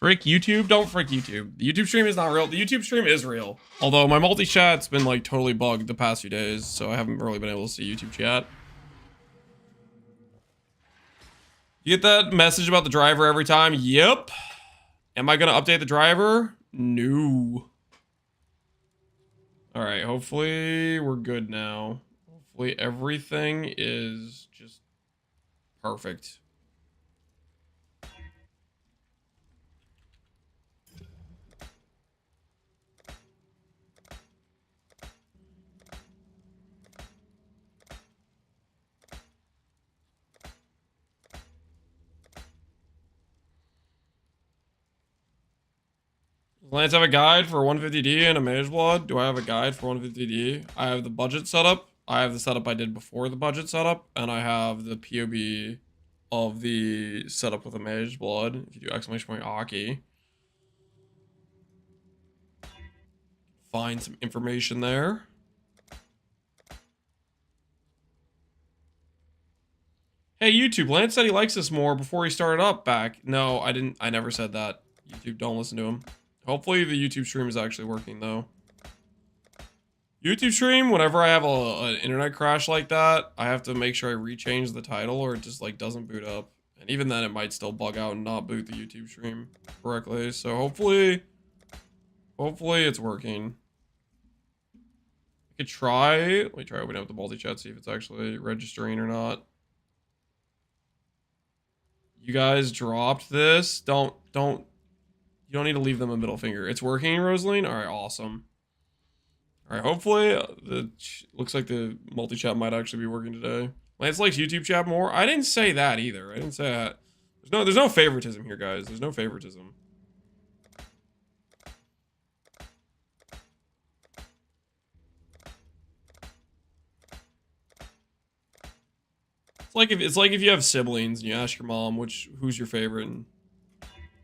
Frick YouTube? Don't frick YouTube. The YouTube stream is not real. The YouTube stream is real. Although my multi-chat's been like totally bugged the past few days, so I haven't really been able to see YouTube chat. You get that message about the driver every time? Yep. Am I gonna update the driver? No. Alright, hopefully we're good now. Hopefully everything is just perfect. Lance have a guide for 150D and a Mage Blood? Do I have a guide for 150D? I have the budget setup. I have the setup I did before the budget setup. And I have the POB of the setup with a Mage Blood. If you do exclamation point Aki. Find some information there. Hey YouTube, Lance said he likes this more before he started up back. No, I didn't. I never said that. YouTube, don't listen to him. Hopefully the YouTube stream is actually working though. YouTube stream, whenever I have an internet crash like that, I have to make sure I rechange the title or it just like doesn't boot up. And even then it might still bug out and not boot the YouTube stream correctly. So hopefully it's working. I could try, let me try opening up the multi-chat, see if it's actually registering or not. You guys dropped this. You don't need to leave them a middle finger. It's working, Rosaline? All right, awesome. All right, hopefully, looks like the multi-chat might actually be working today. Lance likes YouTube chat more. I didn't say that either. I didn't say that. There's no favoritism here, guys. There's no favoritism. It's like if you have siblings and you ask your mom who's your favorite, and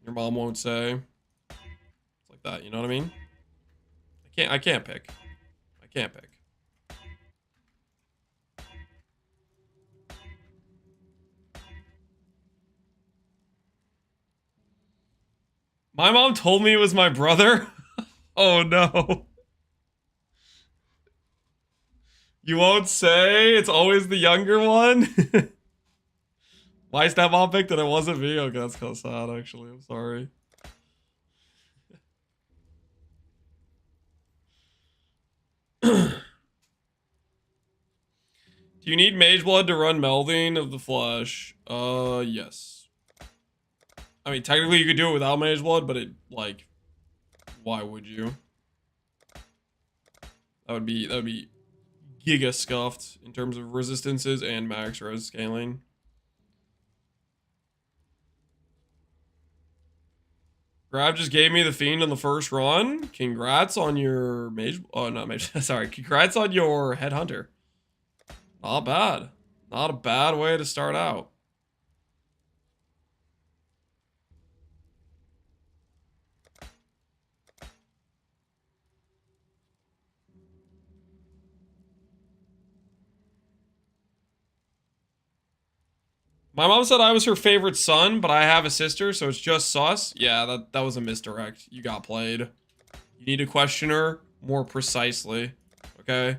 your mom won't say. That, you know what I mean? I can't pick. I can't pick. My mom told me it was my brother. Oh no. You won't say? It's always the younger one? My stepmom picked it, it wasn't me. Okay, that's kind of sad actually. I'm sorry. Do you need Mage Blood to run Melding of the Flesh? Yes. I mean, technically you could do it without Mage Blood, but it, like, why would you? That would be giga scuffed in terms of resistances and max res scaling. Grab just gave me the Fiend on the first run. Congrats on your Mage... Oh, not Mage. Sorry. Congrats on your Headhunter. Not bad. Not a bad way to start out. My mom said I was her favorite son, but I have a sister, so it's just sus. Yeah, that was a misdirect. You got played. You need to question her more precisely, okay?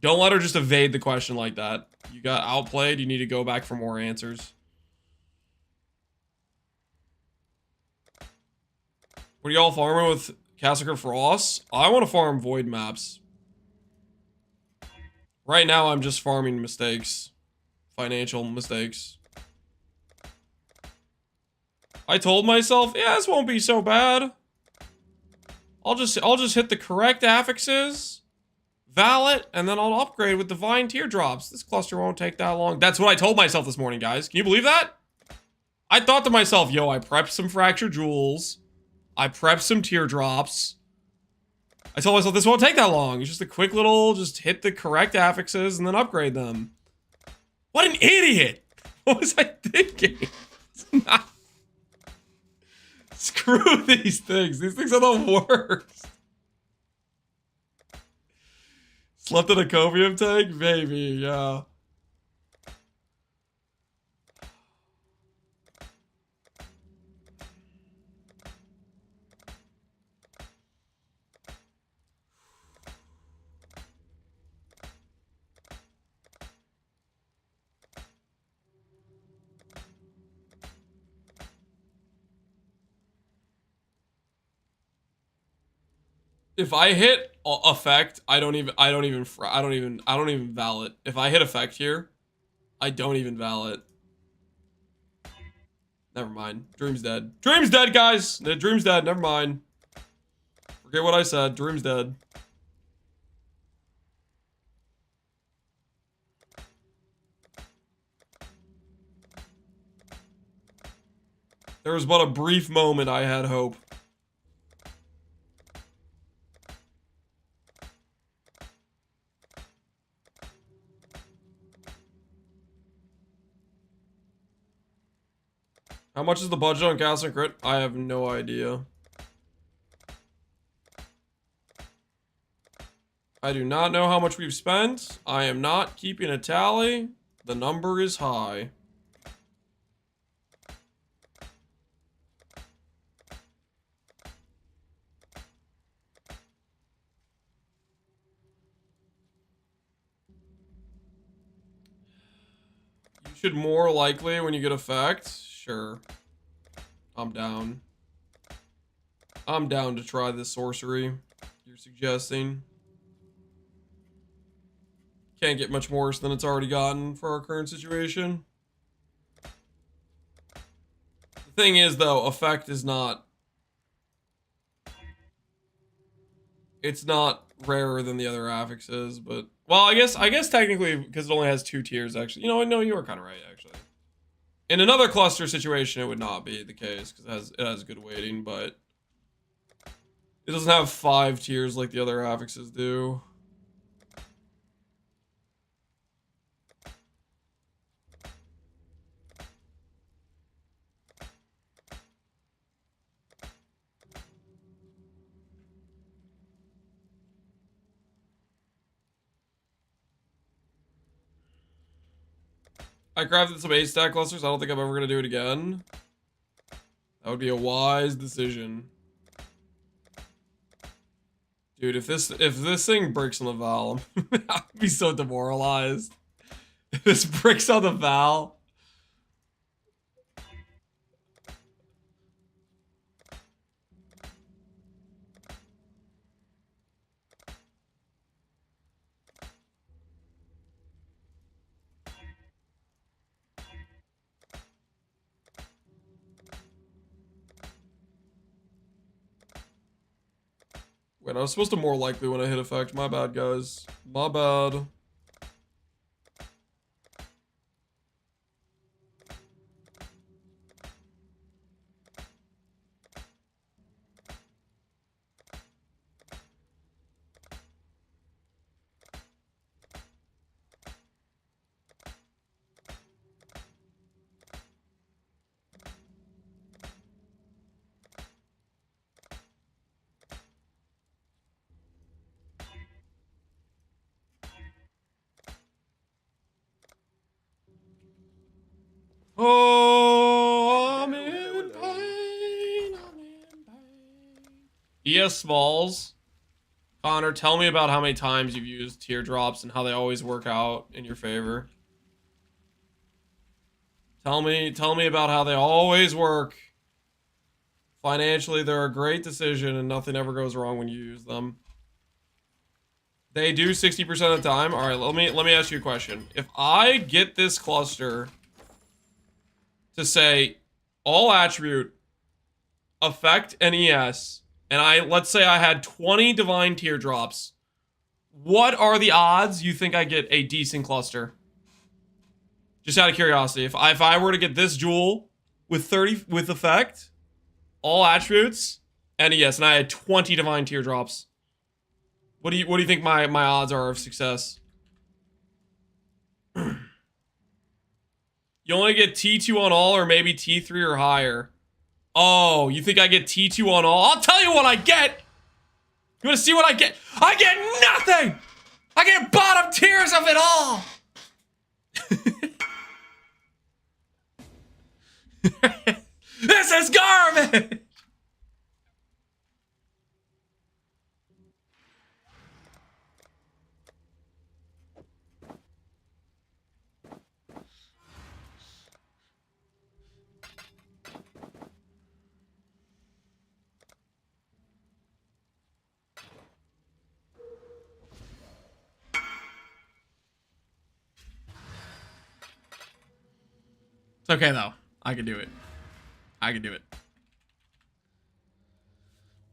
Don't let her just evade the question like that. You got outplayed. You need to go back for more answers. What are y'all farming with Cassacre Frost? I want to farm Void maps. Right now, I'm just farming mistakes. Financial mistakes. I told myself, yeah, this won't be so bad. I'll just hit the correct affixes, Valet, and then I'll upgrade with Divine Teardrops. This cluster won't take that long. That's what I told myself this morning, guys. Can you believe that? I thought to myself, yo, I prepped some Fracture Jewels. I prepped some Teardrops. I told myself this won't take that long. It's just a quick little, just hit the correct affixes and then upgrade them. What an idiot! What was I thinking? It's not... Screw these things. These things are the worst. Slept in a copium tank? Maybe, yeah. If I hit effect, I don't even val it. If I hit effect here, I don't even val it. Never mind. Dream's dead. Dream's dead, guys. The dream's dead. Never mind. Forget what I said. Dream's dead. There was but a brief moment I had hope. How much is the budget on Castle and Crit? I have no idea. I do not know how much we've spent. I am not keeping a tally. The number is high. You should more likely when you get effect. Sure. I'm down. I'm down to try this sorcery you're suggesting. Can't get much worse than it's already gotten for our current situation. The thing is, though, effect is not... It's not rarer than the other affixes, but... Well, I guess technically, because it only has 2 tiers, actually. You know, no, you were kind of right, actually. In another cluster situation, it would not be the case, because it has good weighting, but... It doesn't have 5 tiers like the other affixes do. I crafted some 8-stack clusters. I don't think I'm ever going to do it again. That would be a wise decision. Dude, if this thing breaks on the Val, I'd be so demoralized. If this breaks on the Val. Wait, I was supposed to more likely when I hit effect. My bad, guys. My bad. Oh, I'm in pain. I'm in pain. ES Smalls. Connor, tell me about how many times you've used teardrops and how they always work out in your favor. Tell me about how they always work. Financially, they're a great decision and nothing ever goes wrong when you use them. They do 60% of the time. All right, let me ask you a question. If I get this cluster to say all attribute, effect, and ES, and let's say I had 20 divine teardrops, what are the odds you think I get a decent cluster? Just out of curiosity, if I were to get this jewel with 30 with effect, all attributes, and ES, and I had 20 divine teardrops, what do you think my odds are of success? You only get T2 on all, or maybe T3 or higher. Oh, you think I get T2 on all? I'll tell you what I get! You wanna see what I get? I get nothing! I get bottom tiers of it all! This is garbage! okay, though. I can do it. I can do it.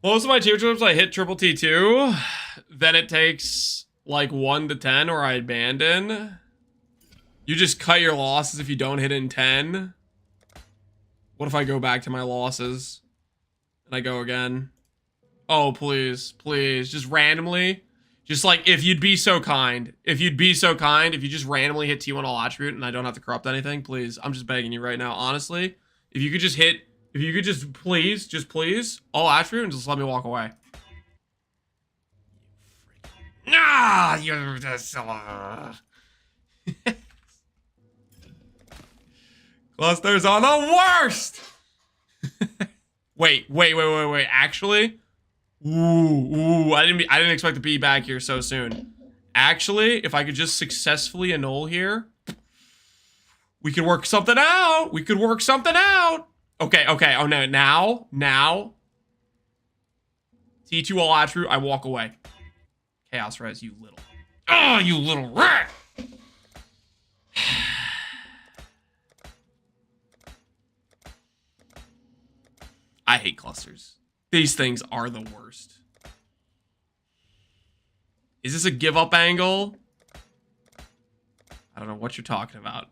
Most of my tier trips, I hit triple T2. Then it takes like 1 to 10 or I abandon. You just cut your losses if you don't hit in 10. What if I go back to my losses? And I go again? Oh, please. Please. Just randomly. Just like, if you'd be so kind. If you'd be so kind. If you just randomly hit T1 all attribute and I don't have to corrupt anything. Please. I'm just begging you right now. Honestly. If you could just hit... If you could just please, all attribute and just let me walk away. Nah! You're just... Clusters are the worst! Wait. Actually? Ooh, I didn't expect to be back here so soon. Actually, if I could just successfully annul here, we could work something out. Okay. Oh no, now. T2 all attribute, I walk away. Chaos res, you little. Oh, you little rat! I hate clusters. These things are the worst. Is this a give up angle? I don't know what you're talking about.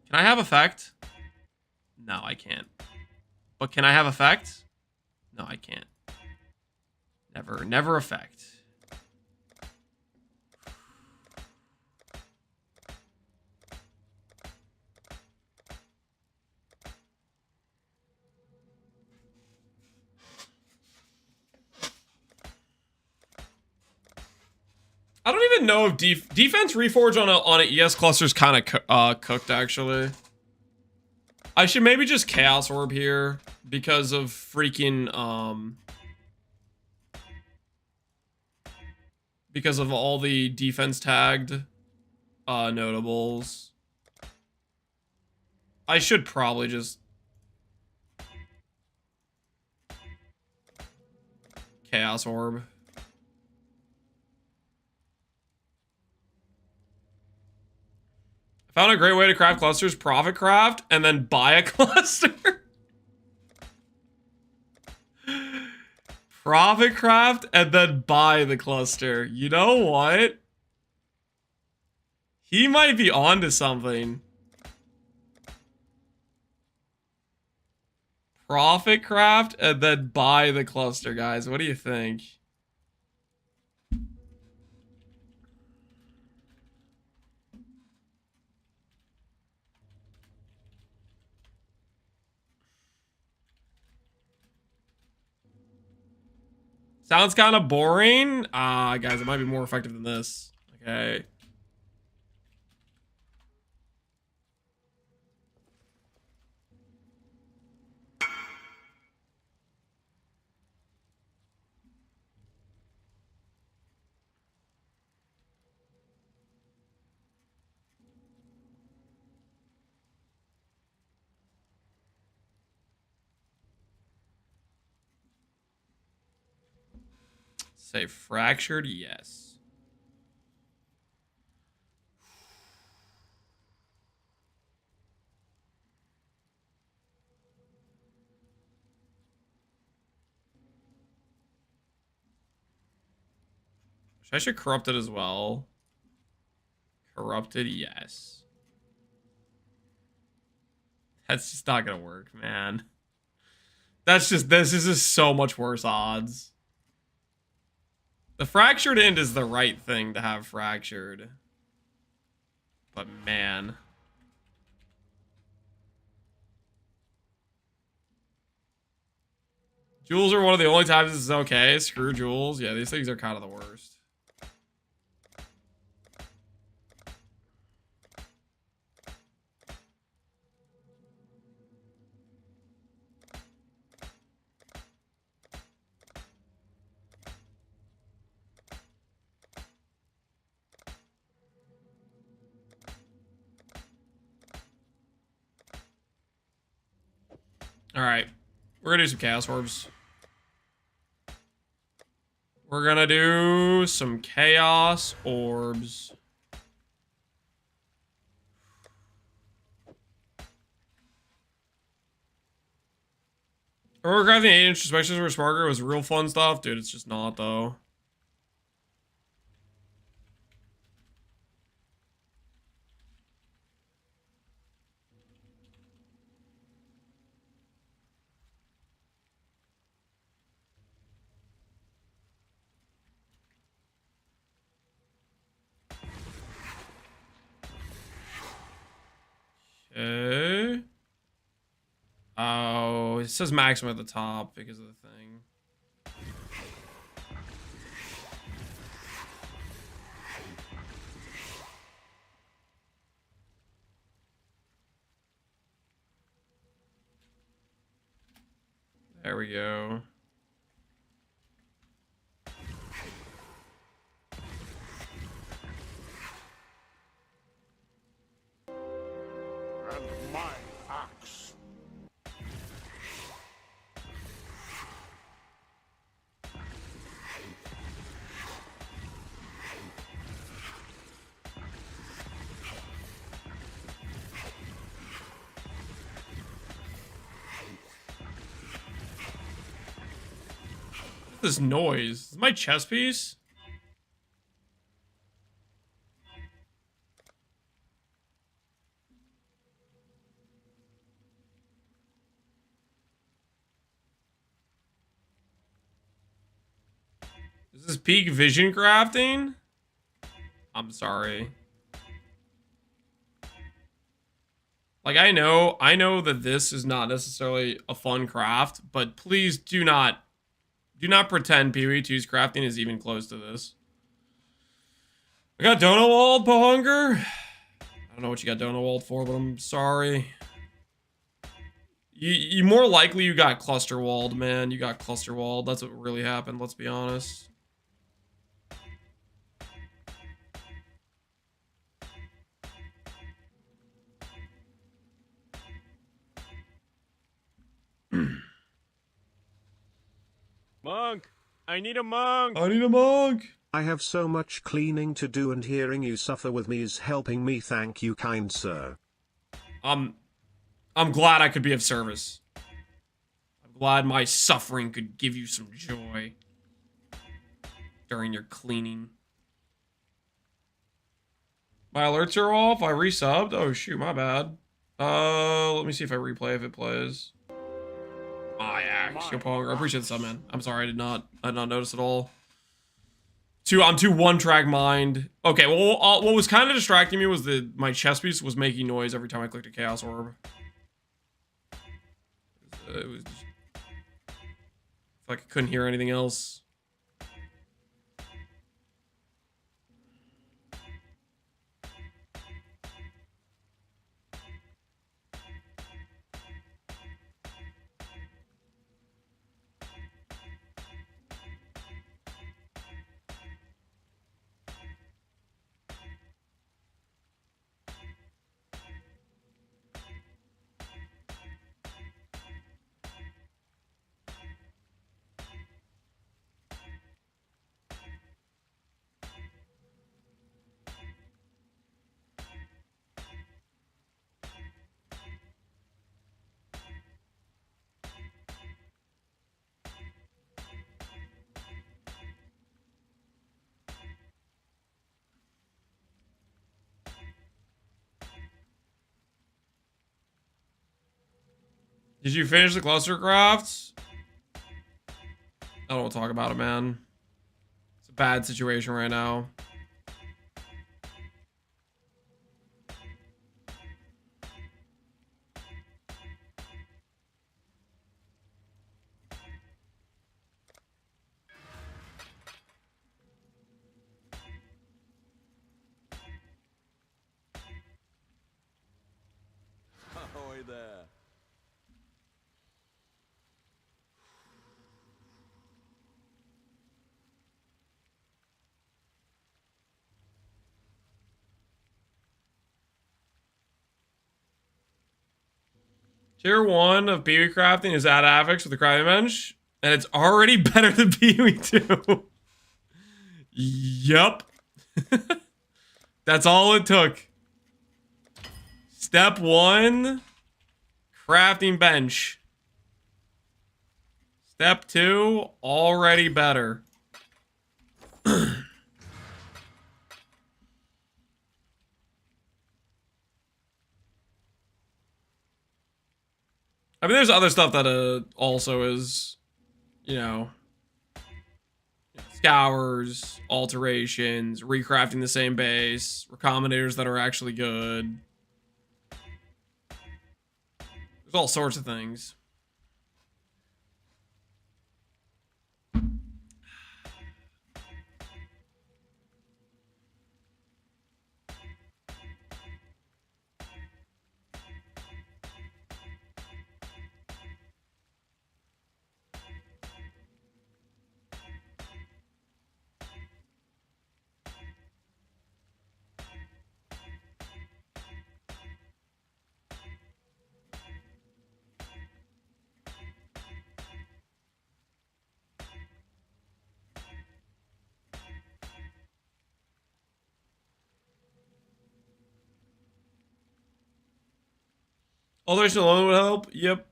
Can I have effect? No, I can't. But can I have effect? No, I can't. Never effect. I don't even know if defense reforge on an ES cluster is kind of cooked, actually. I should maybe just Chaos Orb here because of freaking, because of all the defense tagged notables. I should probably just Chaos Orb. I found a great way to craft clusters, profit craft, and then buy a cluster. Profit craft, and then buy the cluster. You know what? He might be onto something. Profit craft, and then buy the cluster, guys. What do you think? Sounds kind of boring. Guys, it might be more effective than this. Okay. Say fractured, yes. I should corrupt it as well. Corrupted, yes. That's just not gonna work, man. This is just so much worse odds. The fractured end is the right thing to have fractured. But man. Jewels are one of the only times this is okay. Screw jewels. Yeah, these things are kind of the worst. Alright. We're gonna do some Chaos Orbs. We're gonna do some Chaos Orbs. Remember crafting 8-inch inspections where Smarter was real fun stuff? Dude, it's just not, though. Okay. Oh, it says maximum at the top because of the thing. There we go. And my axe. This noise. Is my chess piece? Is this peak vision crafting? I'm sorry. Like, I know that this is not necessarily a fun craft, but please do not pretend PoE2's crafting is even close to this. I got Donowald, Pohunger. I don't know what you got Donowald for, but I'm sorry. You more likely you got Clusterwalled, man. You got Clusterwalled. That's what really happened, let's be honest. Monk! I need a monk! I need a monk! I have so much cleaning to do, and hearing you suffer with me is helping me. Thank you, kind sir. I'm glad I could be of service. I'm glad my suffering could give you some joy during your cleaning. My alerts are off. I resubbed. Oh shoot, my bad. Let me see if I replay if it plays. My axe, yo Ponger. I appreciate the sub, man. I'm sorry, I did not notice at all. I'm too one-track mind. Okay, well, what was kind of distracting me was that my chess piece was making noise every time I clicked a Chaos Orb. It was just, like I couldn't hear anything else. Did you finish the cluster crafts? I don't want to talk about it, man. It's a bad situation right now. Ahoy there. Tier 1 of PoE crafting is at affix with the crafting bench, and it's already better than PoE 2. Yup. That's all it took. Step 1, crafting bench. Step 2, already better. I mean, there's other stuff that also is, you know, scours, alterations, recrafting the same base, recombinators that are actually good. There's all sorts of things. Alteration alone would help. Yep.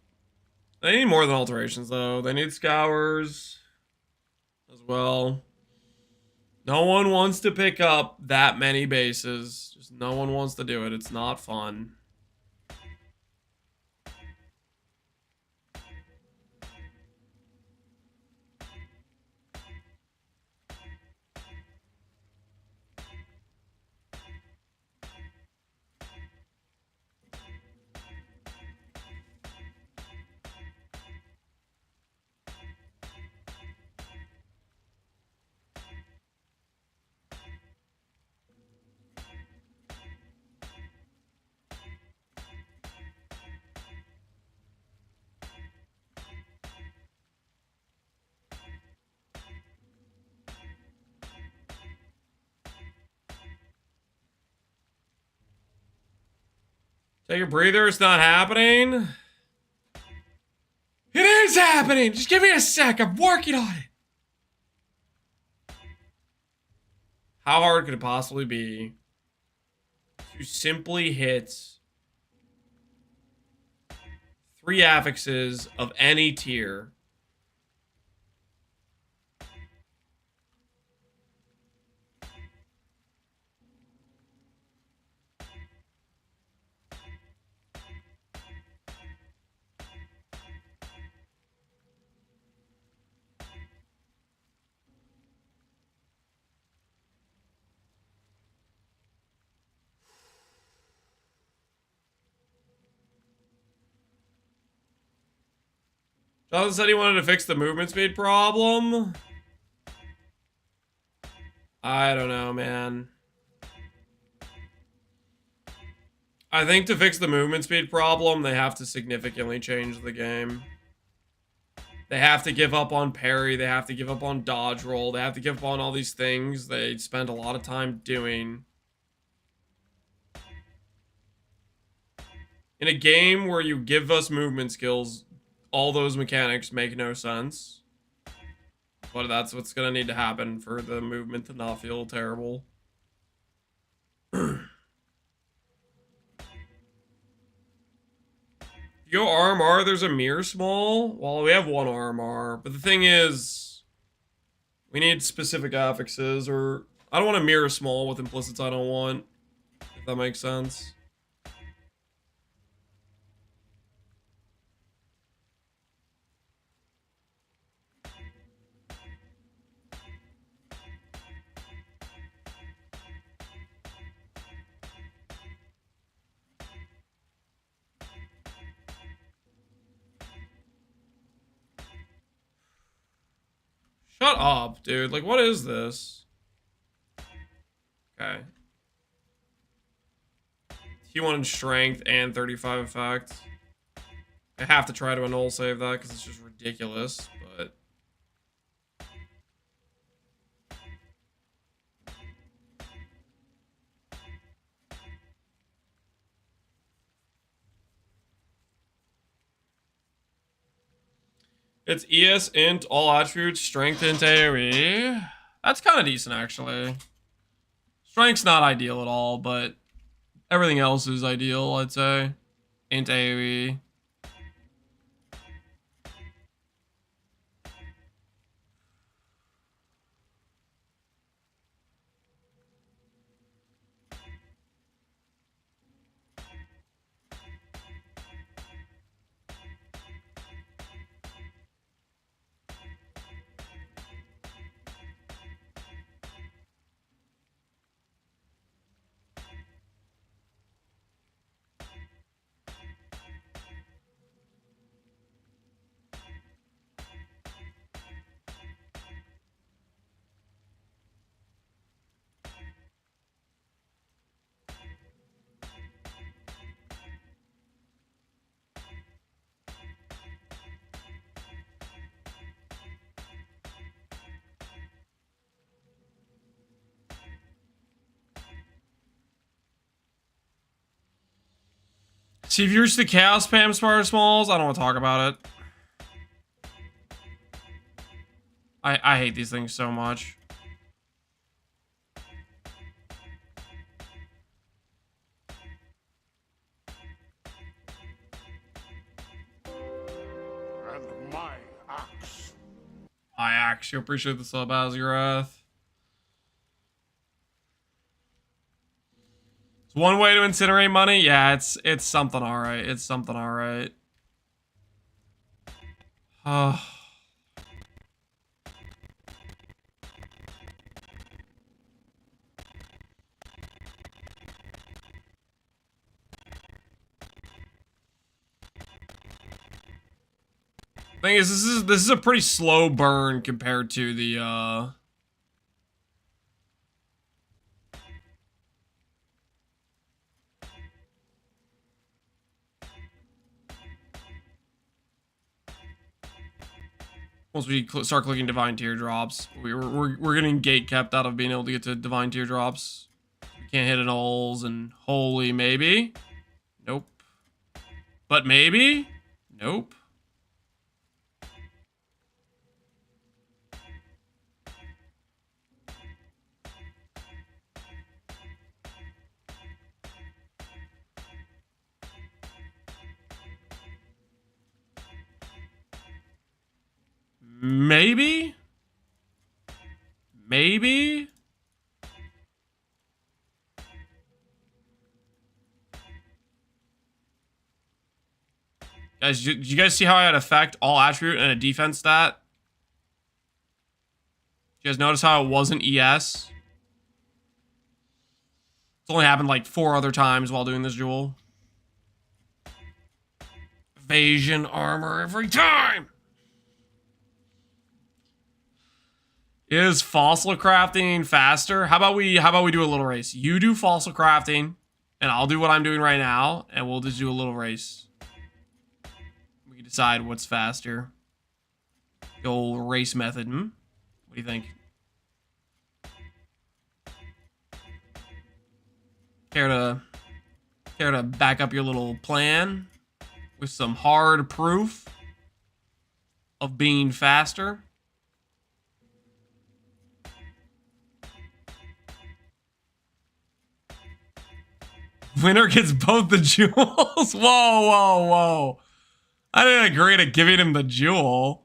They need more than alterations, though. They need scours as well. No one wants to pick up that many bases. Just no one wants to do it. It's not fun. Take a breather. It's not happening. It is happening. Just give me a sec. I'm working on it. How hard could it possibly be to simply hit 3 affixes of any tier? Jonathan said he wanted to fix the movement speed problem. I don't know, man. I think to fix the movement speed problem, they have to significantly change the game. They have to give up on parry. They have to give up on dodge roll. They have to give up on all these things they spend a lot of time doing. In a game where you give us movement skills, all those mechanics make no sense. But that's what's going to need to happen for the movement to not feel terrible. If you go RMR, there's a mirror small. Well, we have one RMR. But the thing is, we need specific affixes, or I don't want a mirror small with implicits I don't want, if that makes sense. Shut up, dude. Like, what is this? Okay. T1 in strength and 35 effect. I have to try to annul save that because it's just ridiculous, but... It's ES int, all attributes, strength int AoE. That's kind of decent, actually. Strength's not ideal at all, but everything else is ideal, I'd say. Int AoE. See, if you reach the chaos spam spider smalls, I don't want to talk about it. I hate these things so much. And my axe. I actually appreciate the sub, Azurath. It's one way to incinerate money. Yeah, it's something alright. It's something alright. Thing is, this is a pretty slow burn compared to the once we start clicking divine teardrops. We're getting gate kept out of being able to get to divine teardrops. We can't hit an ulls and holy maybe. Nope. But maybe? Nope. Maybe? Maybe? Guys, did you guys see how I had effect, all attribute, and a defense stat? You guys notice how it wasn't ES? It's only happened like 4 other times while doing this jewel. Evasion armor every time! Is fossil crafting faster? How about we do a little race? You do fossil crafting, and I'll do what I'm doing right now, and we'll just do a little race. We can decide what's faster. The old race method, hmm? What do you think? Care to back up your little plan with some hard proof of being faster? Winner gets both the jewels? Whoa, whoa, whoa. I didn't agree to giving him the jewel.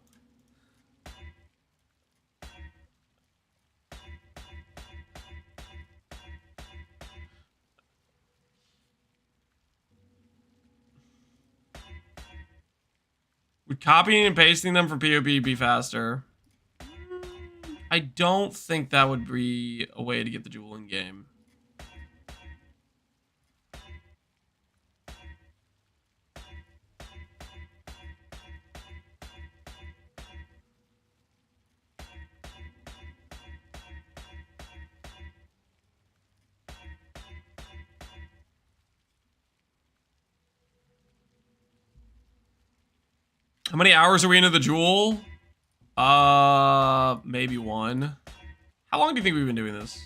Would copying and pasting them for PvP be faster? I don't think that would be a way to get the jewel in game. How many hours are we into the jewel? Maybe 1. How long do you think we've been doing this?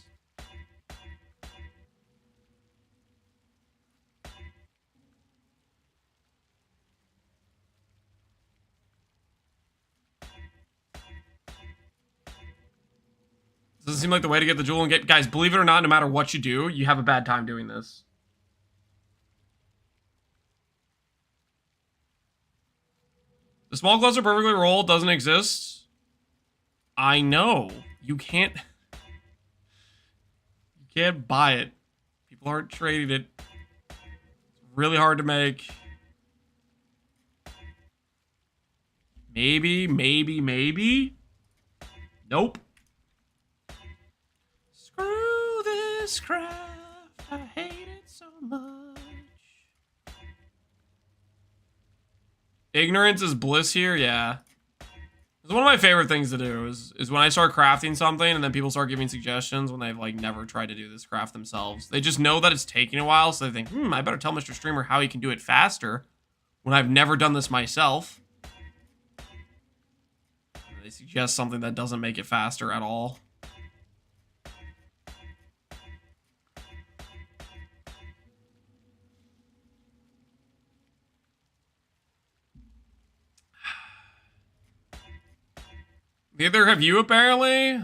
Doesn't seem like the way to get the jewel and get... Guys, believe it or not, no matter what you do, you have a bad time doing this. The small cluster perfectly rolled doesn't exist. I know. You can't... You can't buy it. People aren't trading it. It's really hard to make. Maybe, maybe, maybe? Nope. Screw this craft. I hate it so much. Ignorance is bliss here, yeah. It's one of my favorite things to do is when I start crafting something and then people start giving suggestions when they've like never tried to do this craft themselves. They just know that it's taking a while, so they think, I better tell Mr. Streamer how he can do it faster when I've never done this myself. And they suggest something that doesn't make it faster at all. Neither have you, apparently.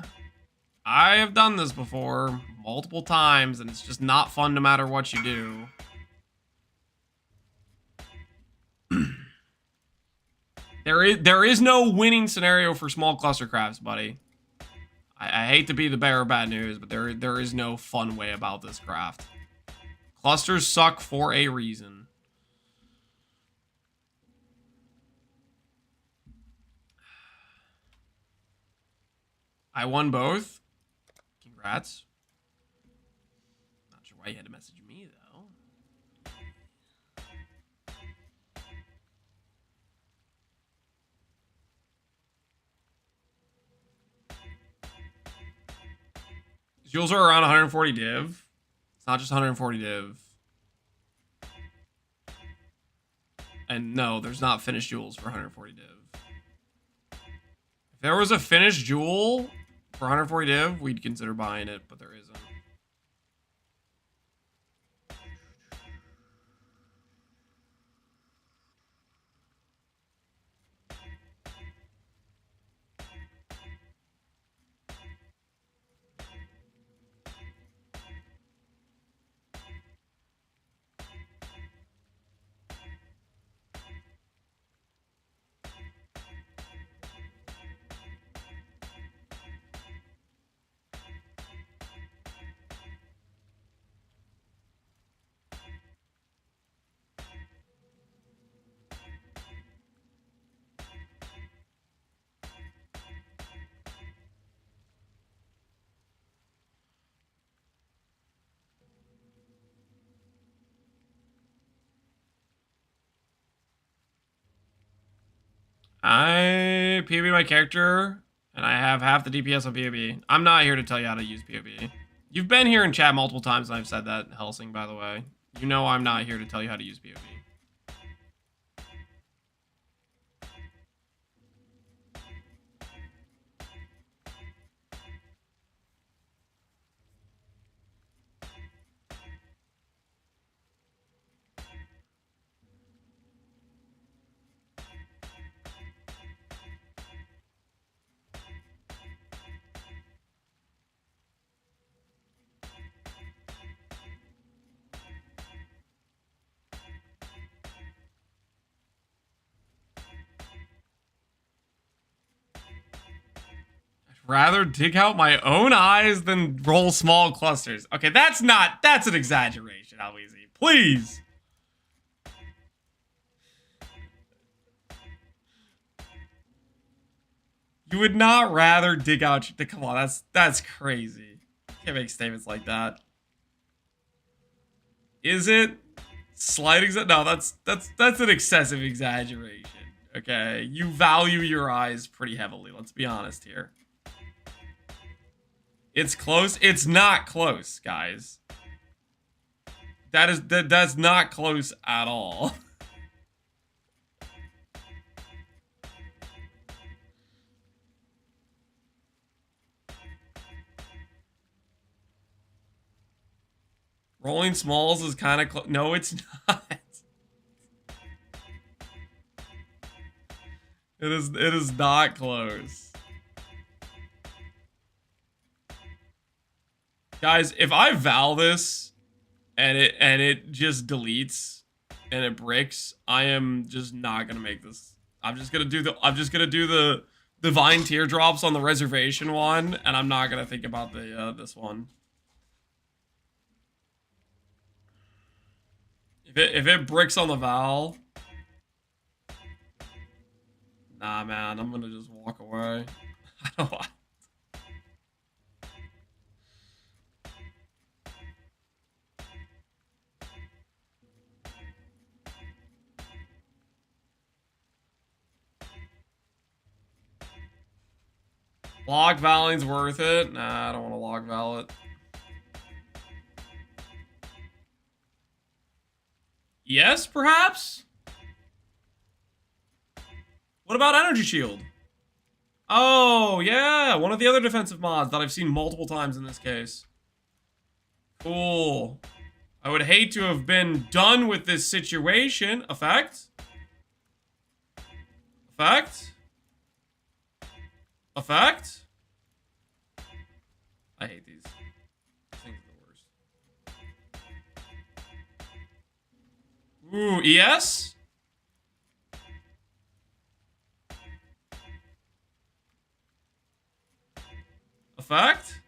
I have done this before multiple times, and it's just not fun no matter what you do. There is no winning scenario for small cluster crafts, buddy. I hate to be the bearer of bad news, but there is no fun way about this craft. Clusters suck for a reason. I won both. Congrats. Not sure why you had to message me, though. Jewels are around 140 div. It's not just 140 div. And no, there's not finished jewels for 140 div. If there was a finished jewel for 140 div, we'd consider buying it, but there isn't. I POB my character, and I have half the DPS on POB. I'm not here to tell you how to use POB. You've been here in chat multiple times, and I've said that, Helsing, by the way. You know I'm not here to tell you how to use POB. Rather dig out my own eyes than roll small clusters. Okay, that's an exaggeration, Alweezy. Please. You would not rather dig out, come on, that's crazy. You can't make statements like that. Is it? Slight no, that's an excessive exaggeration. Okay, you value your eyes pretty heavily, let's be honest here. It's close. It's not close, guys. That's not close at all. Rolling smalls is kind of close. No, it's not. It is not close. Guys, if I val this and it just deletes and it bricks, I am just not gonna make this. I'm just gonna do the divine teardrops on the reservation one, and I'm not gonna think about the this one. If it bricks on the val, nah, man, I'm gonna just walk away. I don't want. Log Valing's worth it. Nah, I don't want to log val it. Yes, perhaps? What about Energy Shield? Oh, yeah, one of the other defensive mods that I've seen multiple times in this case. Cool. I would hate to have been done with this situation. Effect? Effect? Effect? I hate these. These things are the worst. Ooh, ES? Effect?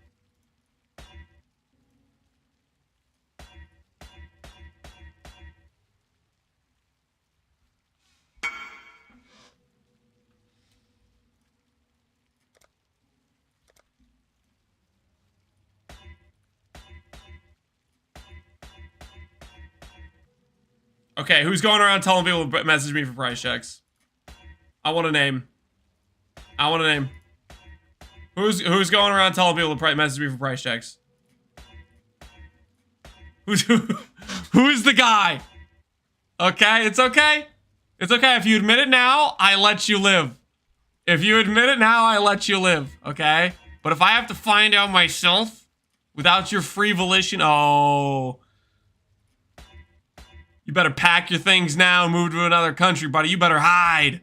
Okay, who's going around telling people to message me for price checks? I want a name. I want a name. Who's going around telling people to message me for price checks? Who's the guy? Okay, it's okay. It's okay. If you admit it now, I let you live. If you admit it now, I let you live. Okay? But if I have to find out myself without your free volition, oh. You better pack your things now and move to another country, buddy. You better hide.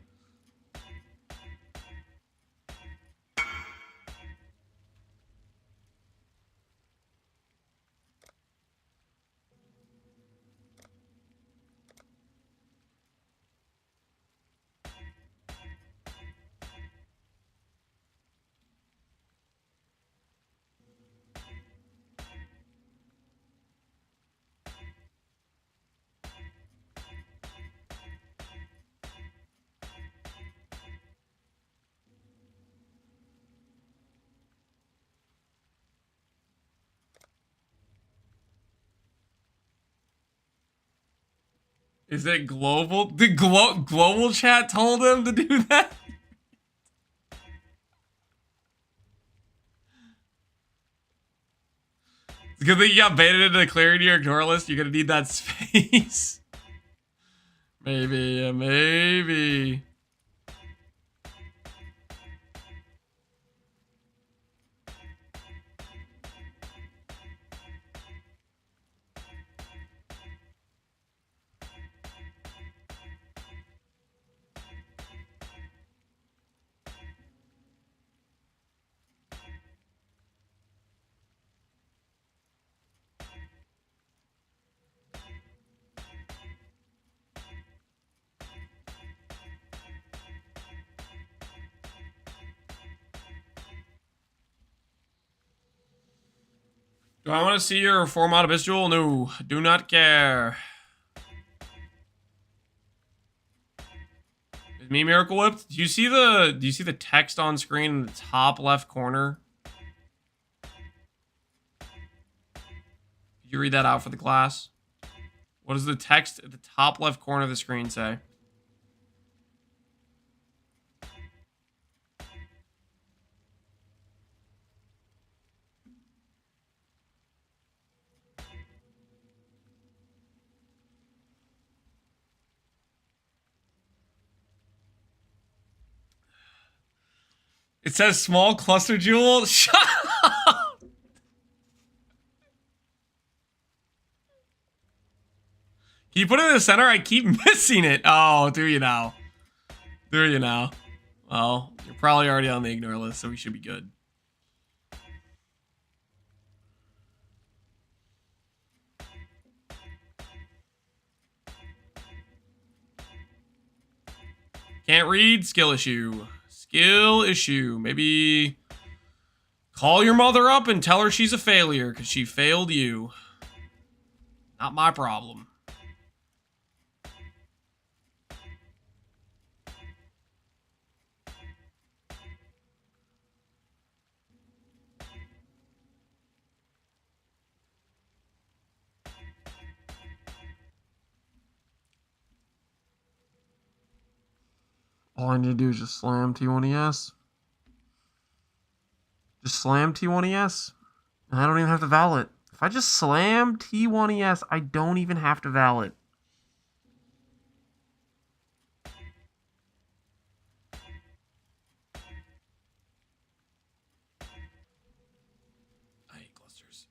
Is it global? The global chat told him to do that? It's a good thing you got baited into the clear to your ignore list. You're gonna need that space. Maybe, maybe. Do I want to see your form out of visual? No, do not care. Is me Miracle Whipped? Do you see the text on screen in the top left corner? Could you read that out for the class? What does the text at the top left corner of the screen say? It says small cluster jewel. Shut up! Can you put it in the center? I keep missing it. Oh, do you now? Do you now? Well, you're probably already on the ignore list, so we should be good. Can't read? Skill issue. Skill issue. Maybe call your mother up and tell her she's a failure because she failed you. Not my problem. All I need to do is just slam T1ES. Just slam T1ES. And I don't even have to val it. If I just slam T1ES, I don't even have to val it. I hate clusters.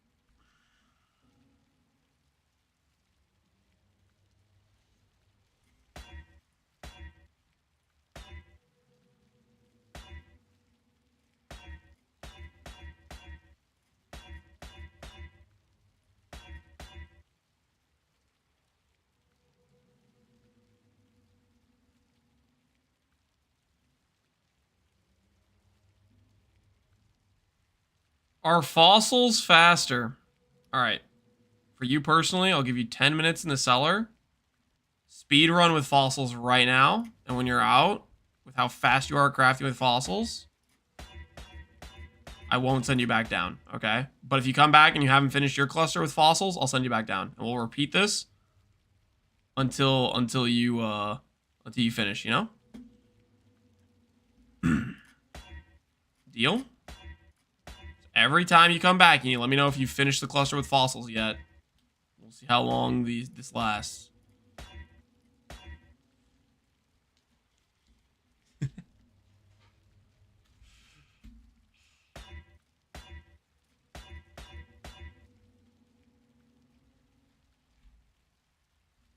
Are fossils faster? All right. For you personally, I'll give you 10 minutes in the cellar. Speed run with fossils right now. And when you're out, with how fast you are at crafting with fossils, I won't send you back down, okay? But if you come back and you haven't finished your cluster with fossils, I'll send you back down. And we'll repeat this until you finish, you know? Deal? Every time you come back and you let me know if you finished the cluster with fossils yet. We'll see how long this lasts.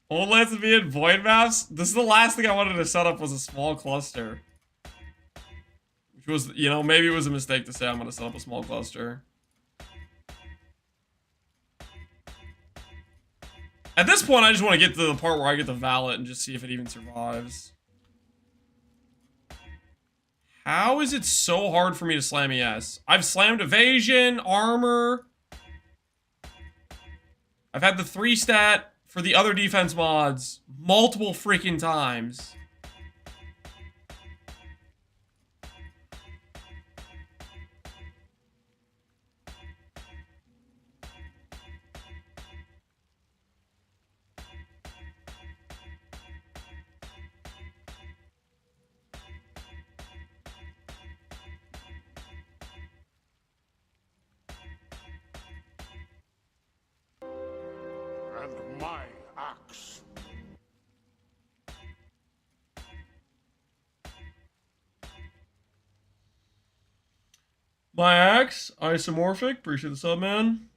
Old lands to be in void maps? This is the last thing I wanted to set up was a small cluster. Which was, you know, maybe it was a mistake to say I'm going to set up a small cluster. At this point, I just want to get to the part where I get the valet and just see if it even survives. How is it so hard for me to slam ES? I've slammed evasion, armor. I've had the 3 stat for the other defense mods multiple freaking times. And my axe. My axe, isomorphic. Appreciate the sub, man.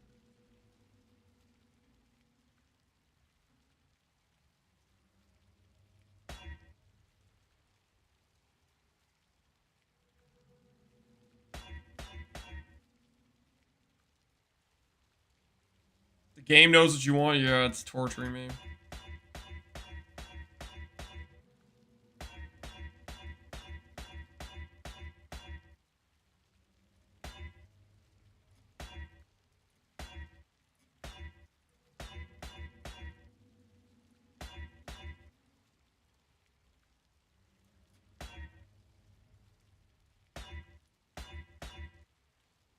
The game knows what you want. Yeah, it's torturing me.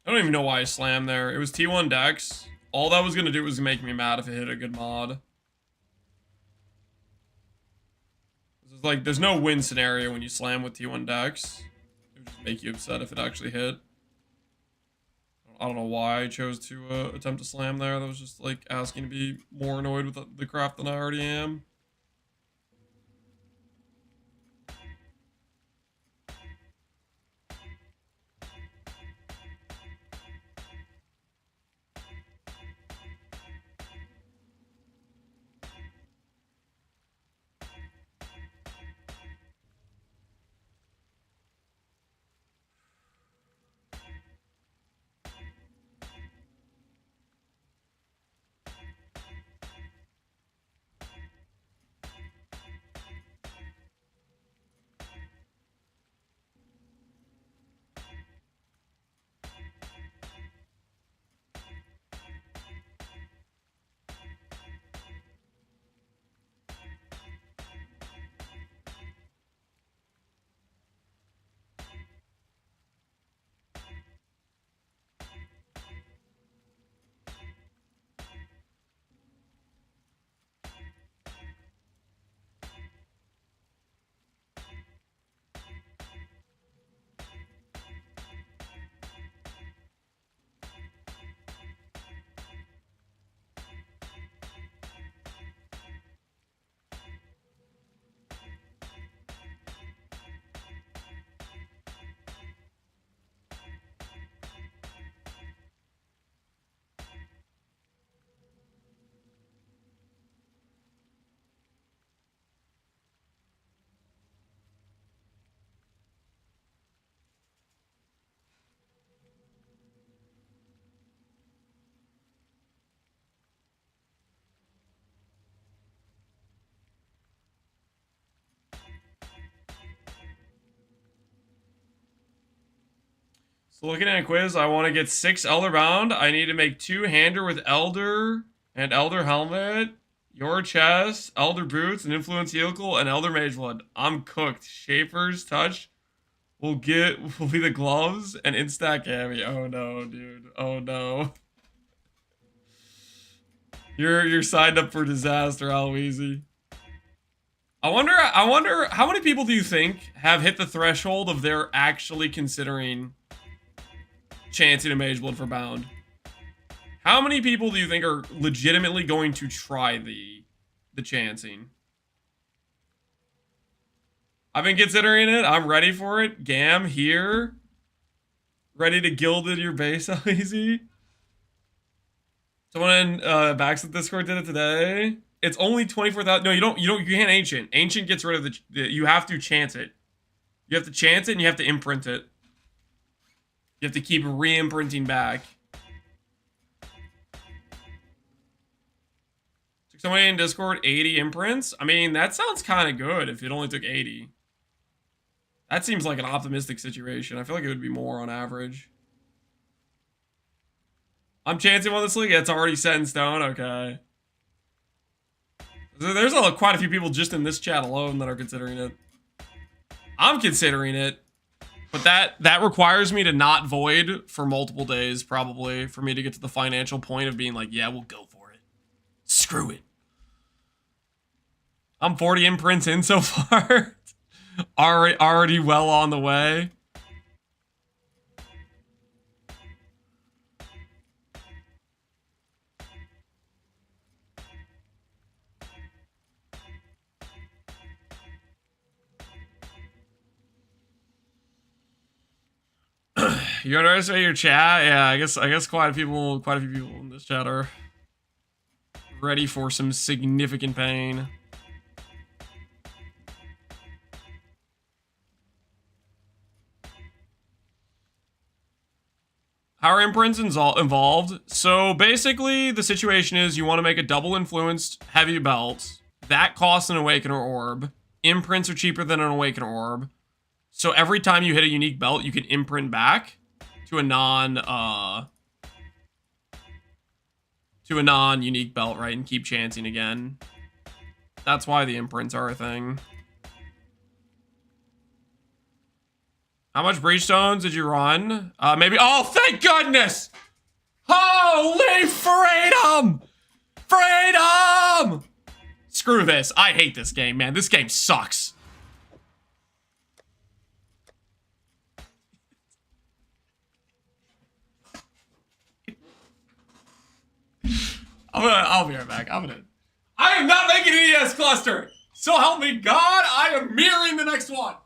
I don't even know why I slammed there. It was T1 Dex. All that was going to do was make me mad if it hit a good mod. It's like, there's no win scenario when you slam with T1 Dex. It would just make you upset if it actually hit. I don't know why I chose to attempt to slam there. That was just like asking to be more annoyed with the craft than I already am. So looking at a quiz, I want to get 6 Elder Bound. I need to make 2 Hander with Elder and Elder Helmet, Your Chest, Elder Boots, an Influence Vehicle, and Elder Mage Blood. I'm cooked. Shaper's Touch will be the gloves and Instack Gammy. Oh no, dude. Oh no. You're signed up for disaster, Aloezy. I wonder how many people do you think have hit the threshold of they're actually considering chancing a Mage Blood for Bound? How many people do you think are legitimately going to try the chancing? I've been considering it. I'm ready for it. Gam here. Ready to gilded your base, Aloezy. Someone in Backslip Discord did it today. It's only 24,000. No, you can't ancient. Ancient gets rid of you have to chance it. You have to chance it and you have to imprint it. You have to keep re-imprinting back. Took somebody in Discord 80 imprints. I mean, that sounds kind of good if it only took 80. That seems like an optimistic situation. I feel like it would be more on average. I'm chancing one this league. It's already set in stone. Okay. There's quite a few people just in this chat alone that are considering it. I'm considering it. But that requires me to not void for multiple days, probably, for me to get to the financial point of being like, yeah, we'll go for it. Screw it. I'm 40 imprints in so far. already well on the way. You underestimate your chat? Yeah, I guess quite a few people in this chat are ready for some significant pain. How are imprints involved? So basically, the situation is you want to make a double influenced heavy belt. That costs an Awakener Orb. Imprints are cheaper than an Awakener Orb. So every time you hit a unique belt, you can imprint back to a non-unique belt, right? And keep chancing again. That's why the imprints are a thing. How much Breachstones did you run? Maybe. Oh, thank goodness! Holy freedom! Freedom! Screw this. I hate this game, man. This game sucks. I'll be right back. I am not making an ES cluster. So help me God, I am mirroring the next one.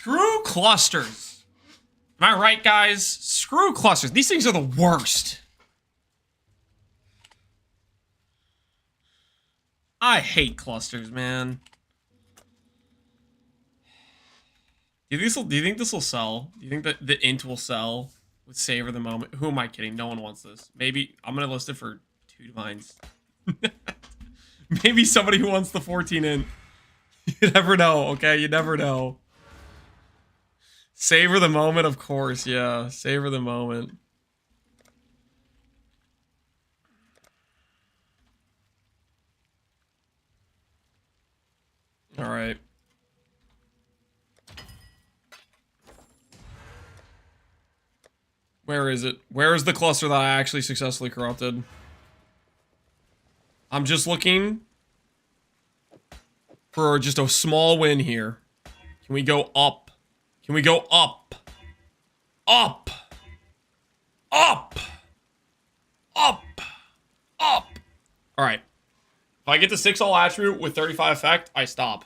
Screw clusters. Am I right, guys? Screw clusters. These things are the worst. I hate clusters, man. Do you think this will sell? Do you think that the int will sell with savor the moment? Who am I kidding? No one wants this. Maybe I'm gonna list it for 2 divines. Maybe somebody who wants the 14 int. You never know, okay? You never know. Savor the moment, of course. Yeah, savor the moment. All right. Where is it? Where is the cluster that I actually successfully corrupted? I'm just looking for just a small win here. Can we go up? Can we go up? Up! Up! Up! Up! Alright. If I get the 6 all attribute with 35 effect, I stop.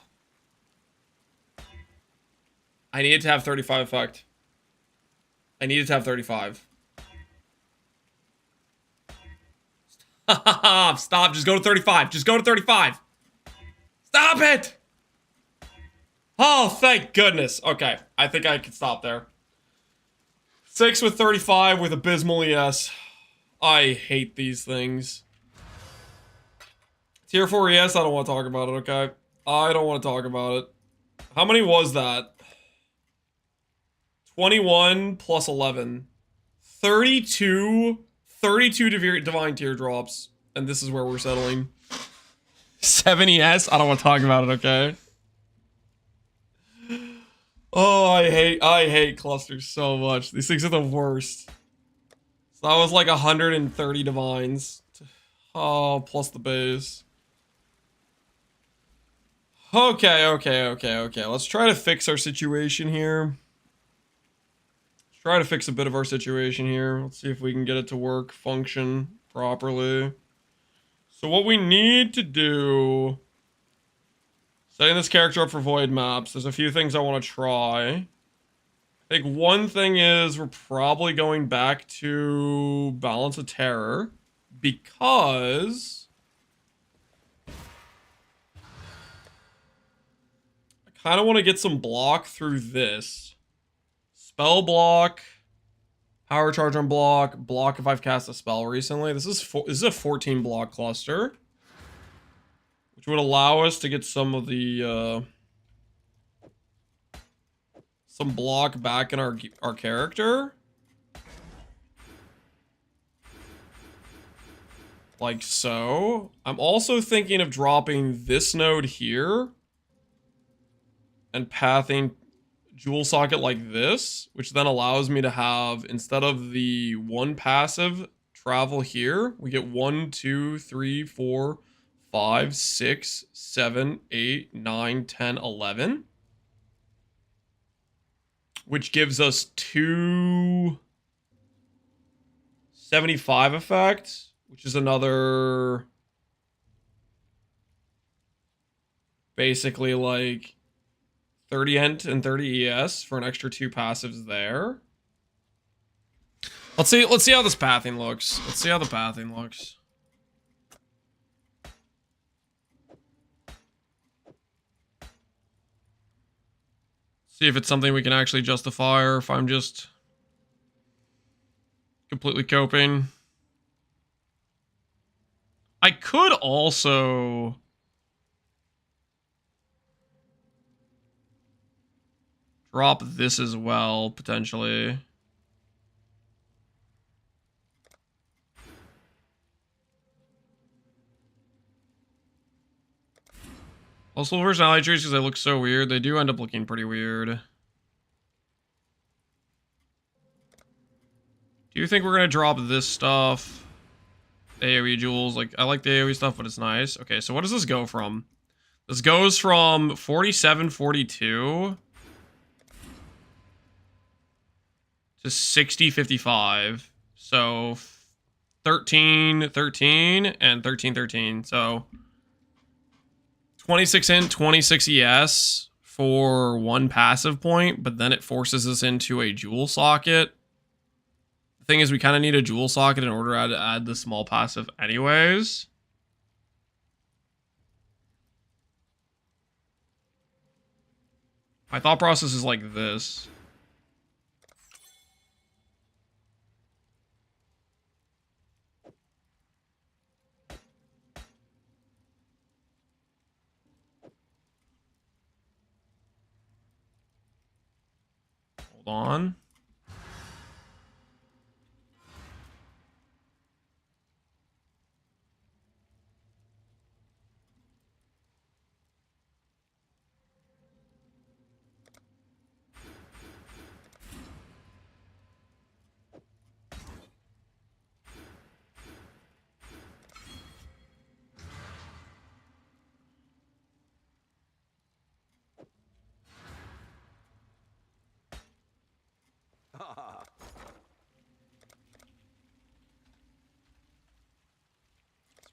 I needed to have 35 effect. I needed to have 35. Stop. Just go to 35. Just go to 35. Stop it! Oh, thank goodness. Okay. I think I can stop there. 6 with 35 with abysmal ES. I hate these things. Tier 4 ES, I don't want to talk about it, okay? I don't want to talk about it. How many was that? 21 plus 11. 32 divine teardrops. And this is where we're settling. 7 ES? I don't want to talk about it, okay? Oh, I hate clusters so much. These things are the worst. So that was like 130 divines. Oh, plus the base. Okay. Let's try to fix our situation here. Try to fix a bit of our situation here. Let's see if we can get it to work, function properly. So what we need to do... Setting this character up for void maps. There's a few things I want to try. I think one thing is we're probably going back to Balance of Terror. Because... I kind of want to get some block through this. Spell block, power charge on block, block if I've cast a spell recently. This is a 14 block cluster, which would allow us to get some of the some block back in our character, like so. I'm also thinking of dropping this node here and pathing Jewel Socket like this, which then allows me to have, instead of the 1 passive travel here, we get 1, 2, 3, 4, 5, 6, 7, 8, 9, 10, 11. Which gives us 275 effect, which is another... basically like... 30 int and 30 ES for an extra 2 passives there. Let's see how this pathing looks. Let's see how the pathing looks. See if it's something we can actually justify or if I'm just completely coping. I could also... drop this as well, potentially. Also, personality trees, because they look so weird, they do end up looking pretty weird. Do you think we're going to drop this stuff? AoE jewels, like, I like the AoE stuff, but it's nice. Okay, so what does this go from? This goes from 47, 42... to 60, 55. So 13, 13, and 13, 13. So 26 int, 26 ES, for one passive point, but then it forces us into a jewel socket. The thing is, we kind of need a jewel socket in order to add the small passive anyways. My thought process is like this. Hold on.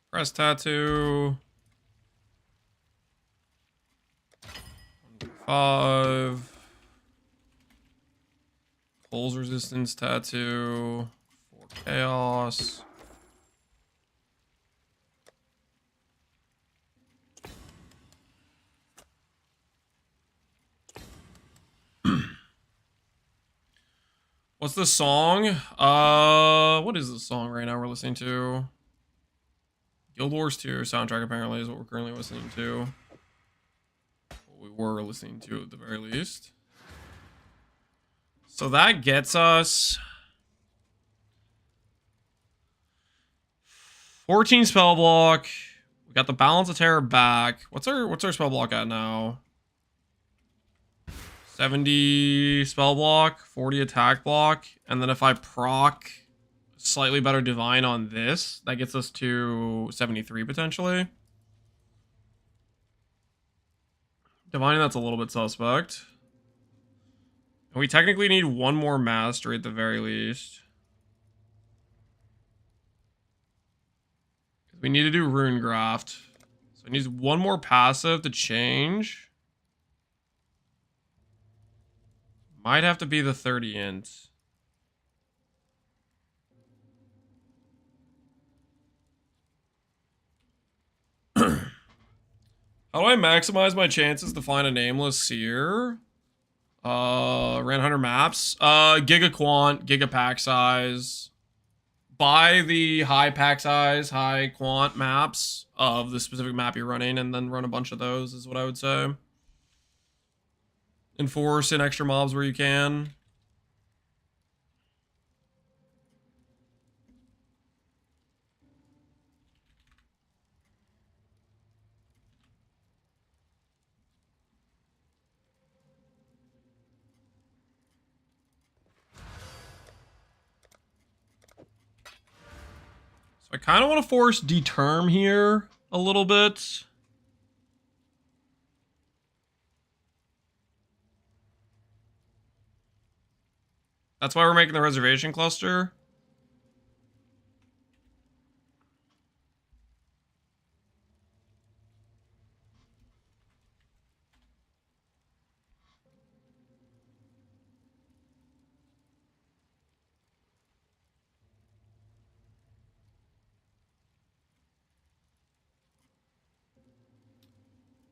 Press tattoo. 5. Pulse resistance tattoo. 4 chaos. What's the song? What is the song right now we're listening to? Guild Wars 2 soundtrack apparently is what we're currently listening to. What we were listening to at the very least. So that gets us 14 spell block. We got the Balance of Terror back. What's our spell block at now? 70 spell block, 40 attack block, and then if I proc slightly better divine on this, that gets us to 73 potentially. Divine, that's a little bit suspect. And we technically need one more mastery at the very least. We need to do Rune Graft. So it needs one more passive to change. Might have to be the 30 int. How do I maximize my chances to find a nameless seer? Ran 100 maps. Giga quant, giga pack size. Buy the high pack size, high quant maps of the specific map you're running, and then run a bunch of those is what I would say. Enforce in extra mobs where you can. So I kind of want to force determ here a little bit. That's why we're making the reservation cluster.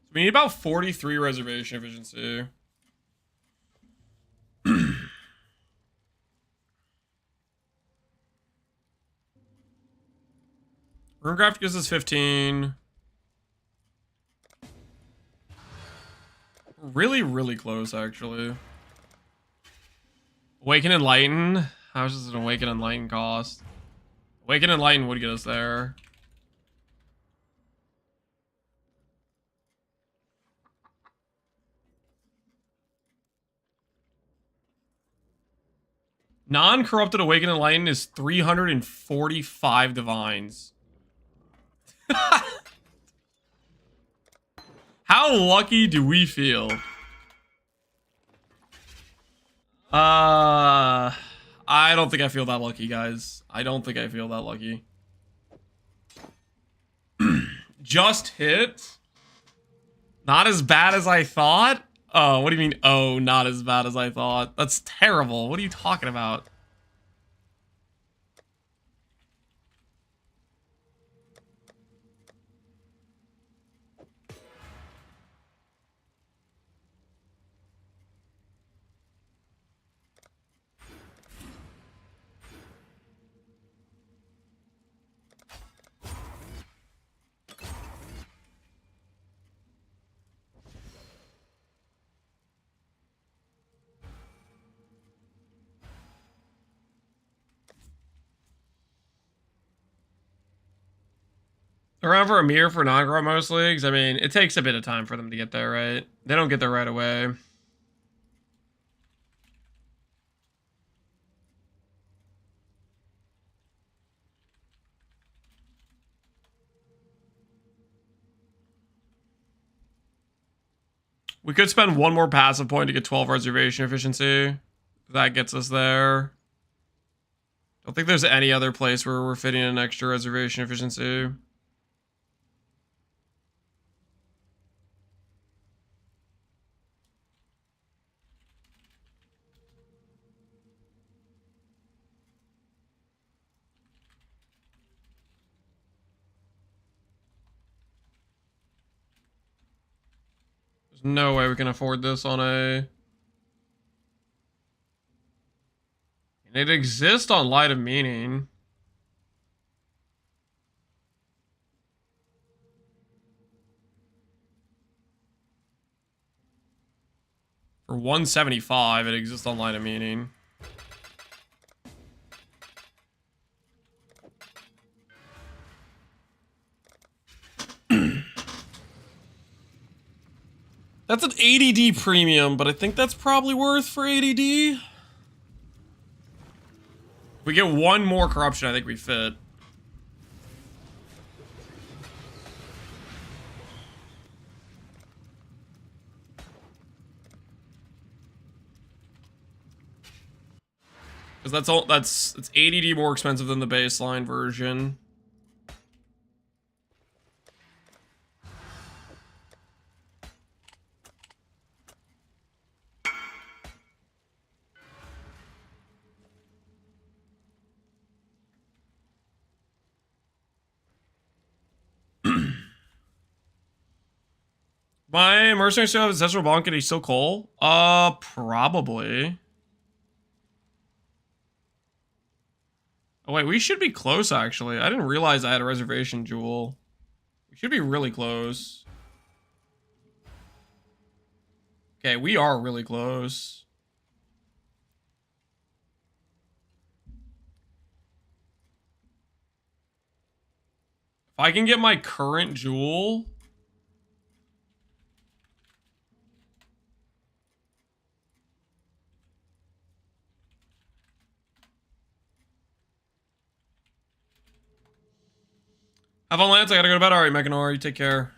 So we need about 43 reservation efficiency. Runecraft gives us 15. Really, really close, actually. Awaken and Enlighten. How much does an Awaken and Enlighten cost? Awaken and Enlighten would get us there. Non-corrupted Awaken and Enlighten is 345 divines. How lucky do we feel? I don't think I feel that lucky, guys. I don't think I feel that lucky. Just hit. Not as bad as I thought. Oh, what do you mean? Oh, not as bad as I thought. That's terrible. What are you talking about? Around for a mirror for non-grow most leagues. I mean, it takes a bit of time for them to get there, right? They don't get there right away. We could spend one more passive point to get 12 reservation efficiency. That gets us there. Don't think there's any other place where we're fitting an extra reservation efficiency. There's no way we can afford this on a... It exists on Light of Meaning. For 175, it exists on Light of Meaning. That's an ADD premium, but I think that's probably worth for ADD. If we get one more corruption, I think we fit. Because that's all. It's ADD more expensive than the baseline version. My mercenary still have ancestral bonk and he's still Cole? Probably. Oh wait, we should be close actually. I didn't realize I had a reservation jewel. We should be really close. Okay, we are really close. If I can get my current jewel... Have fun, Lance. I gotta go to bed. Alright, Mechanor, you take care.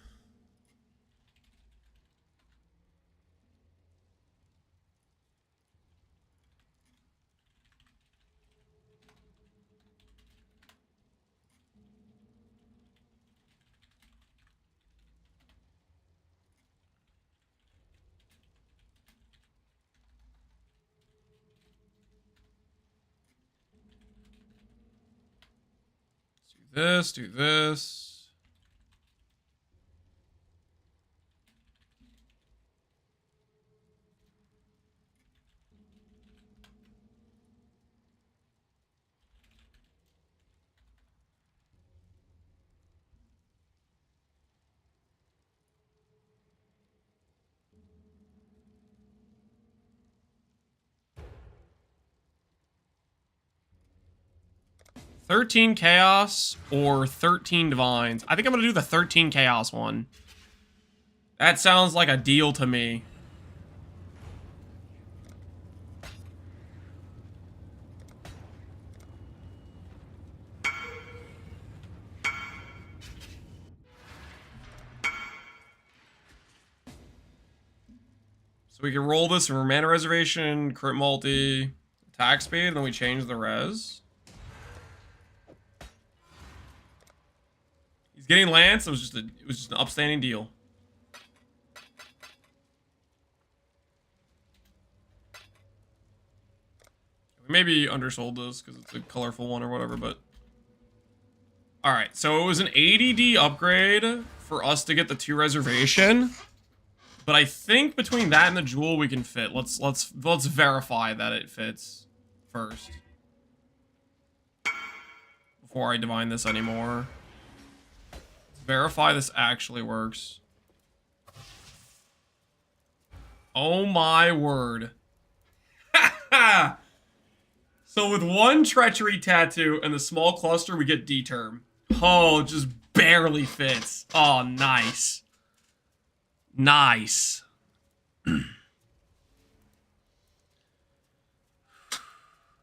Let's do this. 13 Chaos or 13 Divines. I think I'm going to do the 13 Chaos one. That sounds like a deal to me. So we can roll this for mana reservation, crit multi, attack speed, and then we change the res. He's getting Lance. It was just an upstanding deal. maybe undersold this because it's a colorful one or whatever, but... Alright, so it was an 80D upgrade for us to get the 2 reservation. But I think between that and the jewel we can fit. Let's verify that it fits first. Before I divine this anymore. Let's verify this actually works. Oh my word. So with 1 treachery tattoo and the small cluster, we get D-term. Oh, it just barely fits. Oh, nice. Nice. Did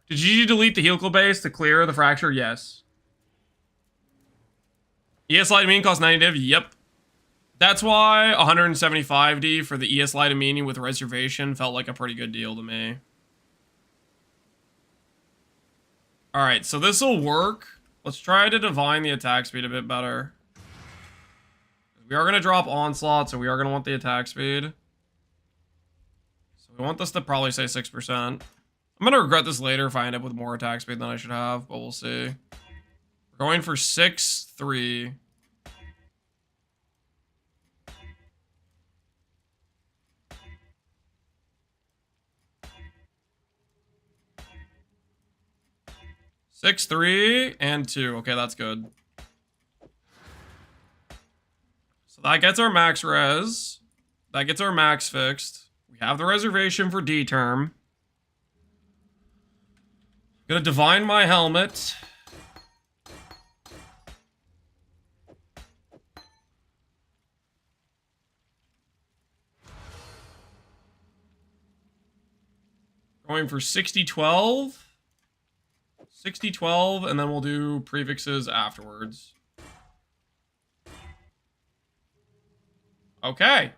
you delete the helical base to clear the fracture? Yes. ES Light Mean costs 90 div? Yep. That's why 175D for the ES Light Amini with reservation felt like a pretty good deal to me. Alright, so this will work. Let's try to divine the attack speed a bit better. We are going to drop Onslaught, so we are going to want the attack speed. So we want this to probably say 6%. I'm going to regret this later if I end up with more attack speed than I should have, but we'll see. We're going for 6-3. Six, 3, and 2. Okay, that's good. So that gets our max res. That gets our max fixed. We have the reservation for D-term. Gonna divine my helmet. Going for 60-12. 60-12, and then we'll do prefixes afterwards. Okay.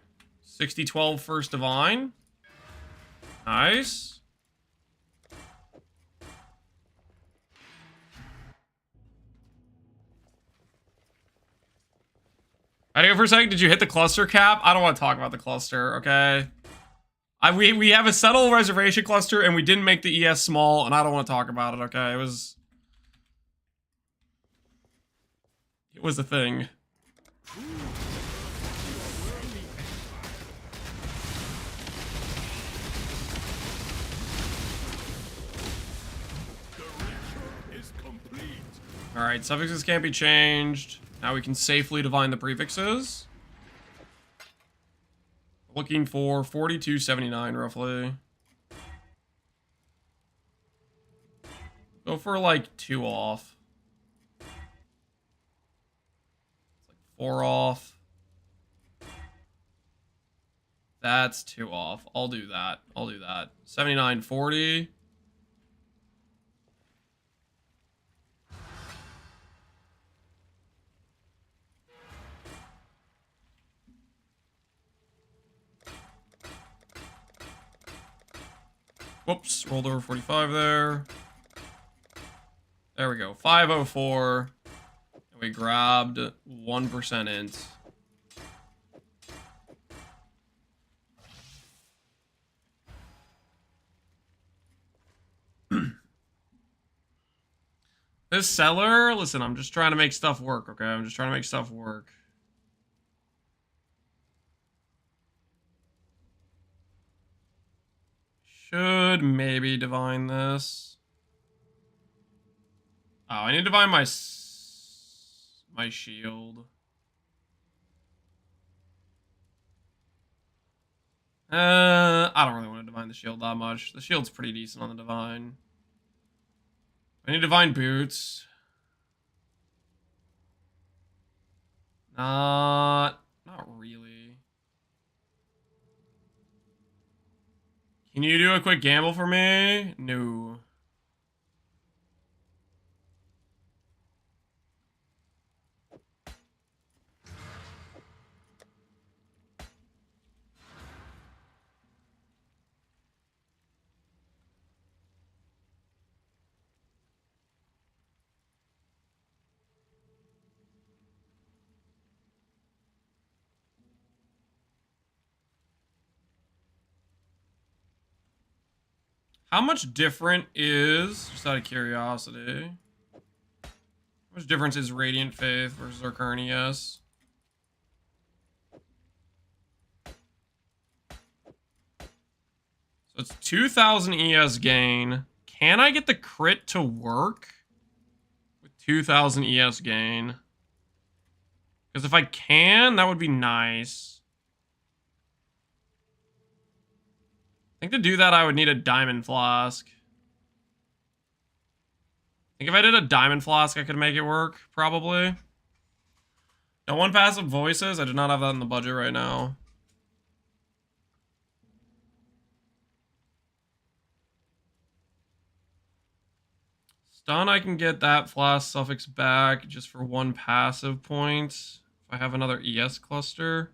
60-12 first divine. Nice. I go for a second. Did you hit the cluster cap? I don't want to talk about the cluster, okay? We have a settle reservation cluster, and we didn't make the ES small, and I don't want to talk about it, okay? It was a thing. Alright, suffixes can't be changed. Now we can safely divine the prefixes. Looking for 4279 roughly. Go for like 2 off. It's like 4 off. That's 2 off. I'll do that. 7940. Whoops, rolled over 45 there. There we go, 504. And we grabbed 1% int. This seller, listen, I'm just trying to make stuff work, okay? I'm just trying to make stuff work. Should maybe divine this. Oh, I need to divine my shield. I don't really want to divine the shield that much. The shield's pretty decent on the divine. I need divine boots. Not really. Can you do a quick gamble for me? No. How much different is, just out of curiosity, how much difference is Radiant Faith versus our current ES? So it's 2,000 ES gain. Can I get the crit to work with 2,000 ES gain? Because if I can, that would be nice. I think to do that, I would need a Diamond Flask. I think if I did a Diamond Flask, I could make it work, probably. Now, one passive voices. I do not have that in the budget right now. Stun, I can get that Flask suffix back just for one passive point. If I have another ES cluster.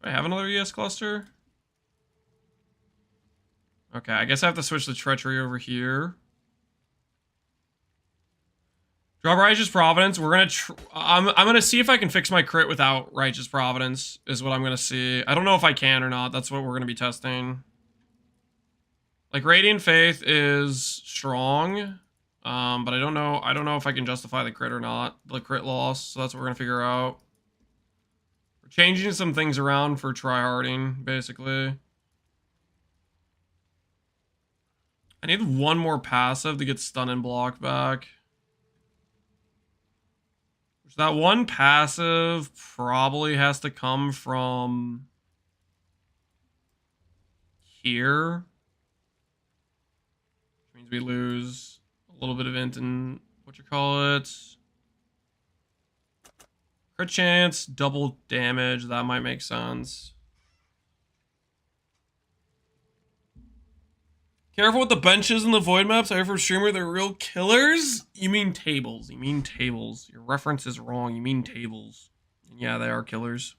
Do I have another ES cluster? Okay, I guess I have to switch the Treachery over here. Drop Righteous Providence. We're gonna. I'm gonna see if I can fix my crit without Righteous Providence. Is what I'm gonna see. I don't know if I can or not. That's what we're gonna be testing. Like Radiant Faith is strong, but I don't know. I don't know if I can justify the crit or not. The crit loss. So that's what we're gonna figure out. We're changing some things around for tryharding, basically. I need one more passive to get stun and block back. That one passive probably has to come from here. Which means we lose a little bit of int and crit chance, double damage. That might make sense. Careful with the benches and the void maps. I heard from streamer they're real killers. You mean tables. You mean tables. Your reference is wrong. You mean tables. And yeah, they are killers.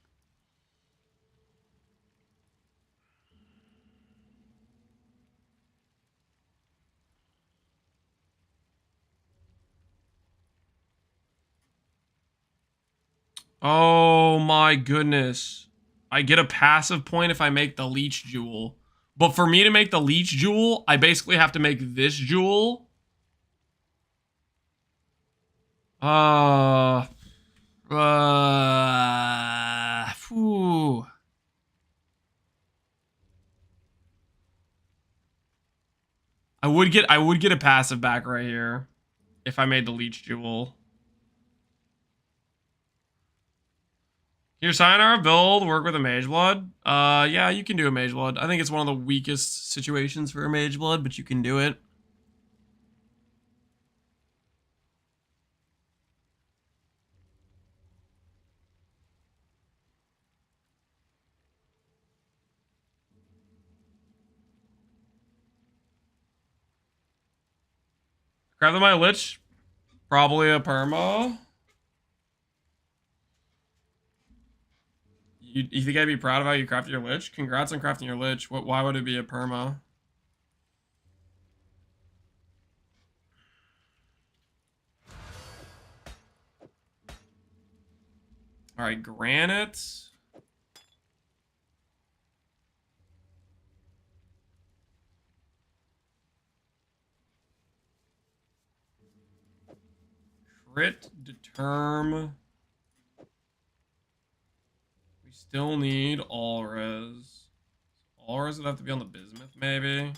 Oh my goodness. I get a passive point if I make the Leech Jewel. But for me to make the Leech Jewel, I basically have to make this Jewel. Phew. I would get a passive back right here if I made the Leech Jewel. Your Sayonara build work with a Mage Blood? Yeah, you can do a Mage Blood. I think it's one of the weakest situations for a Mage Blood, but you can do it. Grab the My Lich. Probably a perma. You think I'd be proud of how you crafted your Lich? Congrats on crafting your Lich. Why would it be a perma? Alright, Granite. Crit, Determ. We still need all res. All res would have to be on the Bismuth, maybe.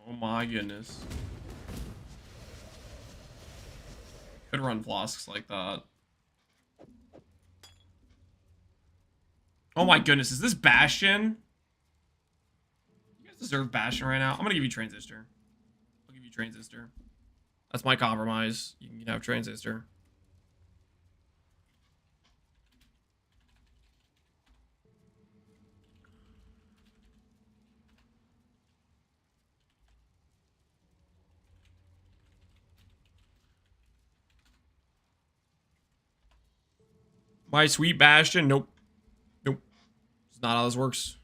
Oh my goodness. Could run flasks like that. Oh my goodness, is this Bastion? You guys deserve Bastion right now. I'm gonna give you Transistor. I'll give you Transistor. That's my compromise. You can have Transistor. My sweet Bastion? Nope. Nope. It's not how this works.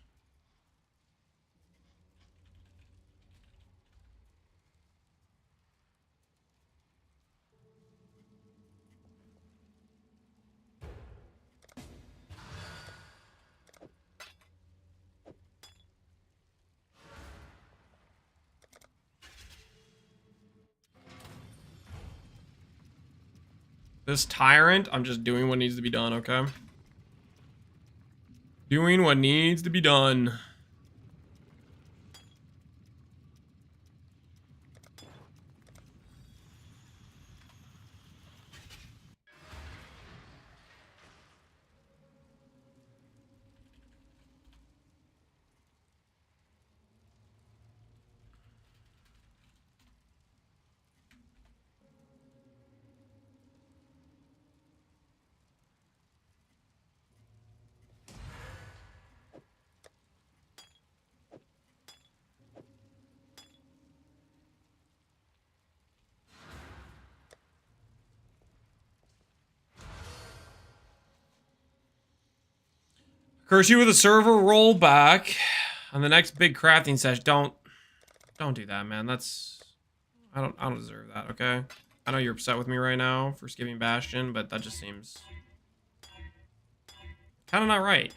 This tyrant, I'm just doing what needs to be done, okay? Doing what needs to be done. Curse you with a server rollback on the next big crafting session. Don't do that, man. That's I don't deserve that, okay? I know you're upset with me right now for skipping Bastion, but that just seems kind of not right.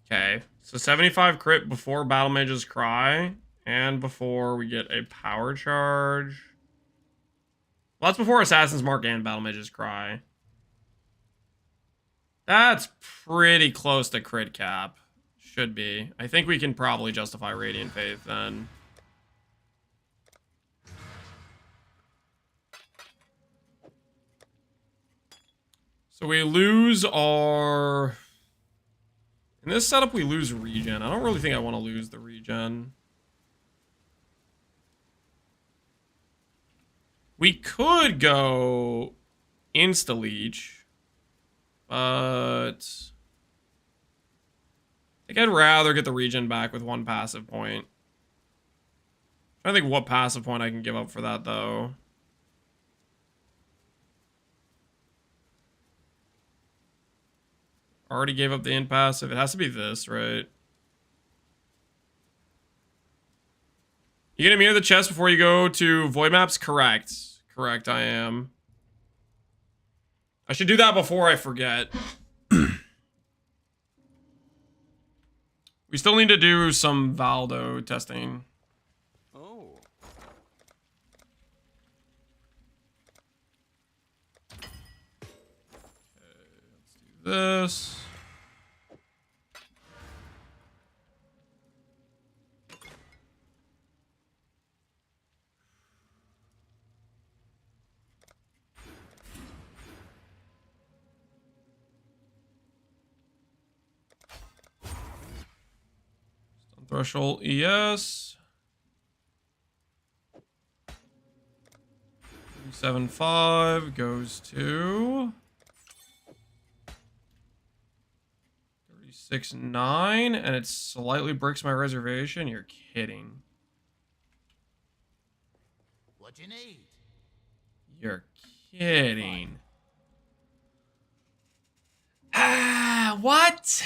Okay, so 75 crit before Battle Mage's Cry, and before we get a power charge. Well, that's before Assassin's Mark and Battle Mage's Cry. That's pretty close to crit cap. Should be. I think we can probably justify Radiant Faith then. So we lose our... In this setup, we lose regen. I don't really think I want to lose the regen. We could go insta-leech, but I think I'd rather get the regen back with one passive point. I think what passive point I can give up for that, though. Already gave up the in passive. It has to be this, right? You gonna mirror the chest before you go to void maps? Correct. Correct, I am. I should do that before I forget. We still need to do some Valdo testing. Oh. This. Threshold ES. 375 goes to 36.9, and it slightly breaks my reservation. You're kidding. What you need? You're kidding. Ah, what?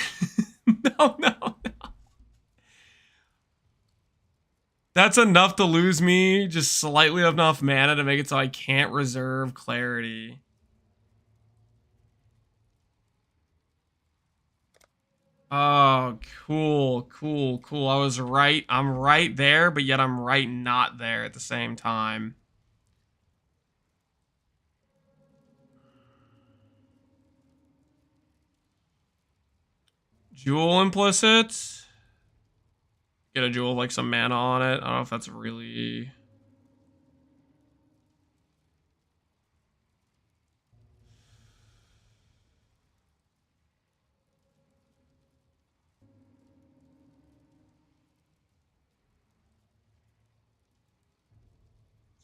No. That's enough to lose me. Just slightly enough mana to make it so I can't reserve clarity. Oh, cool. I was right. I'm right there, but yet I'm right not there at the same time. Jewel implicit. Get a jewel with like some mana on it. I don't know if that's really...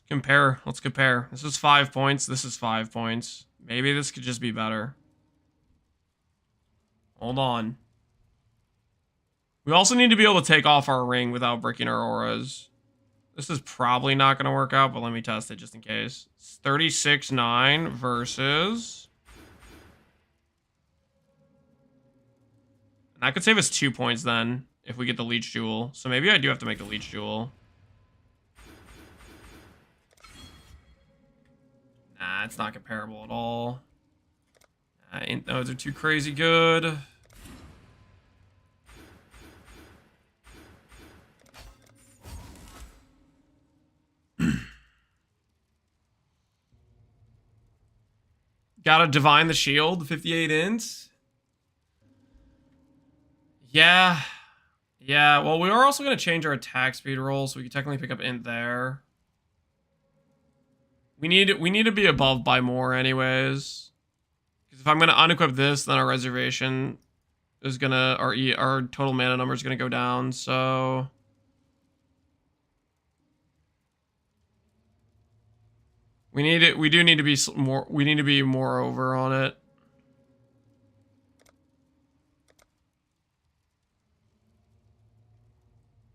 Compare. Let's compare. This is 5 points. This is 5 points. Maybe this could just be better. Hold on. We also need to be able to take off our ring without breaking our auras. This is probably not going to work out, but let me test it just in case. It's 36.9 versus That could save us 2 points then, if we get the Leech Jewel. So maybe I do have to make the Leech Jewel. Nah, it's not comparable at all. Those are too crazy good. Gotta divine the shield, 58 int. Yeah. Yeah, well, we are also going to change our attack speed roll, so we can technically pick up int there. We need to be above by more anyways. Because if I'm going to unequip this, then our reservation is going to... Our total mana number is going to go down, so... We do need to be more... We need to be more over on it.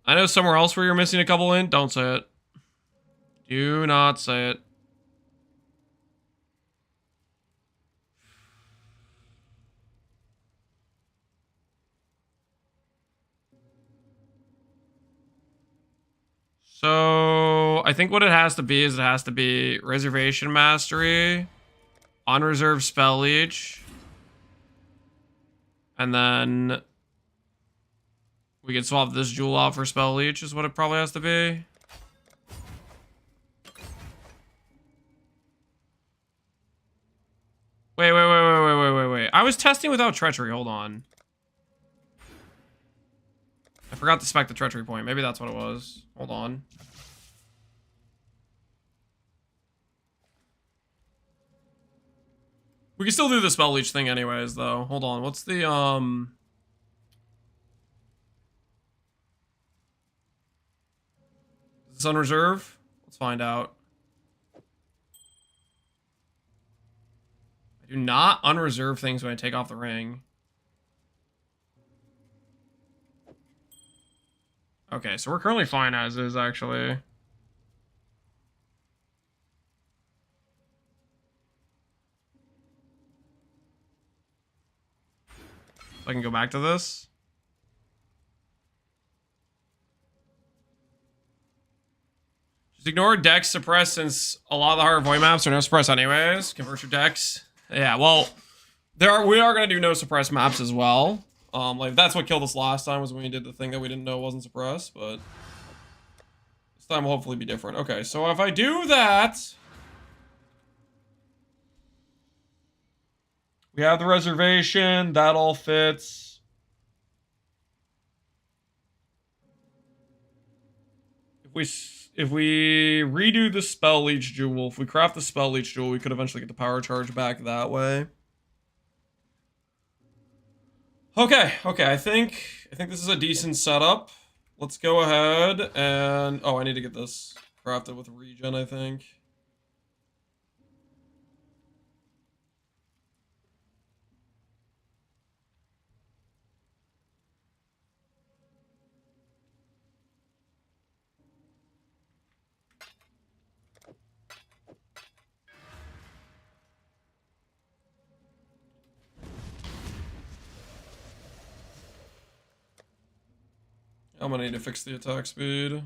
I know somewhere else where you're missing a couple int. Don't say it. Do not say it. So, I think what it has to be is it has to be Reservation Mastery, Unreserved Spell Leech, and then we can swap this Jewel out for Spell Leech is what it probably has to be. Wait. I was testing without Treachery, hold on. I forgot to spec the Treachery point. Maybe that's what it was. Hold on. We can still do the Spell Leech thing anyways, though. Hold on. What's the, Is this on reserve? Let's find out. I do not unreserve things when I take off the ring. Okay, so we're currently fine as is, actually. I can go back to this. Just ignore Dex suppress since a lot of the harder void maps are no suppress anyways. Convert your Dex. Yeah, well, we are gonna do no suppress maps as well. Like that's what killed us last time was when we did the thing that we didn't know wasn't suppressed, but this time will hopefully be different. Okay, so if I do that, we have the reservation, that all fits. If we redo the Spell Leech Jewel, if we craft the Spell Leech Jewel, we could eventually get the power charge back that way. Okay, I think this is a decent setup. Let's go ahead and... Oh, I need to get this crafted with regen, I think. I'm gonna need to fix the attack speed. Is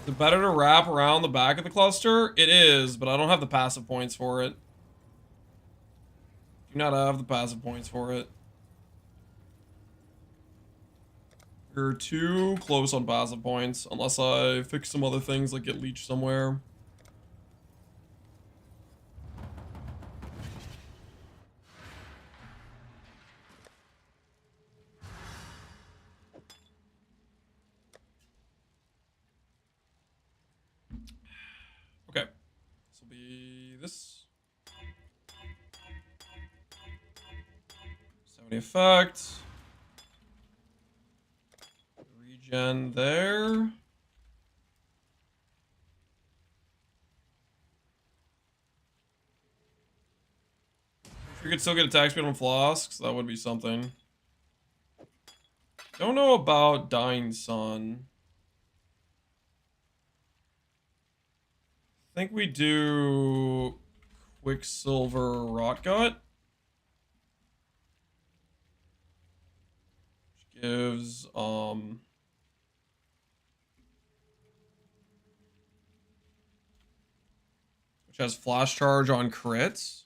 it better to wrap around the back of the cluster? It is, but I don't have the passive points for it. Do not have the passive points for it. You're too close on passive points, unless I fix some other things like get leech somewhere. Okay, this will be this. 70 effect. Regen there. If we could still get attack speed on flasks, that would be something. Don't know about Dying Sun. I think we do Quicksilver Rotgut. Which gives, which has Flash Charge on crits.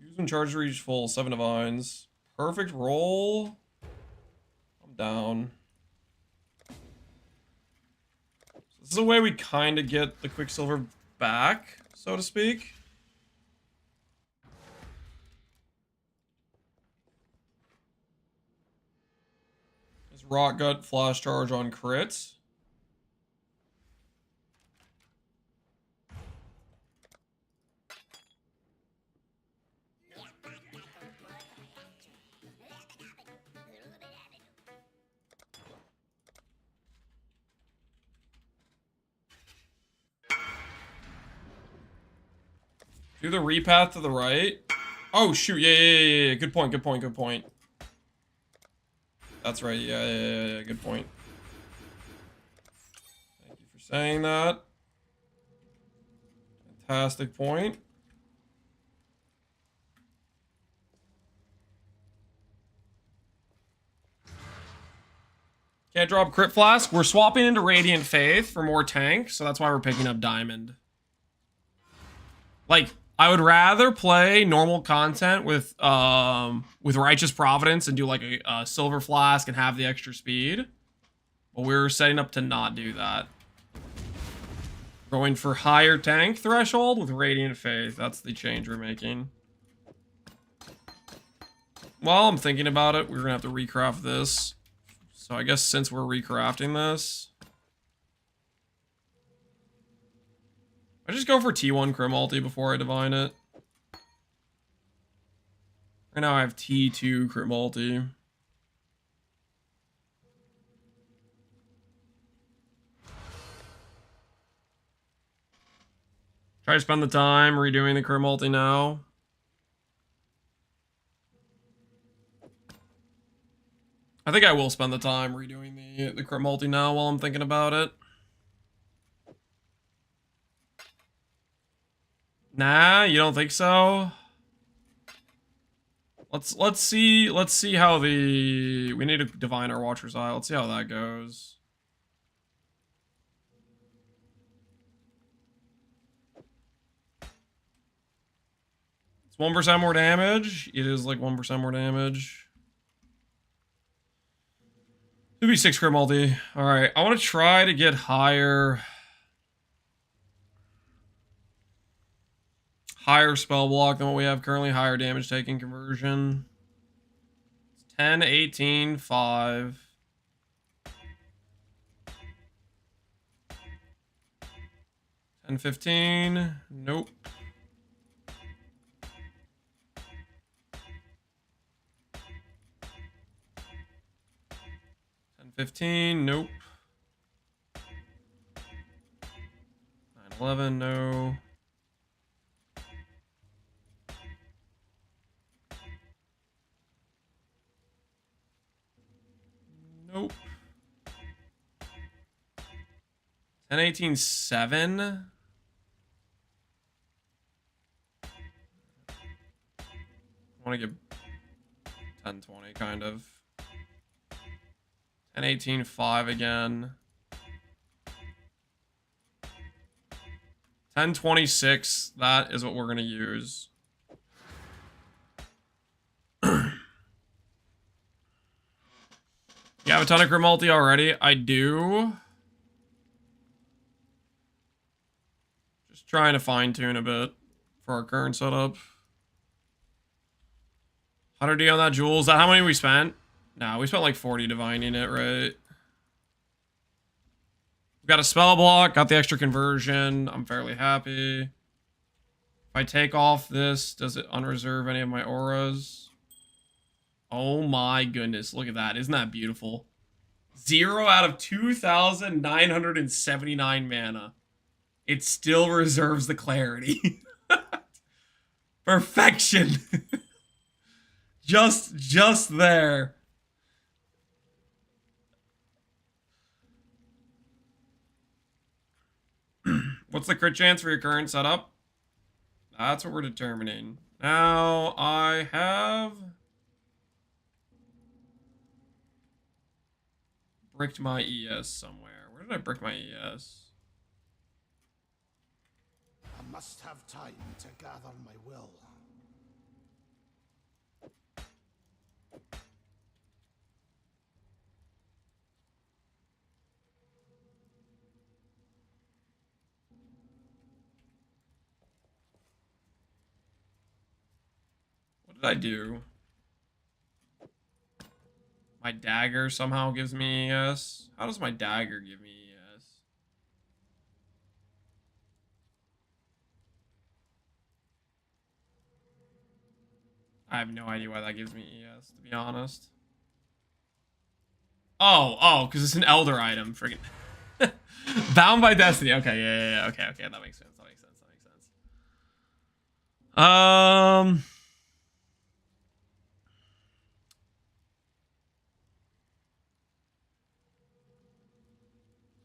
Use when charge reach full, 7 divines. Perfect roll. I'm down. So this is a way we kind of get the Quicksilver back, so to speak. Is Rotgut Flash Charge on crits. Do the repath to the right. Oh, shoot. Yeah. Good point. That's right. Yeah. Good point. Thank you for saying that. Fantastic point. Can't drop Crit Flask. We're swapping into Radiant Faith for more tank, so that's why we're picking up Diamond. Like, I would rather play normal content with Righteous Providence and do like a Silver Flask and have the extra speed. But we're setting up to not do that. Going for higher tank threshold with Radiant Faith. That's the change we're making. While I'm thinking about it, we're going to have to recraft this. So I guess since we're recrafting this, I just go for T1 Crit Multi before I divine it. Right now I have T2 Crit Multi. Try to spend the time redoing the Crit Multi now. I think I will spend the time redoing the Crit Multi now while I'm thinking about it. Nah, you don't think so? Let's see how we need to divine our Watcher's Eye. Let's see how that goes. It's 1% more damage. It is like 1% more damage. 2v6 Crit Multi. Alright, I want to try to get higher spell block than what we have currently. Higher damage taking conversion. 10, 18, 5. 10, 15. Nope. 10, 15. Nope. 9, 11. No. Nope. 10, 18, 7. I want to give 10, 20 kind of. 10, 18, 5 again. 10, 26. That is what we're going to use. You have a ton of Crit Multi already? I do. Just trying to fine tune a bit for our current setup. 100D on that jewel. Is that how many we spent? Nah, we spent like 40 divining it, right? We've got a spell block, got the extra conversion. I'm fairly happy. If I take off this, does it unreserve any of my auras? Oh my goodness, look at that. Isn't that beautiful? 0 out of 2,979 mana. It still reserves the clarity. Perfection. just there. What's the crit chance for your current setup? That's what we're determining. Now I have bricked my ES somewhere. Where did I brick my ES? I must have time to gather my will. What did I do? My dagger somehow gives me ES. How does my dagger give me ES? I have no idea why that gives me ES, to be honest. Oh, because it's an elder item. Friggin' Bound by Destiny. Okay, yeah. Okay, that makes sense. That makes sense.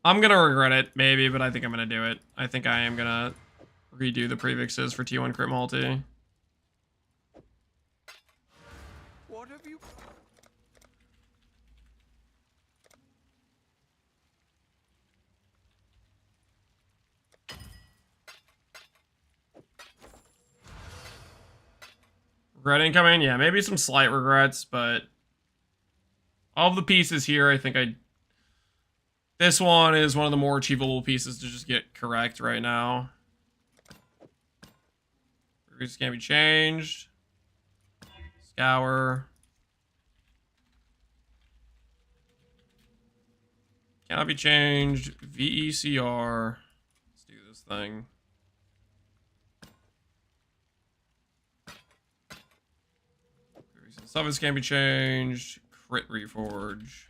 I'm gonna regret it, maybe, but I think I'm gonna do it. I think I am gonna redo the prefixes for T1 Crit Multi. What have you... Regret incoming? Yeah, maybe some slight regrets, but all the pieces here, I think this one is one of the more achievable pieces to just get correct right now. This can't be changed. Scour. Cannot be changed. VECR. Let's do this thing. Summons can't be changed. Crit Reforge.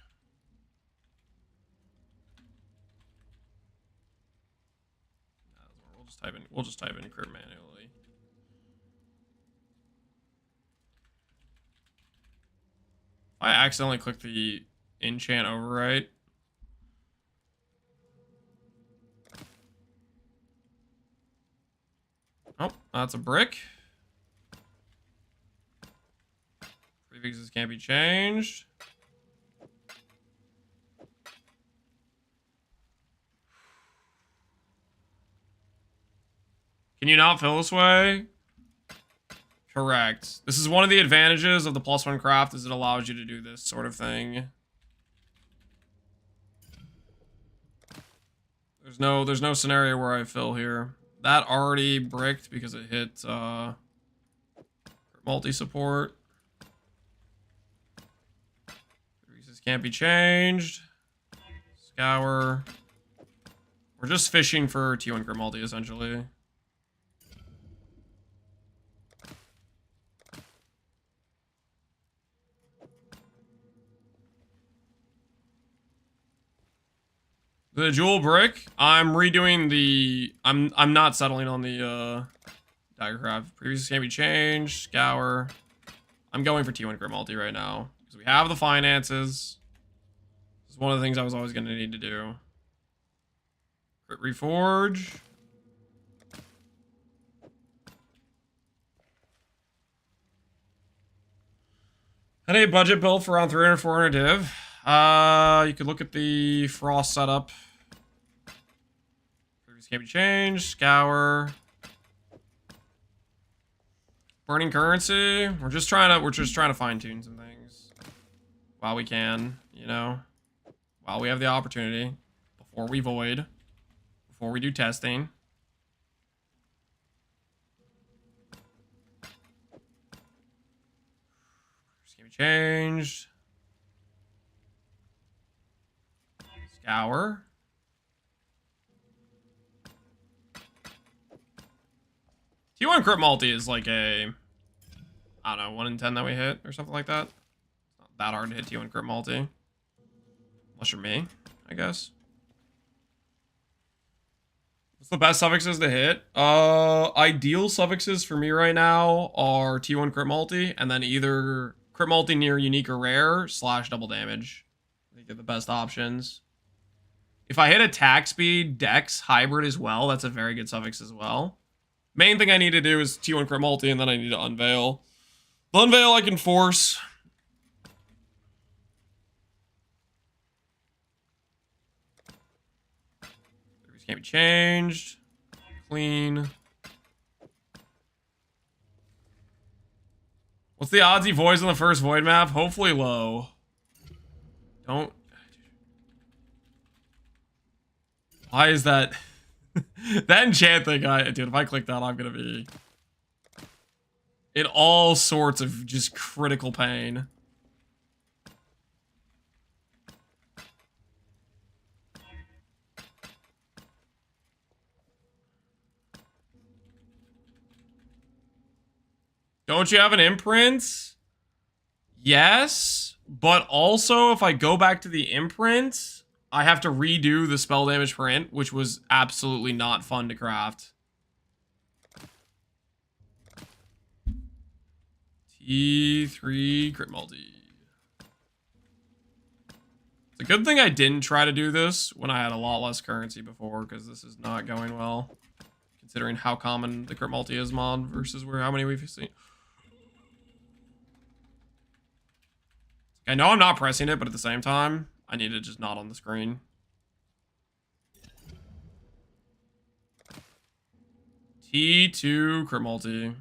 We'll just type in crit manually. I accidentally clicked the enchant overwrite. Oh, that's a brick. Prefixes can't be changed. Can you not fill this way? Correct. This is one of the advantages of the +1 craft, is it allows you to do this sort of thing. There's no scenario where I fill here. That already bricked because it hit multi-support. Prefixes can't be changed. Scour. We're just fishing for T1 Crit Multi, essentially. The jewel brick, I'm redoing the... I'm not settling on the Daggercraft. Previously can't be changed. Scour. I'm going for T1 Crit Multi right now. Because we have the finances. This is one of the things I was always going to need to do. Crit Reforge. Had a budget build for around 300, 400 div. You could look at the Frost setup. Previous can't be changed. Scour. Burning currency. We're just trying to fine tune some things while we can, you know, while we have the opportunity, before we void, before we do testing. Previous can't be changed. Scour. T1 Crit Multi is like a, I don't know, 1 in 10 that we hit or something like that. It's not that hard to hit T1 Crit Multi. That's for me, I guess. What's the best suffixes to hit? Ideal suffixes for me right now are T1 crit multi, and then either crit multi near unique or rare / double damage. I think they're the best options. If I hit attack speed, dex, hybrid as well, that's a very good suffix as well. Main thing I need to do is T1 crit multi, and then I need to unveil. The unveil I can force. These can't be changed. Clean. What's the odds he voids on the first void map? Hopefully low. Don't. Why is that? That enchant thing, dude, if I click that, I'm gonna be in all sorts of just critical pain. Don't you have an imprint? Yes, but also if I go back to the imprint, I have to redo the spell damage print, which was absolutely not fun to craft. T3 crit multi. It's a good thing I didn't try to do this when I had a lot less currency before, because this is not going well, considering how common the crit multi is mod versus how many we've seen. I know I'm not pressing it, but at the same time, I need it just not on the screen. T2 crit multi.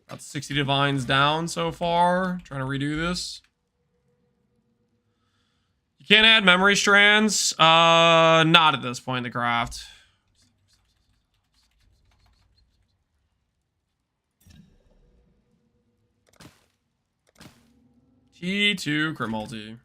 Got 60 divines down so far. Trying to redo this. You can't add memory strands. Not at this point in the craft. T2 crit multi.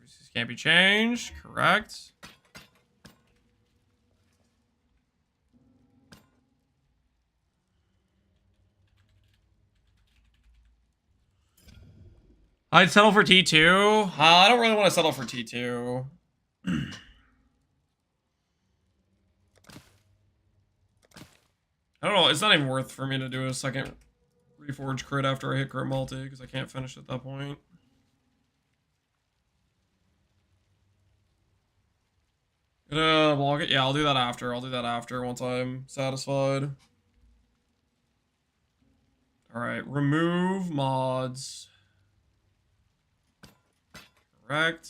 This can't be changed. Correct. I'd settle for T2. I don't really want to settle for T2. I don't know. It's not even worth for me to do a second reforge crit after I hit crit multi, because I can't finish at that point. Gonna block it? Yeah, I'll do that after. I'll do that after once I'm satisfied. Alright, remove mods. Correct.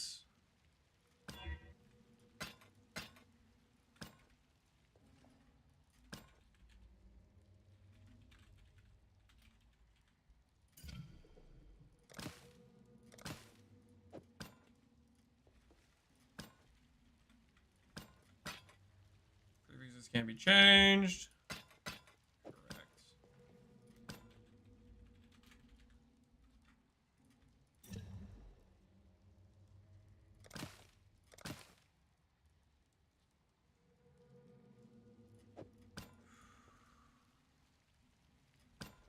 This can't be changed. Correct.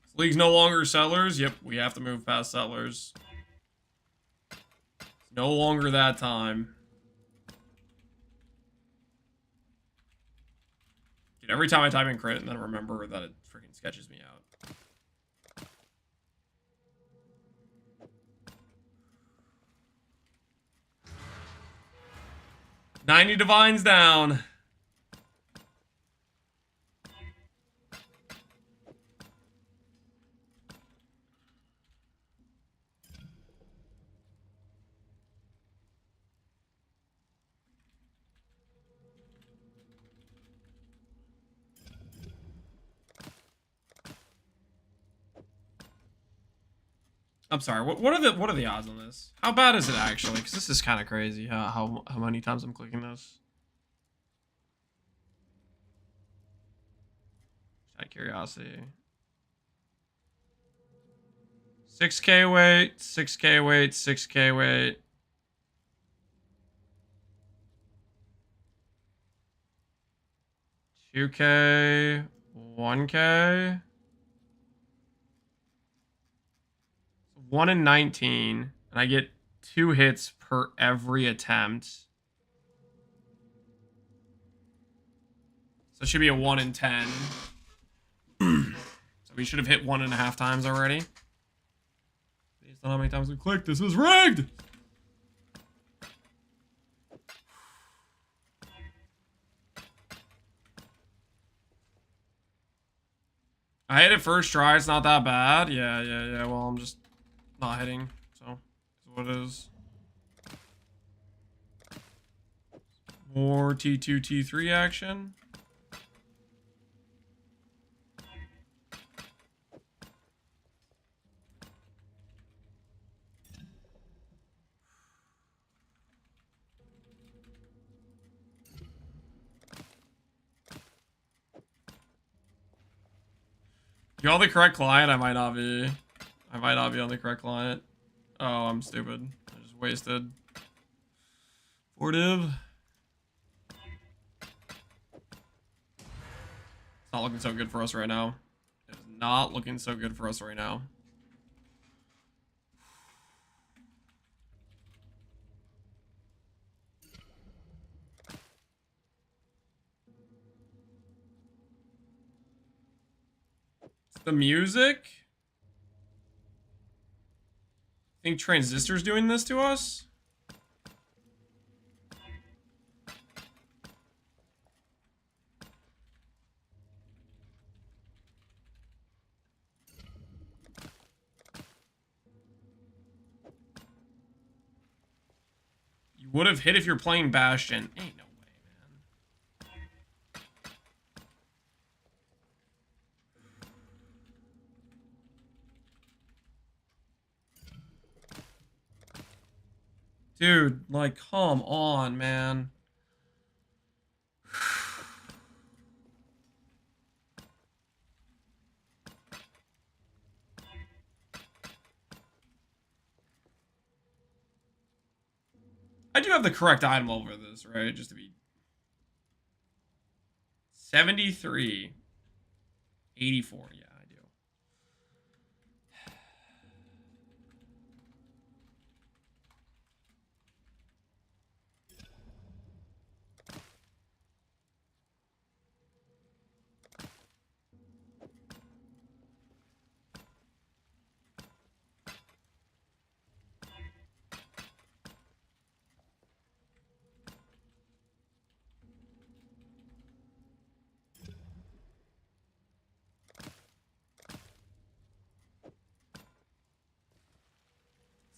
This league's no longer settlers. Yep, we have to move past settlers. It's no longer that time. Dude, every time I type in crit and then remember that it freaking sketches me out. 90 divines down. I'm sorry. What are the odds on this? How bad is it actually? Because this is kind of crazy. How many times I'm clicking this? Just out of curiosity. 6K wait, 6K wait, 6K wait. 2K, 1K. 1 in 19, and I get 2 hits per every attempt. So it should be a 1 in 10. So we should have hit 1.5 times already. Based on how many times we clicked, this is rigged! I hit it first try, it's not that bad. Yeah. Well, I'm just not hitting, so that's what it is. More T2, T3 action. You on the correct client? I might not be. I might not be on the correct client. Oh, I'm stupid. I just wasted. 4 div. It's not looking so good for us right now. It is not looking so good for us right now. It's the music. Think Transistor's doing this to us? You would have hit if you're playing Bastion. Ain't no way, man. Dude, like, come on, man. I do have the correct item level for this, right? Just to be 73. 84, yeah, I do.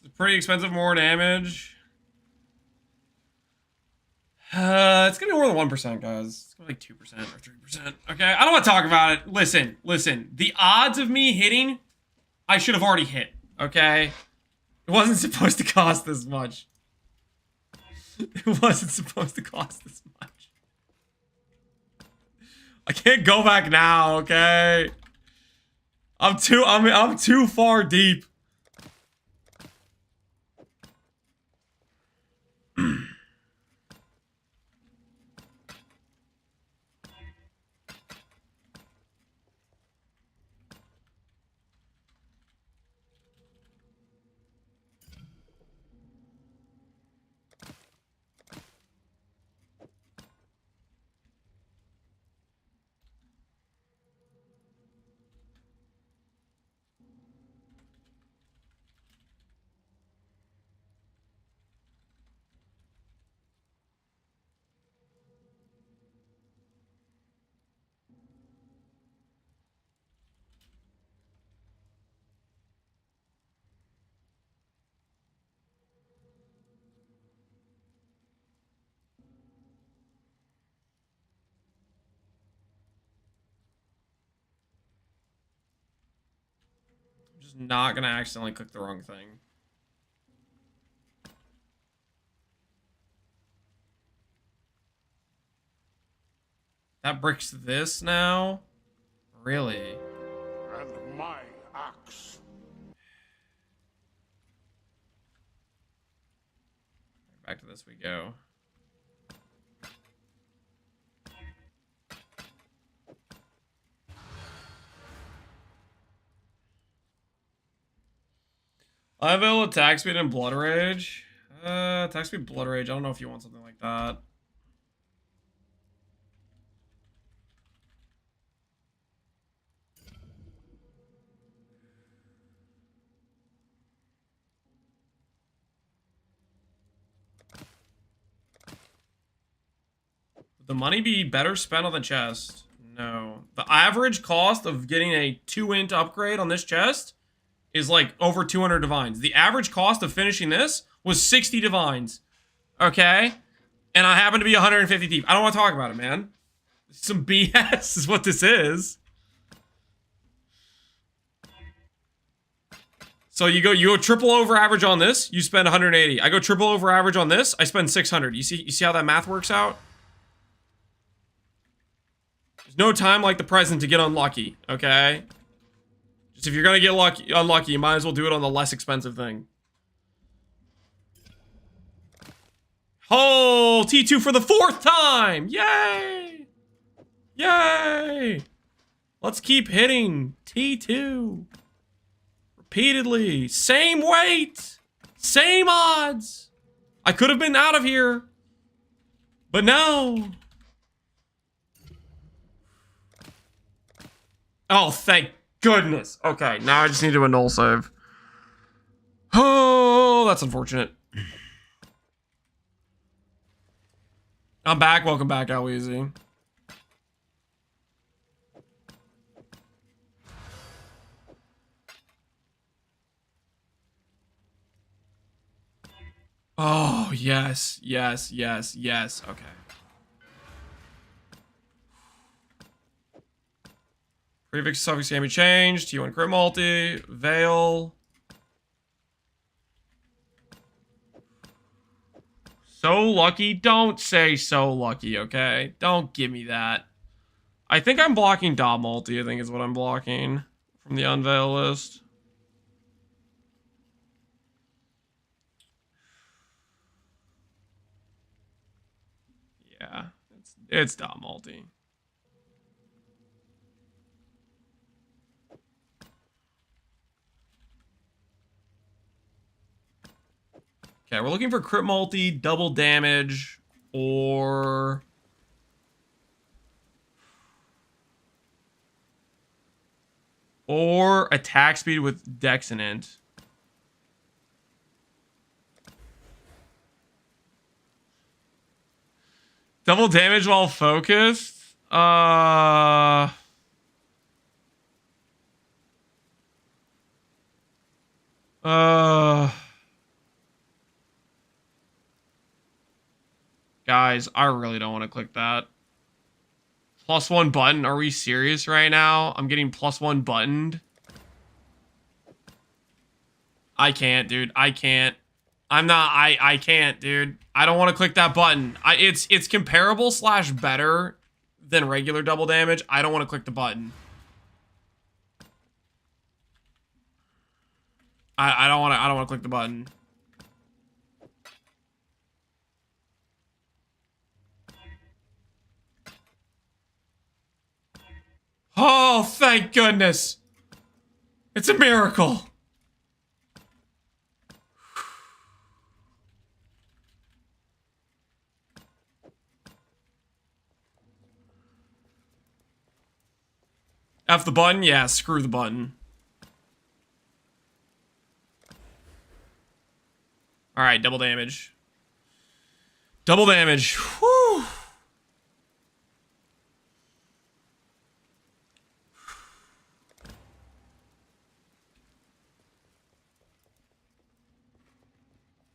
It's pretty expensive, more damage. It's gonna be more than 1%, guys. It's gonna be like 2% or 3%. Okay, I don't want to talk about it. Listen. The odds of me hitting, I should have already hit. Okay, it wasn't supposed to cost this much. It wasn't supposed to cost this much. I can't go back now. Okay, I'm too far deep. Just not gonna accidentally click the wrong thing. That bricks this now? Really? And my axe. Back to this we go. I have attack speed and blood rage. Attack speed, blood rage. I don't know if you want something like that. Would the money be better spent on the chest? No. The average cost of getting a 2-int upgrade on this chest is like over 200 divines. The average cost of finishing this was 60 divines. Okay? And I happen to be 150 deep. I don't want to talk about it, man. Some BS is what this is. So you go triple over average on this, you spend 180. I go triple over average on this, I spend 600. You see how that math works out? There's no time like the present to get unlucky, okay? Just if you're gonna get unlucky, you might as well do it on the less expensive thing. Oh, T2 for the 4th time! Yay! Yay! Let's keep hitting T2. Repeatedly. Same weight! Same odds! I could have been out of here. But no. Oh, thank goodness. Okay, now I just need to annul save. Oh, that's unfortunate. I'm back. Welcome back, Easy. Oh, yes, yes, yes, yes. Okay. Prefix suffix can be changed. T1 crit multi. Veil. So lucky. Don't say so lucky, okay? Don't give me that. I think I'm blocking dot multi, I think is what I'm blocking from the unveil list. Yeah, it's dot multi. Okay, we're looking for crit multi, double damage, or attack speed with Dex and Int. Double damage while focused? Guys, I really don't want to click that. +1 button? Are we serious right now? I'm getting +1 buttoned. I can't, dude. I can't. I can't, dude. I don't want to click that button. It's comparable / better than regular double damage. I don't want to click the button. I don't want to click the button. Oh, thank goodness. It's a miracle. F the button? Yeah, screw the button. Alright, double damage. Double damage. Whew.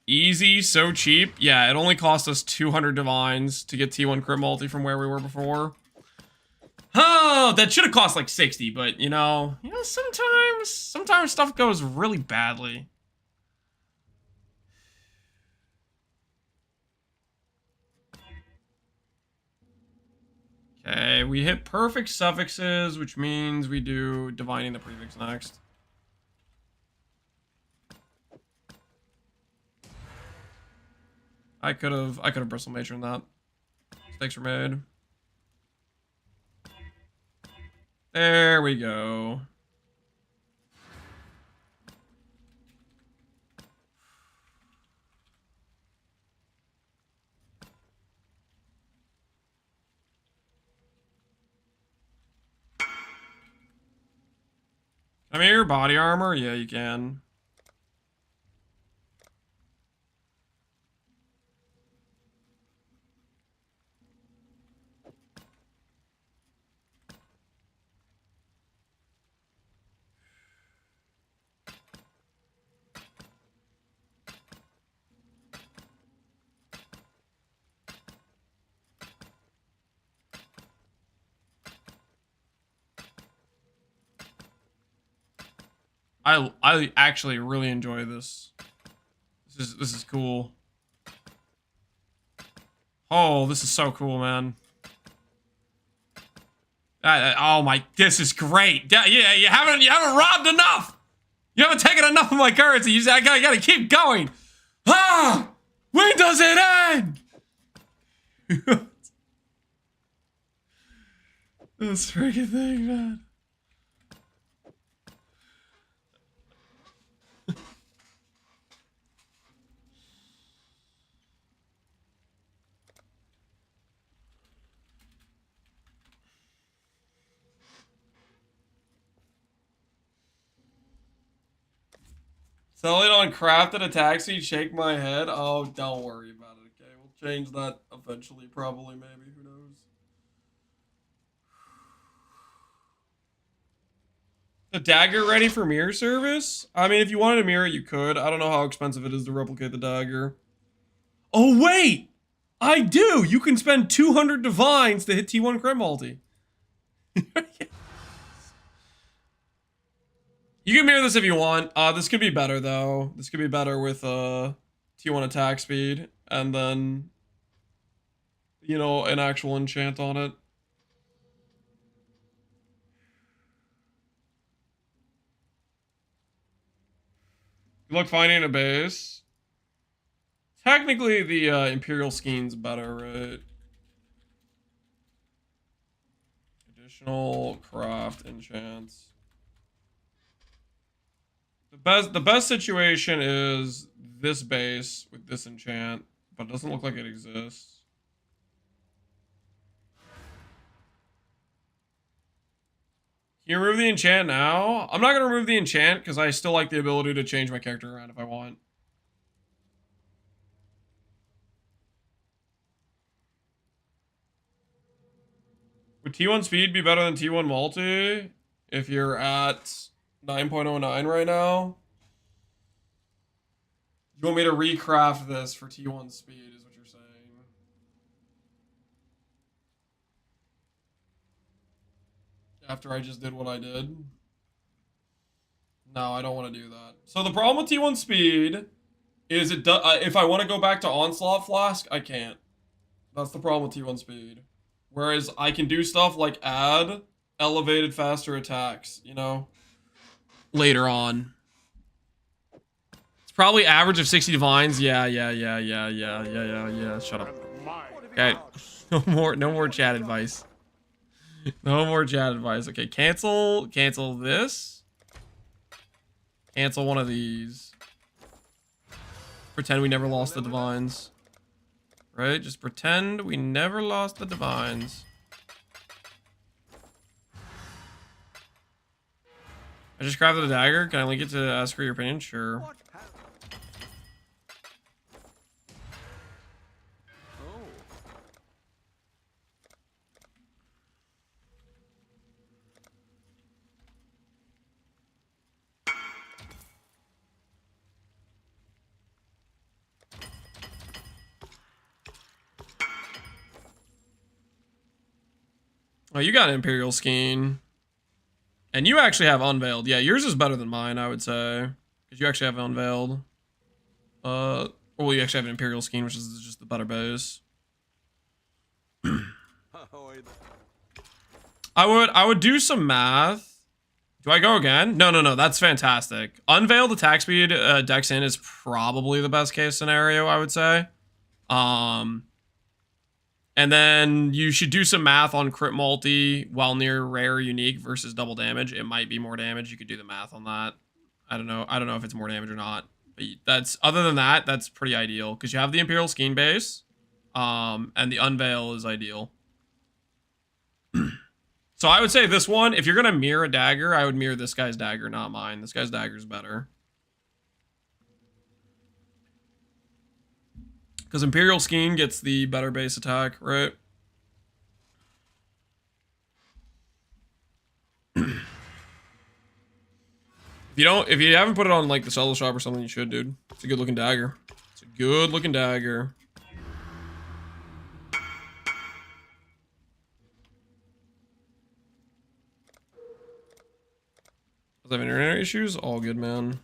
Easy, so cheap. Yeah, it only cost us 200 divines to get T1 crit multi from where we were before. Oh, that should have cost like 60, but you know, sometimes stuff goes really badly. Okay, we hit perfect suffixes, which means we do divining the prefix next. I could have bristle matron that. Mistakes were made. There we go. Come here, body armor? Yeah, you can. I actually really enjoy this. This is cool. Oh, this is so cool, man. Oh my, this is great. Yeah, you haven't robbed enough. You haven't taken enough of my currency. I gotta keep going. Ah, when does it end? This freaking thing, man. Selling on crafted attack speed, shake my head. Oh, don't worry about it, okay? We'll change that eventually, probably, maybe. Who knows? The dagger ready for mirror service? I mean, if you wanted a mirror, you could. I don't know how expensive it is to replicate the dagger. Oh, wait! I do! You can spend 200 divines to hit T1 crit multi. You can mirror this if you want. This could be better, though. This could be better with T1 attack speed. And then, you know, an actual enchant on it. Good luck finding a base. Technically, the Imperial Skene's better, right? Additional craft enchants. The best situation is this base with this enchant, but it doesn't look like it exists. Can you remove the enchant now? I'm not gonna remove the enchant because I still like the ability to change my character around if I want. Would T1 speed be better than T1 multi if you're at 9.09 right now? You want me to recraft this for T1 speed is what you're saying. After I just did what I did? No, I don't want to do that. So the problem with T1 speed is if I want to go back to Onslaught Flask, I can't. That's the problem with T1 speed. Whereas I can do stuff like add elevated faster attacks, you know, later on. It's probably average of 60 divines. Yeah. Shut up. Okay. No more chat advice. No more chat advice. Okay, cancel this. Cancel one of these. Pretend we never lost the divines. Right? Just pretend we never lost the divines. I just crafted a dagger. Can I link it to ask for your opinion? Sure. Oh, you got Imperial Skein. And you actually have Unveiled. Yeah, yours is better than mine, I would say. Because you actually have Unveiled. Well, you actually have an Imperial Skein, which is just the better base. I would do some math. Do I go again? No, that's fantastic. Unveiled attack speed, Dex in is probably the best case scenario, I would say. And then you should do some math on crit multi while near rare unique versus double damage. It might be more damage. You could do the math on that. I don't know if it's more damage or not. But that's, other than that, that's pretty ideal because you have the Imperial Skein base, and the Unveil is ideal. So I would say this one, if you're gonna mirror a dagger, I would mirror this guy's dagger, not mine. This guy's dagger is better. Because Imperial Skein gets the better base attack, right? If you haven't put it on like the solo shop or something, you should, dude. It's a good looking dagger. It's a good looking dagger. Was I having internet issues? All good, man.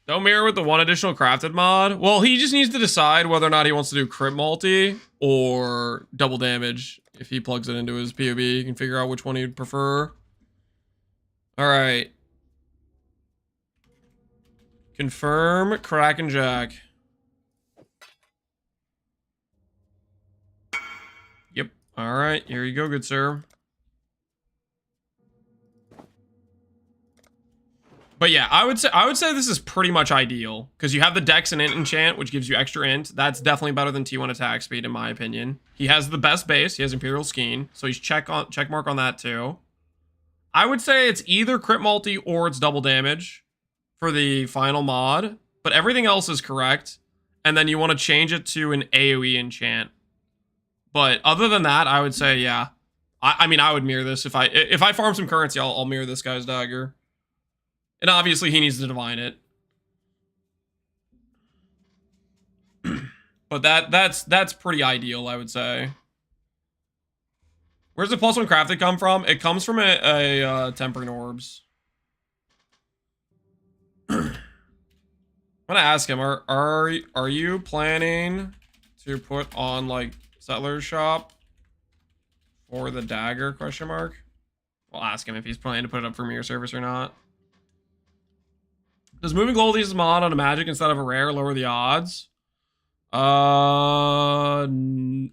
Don't mirror with the one additional crafted mod. Well, he just needs to decide whether or not he wants to do crit multi or double damage. If he plugs it into his POB, he can figure out which one he'd prefer. All right. Confirm Kraken Jack. Yep. All right. Here you go, good sir. But yeah, I would say this is pretty much ideal because you have the Dex and Int enchant, which gives you extra Int. That's definitely better than T1 attack speed, in my opinion. He has the best base. He has Imperial Skein, so he's check mark on that too. I would say it's either crit multi or it's double damage for the final mod, but everything else is correct. And then you want to change it to an AoE enchant. But other than that, I would say yeah. I mean, I would mirror this if I farm some currency. I'll mirror this guy's dagger. And obviously he needs to divine it. But that's pretty ideal, I would say. Where's the +1 crafted come from? It comes from a Tempering Orbs. I'm gonna ask him, are you planning to put on like Settler's Shop for the dagger, question mark? We'll ask him if he's planning to put it up for mirror service or not. Does moving Goldies mod on a magic instead of a rare lower the odds?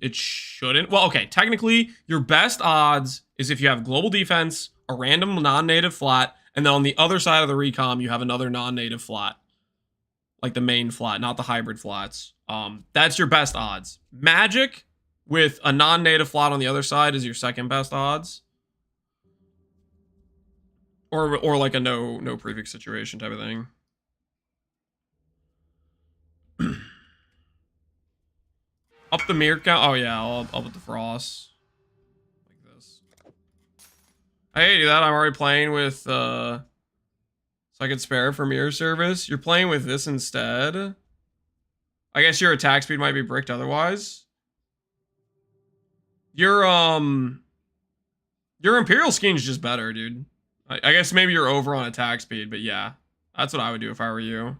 It shouldn't. Well, okay, technically, your best odds is if you have global defense, a random non-native flat, and then on the other side of the recom, you have another non-native flat. Like the main flat, not the hybrid flats. That's your best odds. Magic with a non-native flat on the other side is your second best odds. Or like a no prefix situation type of thing. Up the mirror count. Oh yeah, I'll put the frost like this. I hate to do that. I'm already playing with so I can spare for mirror service. You're playing with this instead. I guess your attack speed might be bricked otherwise. Your Imperial Skein is just better, dude. I guess maybe you're over on attack speed, but yeah, that's what I would do if I were you.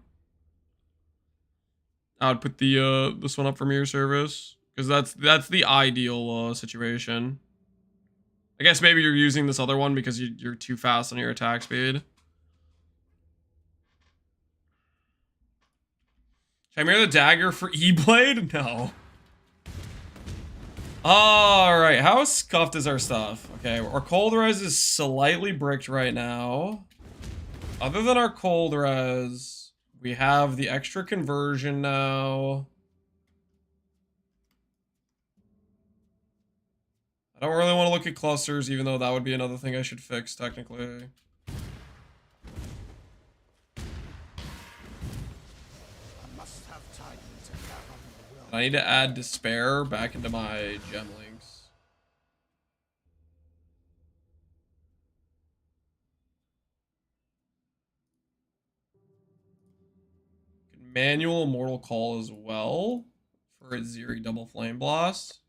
I would put the this one up for mirror service because that's the ideal situation. I guess maybe you're using this other one because you're too fast on your attack speed. Should I mirror the dagger for E-Blade? No. All right, how scuffed is our stuff? Okay, our cold res is slightly bricked right now. Other than our cold res, we have the extra conversion now. I don't really want to look at clusters, even though that would be another thing I should fix, technically. I need to add despair back into my gem links. Manual Immortal Call as well for its Zeri double flame blast.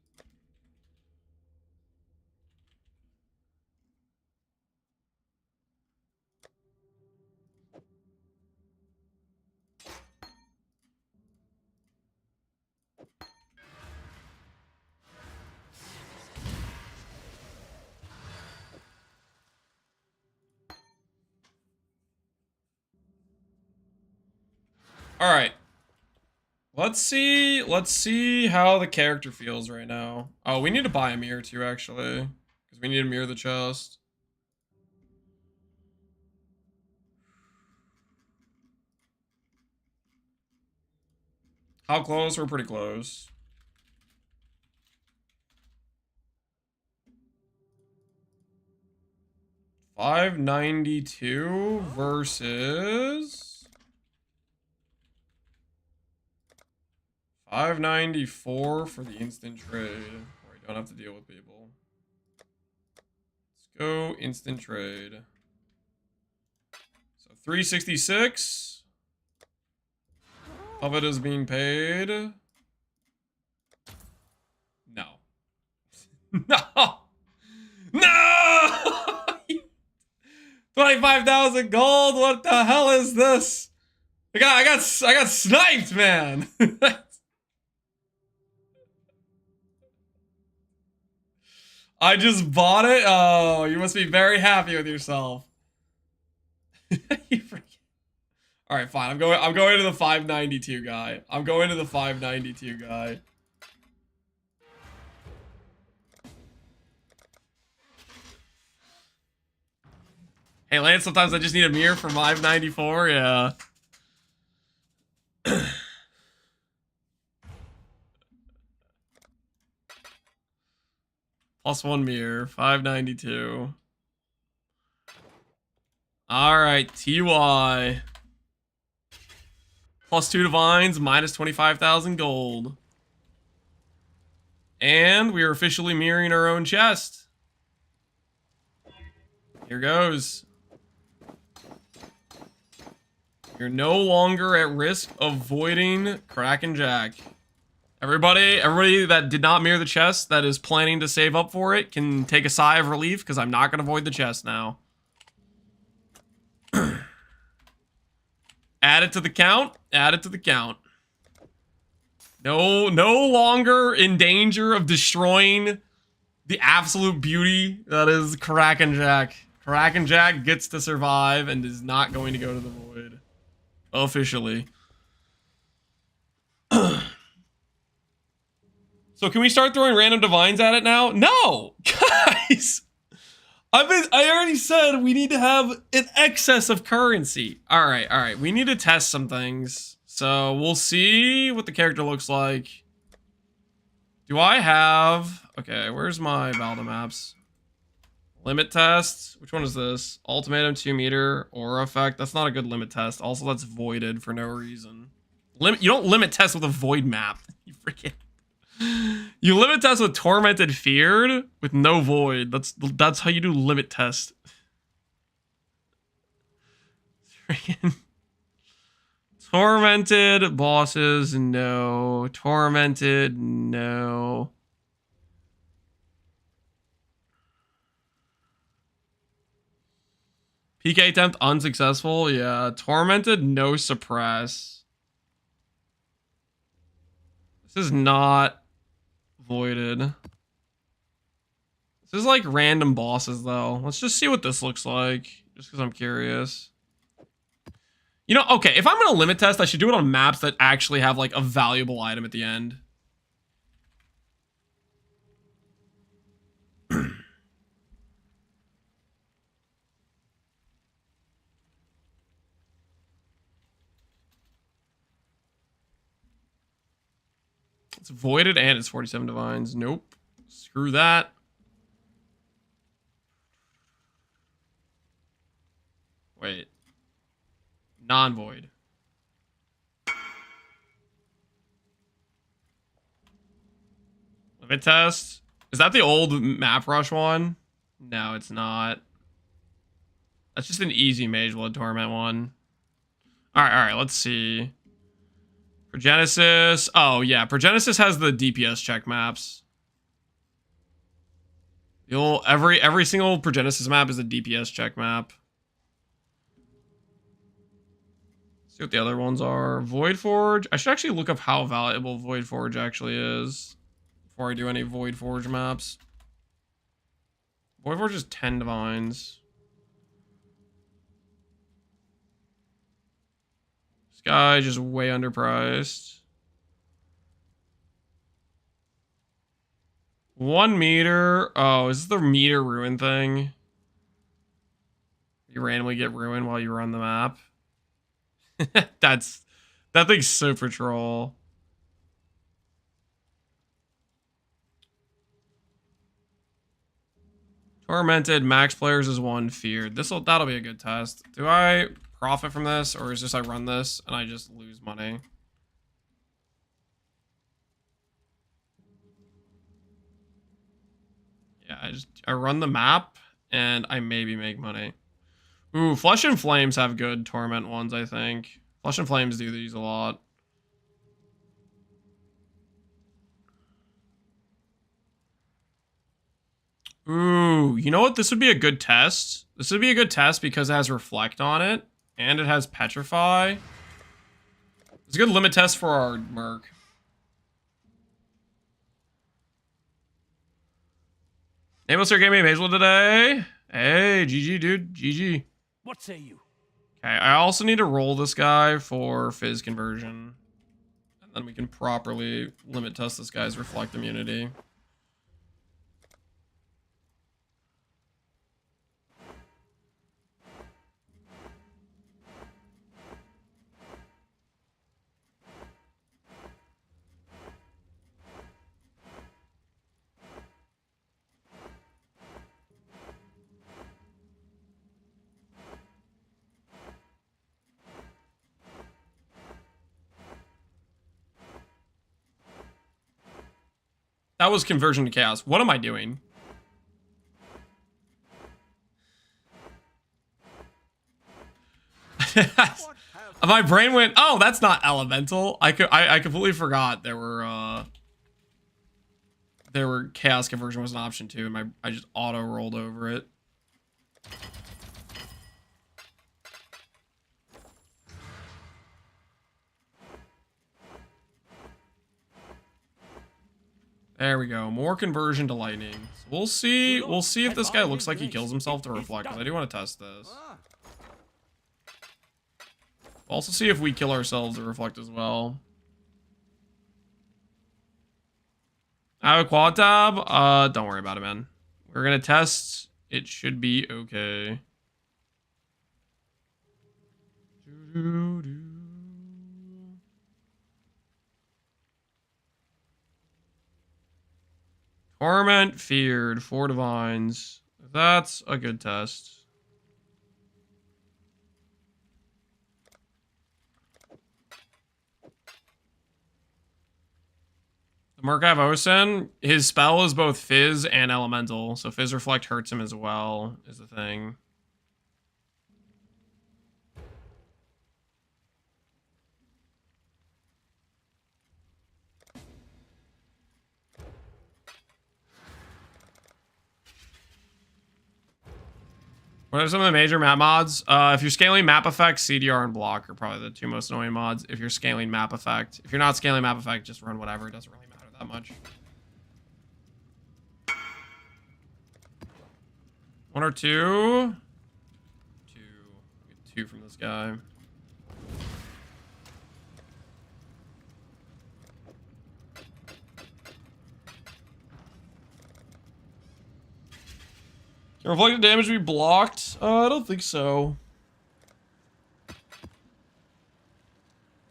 All right. Let's see how the character feels right now. Oh, we need to buy a mirror too, actually, because we need to mirror the chest. How close? We're pretty close. $592 versus $594 for the instant trade, where you don't have to deal with people. Let's go instant trade. So 366 of it is being paid. No. No! No! 25,000 gold. What the hell is this? I got sniped, man. I just bought it. Oh, you must be very happy with yourself. All right, fine. I'm going to the 592 guy. I'm going to the 592 guy. Hey, Lance, sometimes I just need a mirror for 594. Yeah. Plus one mirror, 592. All right, TY. Plus two divines, minus 25,000 gold. And we are officially mirroring our own chest. Here goes. You're no longer at risk of voiding Kraken Jack. Everybody that did not mirror the chest that is planning to save up for it can take a sigh of relief because I'm not going to void the chest now. Add it to the count. Add it to the count. No longer in danger of destroying the absolute beauty that is Kraken Jack. Kraken Jack gets to survive and is not going to go to the void. Officially. So can we start throwing random divines at it now? No! Guys! I already said we need to have an excess of currency. Alright. We need to test some things. So we'll see what the character looks like. Do I have... Okay, where's my Valda maps? Limit test. Which one is this? Ultimatum 2 meter. Aura effect. That's not a good limit test. Also, that's voided for no reason. You don't limit test with a void map. You freaking... You limit test with Tormented Feared with no void. That's how you do limit test. Freaking... Tormented bosses, no. Tormented, no. PK attempt unsuccessful. Yeah. Tormented, no suppress. This is not voided. This is like random bosses though. Let's just see what this looks like. Just because I'm curious. You know, okay, if I'm going to limit test, I should do it on maps that actually have like a valuable item at the end. It's voided and it's 47 divines. Nope. Screw that. Wait. Non-void. Limit test. Is that the old map rush one? No, it's not. That's just an easy Mage Blood Torment one. All right. Let's see. Progenesis. Oh yeah, Progenesis has the DPS check maps. Every single Progenesis map is a DPS check map. See what the other ones are. Void Forge. I should actually look up how valuable Void Forge actually is before I do any Void Forge maps. Void Forge is 10 divines. This guy just way underpriced. 1 meter. Oh, is this the meter ruin thing? You randomly get ruined while you run the map. That thing's super troll. Tormented, max players is 1, feared. That'll be a good test. Do I profit from this, or is just I run this and I just lose money? Yeah, I run the map and I maybe make money. Ooh, Flesh and Flames have good torment ones, I think. Flesh and Flames do these a lot. Ooh, you know what? This would be a good test. This would be a good test because it has Reflect on it, and it has Petrify. It's a good limit test for our Merc. Nameless Sir gave me a Mage Blood today. Hey, GG, dude. GG. What say you? Okay, I also need to roll this guy for Fizz conversion. And then we can properly limit test this guy's Reflect immunity. That was conversion to chaos. What am I doing? My brain went, oh, that's not elemental. I completely forgot there were chaos conversion was an option too, and I just auto rolled over it. There we go. More conversion to lightning. So we'll see if this guy looks like he kills himself to Reflect, because I do want to test this. We'll also see if we kill ourselves to Reflect as well. I have a quad tab. Don't worry about it, man. We're gonna test. It should be okay. Torment, feared, 4 divines. That's a good test. The Mercav Osen, his spell is both Fizz and Elemental, so Fizz Reflect hurts him as well, is the thing. What are some of the major map mods? If you're scaling map effect, CDR and block are probably the 2 most annoying mods. If you're scaling map effect. If you're not scaling map effect, just run whatever. It doesn't really matter that much. 1 or 2? 2. Get 2 from this guy. Can reflected damage be blocked? I don't think so.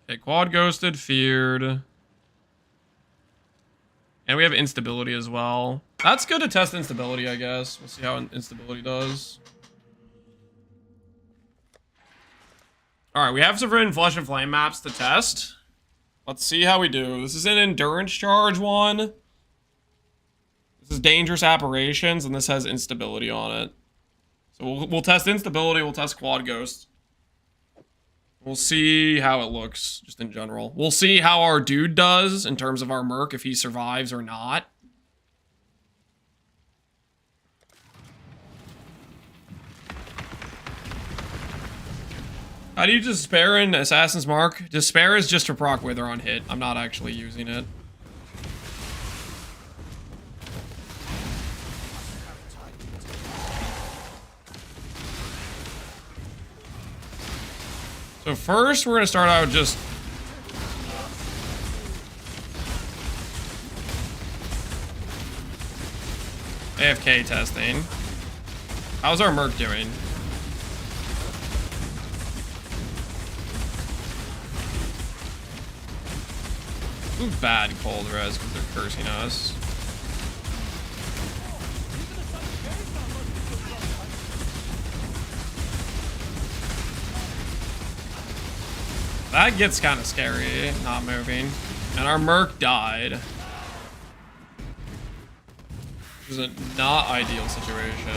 Okay, quad ghosted, feared. And we have instability as well. That's good to test instability, I guess. We'll see how instability does. Alright, we have some written Flesh and Flame maps to test. Let's see how we do. This is an endurance charge one. This is dangerous apparitions, and this has instability on it. So we'll test instability, we'll test quad ghost. We'll see how it looks, just in general. We'll see how our dude does in terms of our merc, if he survives or not. How do you despair in Assassin's Mark? Despair is just to proc Wither on hit. I'm not actually using it. So first, we're gonna start out just AFK testing. How's our merc doing? Ooh, bad cold res because they're cursing us. That gets kind of scary, not moving. And our merc died. This is a not ideal situation.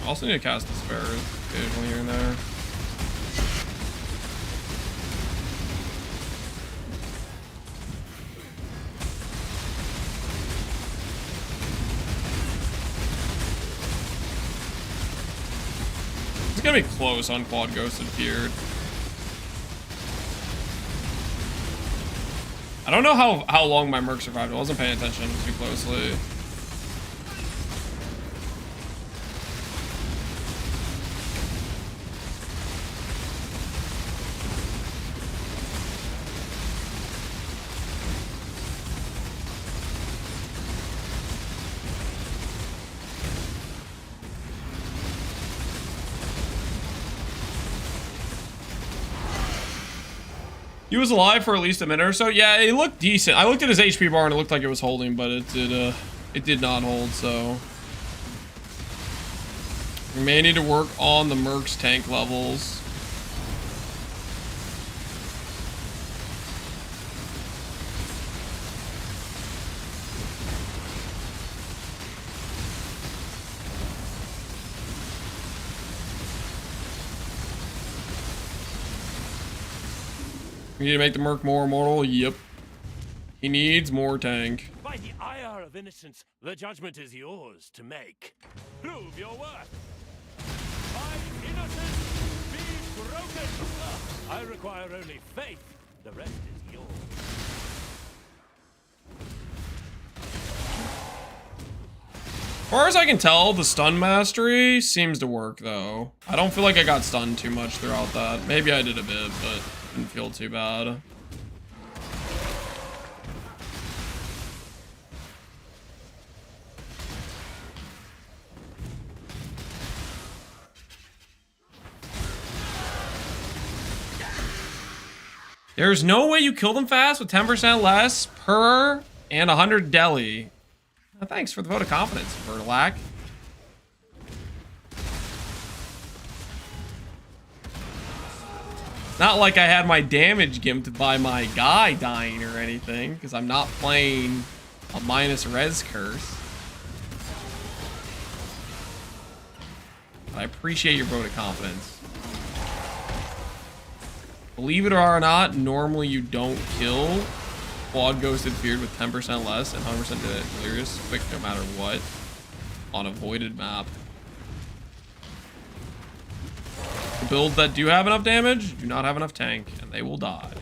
I also need to cast Despair occasionally here and there. It's gonna be close on Quad Ghosted Beard. I don't know how long my merc survived. I wasn't paying attention too closely. He was alive for at least a minute or so. Yeah, it looked decent. I looked at his HP bar and it looked like it was holding, but it did not hold, so. We may need to work on the merc's tank levels. We need to make the merc more immortal. Yep. He needs more tank. By the ire of innocence, the judgment is yours to make. Prove your worth. By innocence, be broken. I require only faith. The rest is yours. As far as I can tell, the stun mastery seems to work, though. I don't feel like I got stunned too much throughout that. Maybe I did a bit, but didn't feel too bad. There's no way you kill them fast with 10% less per and 100 deli. Thanks for the vote of confidence, Vertilac. Not like I had my damage gimped by my guy dying or anything, because I'm not playing a minus res curse. But I appreciate your vote of confidence. Believe it or not, normally you don't kill Quad Ghosted Beard with 10% less and 100% delirious quick no matter what on a voided map. The builds that do have enough damage do not have enough tank, and they will die.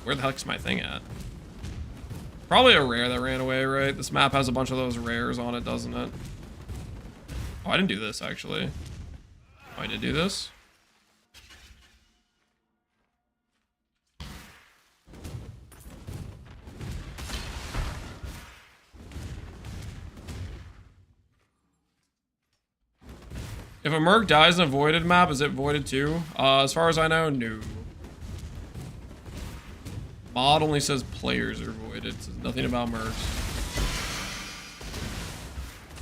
Where the heck's my thing at? Probably a rare that ran away, right? This map has a bunch of those rares on it, doesn't it? Oh, I didn't do this, actually. Oh, I did do this? If a merc dies in a voided map, is it voided too? As far as I know, no. Mod only says players are voided. It says nothing about mercs.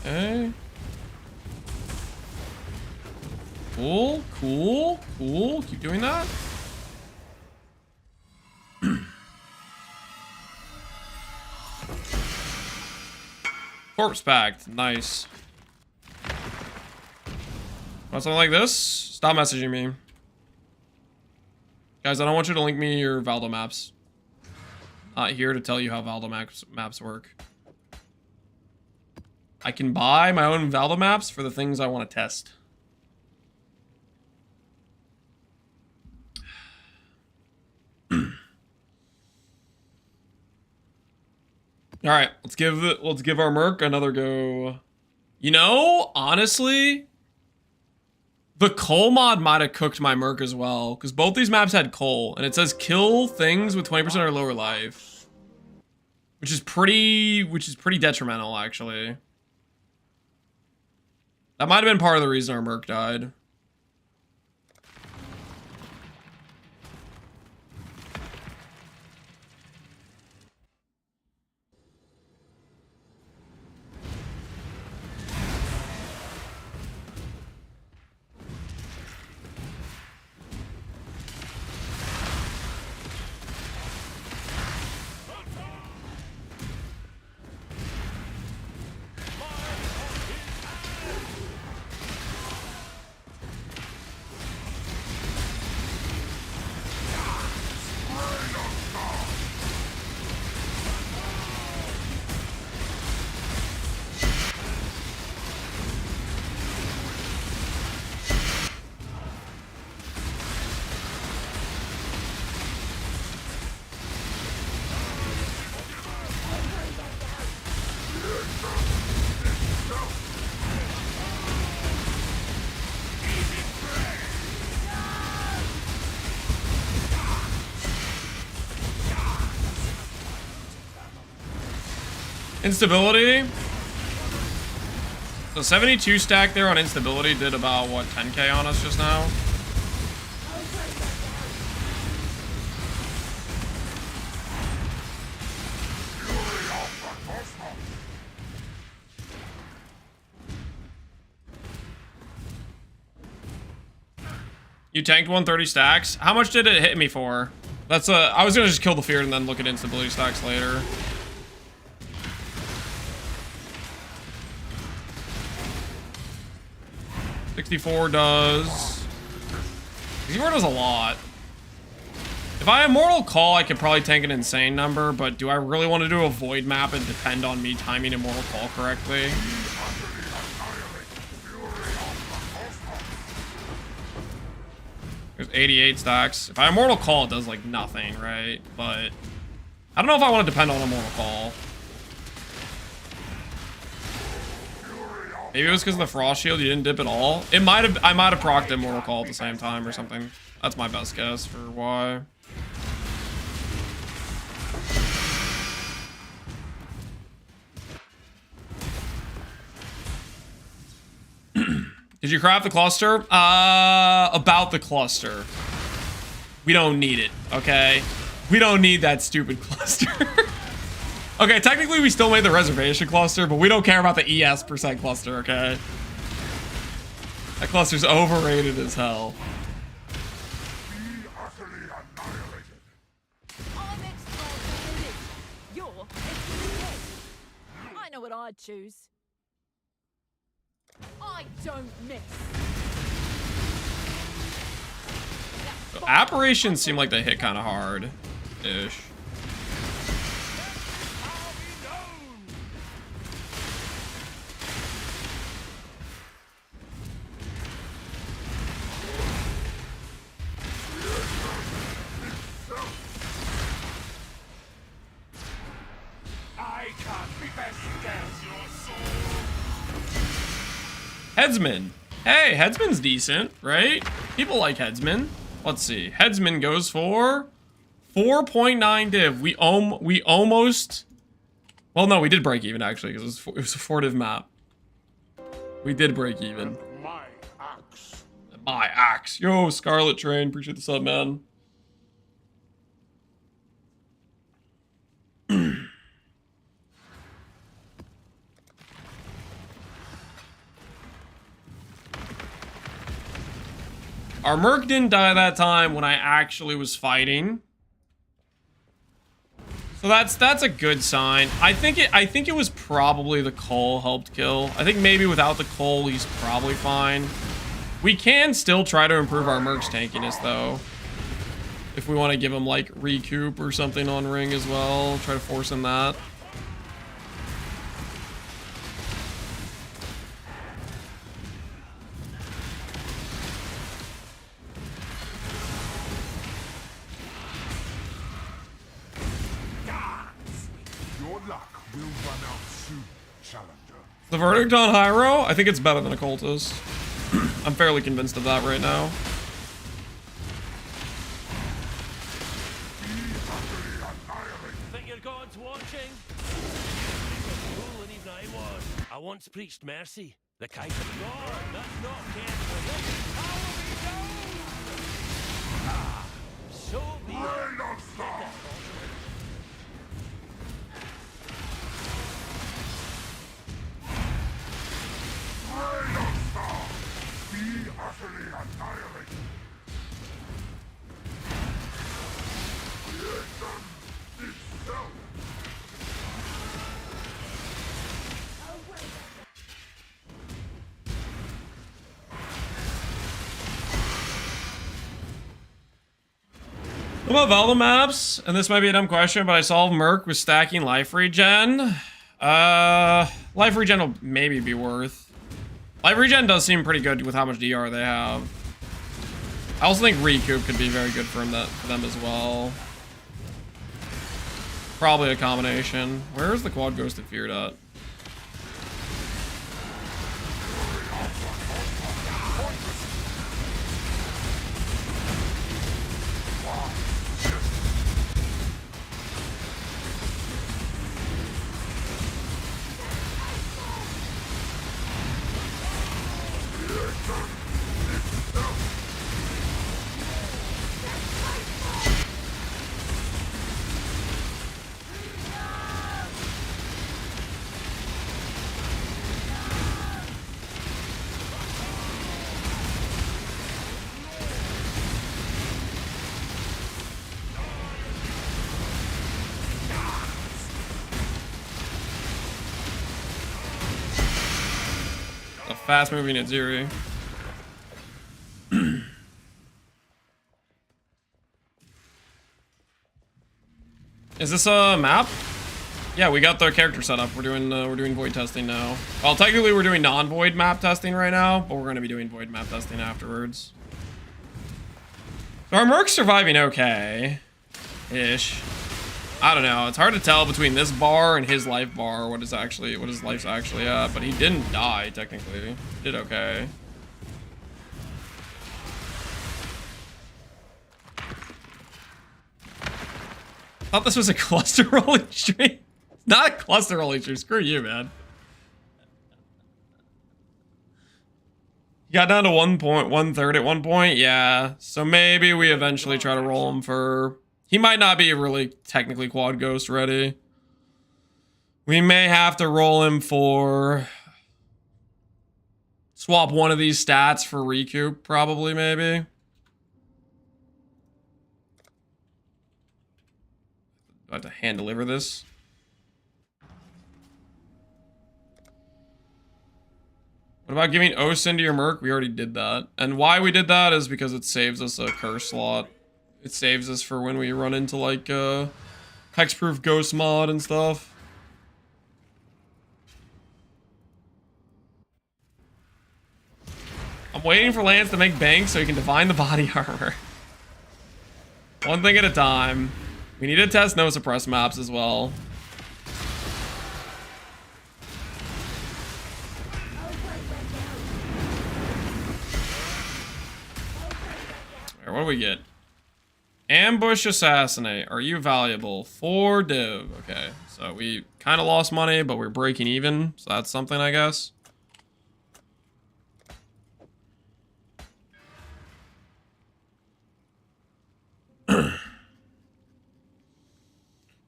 Okay. Cool, cool, cool. Keep doing that. Corpse packed. Nice. Want something like this? Stop messaging me. Guys, I don't want you to link me your Valdo maps. Not here to tell you how Valdo maps work. I can buy my own Valdo maps for the things I want to test. All right, let's give our Merc another go. You know, honestly, the coal mod might have cooked my Merc as well, because both these maps had coal, and it says kill things with 20% or lower life, which is pretty detrimental, actually. That might have been part of the reason our Merc died. Instability. So 72 stack there on instability did about, what, 10k on us just now? You tanked 130 stacks? How much did it hit me for? That's I was gonna just kill the fear and then look at instability stacks later. $64 does. 64 does a lot. If I have Mortal Call, I could probably tank an insane number, but do I really want to do a Void map and depend on me timing a Mortal Call correctly? There's 88 stacks. If I have Mortal Call, it does like nothing, right? But I don't know if I want to depend on a Mortal Call. Maybe it was because of the Frost Shield, you didn't dip at all. I might have procced Immortal Call at the same time or something. That's my best guess for why. Did you craft the cluster? About the cluster. We don't need it, okay? We don't need that stupid cluster. Okay, technically we still made the reservation cluster, but we don't care about the ES % cluster, okay? That cluster's overrated as hell. I'm Exile. You're Exile. I know what I'd choose. I don't miss. So apparitions seem like they hit kind of hard-ish. Headsman. Hey, Headsman's decent, right? People like Headsman. Let's see. Headsman goes for 4.9 div. We almost... Well, no, we did break even, actually, because it was a 4 div map. We did break even. My axe. My axe. Yo, Scarlet Train. Appreciate the sub, man. Our merc didn't die that time when I actually was fighting. So that's a good sign. I think it was probably the coal helped kill. I think maybe without the coal, he's probably fine. We can still try to improve our merc's tankiness though. If we want to give him like recoup or something on ring as well, try to force him that. Your luck will run out soon, challenger. The verdict on Hiero? I think it's better than Occultist. I'm fairly convinced of that right now. Think your God's watching? Fool and even I was. I once preached mercy. The kind of God that's not cared for this. Power me down! Ah, so be it. Be utterly annihilated. Creation itself. What about Velda maps? And this might be a dumb question, but I solved Merc with stacking life regen. Life regen will maybe be worth. Life regen does seem pretty good with how much DR they have. I also think recoup could be very good for them as well. Probably a combination. Where is the quad ghosted feared at? Fast moving Aziri. Is this a map? Yeah, we got the character set up. We're doing void testing now. Well, technically we're doing non-void map testing right now, but we're going to be doing void map testing afterwards. So our merc's surviving okay-ish. I don't know. It's hard to tell between this bar and his life bar what his life's actually at, but he didn't die technically. He did okay. Thought this was a cluster rolling stream. Not a cluster rolling stream. Screw you, man. He got down to 1.1/3 at one point. Yeah. So maybe we eventually try to roll him for. He might not be really technically quad ghost ready. We may have to roll him for... Swap one of these stats for recoup, probably, maybe. I have to hand deliver this. What about giving OSIN to your merc? We already did that. And why we did that is because it saves us a curse slot. It saves us for when we run into like hexproof ghost mod and stuff. I'm waiting for Lance to make bank so he can divine the body armor. One thing at a time. We need to test no suppress maps as well. Alright, what do we get? Ambush assassinate. Are you valuable? 4 div. Okay, so we kind of lost money, but we're breaking even. So that's something, I guess.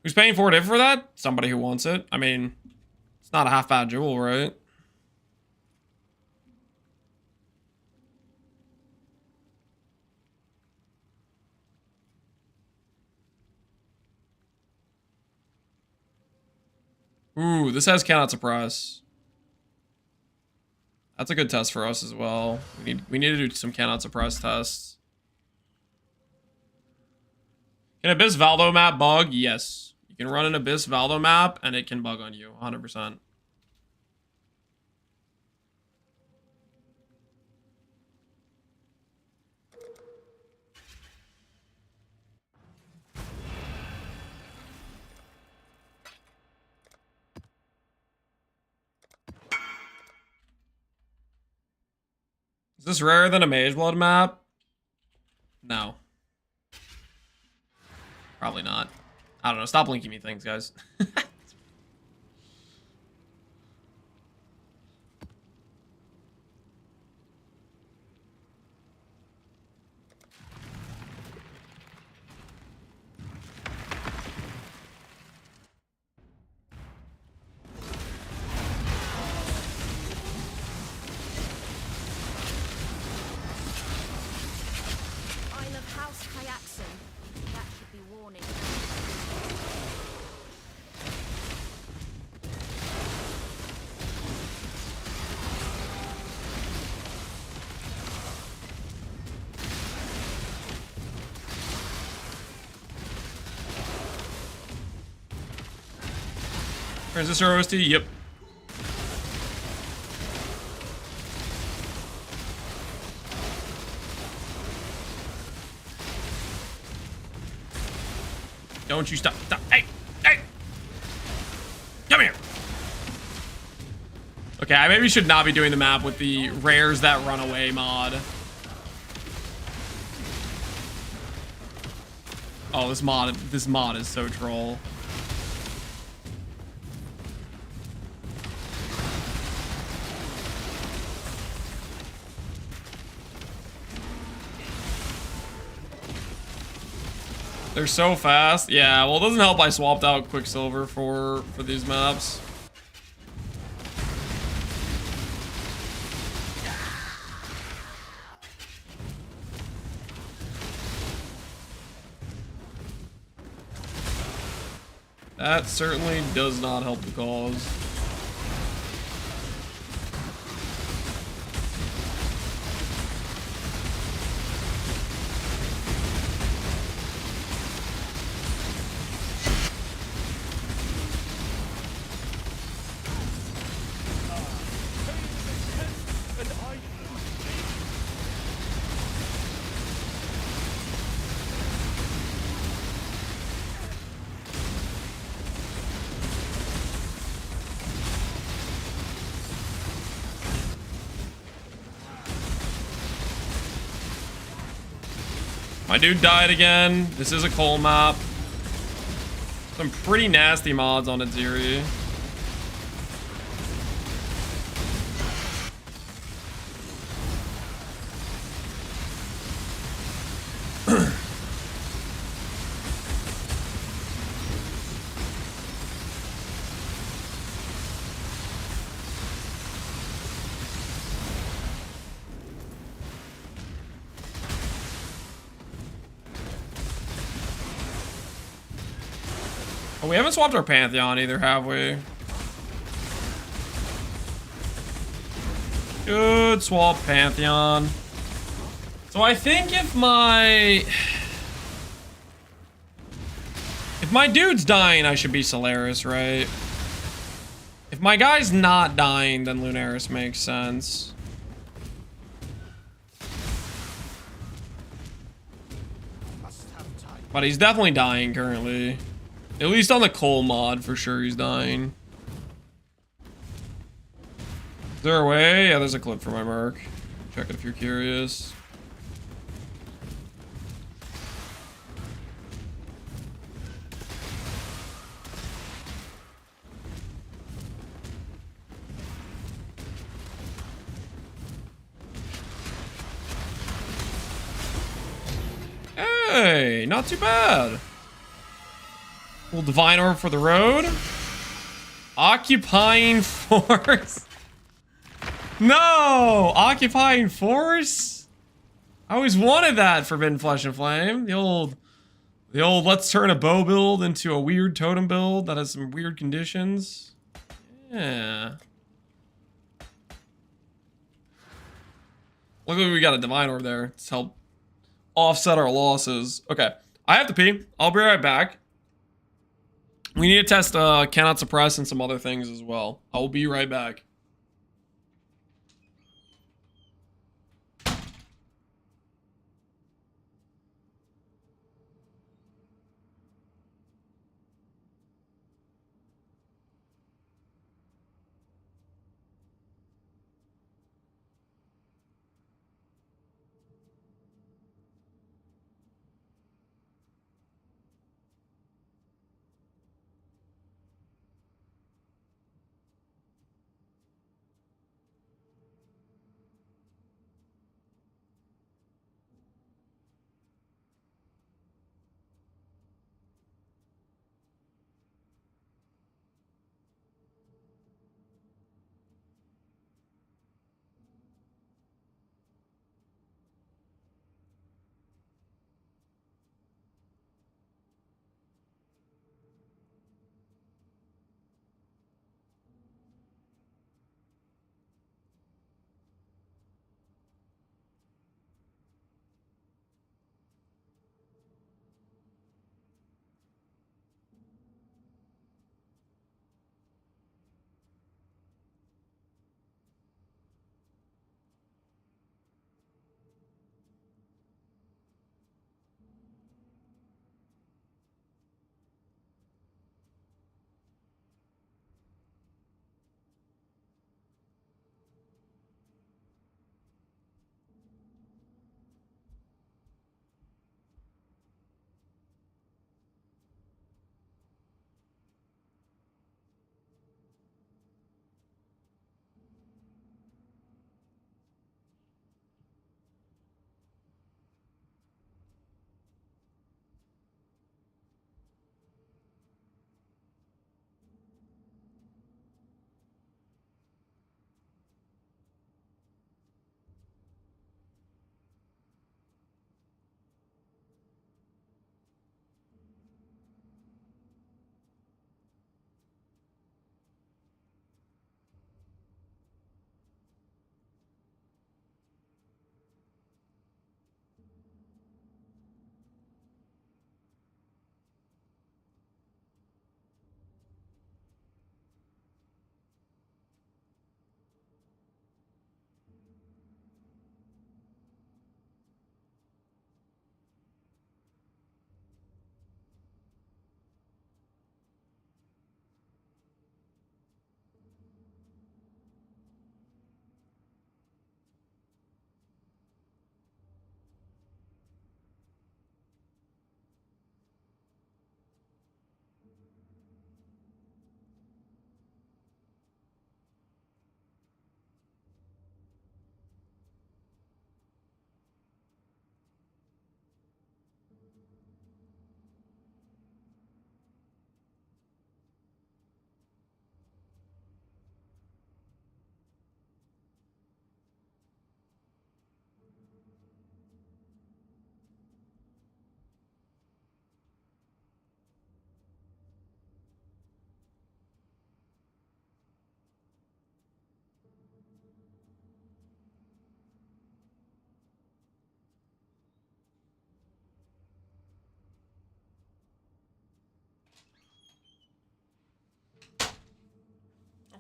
Who's paying 4 div for that? Somebody who wants it. I mean, it's not a half bad jewel, right? Ooh, this has cannot suppress. That's a good test for us as well. We need to do some cannot suppress tests. Can Abyss Valdo map bug? Yes. You can run an Abyss Valdo map and it can bug on you, 100%. Is this rarer than a Mage Blood map? No. Probably not. I don't know. Stop linking me things, guys. Isle of House Hyaxon. That should be warning. Transistor OST? Yep. Don't you stop. Stop. Hey! Hey! Come here! Okay, I maybe should not be doing the map with the rares that run away mod. Oh, this mod is so troll. They're so fast. Yeah, well, it doesn't help I swapped out Quicksilver for these maps. That certainly does not help the cause. My dude died again. This is a coal map. Some pretty nasty mods on Aziri. Oh, we haven't swapped our Pantheon either, have we? Good swap Pantheon. So I think if my dude's dying, I should be Solaris, right? If my guy's not dying, then Lunaris makes sense. But he's definitely dying currently. At least on the coal mod, for sure he's dying. Is there a way? Yeah, there's a clip for my mark. Check it if you're curious. Hey, not too bad. Little Divine Orb for the road. Occupying Force. No! Occupying Force? I always wanted that Forbidden Flesh and Flame. The old let's turn a bow build into a weird totem build that has some weird conditions. Yeah. Luckily we got a divine orb there to help offset our losses. Okay, I have to pee. I'll be right back. We need to test cannot suppress and some other things as well. I will be right back.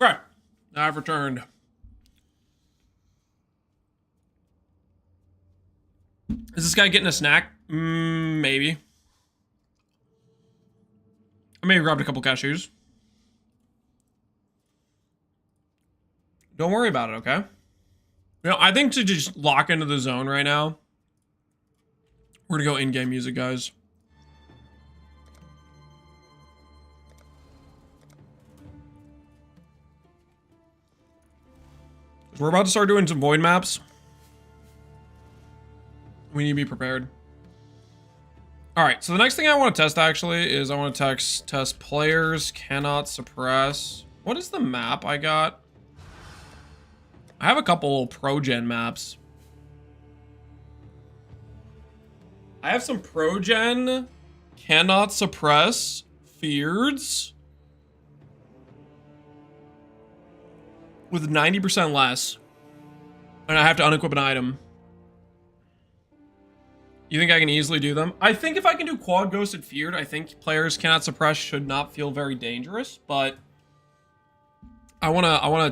Okay, now I've returned. Is this guy getting a snack? Maybe. I may have grabbed a couple cashews. Don't worry about it, okay? You know, I think to just lock into the zone right now, we're gonna go in-game music, guys. We're about to start doing some void maps. We need to be prepared. All right, so the next thing I want to test actually is I want to test players cannot suppress. What is the map I got? I have a couple pro-gen maps. I have some pro-gen cannot suppress feareds. with 90% less, and I have to unequip an item. You think I can easily do them? I think if I can do quad ghosted feared, I think players cannot suppress should not feel very dangerous, but I wanna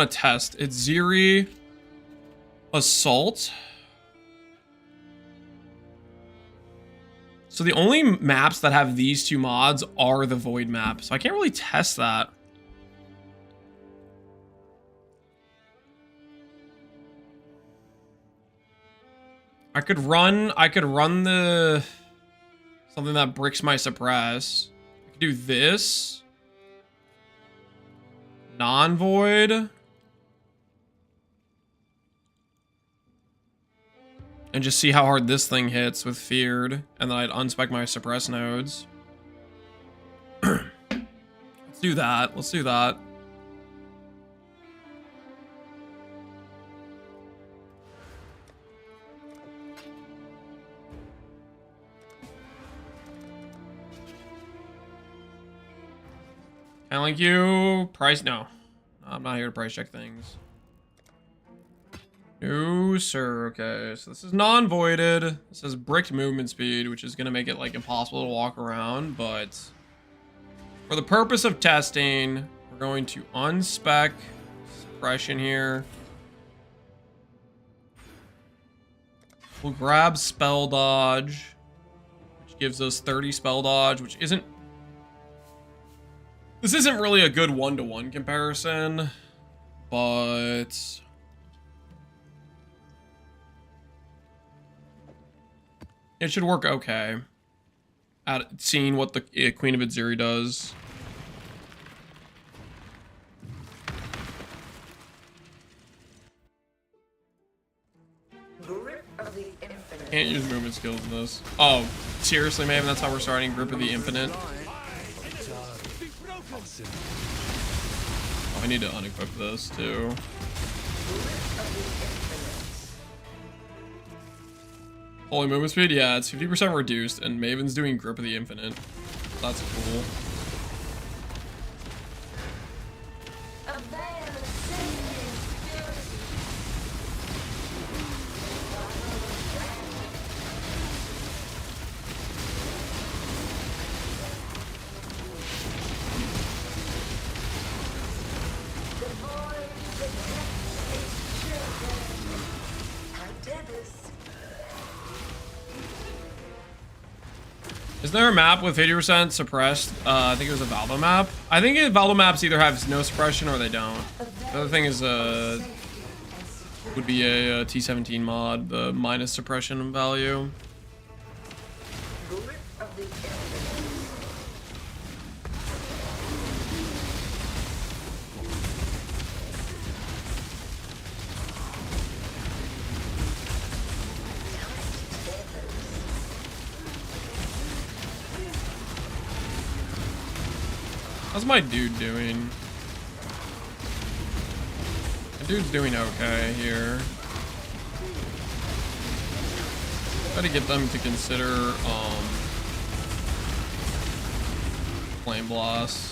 test. It's Ziri Assault. So the only maps that have these two mods are the Void map, so I can't really test that. I could run the something that bricks my suppress. I could do this. Non-void. And just see how hard this thing hits with feared. And then I'd unspec my suppress nodes. Let's do that. Let's do that. Can I link you? Price? No. I'm not here to price check things. No, sir. Okay, so this is non-voided. This is bricked movement speed, which is going to make it, like, impossible to walk around, but for the purpose of testing, we're going to unspec suppression here. We'll grab spell dodge, which gives us 30 spell dodge, which isn't... This isn't really a good one-to-one comparison, but... it should work okay at seeing what the Queen of Adziri does. Can't use movement skills in this. Oh, seriously, Maven? That's how we're starting Grip of the Infinite? Oh, I need to unequip this, too. Holy movement speed? Yeah, it's 50% reduced, and Maven's doing Grip of the Infinite. That's cool. Is there a map with 50% suppressed? I think it was a Valdo map. I think Valdo maps either have no suppression or they don't. The other thing is would be a T17 mod, the minus suppression value. How's my dude doing? My dude's doing okay here. Try to get them to consider Flame Blast.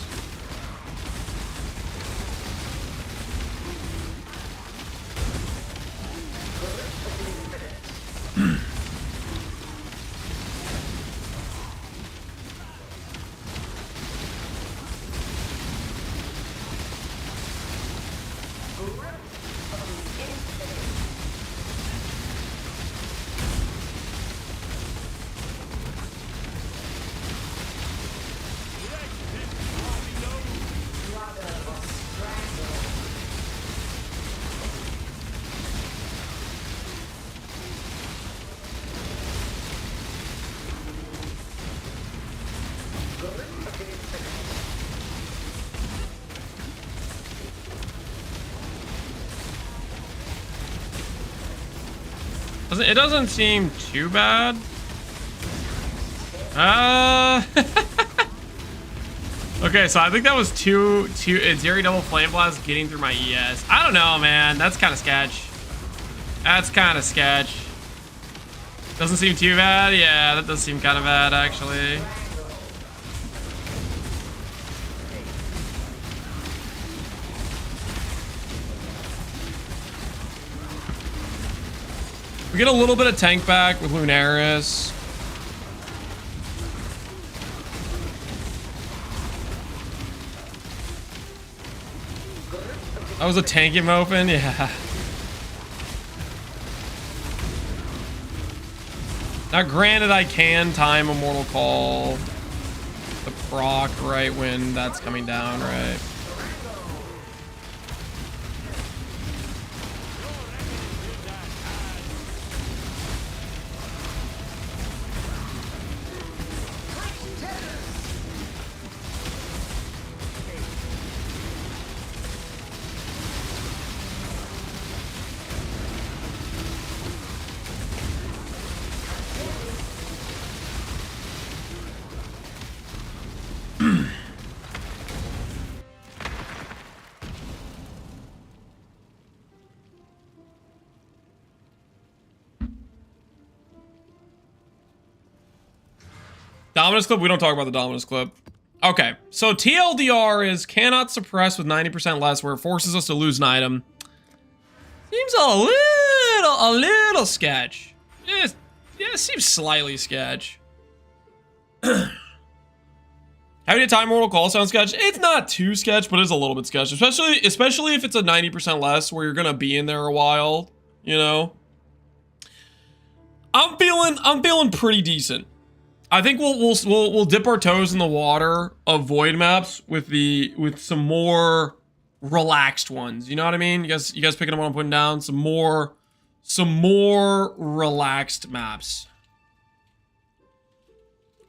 It doesn't seem too bad. Okay, so I think that was two Adziri double flame blast getting through my ES. I don't know, man. That's kind of sketch. That's kind of sketch. Doesn't seem too bad. Yeah, that does seem kind of bad, actually. We get a little bit of tank back with Lunaris. That was a tank open, yeah. Now, granted, I can time Immortal Call the proc right when that's coming down, right? Dominus clip? We don't talk about the Dominus clip. Okay, so TLDR is cannot suppress with 90% less, where it forces us to lose an item. Seems a little sketch. Yeah, it seems slightly sketch. Having a time Mortal Call sound sketch? It's not too sketch, but it's a little bit sketch. Especially if it's a 90% less, where you're gonna be in there a while, you know? I'm feeling pretty decent. I think we'll dip our toes in the water of void maps with some more relaxed ones. You know what I mean? You guys picking up what I'm putting down? Some more relaxed maps.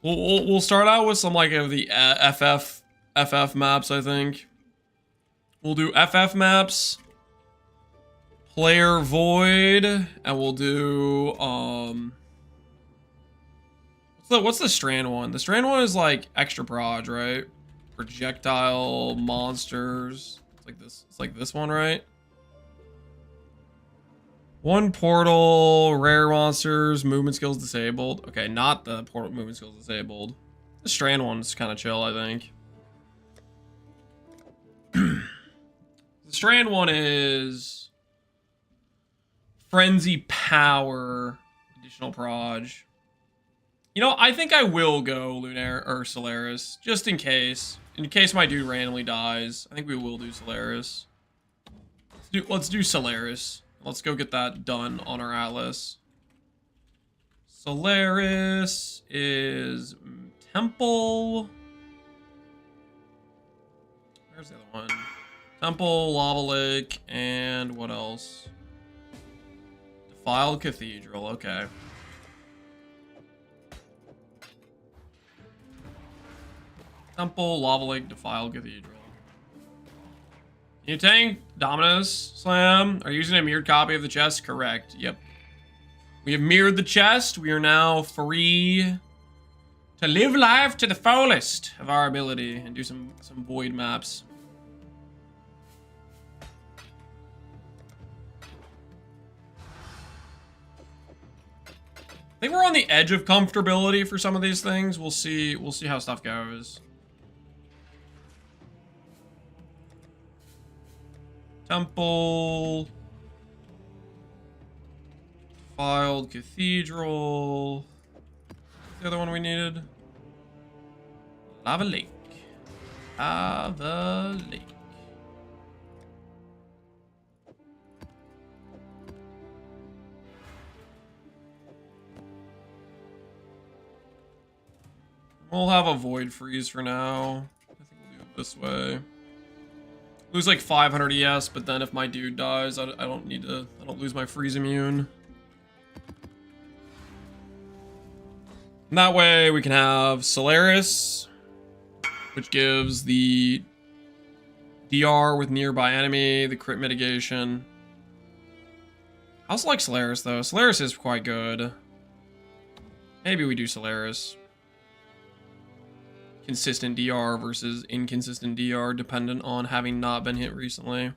We'll start out with some like of the FF maps. I think we'll do FF maps, player void, and we'll do What's the Strand one? The Strand one is like extra proj, right? Projectile monsters. It's like this. It's like this one, right? One portal, rare monsters, movement skills disabled. Okay, not the portal movement skills disabled. The Strand one's kind of chill, I think. The Strand one is Frenzy Power, additional proj. You know, I think I will go Lunar or Solaris, just in case. In case my dude randomly dies. I think we will do Solaris. Let's do Solaris. Let's go get that done on our Atlas. Solaris is Temple. Where's the other one? Temple, Lava Lake, and what else? Defiled Cathedral, okay. Temple, Lava Lake, Defiled Cathedral. You tank, Dominus, Slam. Are you using a mirrored copy of the chest? Correct. Yep. We have mirrored the chest. We are now free to live life to the fullest of our ability and do some void maps. I think we're on the edge of comfortability for some of these things. We'll see how stuff goes. Temple, Defiled Cathedral. What's the other one we needed? Lava Lake. Lava Lake. We'll have a void freeze for now. I think we'll do it this way. Lose like 500 ES, but then if my dude dies, I don't lose my freeze immune. And that way we can have Solaris, which gives the DR with nearby enemy, the crit mitigation. I also like Solaris though. Solaris is quite good. Maybe we do Solaris. Consistent DR versus inconsistent DR, dependent on having not been hit recently.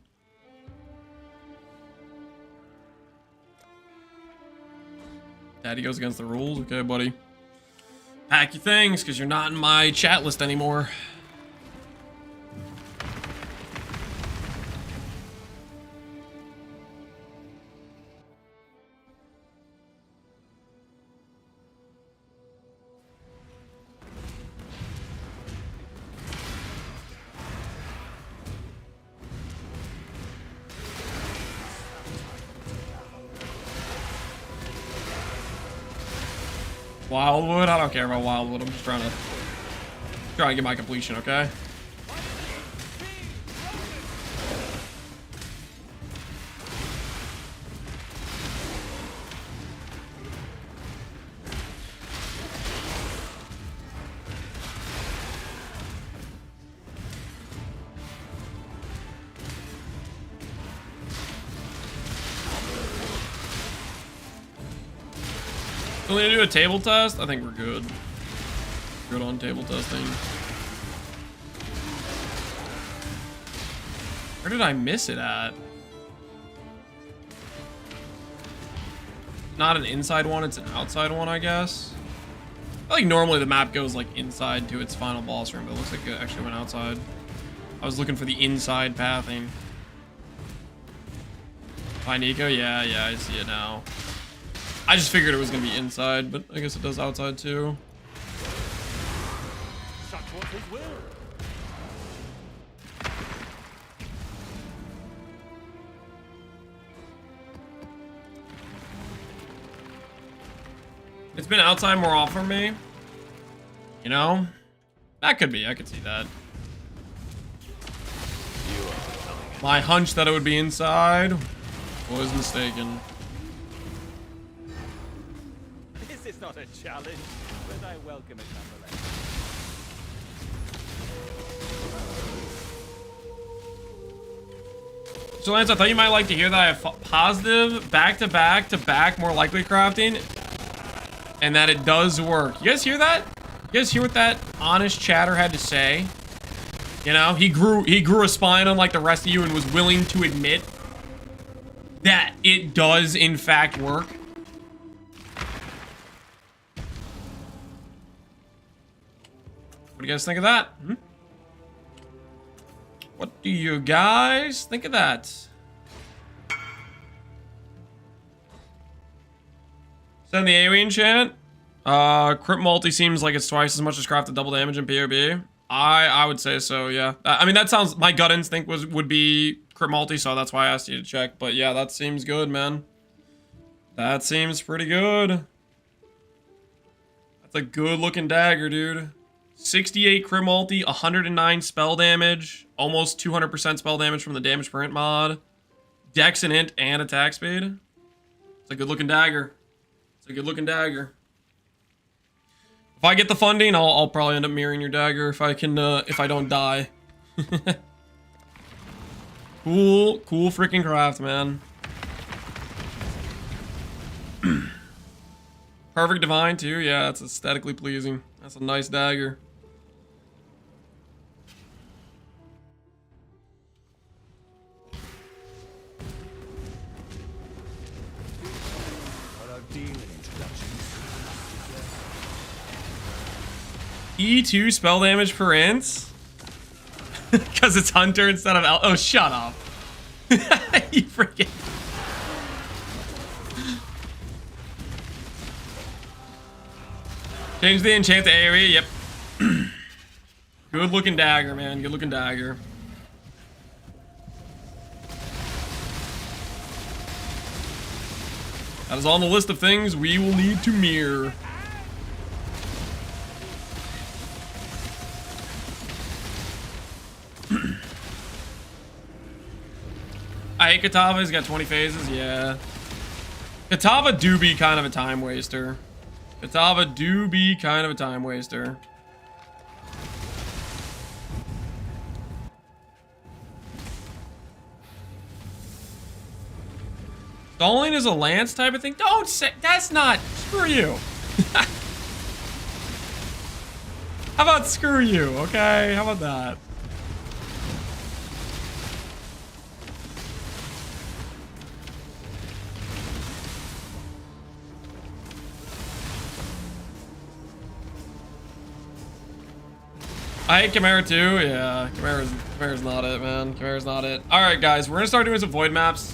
Daddy goes against the rules. Okay, buddy. Pack your things, because you're not in my chat list anymore. Wildwood? I don't care about Wildwood. I'm just trying to get my completion, okay? Can we do a table test? I think we're good. Good on table testing. Where did I miss it at? Not an inside one, it's an outside one, I guess. I feel like normally the map goes like inside to its final boss room, but it looks like it actually went outside. I was looking for the inside pathing. Hi, Nico. Yeah, I see it now. I just figured it was gonna be inside, but I guess it does outside too. Such was his will. It's been outside more often for me. You know? That could be. I could see that. My hunch that it would be inside was mistaken. This is not a challenge, but I welcome it nonetheless. So Lance, I thought you might like to hear that I have positive back-to-back-to-back more likely crafting, and that it does work. You guys hear that? You guys hear what that honest chatter had to say? You know, he grew a spine unlike the rest of you and was willing to admit that it does in fact work. What do you guys think of that? Hmm? What do you guys think of that? Send the alien chant. Crit multi seems like it's twice as much as crafted double damage in POB. I would say so, yeah. I mean, that sounds, my gut instinct would be crit multi, so that's why I asked you to check. But yeah, that seems good, man. That seems pretty good. That's a good looking dagger, dude. 68 crit multi, 109 spell damage, almost 200% spell damage from the damage per int mod. Dex and int and attack speed. It's a good looking dagger. It's a good looking dagger. If I get the funding, I'll probably end up mirroring your dagger if I can, if I don't die. Cool freaking craft, man. Perfect divine too, yeah, it's aesthetically pleasing. That's a nice dagger. E2 spell damage per int? Because it's Hunter instead of oh, shut up. You freaking... Change the enchant to AoE, yep. Good looking dagger, man. Good looking dagger. That is on the list of things we will need to mirror. I hate Katava, he's got 20 phases, yeah. Katava do be kind of a time waster. Katava do be kind of a time waster. Stalling is a lance type of thing? Don't say, that's not, screw you. How about screw you, okay? How about that? I hate Chimera too. Yeah, Chimera's not it, man. Chimera's not it. All right, guys, we're gonna start doing some void maps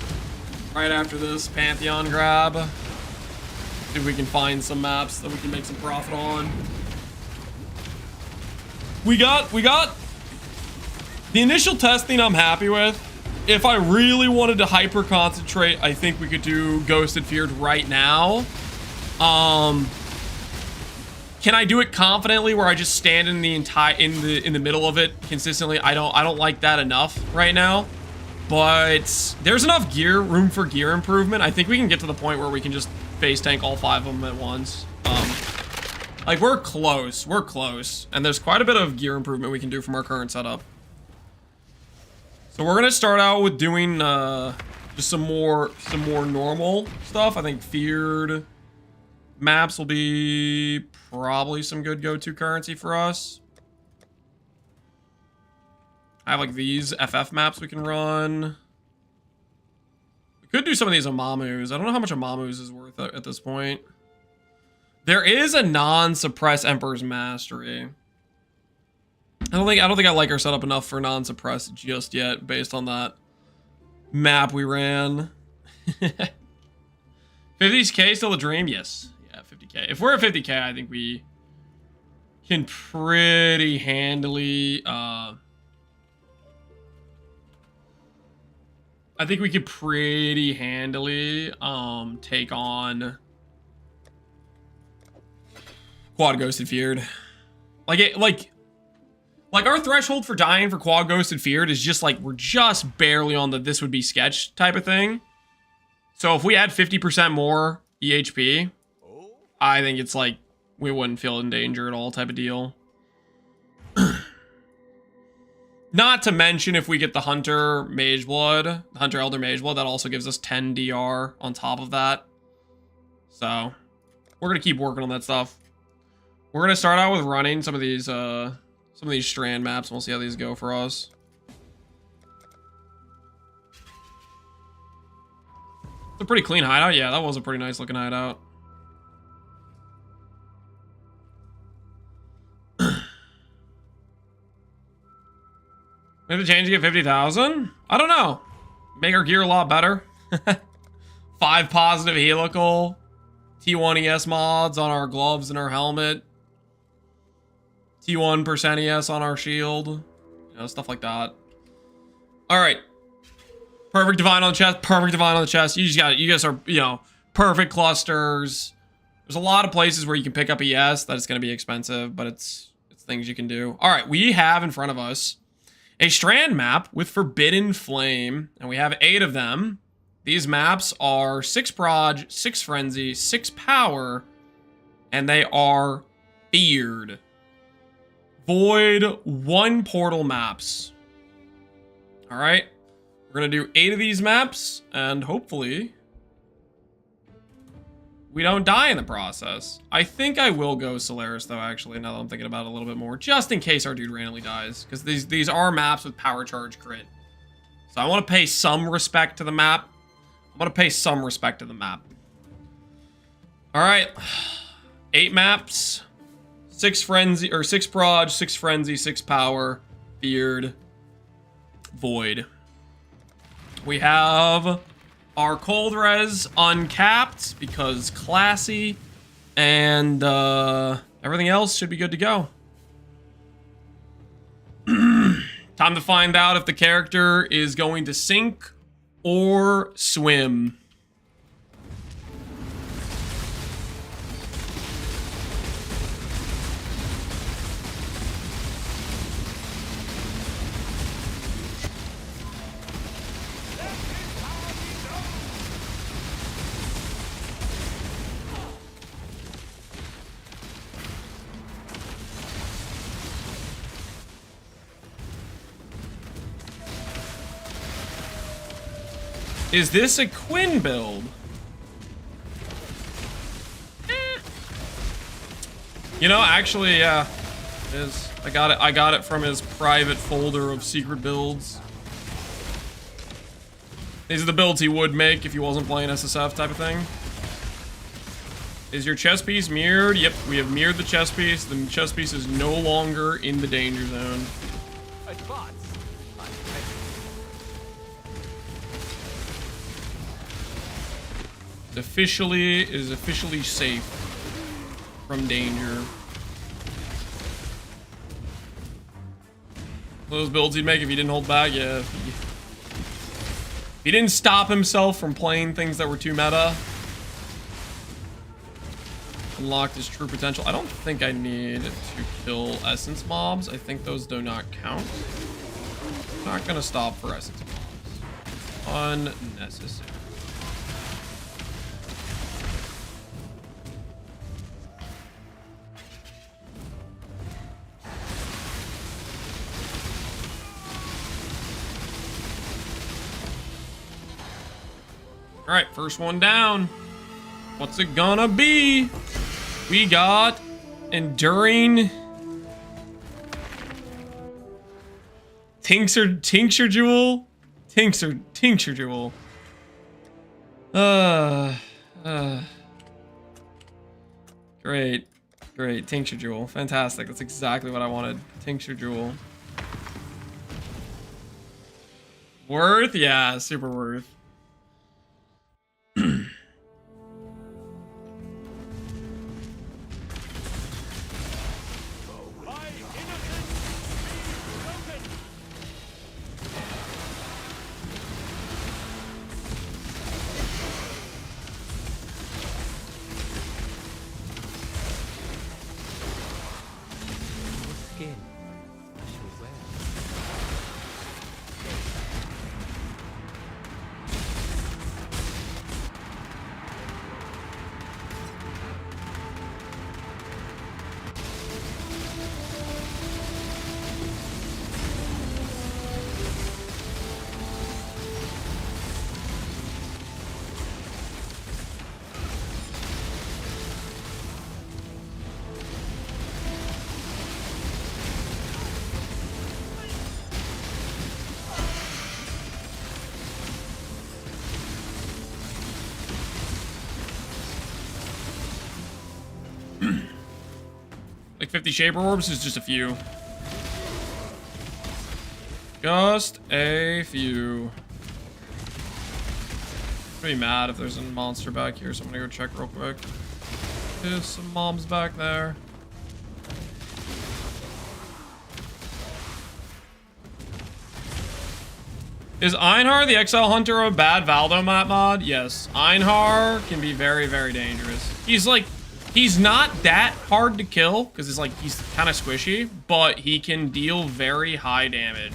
right after this Pantheon grab. See if we can find some maps that we can make some profit on. We got the initial testing I'm happy with. If I really wanted to hyper concentrate, I think we could do Ghosted Feared right now. Can I do it confidently where I just stand in the middle of it consistently? I don't like that enough right now. But there's enough room for gear improvement. I think we can get to the point where we can just face tank all 5 of them at once. Like we're close, and there's quite a bit of gear improvement we can do from our current setup. So we're gonna start out with doing just some more normal stuff. I think feared maps will be probably some good go-to currency for us. I have like these FF maps we can run. We could do some of these Amamus. I don't know how much Amamus is worth at this point. There is a non-suppress Emperor's Mastery. I don't think I like our setup enough for non-suppress just yet, based on that map we ran. 50k still a dream? Yes. Yeah, 50k. If we're at 50k, I think we can pretty handily I think we could pretty handily take on Quad Ghosted Feared. Like our threshold for dying for Quad Ghosted Feared is just like we're just barely on the this would be sketch type of thing. So if we had 50% more EHP, I think it's like we wouldn't feel in danger at all type of deal. Not to mention if we get the Hunter Mageblood, Hunter Elder Mageblood, that also gives us 10 DR on top of that. So we're gonna keep working on that stuff. We're gonna start out with running some of these strand maps, and we'll see how these go for us. It's a pretty clean hideout. Yeah, that was a pretty nice looking hideout. Maybe change to get 50,000? I don't know. Make our gear a lot better. 5 positive helical. T1 ES mods on our gloves and our helmet. T1% ES on our shield. You know, stuff like that. Alright. Perfect divine on the chest. Perfect divine on the chest. You guys are, you know, perfect clusters. There's a lot of places where you can pick up ES that it's going to be expensive, but it's things you can do. Alright, we have in front of us a strand map with Forbidden Flame, and we have 8 of them. These maps are 6 Proj, 6 Frenzy, 6 Power, and they are feared. Void 1 portal maps. Alright, we're gonna do 8 of these maps, and hopefully we don't die in the process. I think I will go Solaris though, actually, now that I'm thinking about it a little bit more, just in case our dude randomly dies, because these are maps with power charge crit. So I want to pay some respect to the map. I want to pay some respect to the map. All right, 8 maps, 6 Frenzy, or 6 Proj, 6 Frenzy, 6 Power, Feared, Void. We have our cold res uncapped because classy, and everything else should be good to go. Time to find out if the character is going to sink or swim. Is this a Quinn build? You know, actually, yeah, it is. I got it from his private folder of secret builds. These are the builds he would make if he wasn't playing SSF type of thing. Is your chess piece mirrored? Yep, we have mirrored the chess piece. The chess piece is no longer in the danger zone. It is officially safe from danger. Those builds he'd make if he didn't hold back, yeah. If he didn't stop himself from playing things that were too meta. unlocked his true potential. I don't think I need to kill essence mobs. I think those do not count. I'm not gonna stop for essence mobs. Unnecessary. All right, first one down. What's it gonna be? We got Enduring Tincture Jewel. Tincture Jewel. Great. Tincture Jewel. Fantastic. That's exactly what I wanted. Tincture Jewel. Worth? Yeah, super worth. Skin. I shall wear. Like 50 Shaper Orbs is just a few. Just a few. Pretty mad if there's a monster back here, so I'm gonna go check real quick. There's some mobs back there. Is Einhar the Exile Hunter a bad Valdo map mod? Yes. Einhar can be very, very dangerous. He's not that hard to kill, because it's like, he's kind of squishy, but he can deal very high damage.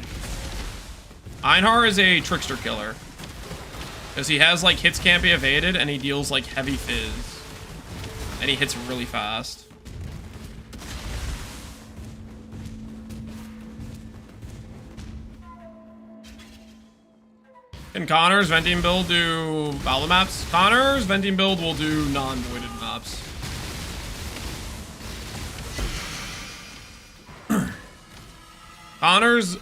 Einhar is a trickster killer. Because he has, like, hits can't be evaded, and he deals, like, heavy fizz. And he hits really fast. Can Connor's Venting build do Valdo maps? Connor's Venting build will do non-voided maps. Connor's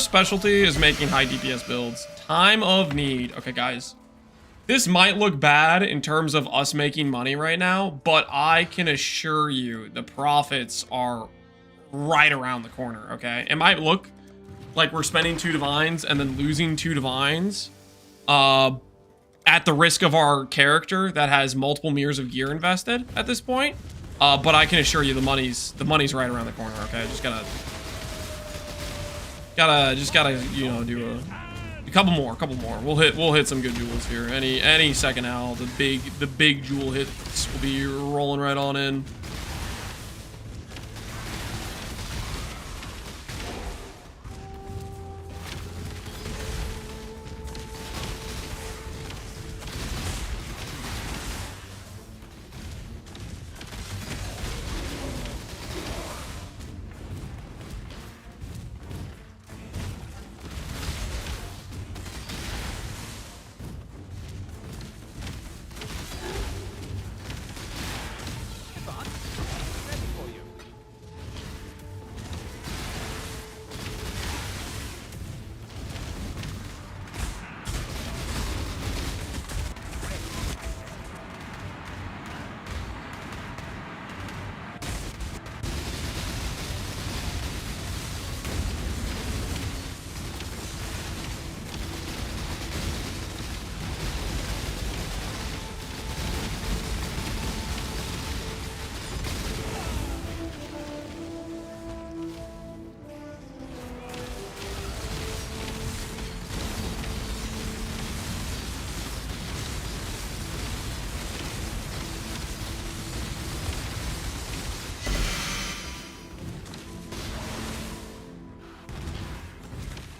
specialty is making high DPS builds. Time of need. Okay, guys. This might look bad in terms of us making money right now, but I can assure you the profits are right around the corner, okay? It might look like we're spending 2 divines and then losing 2 divines at the risk of our character that has multiple mirrors of gear invested at this point. But I can assure you the money's right around the corner, okay? Just gotta you know, do a couple more. We'll hit some good jewels here. Any second now, the big jewel hits will be rolling right on in.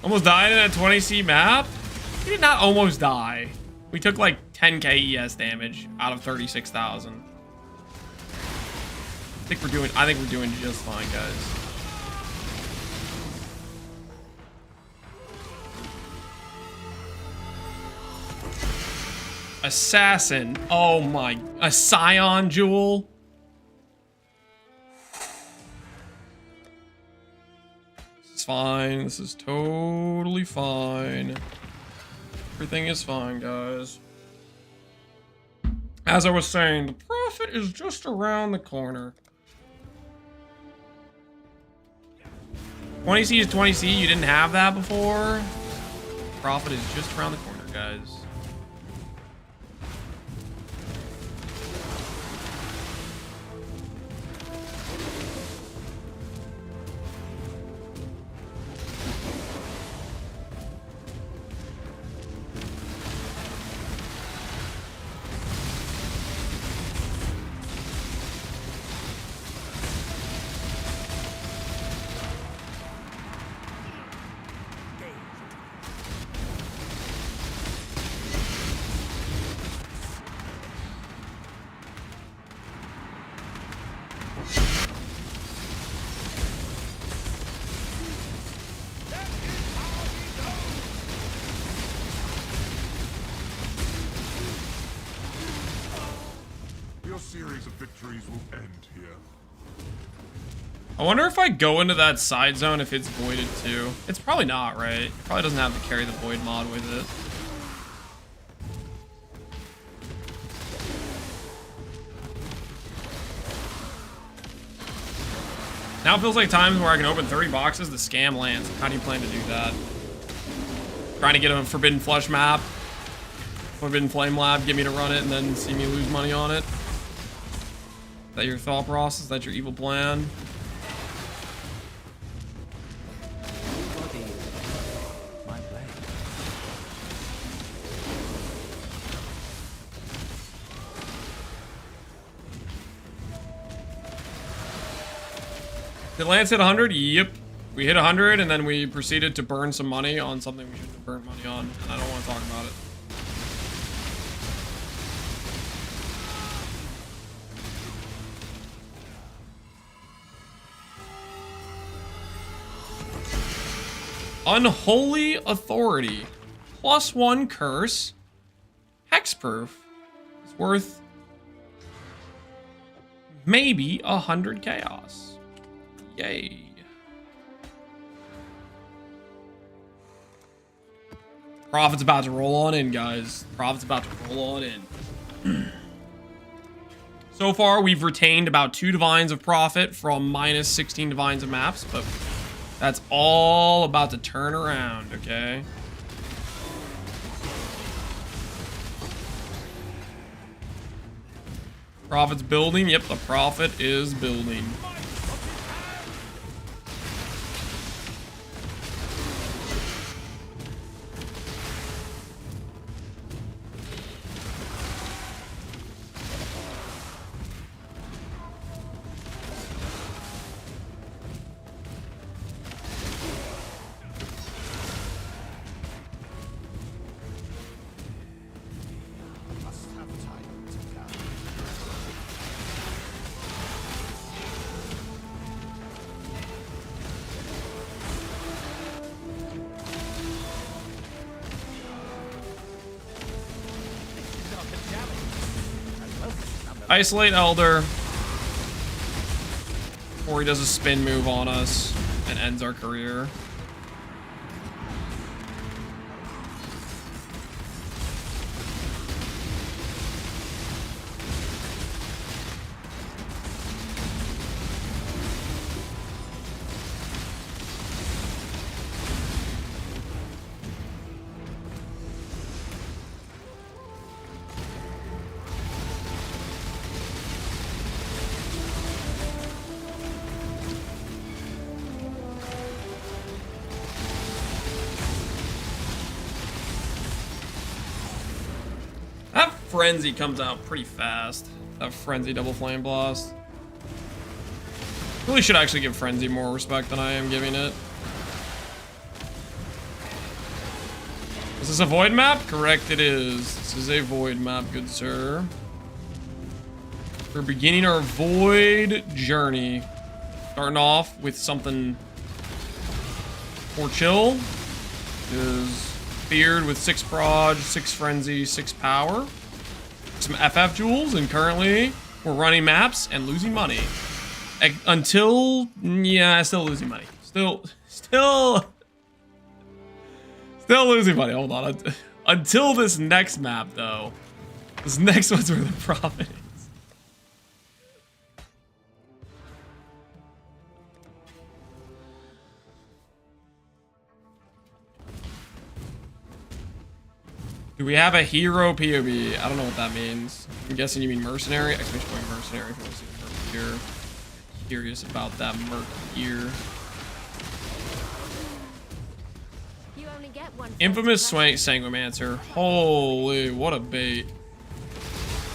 Almost died in a 20C map? He did not almost die. We took like 10k ES damage out of 36,000. I think we're doing just fine, guys. Assassin. Oh my. A Scion Jewel. This is fine. This is totally fine. Everything is fine, guys. As I was saying, the profit is just around the corner. 20C is 20C. You didn't have that before. Profit is just around the corner, guys. Series of victories will end here. I wonder if I go into that side zone if it's voided too. It's probably not, right? It probably doesn't have to carry the void mod with it. Now it feels like times where I can open 30 boxes, the scam lands. How do you plan to do that? Trying to get a Forbidden Flesh map, Forbidden Flame Lab, get me to run it, and then see me lose money on it. Is that your thought process? Is that your evil plan? My blade. Did Lance hit 100? Yep. We hit 100 and then we proceeded to burn some money on something we shouldn't have burned money on. And I don't want to talk about it. Unholy Authority. +1 curse. Hexproof. It's worth maybe 100 chaos. Yay. Profit's about to roll on in, guys. Profit's about to roll on in. So far, we've retained about 2 divines of profit from -16 divines of maps, but that's all about to turn around, okay? Profit's building. Yep, the profit is building. Isolate Elder before he does a spin move on us and ends our career. Frenzy comes out pretty fast. That Frenzy double flame blast. Really should actually give Frenzy more respect than I am giving it. Is this a void map? Correct, it is. This is a void map, good sir. We're beginning our void journey. Starting off with something more chill. Is Beard with 6 prod, 6 frenzy, 6 power. Some FF jewels, and currently we're running maps and losing money. Until, yeah, still losing money. Still losing money. Hold on. Until this next map, though. This next one's where the profit is. Do we have a hero POV? I don't know what that means. I'm guessing you mean mercenary. Exclamation point mercenary if you want to see the merc here. Curious about that merc here. You only get one. Infamous Swank Sanguimancer. Holy, what a bait.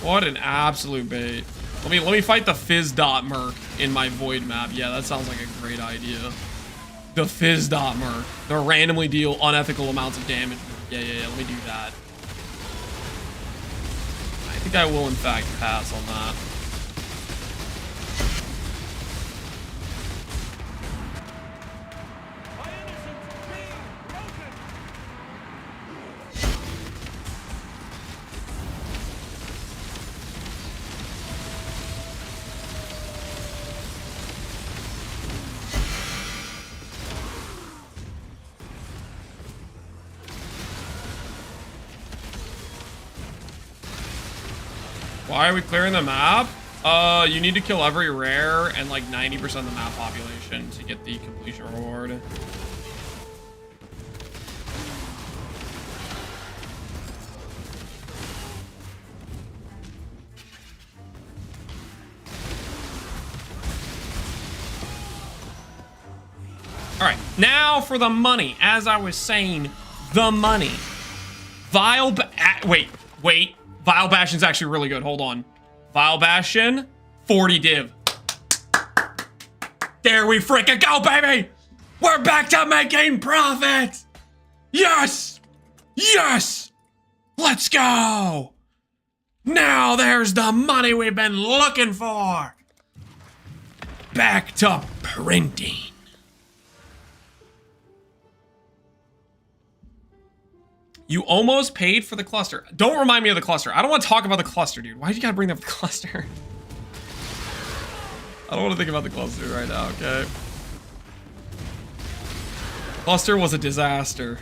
What an absolute bait. Let me fight the Fizz Dot Merc in my void map. Yeah, that sounds like a great idea. The Fizz Dot Merc. The randomly deal unethical amounts of damage. Yeah, let me do that. I think I will in fact pass on that. Why are we clearing the map? You need to kill every rare and like 90% of the map population to get the completion reward. All right, now for the money. As I was saying, the money. Wait. Vile Bastion's actually really good. Hold on. Vile Bastion, 40 div. There we freaking go, baby! We're back to making profit! Yes! Yes! Let's go! Now there's the money we've been looking for! Back to printing. You almost paid for the cluster. Don't remind me of the cluster. I don't want to talk about the cluster, dude. Why do you gotta bring up the cluster? I don't want to think about the cluster right now, okay? Cluster was a disaster.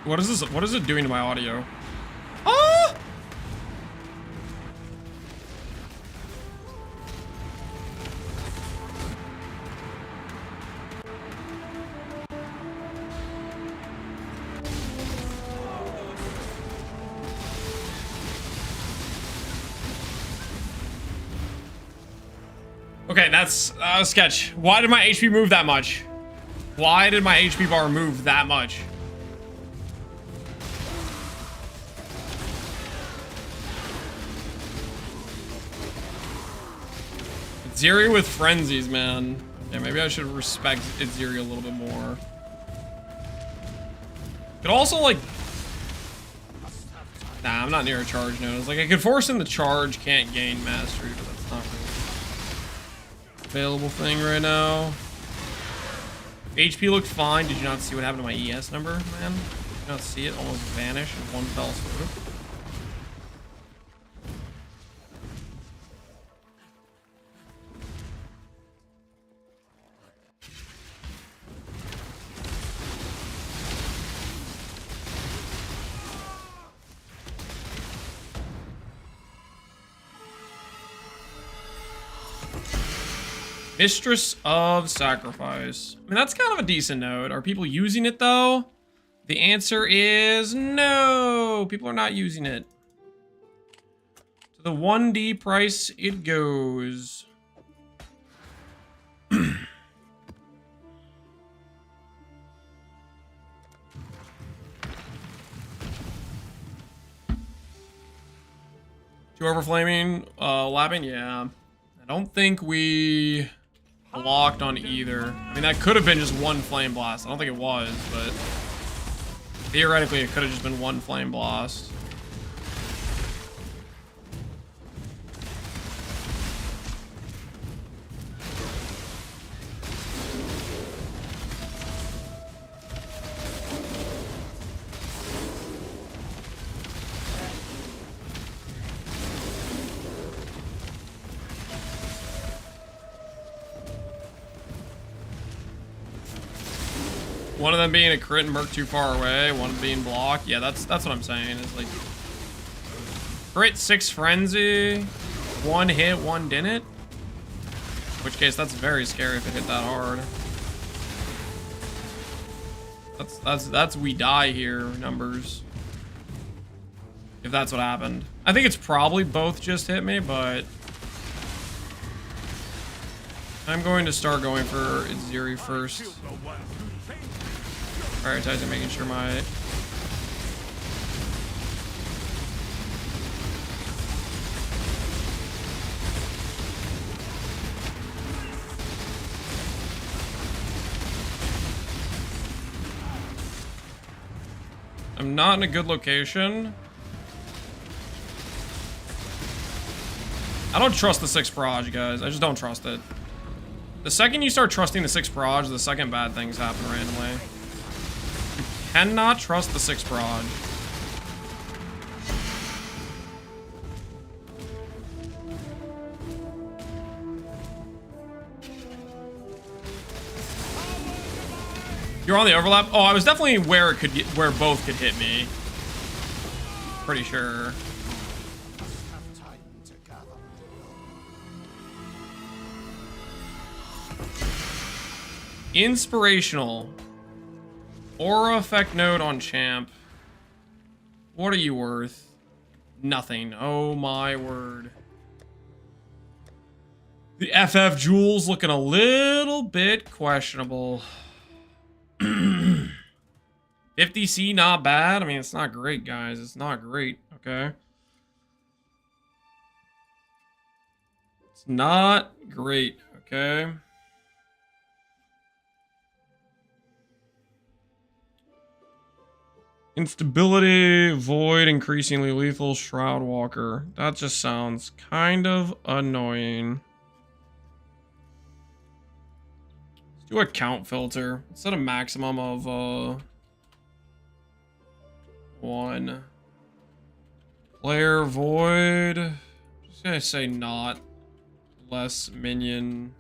What is this? What is it doing to my audio? Ah! Okay, that's a sketch. Why did my HP move that much? Why did my HP bar move that much? Iziri with frenzies, man. Yeah, maybe I should respect Iziri a little bit more. Could also, like... Nah, I'm not near a charge node. It's like I could force in the charge, can't gain mastery, but that's not really... available thing right now. HP looked fine. Did you not see what happened to my ES number, man? Did you not see it almost vanish in one fell swoop? Mistress of Sacrifice. I mean, that's kind of a decent node. Are people using it, though? The answer is no. People are not using it. To the 1D price it goes. Two overflaming, lapping, yeah. I don't think we blocked on either. I mean, that could have been just one flame blast. I don't think it was, but theoretically it could have just been one flame blast. One of them being a crit and Merc too far away, one being blocked. Yeah, that's what I'm saying. It's like crit 6 frenzy, one hit, one didn't. In which case that's very scary if it hit that hard. That's we die here numbers. If that's what happened. I think it's probably both just hit me, but I'm going to start going for Iziri first. Prioritizing making sure my I'm not in a good location. I don't trust the 6 proj, guys. I just don't trust it. The second you start trusting the 6 proj, the second bad things happen randomly. Cannot trust the 6 proj. You're on the overlap? Oh, I was definitely where it could get, where both could hit me. Pretty sure. Inspirational. Aura effect node on champ. What are you worth? Nothing. Oh my word. The FF jewels looking a little bit questionable. 50C not bad. I mean, it's not great, guys. It's not great, okay? It's not great, okay? Instability, void, increasingly lethal, shroud walker. That just sounds kind of annoying. Let's do a count filter. Set a maximum of 1. Player void. Just gonna say not. Less minion.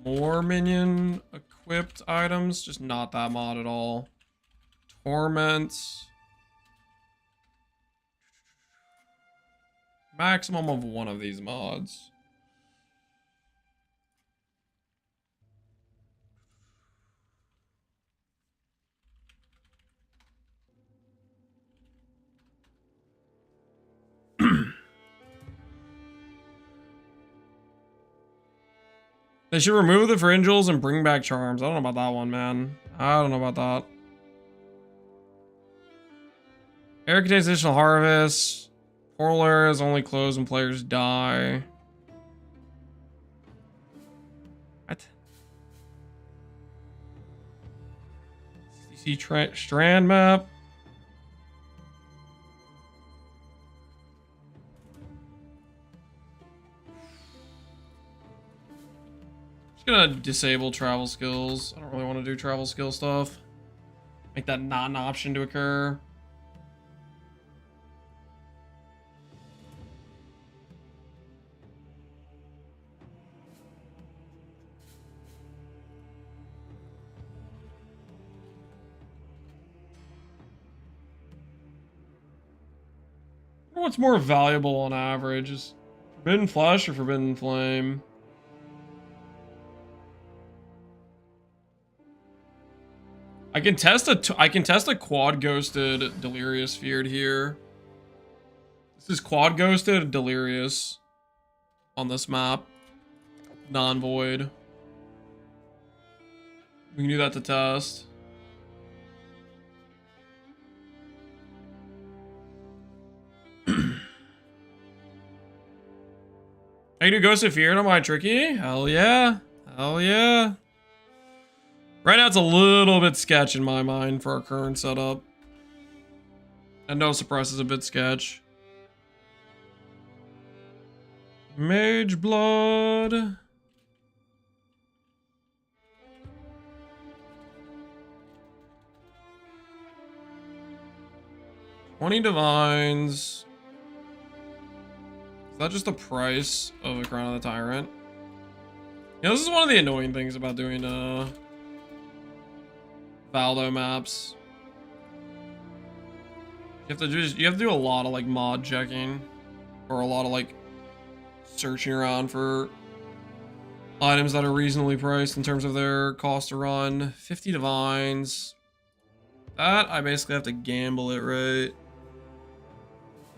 More minion equipped items, just not that mod at all. Torments. Maximum of 1 of these mods. They should remove the fringals and bring back charms. I don't know about that one, man. I don't know about that. Air contains additional harvest. Portal areas only close when players die. What? CC strand map. Just gonna disable travel skills. I don't really want to do travel skill stuff. Make that not an option to occur. What's more valuable on average? Is Forbidden Flesh or Forbidden Flame? I can test a quad ghosted Delirious Feared here. This is quad ghosted Delirious on this map. Non-void. We can do that to test. I can do Ghosted Feared on my Tricky? Hell yeah. Hell yeah. Right now it's a little bit sketch in my mind for our current setup. And no suppress is a bit sketch. Mage Blood. $20 Divines. Is that just the price of a Crown of the Tyrant? Yeah, this is one of the annoying things about doing Valdo maps. You have to do a lot of like mod checking, or a lot of like searching around for items that are reasonably priced in terms of their cost to run. 50 Divines. That I basically have to gamble it, right?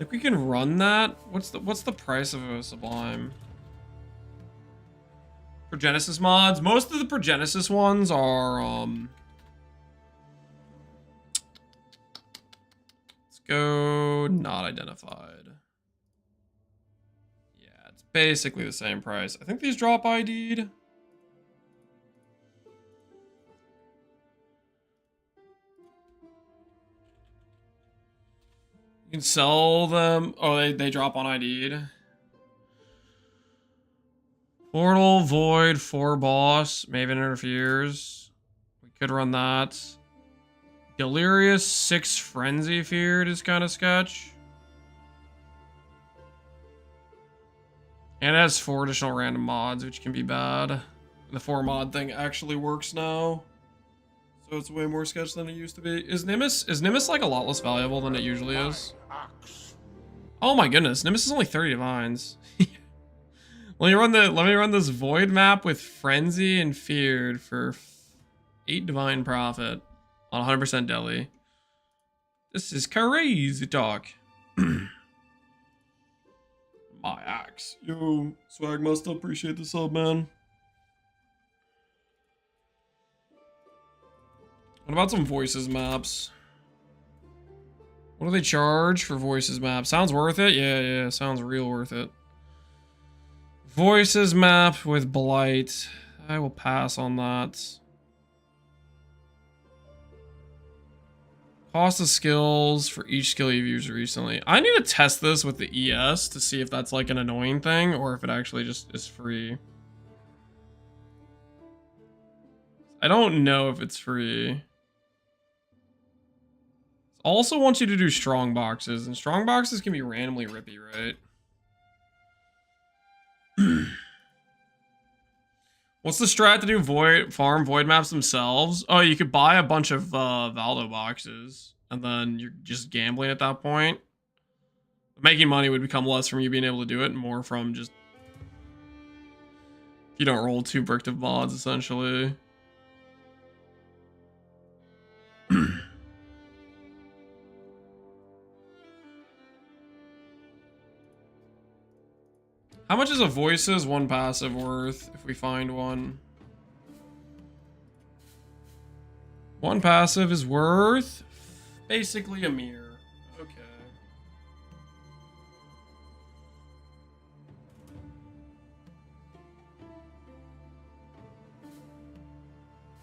If we can run that, what's the price of a Sublime? Progenesis mods. Most of the Progenesis ones are let's go not identified. Yeah, it's basically the same price. I think these drop ID'd. You can sell them. Oh, they drop on ID'd. Portal, Void, 4 Boss, Maven Interferes. We could run that. Delirious, 6 Frenzy Feared is kind of sketch. And it has 4 additional random mods, which can be bad. The 4 mod thing actually works now. So it's way more sketch than it used to be. Is Nimbus like a lot less valuable than it usually is? Oh my goodness, Nimbus is only 30 divines. Let me run this void map with Frenzy and Feared for 8 divine profit on 100% deli. This is crazy talk. My axe. Yo, Swag must appreciate the sub, man. What about some voices maps? What do they charge for voices map? Sounds worth it? Yeah, sounds real worth it. Voices map with Blight. I will pass on that. Cost of skills for each skill you've used recently. I need to test this with the ES to see if that's like an annoying thing or if it actually just is free. I don't know if it's free. Also wants you to do strong boxes, and strong boxes can be randomly rippy, right? What's the strat to do farm void maps themselves? Oh, you could buy a bunch of Valdo boxes, and then you're just gambling at that point. Making money would become less from you being able to do it, and more from just if you don't roll 2 bricked of mods, essentially. How much is a voices 1 passive worth if we find one? 1 passive is worth basically a mirror. Okay.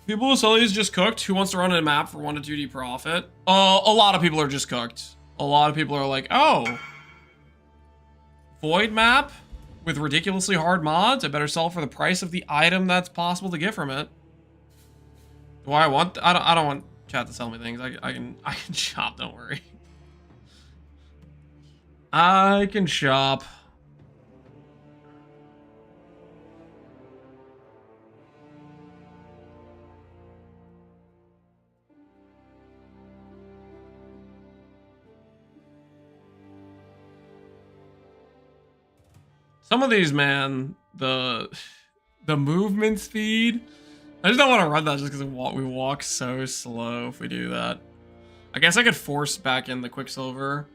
People who sell these just cooked. Who wants to run a map for 1 to 2D profit? A lot of people are just cooked. A lot of people are like, oh, void map. with ridiculously hard mods, I better sell for the price of the item that's possible to get from it. Do I want? I don't want chat to sell me things. I can shop. Don't worry. I can shop. Some of these, man, the movement speed. I just don't want to run that just because we walk so slow if we do that. I guess I could force back in the Quicksilver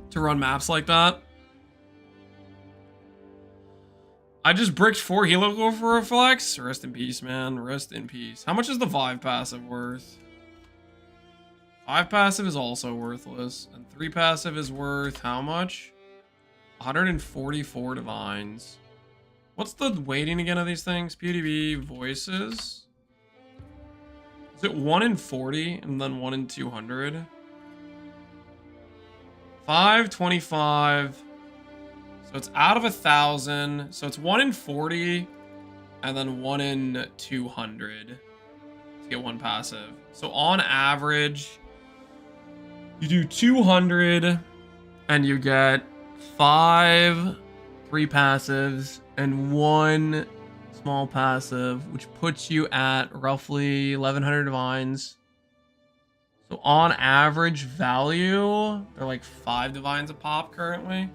to run maps like that. I just bricked 4 Helo for reflex. Rest in peace, man. Rest in peace. How much is the 5 passive worth? 5 passive is also worthless. And 3 passive is worth how much? 144 divines. What's the weighting again of these things? PDB voices. Is it 1 in 40 and then 1 in 200? 525. So it's out of 1,000. So it's 1 in 40 and then 1 in 200 to get 1 passive. So on average, you do 200 and you get 5 3 passives and 1 small passive, which puts you at roughly 1,100 divines. So on average value, they're like 5 divines a pop currently.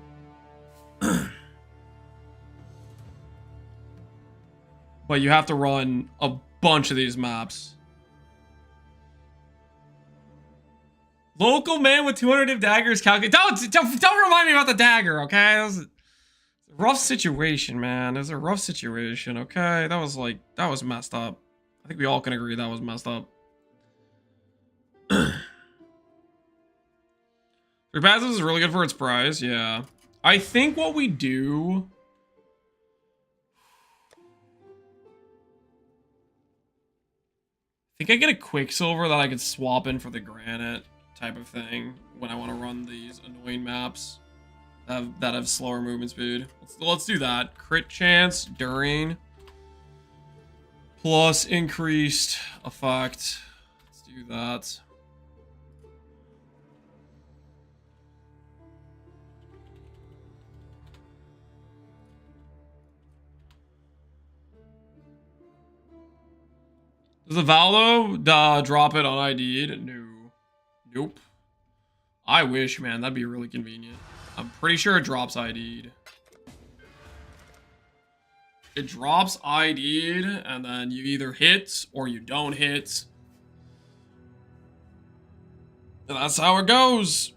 But you have to run a bunch of these maps. Local man with 200 div daggers calculate. Don't remind me about the dagger, okay? That was a rough situation, man. It was a rough situation, okay? That was messed up. I think we all can agree that was messed up. 3 passives is really good for its price, yeah. I think what we do... I think I get a Quicksilver that I could swap in for the Granite type of thing when I want to run these annoying maps that have slower movement speed. Let's do that. Crit chance during plus increased effect. Let's do that. Does the Valdo drop it on ID'd? No. Nope. I wish, man. That'd be really convenient. I'm pretty sure it drops ID'd. It drops ID'd, and then you either hit or you don't hit. And that's how it goes.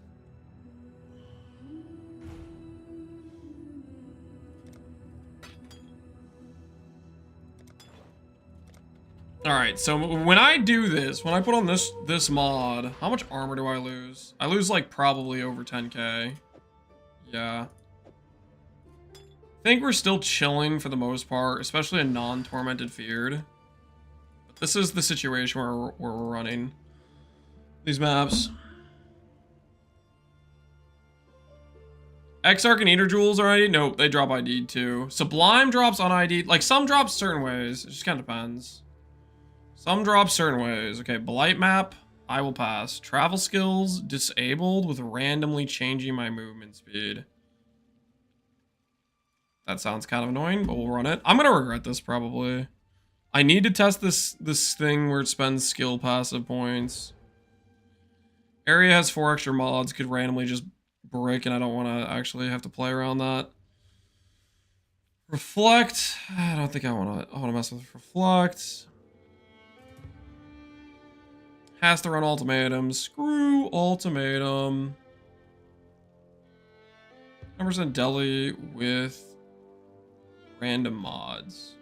Alright, so when I do this, when I put on this mod, how much armor do I lose? I lose like probably over 10k. Yeah. I think we're still chilling for the most part, especially in non-tormented feared. But this is the situation where we're running these maps. X-Arc and Eater Jewels are ID? Nope, they drop ID too. Sublime drops on ID. Like some drop certain ways. It just kind of depends. Some drop certain ways. Okay, Blight map, I will pass. Travel skills, disabled with randomly changing my movement speed. That sounds kind of annoying, but we'll run it. I'm gonna regret this probably. I need to test this thing where it spends skill passive points. Area has 4 extra mods, could randomly just break, and I don't want to actually have to play around that. Reflect, I don't think I want to mess with Reflect. Has to run ultimatum. Screw ultimatum. 100% deli with random mods.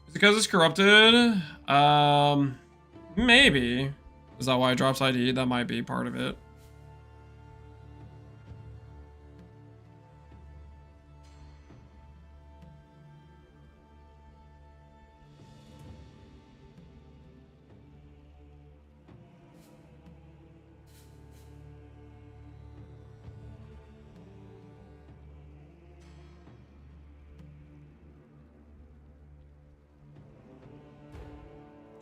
Is it because it's corrupted? Maybe. Is that why it drops ID? That might be part of it.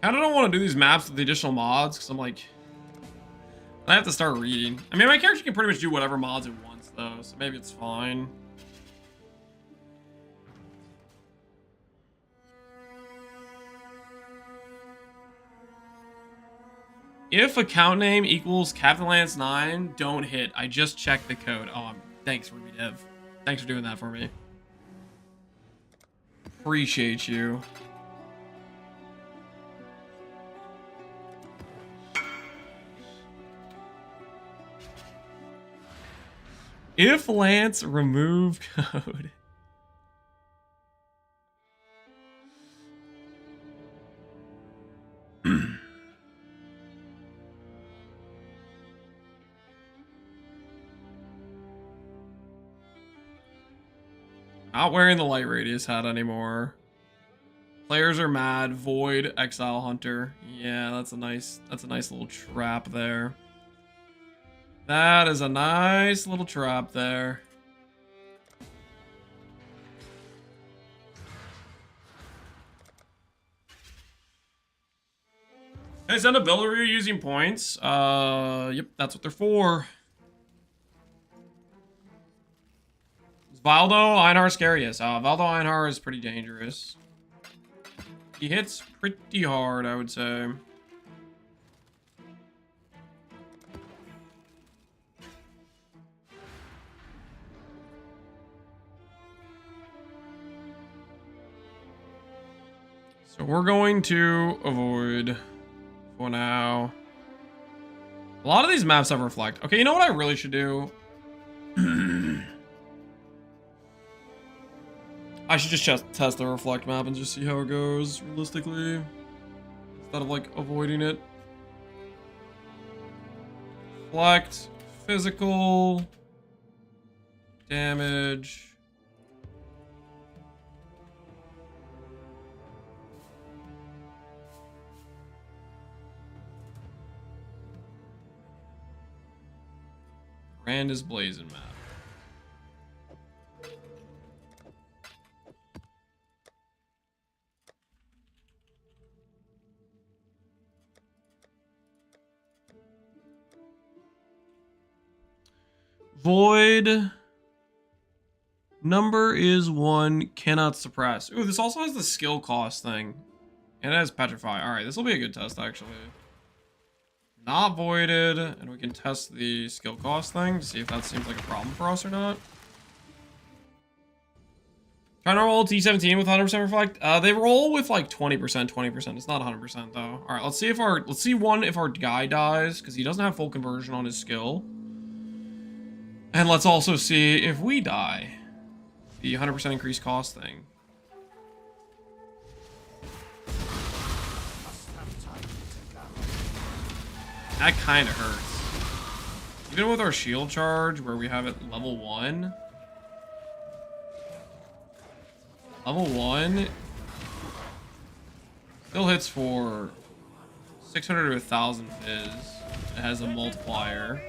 Kinda don't want to do these maps with the additional mods, because I'm like... I have to start reading. I mean, my character can pretty much do whatever mods it wants, though, so maybe it's fine. If account name equals Captain Lance 9, don't hit. I just checked the code. Oh, thanks, Ruby Dev. Thanks for doing that for me. Appreciate you. If Lance remove code. Not wearing the light radius hat anymore. Players are mad. Void, Exile Hunter. Yeah, that's a nice little trap there. That is a nice little trap there. Hey, send a builder using points. Yep, that's what they're for. Valdo Einhar scariest. Valdo Einhar is pretty dangerous. He hits pretty hard, I would say. So we're going to avoid for now. A lot of these maps have reflect. Okay, you know what I really should do? I should just test the reflect map and just see how it goes realistically, instead of like avoiding it. Reflect, physical, damage. Brand is blazing map. Void number is 1, cannot suppress. Ooh, this also has the skill cost thing. And it has petrify. Alright, this will be a good test actually. Not voided, and we can test the skill cost thing to see if that seems like a problem for us or not. Trying to roll T17 with 100% reflect. They roll with like 20%, 20%. It's not 100% though. Alright, let's see if our guy dies, because he doesn't have full conversion on his skill. And let's also see if we die. The 100% increased cost thing. That kind of hurts. Even with our shield charge, where we have it level 1. Level 1 still hits for 600 to 1,000 fizz. It has a multiplier.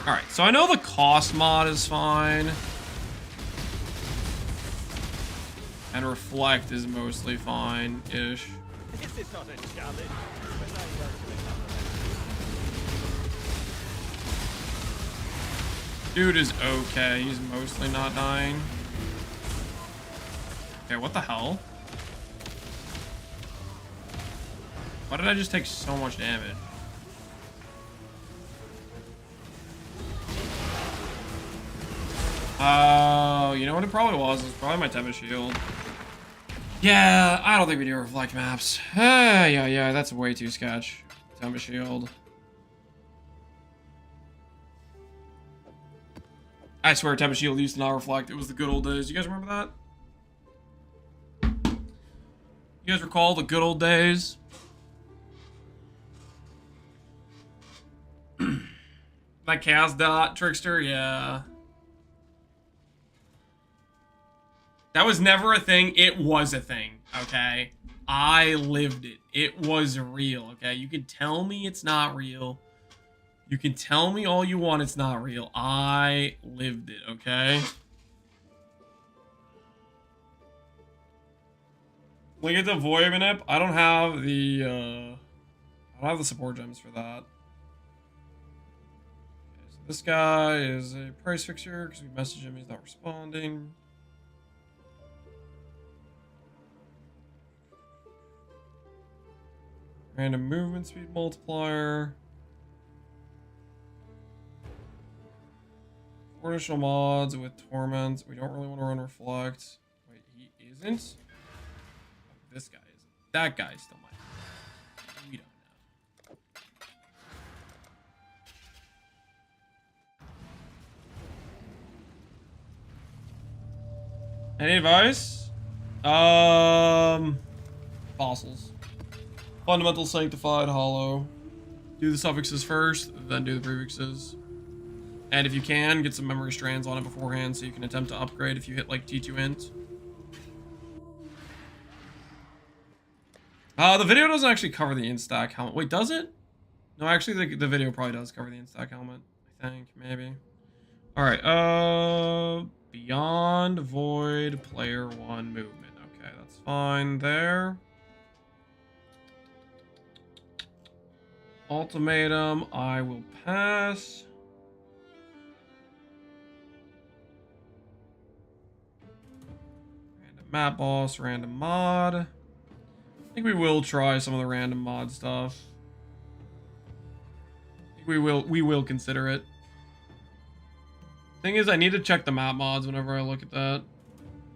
Alright, so I know the cost mod is fine. And reflect is mostly fine-ish. This is not a challenge, but I welcome it. Dude is okay. He's mostly not dying. Okay, what the hell? Why did I just take so much damage? Oh, you know what it probably was? It was probably my Tempest Shield. Yeah, I don't think we do reflect maps. Yeah, that's way too sketch. Tempest Shield. I swear Tempest Shield used to not reflect. It was the good old days. You guys remember that? You guys recall the good old days? That Chaos Dot Trickster, yeah. That was never a thing. It was a thing, okay? I lived it. It was real, okay? You can tell me it's not real. You can tell me all you want, it's not real. I lived it, okay? Link it to Void Manip. I don't have the support gems for that. Okay, so this guy is a price fixer because we messaged him, he's not responding. Random movement speed multiplier. 4 additional mods with Torment. We don't really want to run Reflect. Wait, he isn't? Oh, this guy isn't. That guy still might. We don't know. Any advice? Fossils. Fundamental, Sanctified, Hollow. Do the suffixes first, then do the prefixes. And if you can, get some memory strands on it beforehand so you can attempt to upgrade if you hit like T2 int. The video doesn't actually cover the instack helmet. Wait, does it? No, actually the video probably does cover the instack helmet. I think, maybe. Alright, Beyond Void Player 1 movement. Okay, that's fine there. Ultimatum, I will pass. Random map boss, random mod. I think we will try some of the random mod stuff. I think we will consider it. Thing is, I need to check the map mods whenever I look at that.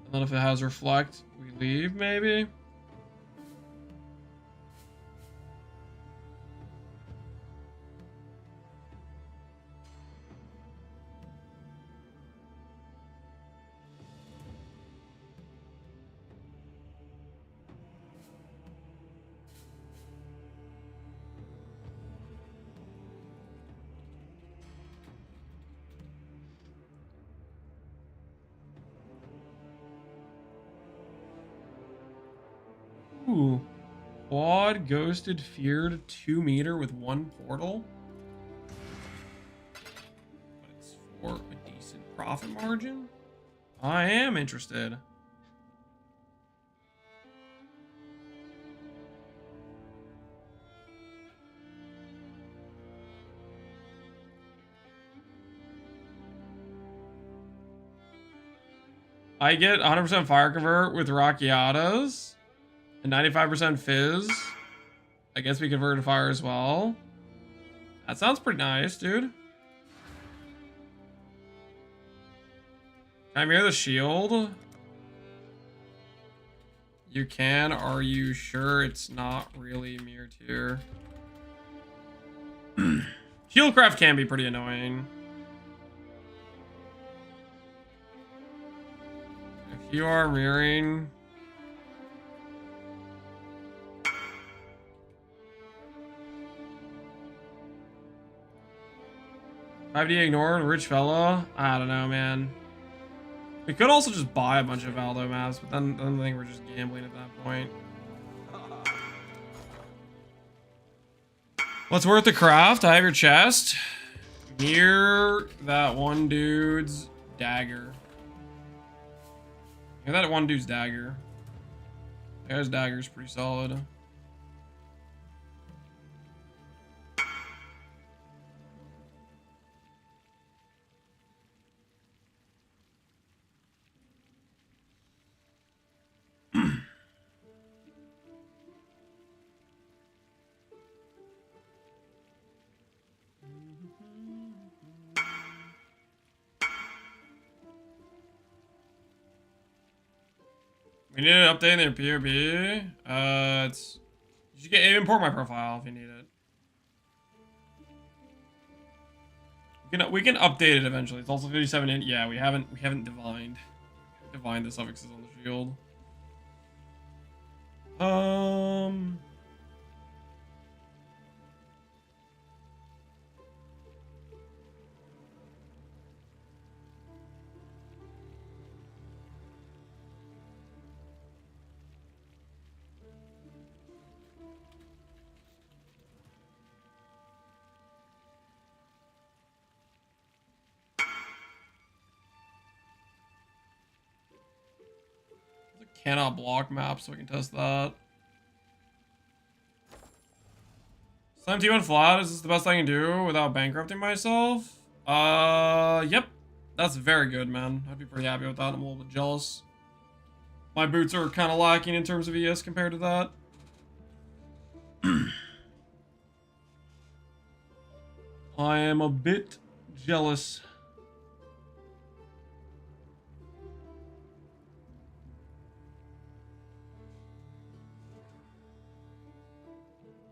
And then if it has reflect, we leave maybe. Ooh. Quad ghosted feared 2 meter with 1 portal. But it's for a decent profit margin. I am interested. I get 100% fire convert with Rockiatas. And 95% fizz. I guess we convert to fire as well. That sounds pretty nice, dude. Can I mirror the shield? You can. Are you sure it's not really mirror tier? Shieldcraft can be pretty annoying. If you are mirroring... 5D ignored, rich fella. I don't know, man. We could also just buy a bunch of Valdo maps, but then I think we're just gambling at that point. What's worth the craft? I have your chest. Near that one dude's dagger. Near that one dude's dagger. That guy's dagger's pretty solid. We need an update in their POB. It's you should import my profile if you need it. We can update it eventually. It's also 57 in. Yeah, we haven't divined the suffixes on the shield. Um. Cannot block map, so we can test that. Slam T1 flat, is this the best I can do without bankrupting myself? Yep. That's very good, man. I'd be pretty happy with that. I'm a little bit jealous. My boots are kind of lacking in terms of ES compared to that. I am a bit jealous.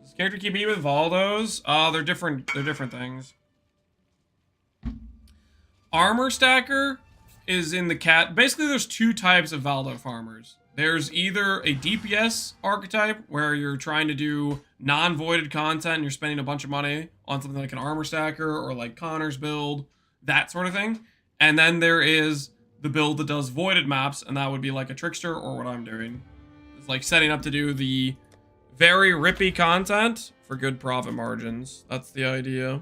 Does character keep eating with Valdos? They're different. They're different things. Armor stacker is in the cat. Basically, there's two types of Valdo farmers. There's either a DPS archetype where you're trying to do non-voided content and you're spending a bunch of money on something like an armor stacker or like Connor's build, that sort of thing. And then there is the build that does voided maps, and that would be like a trickster or what I'm doing. It's like setting up to do the very rippy content for good profit margins. That's the idea.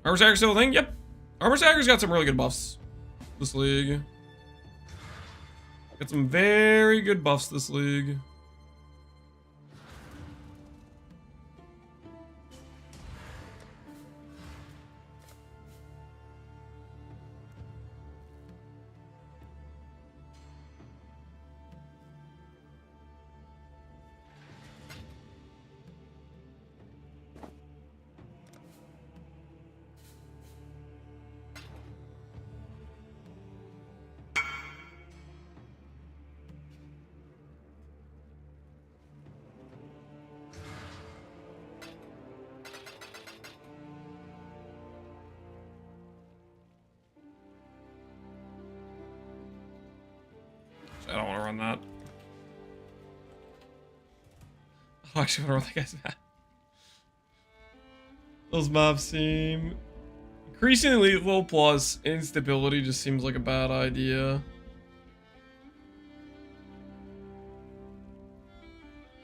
Armor Stagger's still a thing? Yep. Armor Stagger's got some really good buffs this league. Got some very good buffs this league. I don't want to run that. I actually want to run that guy's map. Those maps seem increasingly lethal plus instability just seems like a bad idea.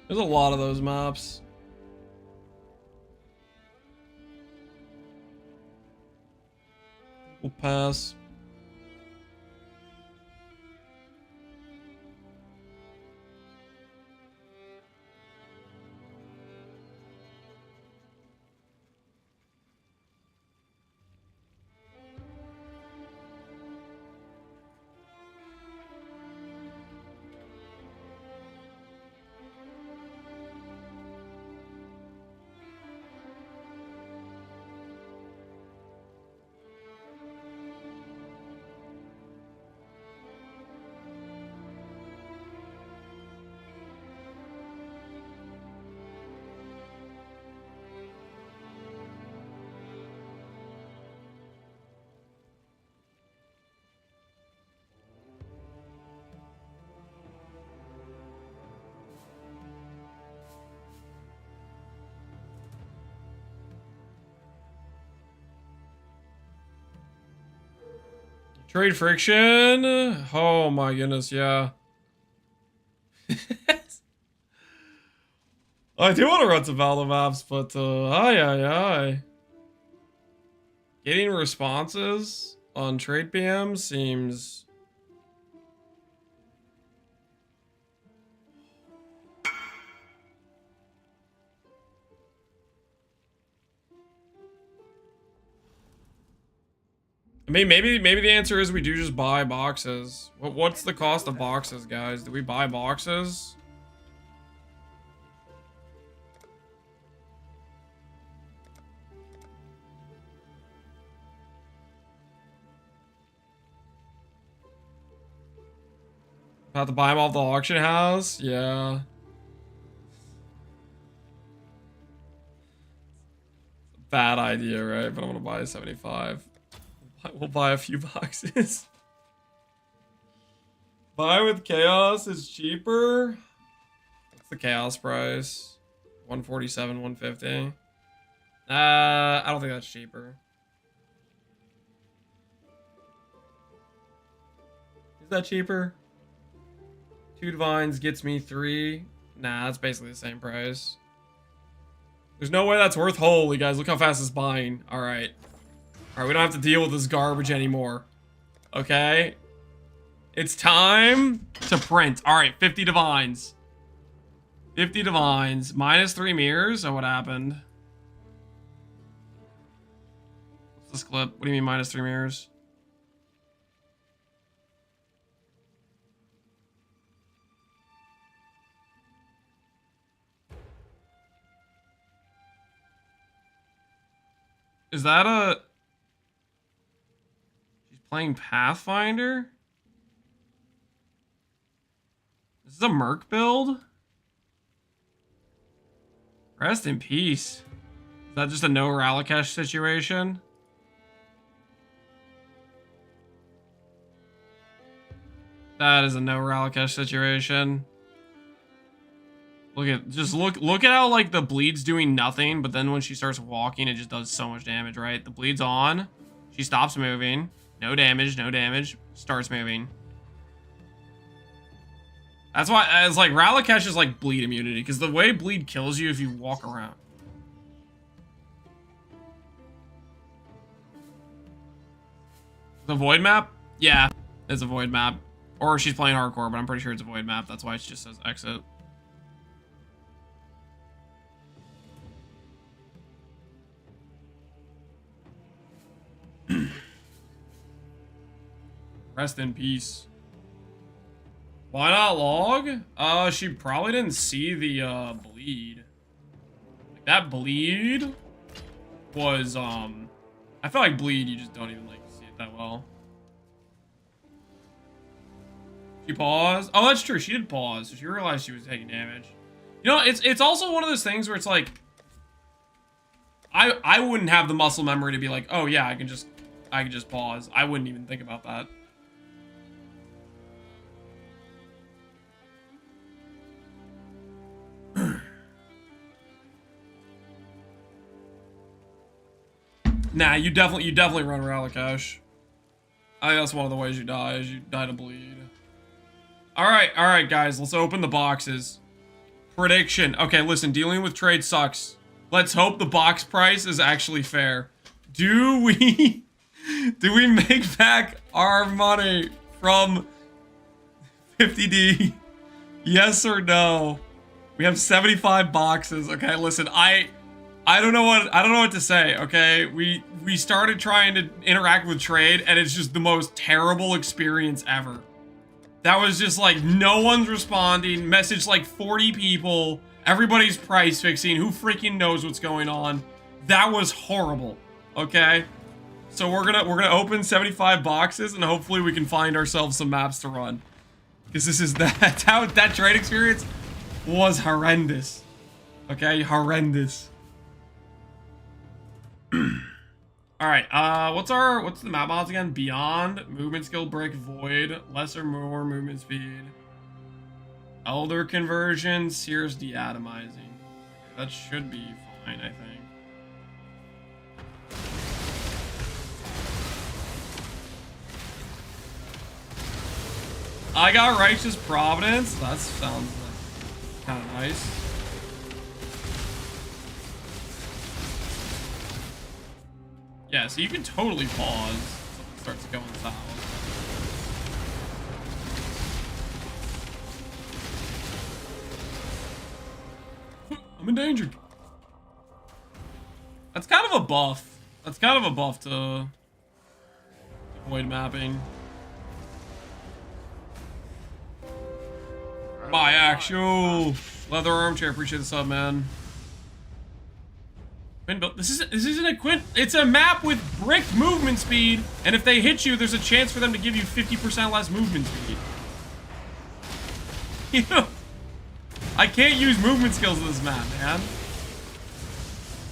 There's a lot of those maps. We'll pass. Trade friction. Oh my goodness, yeah. I do want to run some Valdo maps, but aye. Getting responses on trade PM seems I mean, maybe the answer is we do just buy boxes. What's the cost of boxes, guys? Do we buy boxes? Have to buy them off the auction house? Yeah. bad idea, right? But I'm gonna buy a 75. We'll buy a few boxes. Buy with chaos is cheaper. What's the chaos price? 147, 150. I don't think that's cheaper. Is that cheaper? 2 divines gets me 3. Nah, that's basically the same price. There's no way that's worth. Holy guys, look how fast it's buying. Alright. Alright, we don't have to deal with this garbage anymore. Okay. It's time to print. Alright, 50 divines. 50 divines. Minus 3 mirrors. Oh, what happened? What's this clip? What do you mean minus 3 mirrors? Is that a... She's playing Pathfinder? This is a Merc build? Rest in peace. Is that just a no Ralakesh situation? That is a no Ralakesh situation. Look at how like the bleed's doing nothing, but then when she starts walking, it just does so much damage, right? The bleed's on. She stops moving. No damage, no damage. Starts moving. That's why it's like Ralakesh is like bleed immunity, because the way bleed kills you if you walk around. The void map? Yeah, it's a void map. Or she's playing hardcore, but I'm pretty sure it's a void map. That's why it just says exit. Rest in peace. Why not log? She probably didn't see the bleed. Like, that bleed was I feel like bleed you just don't even like see it that well. She paused. Oh, that's true. She did pause. So she realized she was taking damage. You know, it's also one of those things where it's like I wouldn't have the muscle memory to be like, oh yeah, I can just pause. I wouldn't even think about that. Nah, you definitely run Ralakesh. I think that's one of the ways you die, is you die to bleed. Alright, guys, let's open the boxes. Prediction. Okay, listen, dealing with trade sucks. Let's hope the box price is actually fair. Do we make back our money from 50D? Yes or no? We have 75 boxes. Okay, listen, I don't know what to say, okay? We started trying to interact with trade and it's just the most terrible experience ever. That was just like no one's responding, messaged like 40 people, everybody's price fixing, who freaking knows what's going on. That was horrible. Okay? So we're gonna open 75 boxes and hopefully we can find ourselves some maps to run. Because that trade experience was horrendous. Okay, horrendous. Alright, what's the map mods again? Beyond, movement skill break, void, less or more movement speed, elder conversion, Sears deatomizing. That should be fine, I think. I got Righteous Providence. That sounds like kind of nice. Yeah, so you can totally pause if it starts going south. I'm in danger. That's kind of a buff. That's kind of a buff to void mapping. By actual leather armchair, appreciate the sub, man. This isn't a quint. It's a map with bricked movement speed, and if they hit you, there's a chance for them to give you 50% less movement speed. You know, I can't use movement skills in this map, man.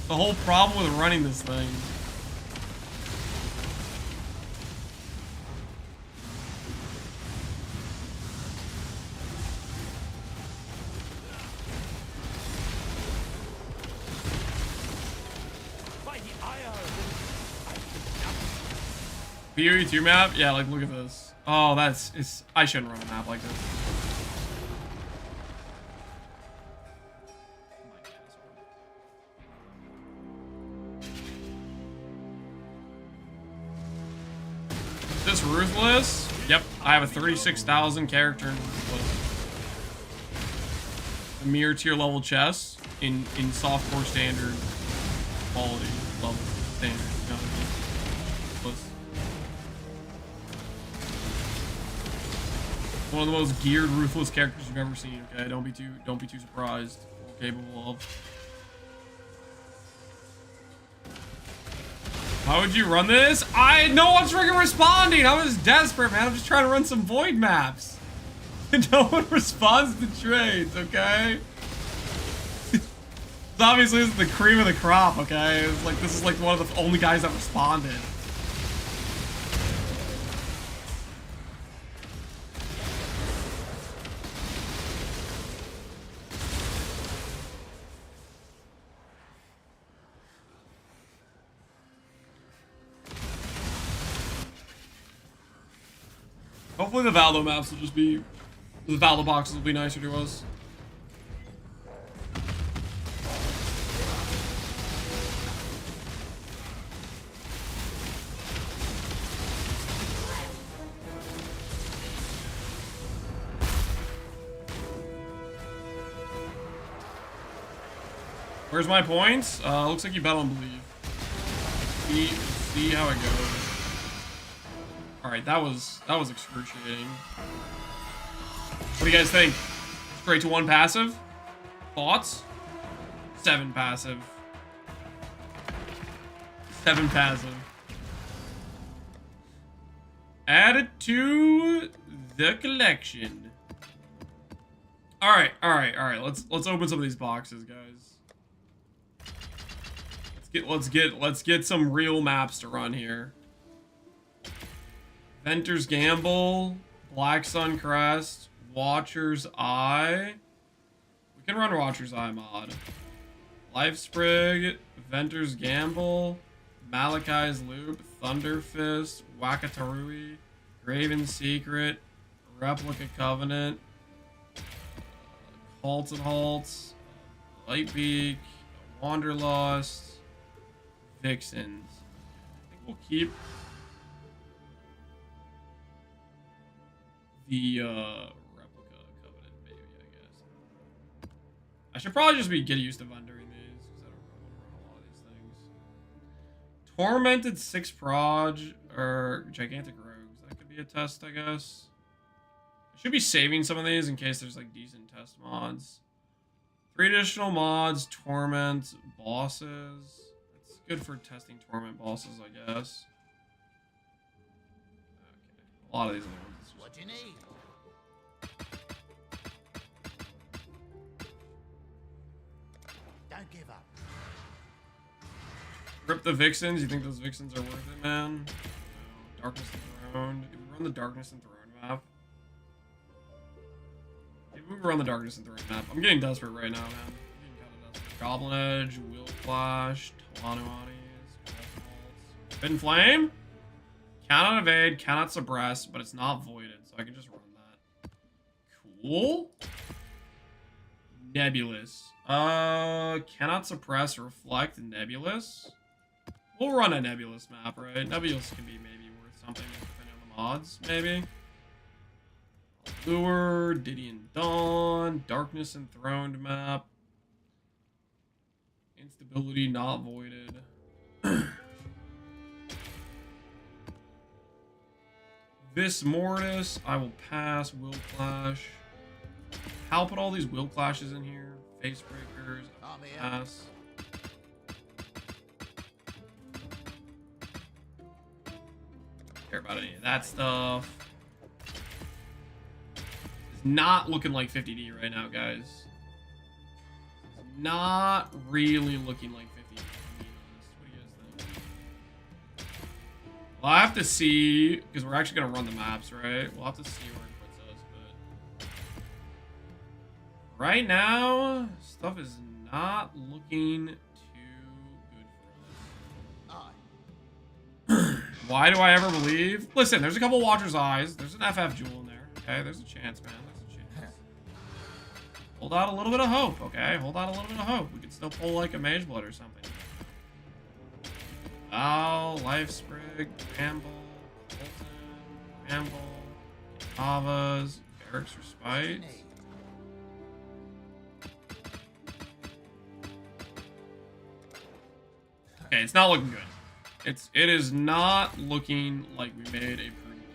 The whole problem with running this thing. PoE2 map? Yeah, like look at this. Oh, I shouldn't run a map like this. Is this Ruthless? Yep, I have a 36,000 character in Ruthless. A mere tier level chest in softcore standard quality level standard. You know what I mean? Ruthless. One of the most geared Ruthless characters you've ever seen. Okay, don't be too surprised. What we're capable of. How would you run this? No one's freaking responding. I was desperate, man. I'm just trying to run some void maps. No one responds to trades, okay? This obviously isn't the cream of the crop, okay? It's like this is like one of the only guys that responded. Hopefully the Valdo maps will just be... The Valdo boxes will be nicer to us. Where's my points? Looks like you bet on believe. See how it goes. Alright, that was excruciating. What do you guys think? Straight to 1 passive? Thoughts? 7 passive. 7 passive. Add it to the collection. Alright. Let's open some of these boxes, guys. Let's get some real maps to run here. Venter's Gamble, Black Sun Crest, Watcher's Eye. We can run Watcher's Eye mod. Life Sprig, Venter's Gamble, Malachi's Loop, Thunder Fist, Wakatarui, Graven Secret, Replica Covenant, Halts and Halts, Lightbeak, Wanderlust, Vixens. I think we'll keep the Replica Covenant, maybe, I guess. I should probably just get used to Vundering these, because I don't really want to run a lot of these things. Tormented 6 Proj, or Gigantic Rogues. That could be a test, I guess. I should be saving some of these in case there's like decent test mods. 3 additional mods, Torment, Bosses. It's good for testing Torment bosses, I guess. Okay, a lot of these are the ones. What do you need? Don't give up. Rip the Vixens. You think those Vixens are worth it, man? No. Darkness Enthroned. Did we run the Darkness Enthroned map? Maybe we run the Darkness Enthroned map. I'm getting desperate right now, man. I'm getting kind of desperate. Goblin Edge, Will Flash, Talanuanis, Forbidden Flame? Cannot evade, cannot suppress, but it's not voided, so I can just run that. Cool. Nebulous. Cannot suppress, reflect, Nebulous. We'll run a Nebulous map, right? Nebulous can be maybe worth something depending on the mods, maybe. Lure, Didion Dawn, Darkness Enthroned map. Instability not voided. Vis Mortis, I will pass. Will Clash. I'll put all these Will Clashes in here. Face Breakers, pass. Don't care about any of that stuff. It's not looking like 50D right now, guys. It's not really looking like 50D. We'll have to see, because we're actually going to run the maps, right? We'll have to see where it puts us, but... Right now, stuff is not looking too good for us. Why do I ever believe? Listen, there's a couple Watcher's Eyes. There's an FF Jewel in there. Okay, there's a chance, man. There's a chance. Hold out a little bit of hope, okay? Hold out a little bit of hope. We could still pull like a Mage Blood or something. Oh, Life Sprig, Bramble, Colton, Bramble, Avas, Barracks Respite. Okay, it's not looking good. It is not looking like we made a prudent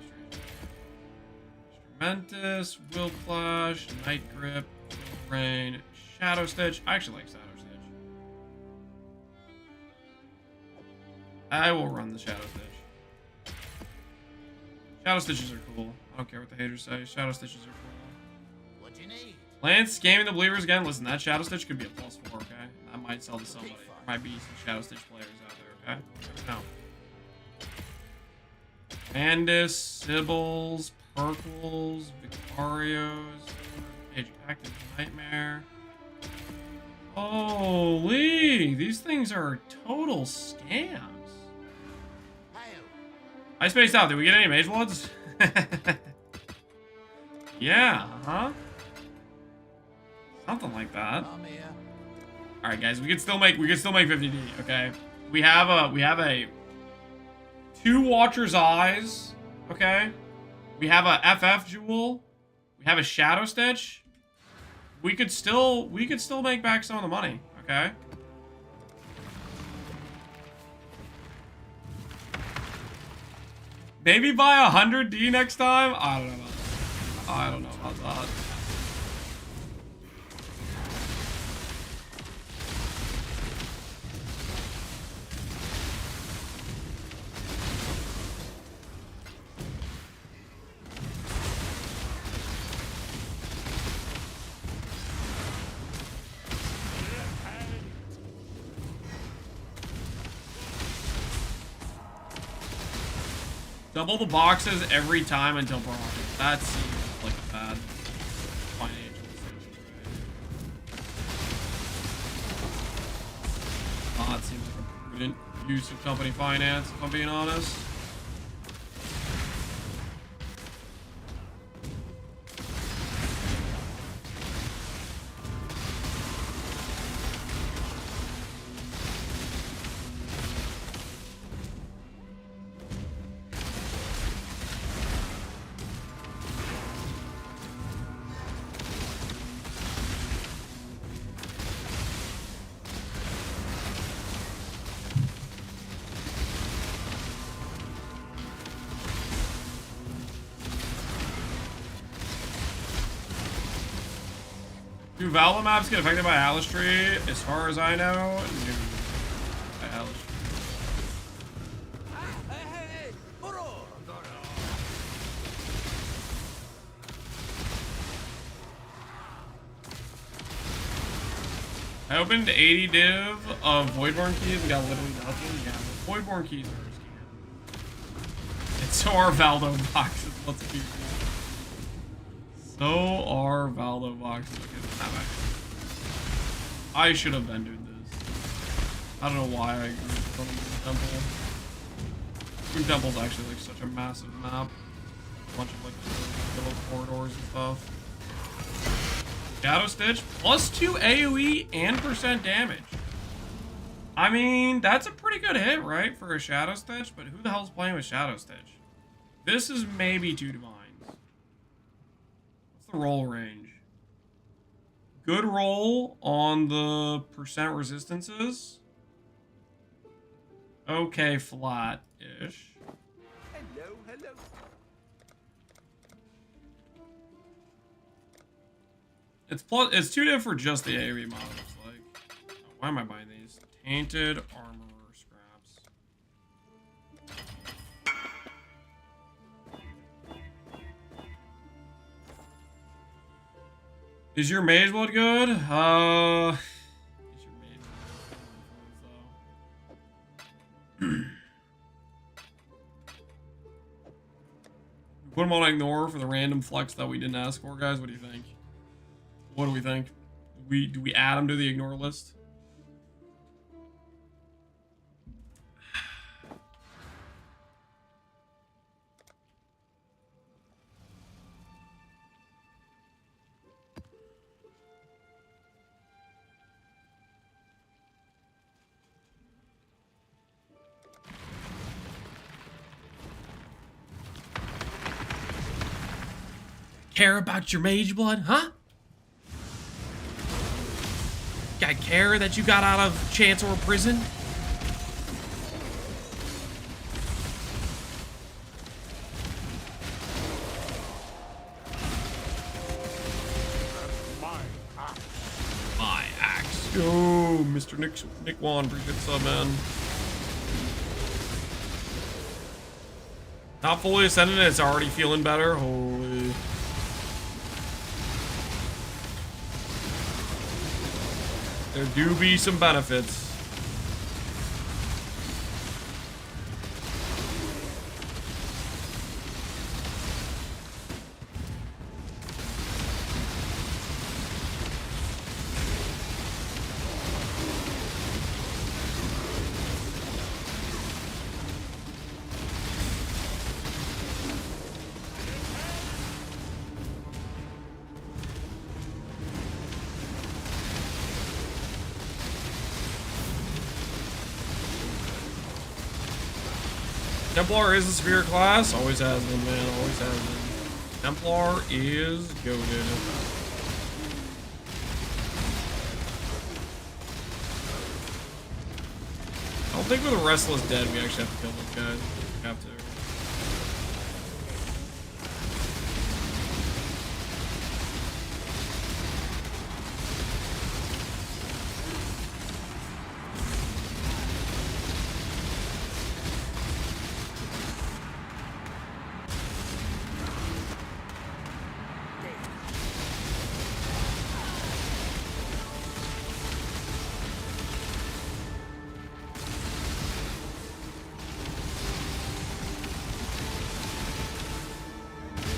decision. Instrumentus, Will Clash, Night Grip, Will Rain, Shadow Stitch. I actually like Shadow Stitch. I will run the Shadow Stitch. Shadow Stitches are cool. I don't care what the haters say. Shadow Stitches are cool. What do you need? Lance, scamming the believers again. Listen, that Shadow Stitch could be a +4, okay? That might sell to somebody. There might be some Shadow Stitch players out there, okay? No. Andis, Sibbles, Perkles, Vicarios, Age Active Nightmare. Holy! These things are total scams. I spaced out. Did we get any Mage Bloods? Yeah, huh? Something like that. All right, guys, we can still make 50D. Okay, we have a 2 Watcher's Eyes. Okay, we have a FF Jewel. We have a Shadow Stitch. We could still make back some of the money. Okay. Maybe buy 100D next time? I don't know about that. I don't know about that. Double the boxes every time until profit. That seems like a bad financial decision, right? That seems like a prudent use of company finance, if I'm being honest. Do Valdo maps get affected by Alistry? As far as I know, no. By Alistry. I opened 80 div of Voidborn keys and got literally nothing. Yeah, but Voidborn keys are a scam. And so are Valdo boxes. Let's be real. So are Valdo boxes. I should have been doing this. I don't know why I agreed with Green Temple. Green Temple's actually like such a massive map. A bunch of like little corridors and stuff. Shadow Stitch, +2 AoE and % damage. I mean, that's a pretty good hit, right, for a Shadow Stitch, but who the hell's playing with Shadow Stitch? This is maybe 2 Divines. What's the roll range? Good roll on the % resistances. Okay, flat-ish. Hello, hello. It's 2 div for just the AoE mod, looks like. Why am I buying these? Tainted Armorer scraps. Is your Mage Blood good? Is your Mage Blood good? put him on ignore for the random flex that we didn't ask for, guys? What do you think? What do we think? Do we add him to the ignore list? Care about your mage blood, huh? I care that you got out of Chancellor prison. My axe. Yo, Mr. Nick Wan, appreciate the sub, man. Not fully ascended, it's already feeling better. Holy. There do be some benefits. Templar is a superior class. Always has been, man. Always has been. Templar is goated. I don't think with a Restless Dead we actually have to kill those guys. We have to.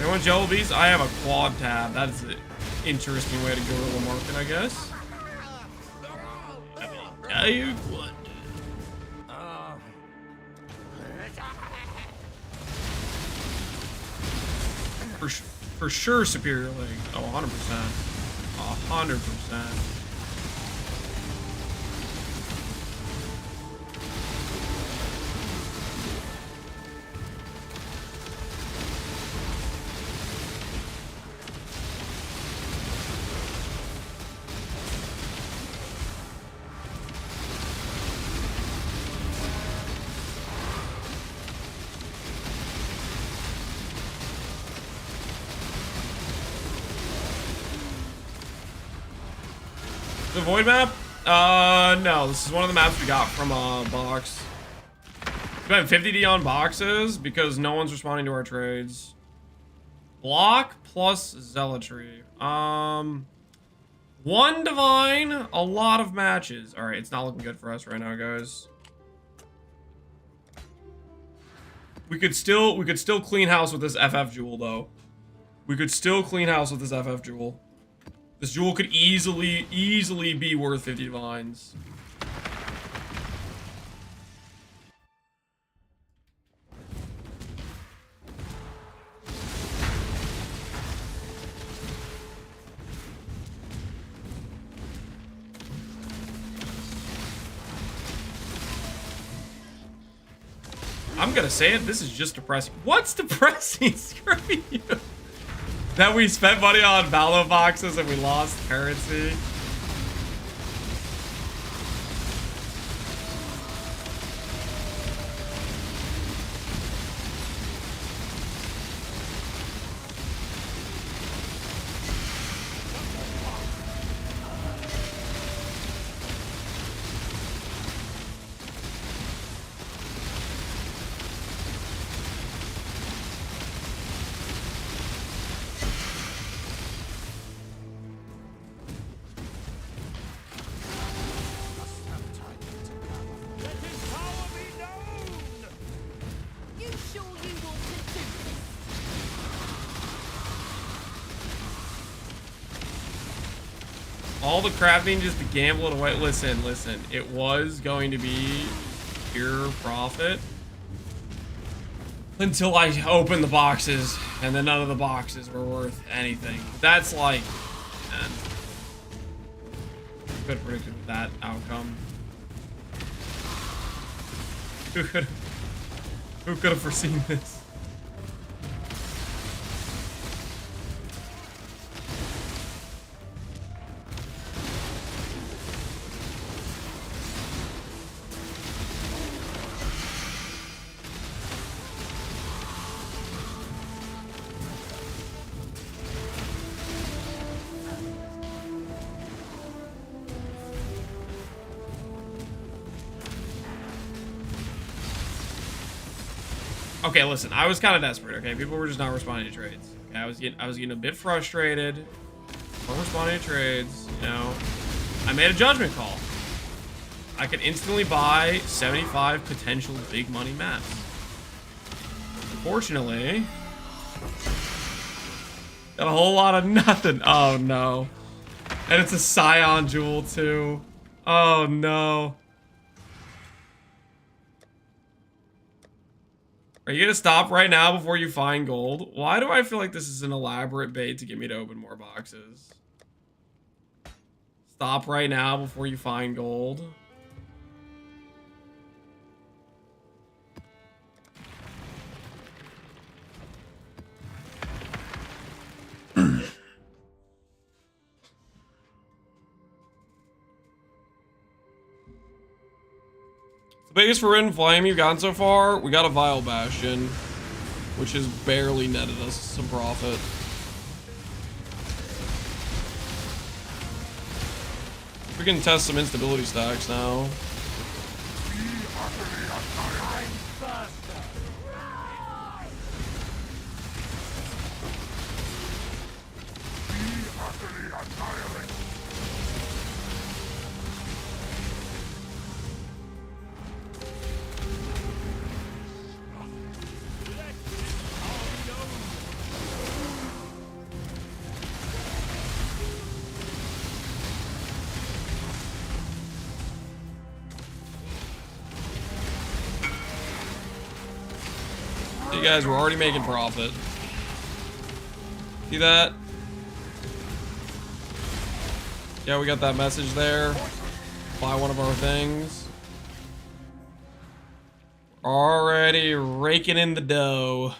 Anyone Jello Beast? I have a quad tab. That is an interesting way to go to the market, I guess. I mean, what? For sure, superior leg. Oh, 100%. 100%. The void map? No, this is one of the maps we got from a box. We spent 50D on boxes because no one's responding to our trades. Block plus zealotry. One divine, a lot of matches. All right, it's not looking good for us right now, guys. We could still clean house with this FF jewel though. We could still clean house with this FF jewel. This jewel could easily be worth 50 divines. I'm gonna say it, this is just depressing. What's depressing? Screw you. That we spent money on Valor boxes and we lost currency. All the crafting just to gamble it away. Listen. It was going to be pure profit until I opened the boxes, and then none of the boxes were worth anything. That's like, man, could have predicted that outcome. Who could have foreseen this? Okay, listen, I was kind of desperate, okay? People were just not responding to trades. Okay, I was getting a bit frustrated. Weren't responding to trades, you know. I made a judgment call. I could instantly buy 75 potential big money maps. Unfortunately, got a whole lot of nothing. Oh no. And it's a Scion jewel too. Oh no. Are you gonna stop right now before you find gold? Why do I feel like this is an elaborate bait to get me to open more boxes? Stop right now before you find gold. The biggest forbidden flame you've gotten so far, we got a Vile Bastion, which has barely netted us some profit. We can test some instability stacks now. You guys, we're already making profit. See that? Yeah, we got that message there. Buy one of our things. Already raking in the dough.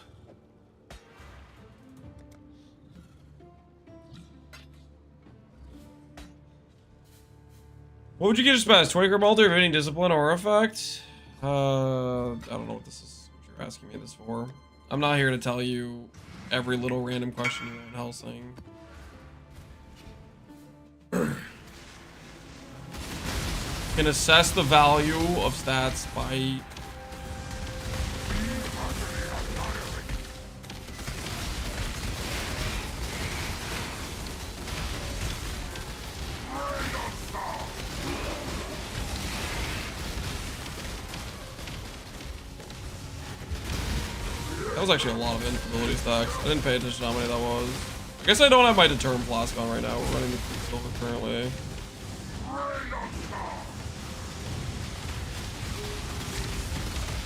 What would you get us best? 20 card multi or any discipline or effect? I don't know what this is. What you're asking me this for. I'm not here to tell you every little random question you in Helsing. Can assess the value of stats by That was actually a lot of instability stacks. I didn't pay attention to how many that was. I guess I don't have my Determined Flask on right now. We're running the silver currently.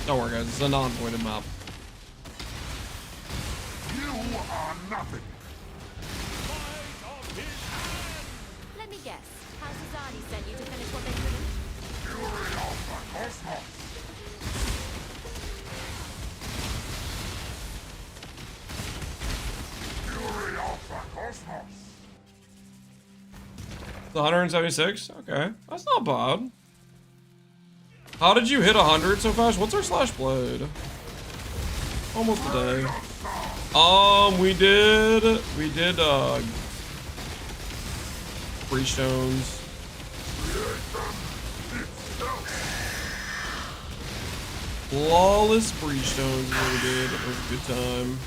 Don't worry, guys. It's a non-pointed map. You are nothing. Let me guess. House Azadi sent you to finish what they couldn't? Fury of the cosmos. Fury of the cosmos. It's 176? Okay. That's not bad. How did you hit 100 so fast? What's our slash blade? Almost a day. We did Breachstones. Flawless Breachstones is what we did. It was a good time.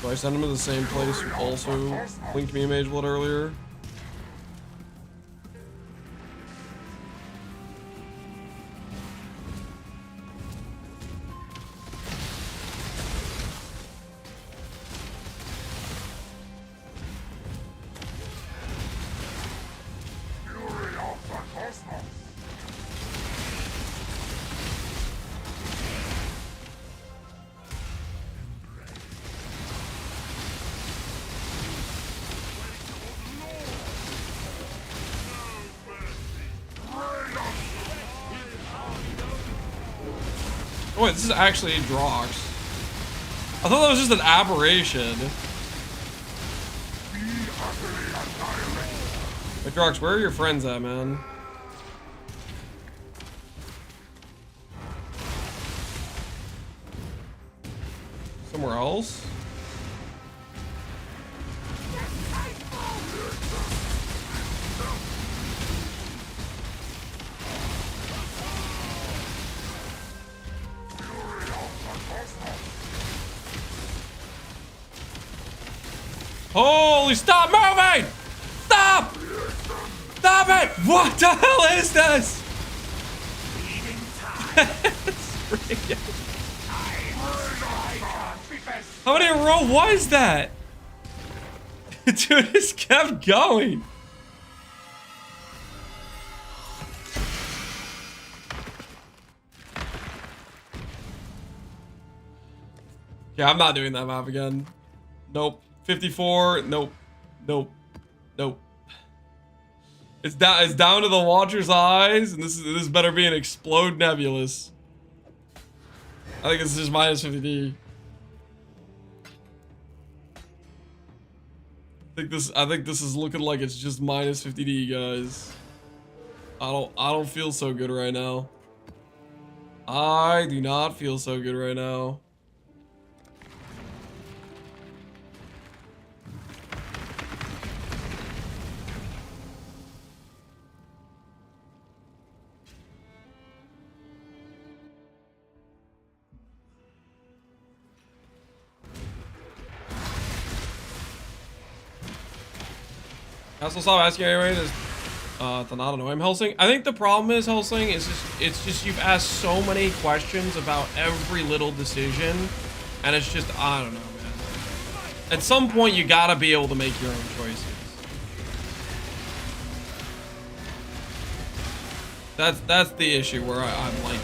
Do I send him to the same place who also linked me a Mage Blood earlier? Oh wait, this is actually Drox. I thought that was just an aberration. Hey Drox, where are your friends at, man? Somewhere else? Holy, stop moving! Stop! Stop it! What the hell is this? How many in a row was that? Dude, it just kept going. Yeah, I'm not doing that map again. Nope. 54. Nope. Nope. Nope. It's down to the watcher's eyes, and this better be an explode nebulous. I think this is minus 50D. I think this is looking like it's just minus 50D, guys. I don't feel so good right now. I do not feel so good right now. Also, stop asking anyway. There's to not annoy him, Helsing. I think the problem is, Helsing, is just you've asked so many questions about every little decision, and it's just, I don't know, man. At some point, you gotta be able to make your own choices. That's the issue where I'm like,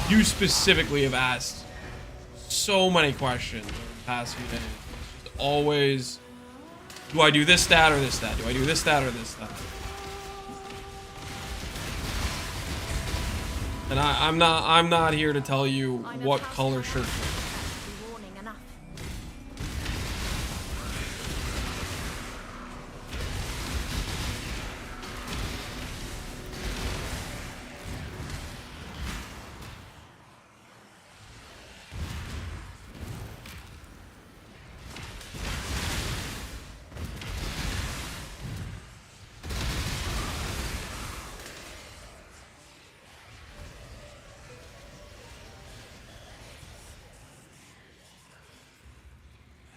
you specifically have asked so many questions over the past few days. It's just always, do I do this stat or this stat? Do I do this stat or this stat? And I'm not here to tell you what color shirt. Warning enough.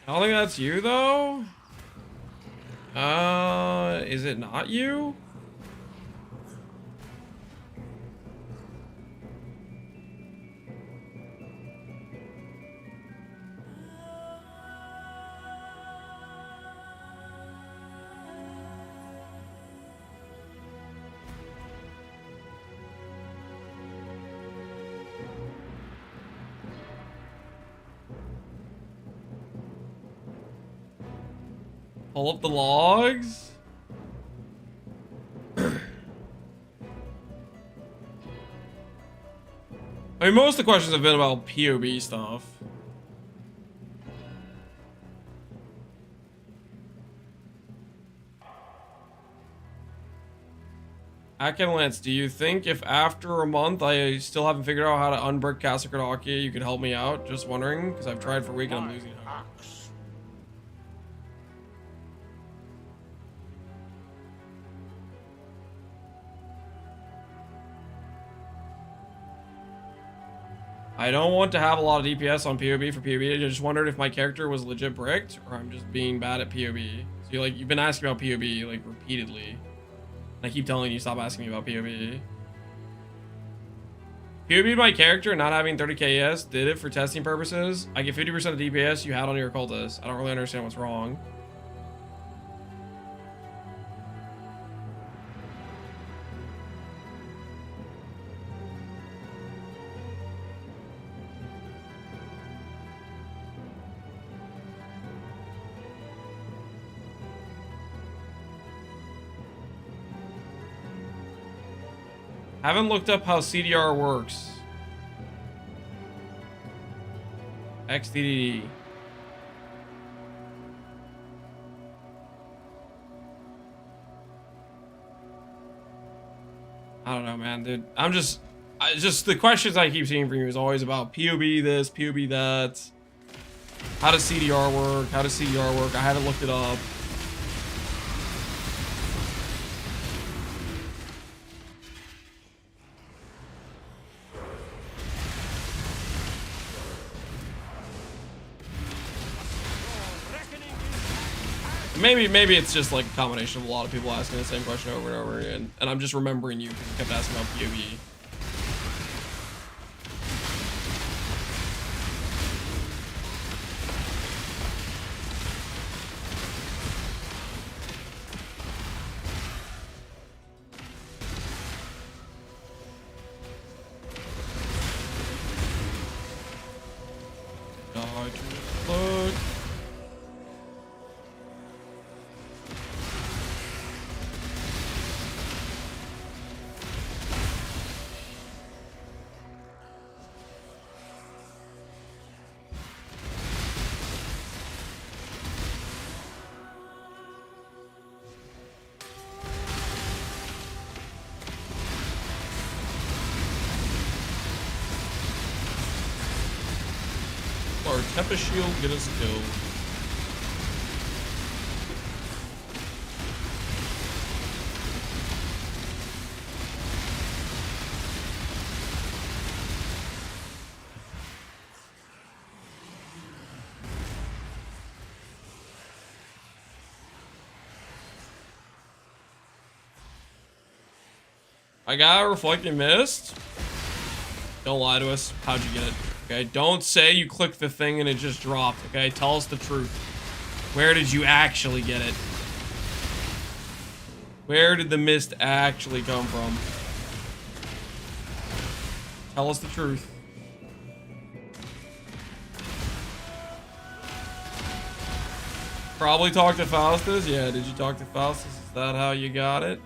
I don't think that's you though. Is it not you? Pull up the logs. I mean, most of the questions have been about POB stuff. Akin Lance, do you think if after a month I still haven't figured out how to unbrick Casa Kadaki, you could help me out? Just wondering, because I've tried for a week and I'm losing hope. I don't want to have a lot of DPS on POB for POB. I just wondered if my character was legit bricked or I'm just being bad at POB. So you've been asking about POB like repeatedly. And I keep telling you stop asking me about POB. POB my character not having 30k ES did it for testing purposes. I get 50% of DPS you had on your cultist. I don't really understand what's wrong. Haven't looked up how CDR works. XDD. I don't know, man, dude. Just the questions I keep seeing from you is always about POB this, POB that. How does CDR work? How does CDR work? I haven't looked it up. Maybe it's just like a combination of a lot of people asking the same question over and over again, and I'm just remembering you because you kept asking about POB. Look. Our Tempest Shield get us killed. I got a Reflecting Mist. Don't lie to us. How'd you get it? Okay, don't say you clicked the thing and it just dropped, okay? Tell us the truth. Where did you actually get it? Where did the mist actually come from? Tell us the truth. Probably talk to Faustus? Yeah, did you talk to Faustus? Is that how you got it?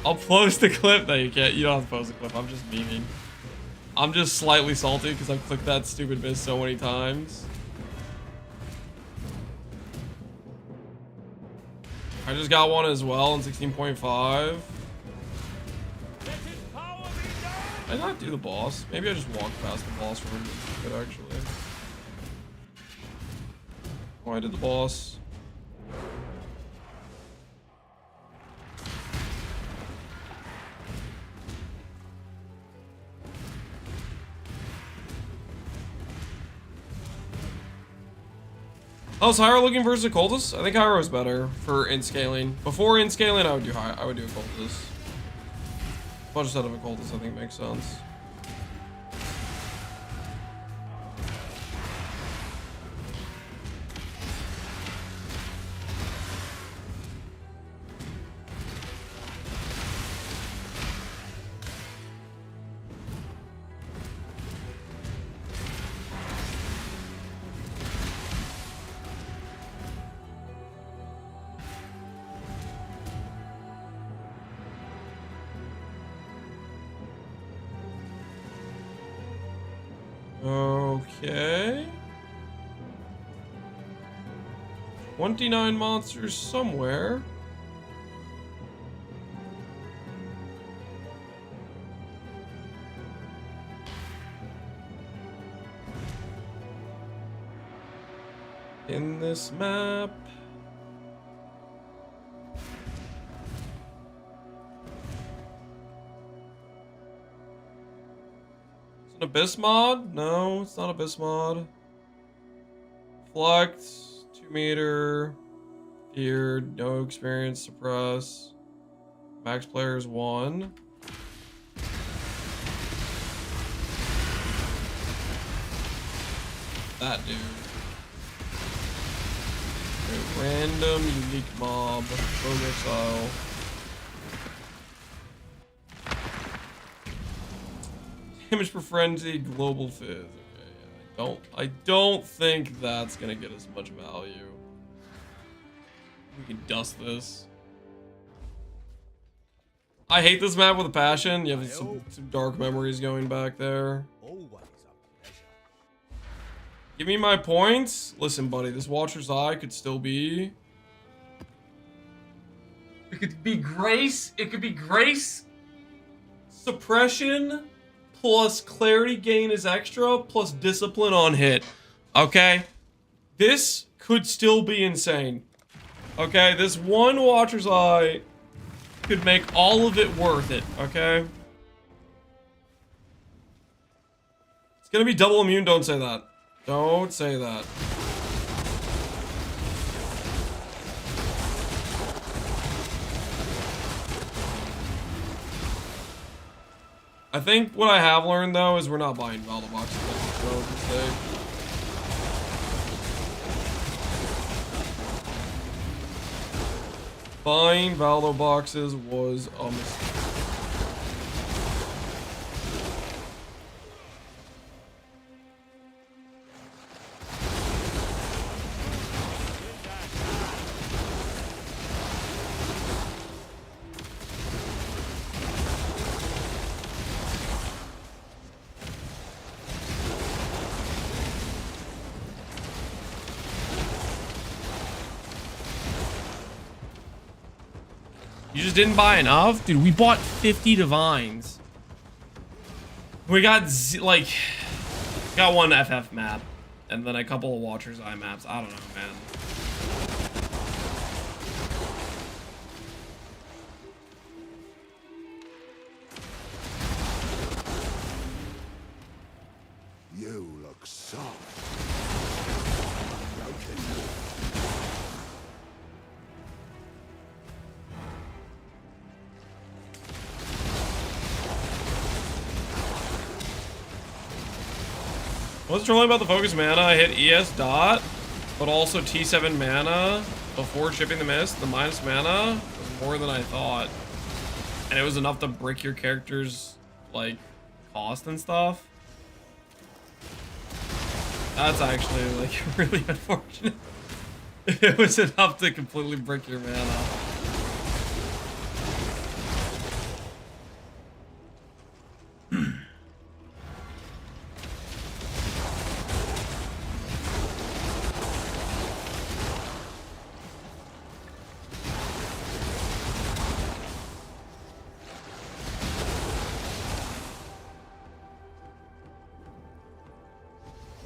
I'll post a clip. No, you can't. You don't have to post a clip. I'm just memeing. I'm just slightly salty because I've clicked that stupid miss so many times. I just got one as well in 16.5. Did I not do the boss? Maybe I just walked past the boss for it actually. Oh, I did the boss. Oh, is Hiero looking versus a cultist? I think Hiero's better for in-scaling. Before in-scaling, I would do a cultist. Bunch instead of a cultist, I think makes sense. Okay. 29 monsters somewhere. In this map. An Abyss mod? No, it's not Abyss mod. Reflect, 2 meter, feared, no experience, suppress. Max player is 1. That dude. Okay, random unique mob, rogue exile. Damage per frenzy, global fizz. Okay, yeah, I don't think that's gonna get us much value. We can dust this. I hate this map with a passion. You have some dark memories going back there. Give me my points. Listen, buddy, this Watcher's Eye could still be. It could be grace. It could be grace. Suppression plus clarity gain is extra plus discipline on hit. Okay? This could still be insane. Okay? This one Watcher's Eye could make all of it worth it. Okay? It's gonna be double immune. Don't say that. Don't say that. I think what I have learned though is we're not buying Valdo boxes. That's a rogue mistake. Buying Valdo boxes was a mistake. You just didn't buy enough? Dude, we bought 50 divines. We got, got one FF map. And then a couple of Watcher's Eye maps. I don't know, man. You look soft. What's trolling about the focus mana? I hit ES dot, but also T7 mana before shipping the mist. The minus mana was more than I thought. And it was enough to brick your character's, like, cost and stuff. That's actually, like, really unfortunate. It was enough to completely brick your mana.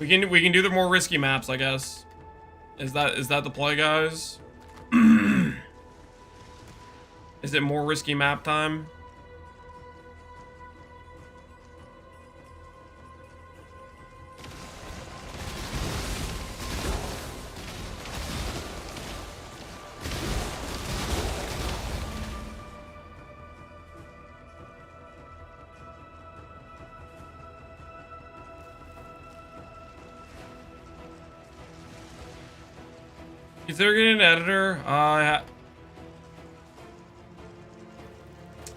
We can do the more risky maps, I guess. Is that the play, guys? Is it more risky map time? Consider getting an editor. I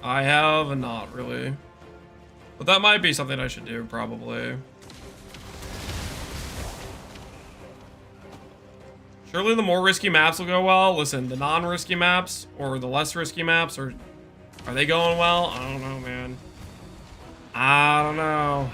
have not really, but that might be something I should do probably. Surely the more risky maps will go well. Listen, the non-risky maps or the less risky maps, are they going well? I don't know, man. I don't know.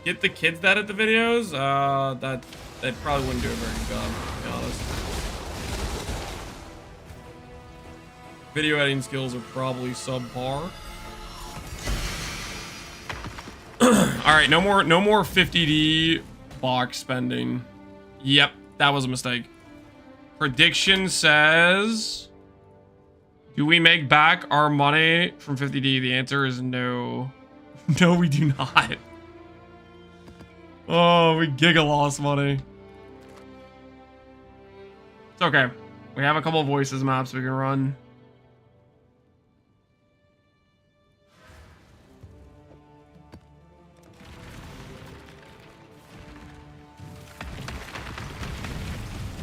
Get the kids that at the videos, that they probably wouldn't do a very good job, to be honest. Video editing skills are probably subpar. Alright, no more 50D box spending. Yep, that was a mistake. Prediction says, do we make back our money from 50D? The answer is no. No, we do not. Oh, we giga lost money. It's okay. We have a couple of voices maps we can run.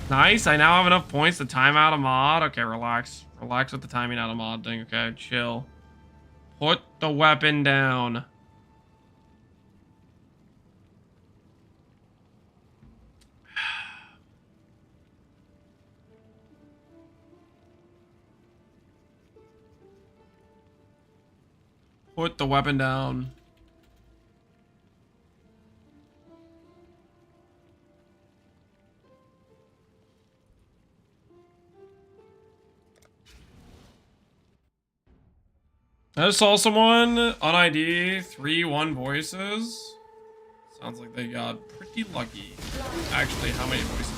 Nice, I now have enough points to time out a mod. Okay, relax. Relax with the timing out of mod thing, okay? Chill. Put the weapon down. Put the weapon down. I just saw someone on ID 3-1 voices. Sounds like they got pretty lucky. Actually, how many voices?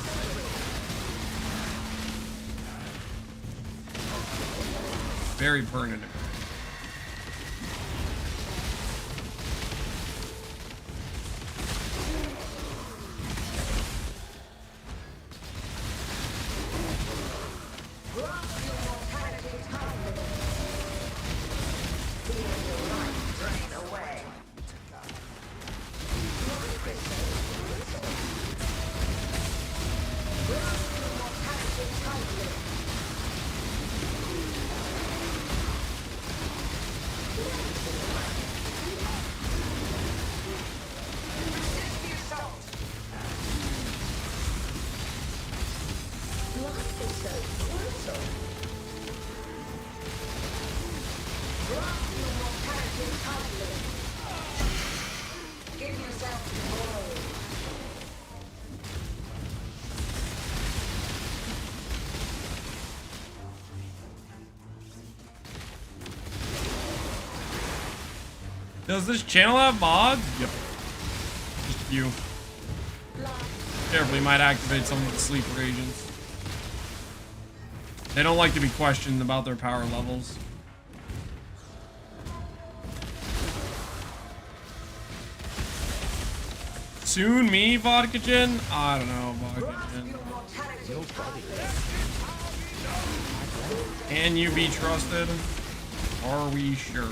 Very pertinent. Does this channel have mods? Yep. Just a few. Carefully, might activate some of the sleeper agents. They don't like to be questioned about their power levels. Soon me, Vodka Gin? I don't know, Vodka Gin. Can you be trusted? Are we sure?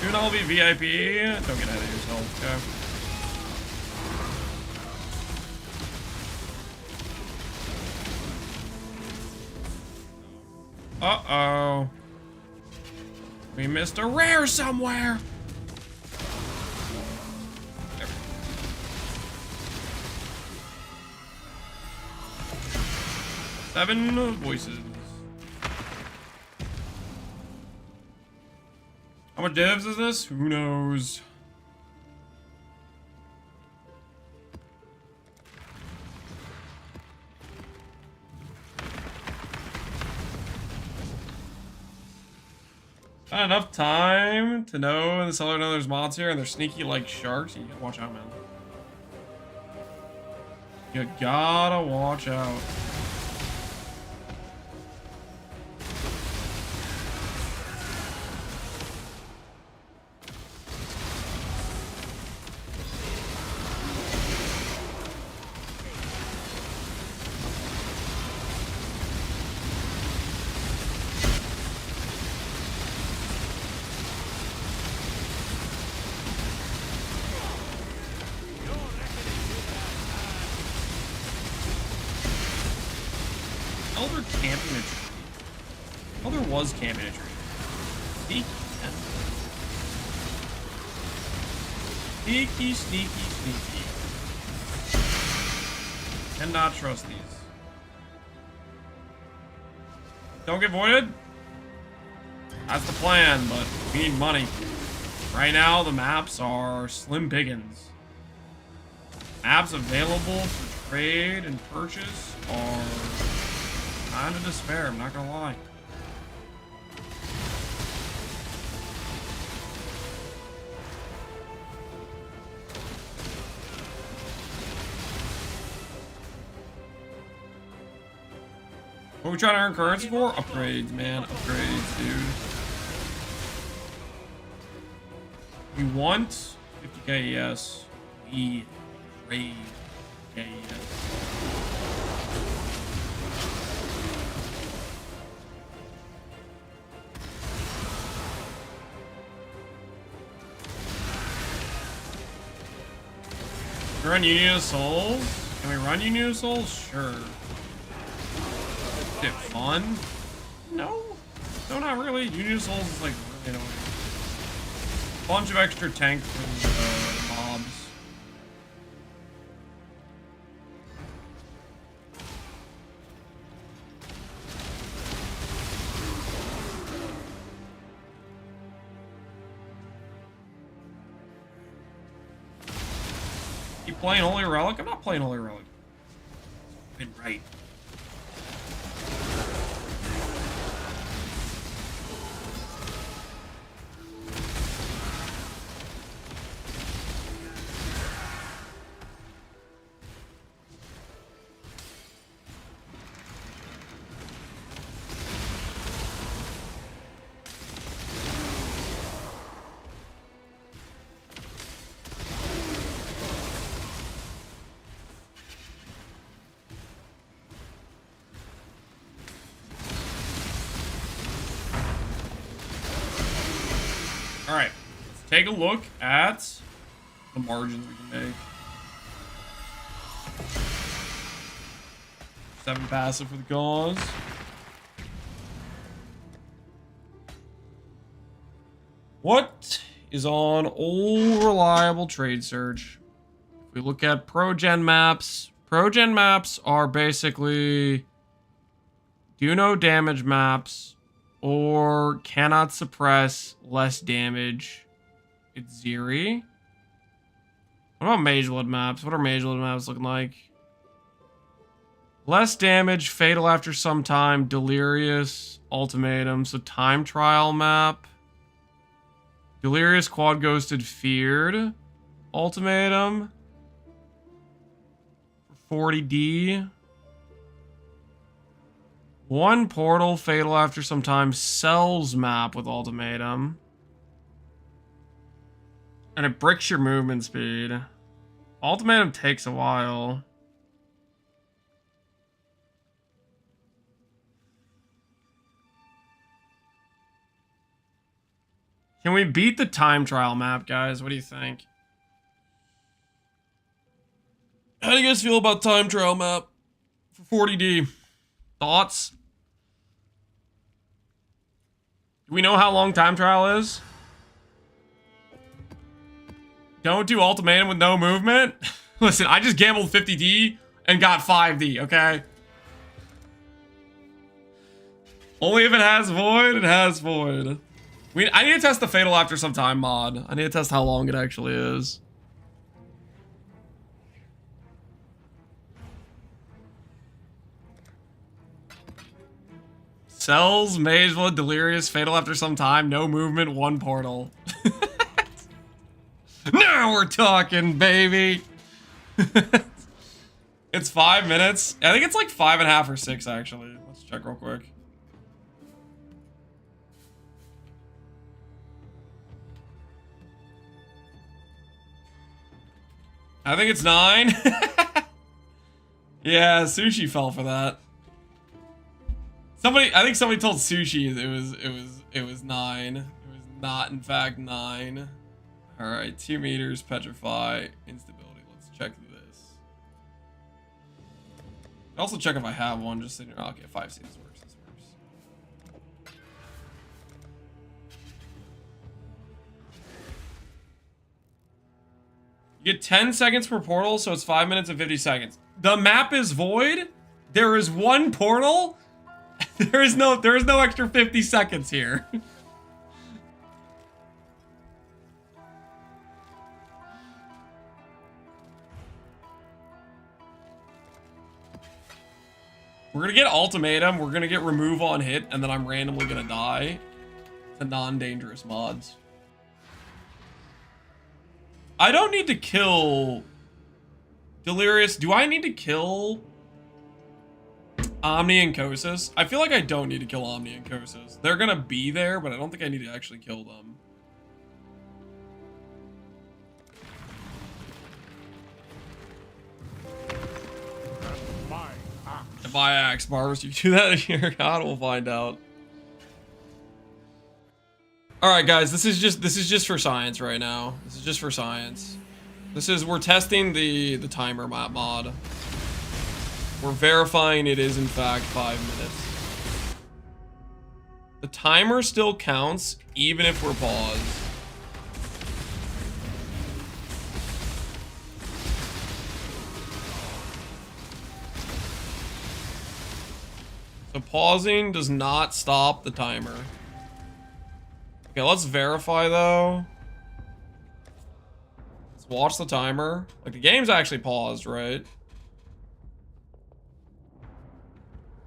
Soon I'll be VIP. Don't get ahead of yourself, okay? Uh-oh. We missed a rare somewhere. There we go. 7 voices. How much divs is this? Who knows? Not enough time to know in the cellar know there's mods here and they're sneaky like sharks. You gotta watch out, man. You gotta watch out. Elder camping a tree. Elder was camping a tree. Sneaky. Sneaky, sneaky, sneaky. Cannot trust these. Don't get voided. That's the plan, but we need money. Right now, the maps are slim pickings. Maps available for trade and purchase are kind of despair, I'm not gonna lie. What are we trying to earn currency for? Upgrades, man. Upgrades, dude. We want 50k, yes. We trade. Okay, yes. Can we run Union of Souls? Can we run Union of Souls? Sure. Is it fun? No. No, not really. Union of Souls is like really annoying. Bunch of extra tank for mobs. You playing Holy Relic? I'm not playing Holy Relic. Been right. All right, let's take a look at the margins we can make. 7 passive for the cause. What is on old reliable trade search? If we look at pro-gen maps are basically do no damage maps or cannot suppress less damage. It's Zeri. What about Mageblood maps? What are Mageblood maps looking like? Less damage, fatal after some time, delirious, ultimatum. So time trial map. Delirious, quad ghosted, feared. Ultimatum. 40D. One portal, fatal after some time, cells map with ultimatum. And it bricks your movement speed. Ultimatum takes a while. Can we beat the time trial map, guys? What do you think? How do you guys feel about time trial map for 40D? Thoughts? Do we know how long time trial is? Don't do ultimatum with no movement? Listen, I just gambled 50D and got 5D, okay? Only if it has void, it has void. I need to test the fatal after some time mod. I need to test how long it actually is. Cells, Mageblood, Delirious, fatal after some time, no movement, one portal. Now we're talking, baby. It's 5 minutes. I think it's like 5.5 or 6, actually. Let's check real quick. I think it's 9. Yeah, Sushi fell for that. I think somebody told Sushi it was 9. It was not, in fact, 9. All right, 2 meters, petrify, instability. Let's check this. Also check if I have one. Just so you know. Okay, 5C. This works. This works. You get 10 seconds per portal, so it's 5 minutes and 50 seconds. The map is void. There is one portal. There is no extra 50 seconds here. gonna get ultimatum, we're gonna get remove on hit, and then I'm randomly gonna die to non-dangerous mods. I don't need to kill Delirious. Do I need to kill Omni and Kosis? I feel like I don't need to kill Omni and Kosis. They're gonna be there, but I don't think I need to actually kill them. If I axe, Barbers, you do that here. God, we'll find out. All right, guys, this is just for science right now. This is just for science. We're testing the timer map mod. We're verifying it is in fact 5 minutes. The timer still counts even if we're paused. So pausing does not stop the timer. Okay, let's verify though. Let's watch the timer. Like the game's actually paused, right?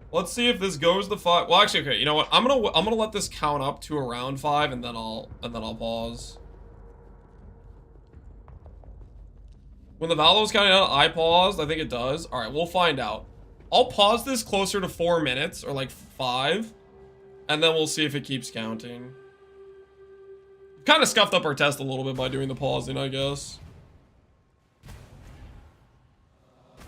Let's see if this goes to 5. Well, actually, okay. You know what? I'm gonna let this count up to around 5, and then I'll pause. When the valve was counting out, I paused. I think it does. All right, we'll find out. I'll pause this closer to 4 minutes or like 5, and then we'll see if it keeps counting. Kind of scuffed up our test a little bit by doing the pausing, I guess.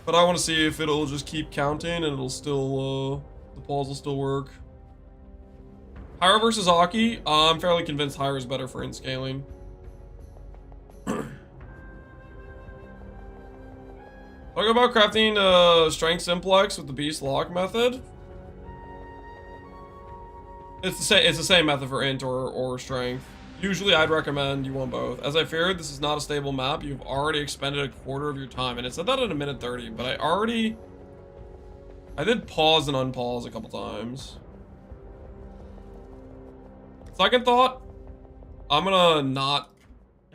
But I want to see if it'll just keep counting and it'll still, the pause will still work. Hiero versus Aki. I'm fairly convinced Hiero is better for in-scaling. Talk about crafting strength simplex with the beast lock method. It's the same method for int or strength. Usually I'd recommend you want both. As I feared, this is not a stable map. You've already expended a quarter of your time. And it said that at 1:30, but I did pause and unpause a couple times. Second thought, I'm gonna not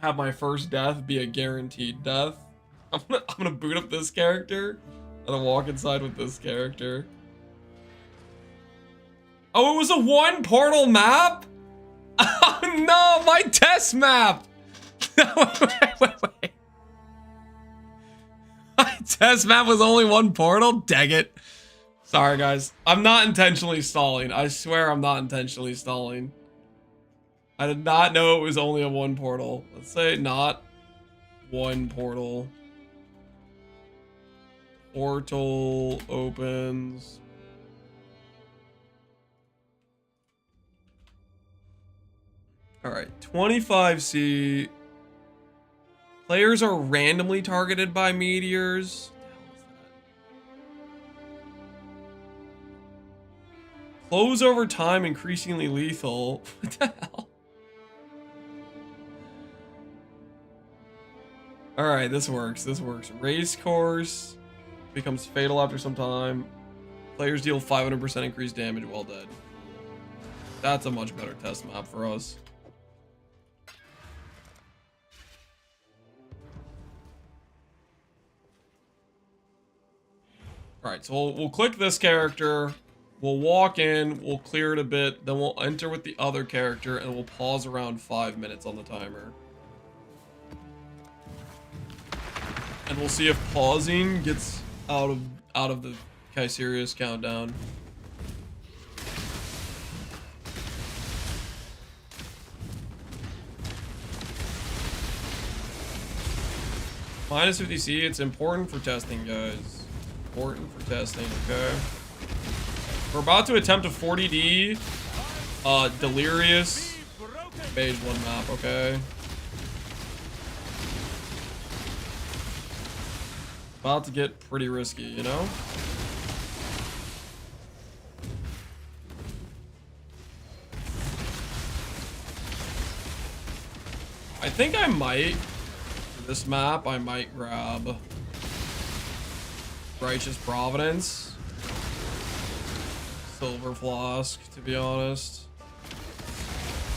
have my first death be a guaranteed death. I'm gonna boot up this character and then walk inside with this character. Oh, it was a 1 portal map? Oh no, my test map! wait. My test map was only 1 portal? Dang it. Sorry, guys. I'm not intentionally stalling. I swear I'm not intentionally stalling. I did not know it was only a 1 portal. Let's say not 1 portal. Portal opens. All right, 25C. Players are randomly targeted by meteors. Close over time, increasingly lethal. What the hell? All right, this works. This works. Race course becomes fatal after some time. Players deal 500% increased damage while dead. That's a much better test map for us. All right, so we'll click this character, we'll walk in, we'll clear it a bit, then we'll enter with the other character, and we'll pause around 5 minutes on the timer. And we'll see if pausing gets out of the Kaiserius countdown. Minus 50C, it's important for testing, guys. Important for testing, okay? We're about to attempt a 40D Delirious Phase 1 map, okay? About to get pretty risky, you know? I think I might, for this map, I might grab Righteous Providence, Silver Flask, to be honest.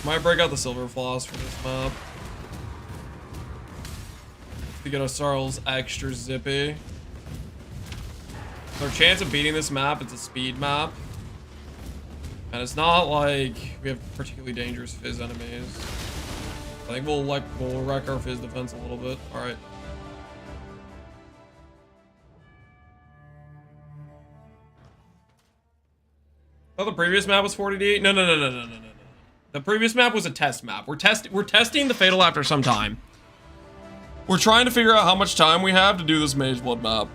Might break out the Silver Flask for this map. To get ourselves extra zippy. Our chance of beating this map, it's a speed map. And it's not like we have particularly dangerous Fizz enemies. I think we'll wreck our Fizz defense a little bit. Alright. Oh, the previous map was 40d? No. The previous map was a test map. We're testing the Fatal after some time. We're trying to figure out how much time we have to do this Mage Blood map.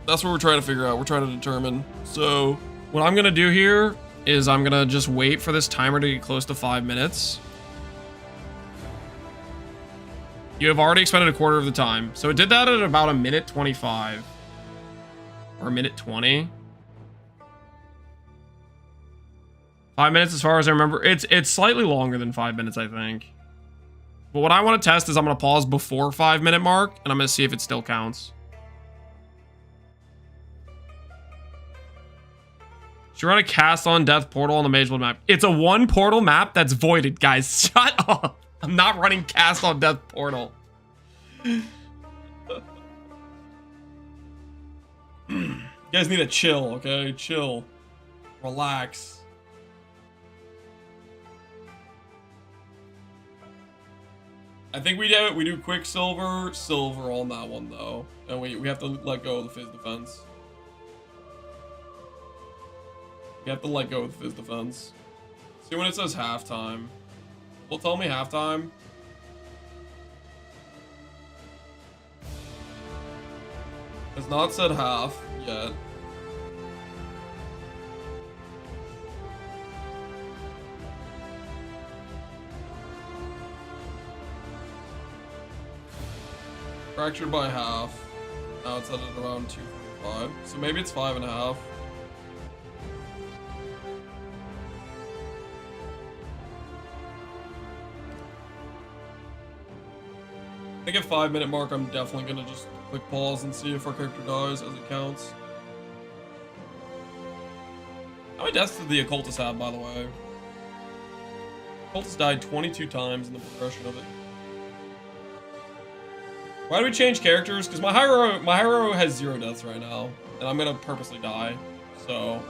That's what we're trying to figure out. We're trying to determine. So, what I'm gonna do here is I'm gonna just wait for this timer to get close to 5 minutes. You have already expended a quarter of the time. So it did that at about a minute 25. Or a minute 20. 5 minutes as far as I remember. It's slightly longer than 5 minutes, I think. But what I want to test is I'm going to pause before 5 minute mark, and I'm going to see if it still counts. So you're going to cast on Death Portal on the Mage Blood map. It's a 1 portal map that's voided, guys. Shut up. I'm not running cast on Death Portal. You guys need to chill, okay? Chill. Relax. I think we do Quicksilver, Silver on that one though. And we have to let go of the Fizz defense. We have to let go of the Fizz defense. See when it says halftime. Will it tell me halftime? It's not said half yet. Fractured by half. Now it's at around 2.5. So maybe it's 5.5. I think at 5 minute mark, I'm definitely gonna just click pause and see if our character dies as it counts. How many deaths did the Occultist have, by the way? Occultist died 22 times in the progression of it. Why do we change characters? Because my Hiero has 0 deaths right now, and I'm gonna purposely die. So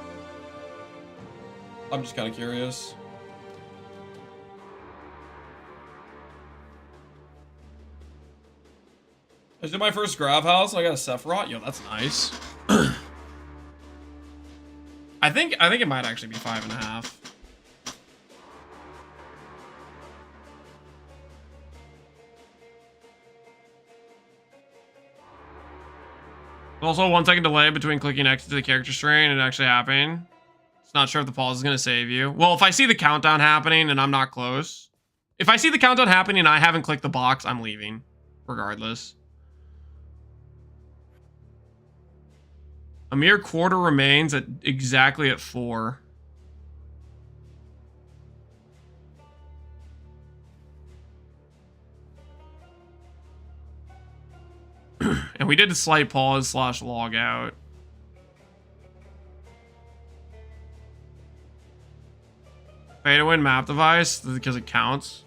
I'm just kind of curious. I did my first Grav House. I got a Sephiroth. Yo, that's nice. I think it might actually be 5.5. Also, 1 second delay between clicking X to the character screen and actually happening. It's not sure if the pause is going to save you. Well, if I see the countdown happening and I'm not close. If I see the countdown happening and I haven't clicked the box, I'm leaving. Regardless. A mere quarter remains at exactly at 4. And we did a slight pause / log out. Pay to win map device because it counts.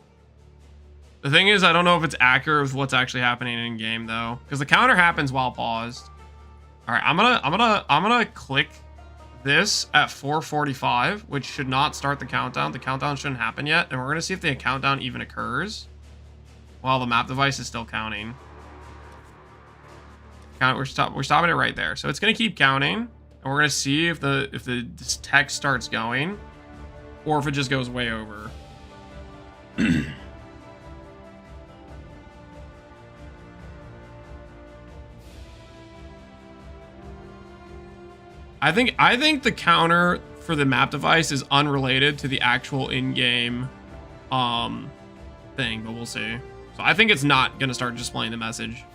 The thing is, I don't know if it's accurate with what's actually happening in game though, because the counter happens while paused. All right, I'm gonna click this at 4:45, which should not start the countdown. The countdown shouldn't happen yet, and we're gonna see if the countdown even occurs while the map device is still counting. We're stopping it right there, so it's gonna keep counting, and we're gonna see if this text starts going, or if it just goes way over. I think the counter for the map device is unrelated to the actual in-game thing, but we'll see. So I think it's not gonna start displaying the message,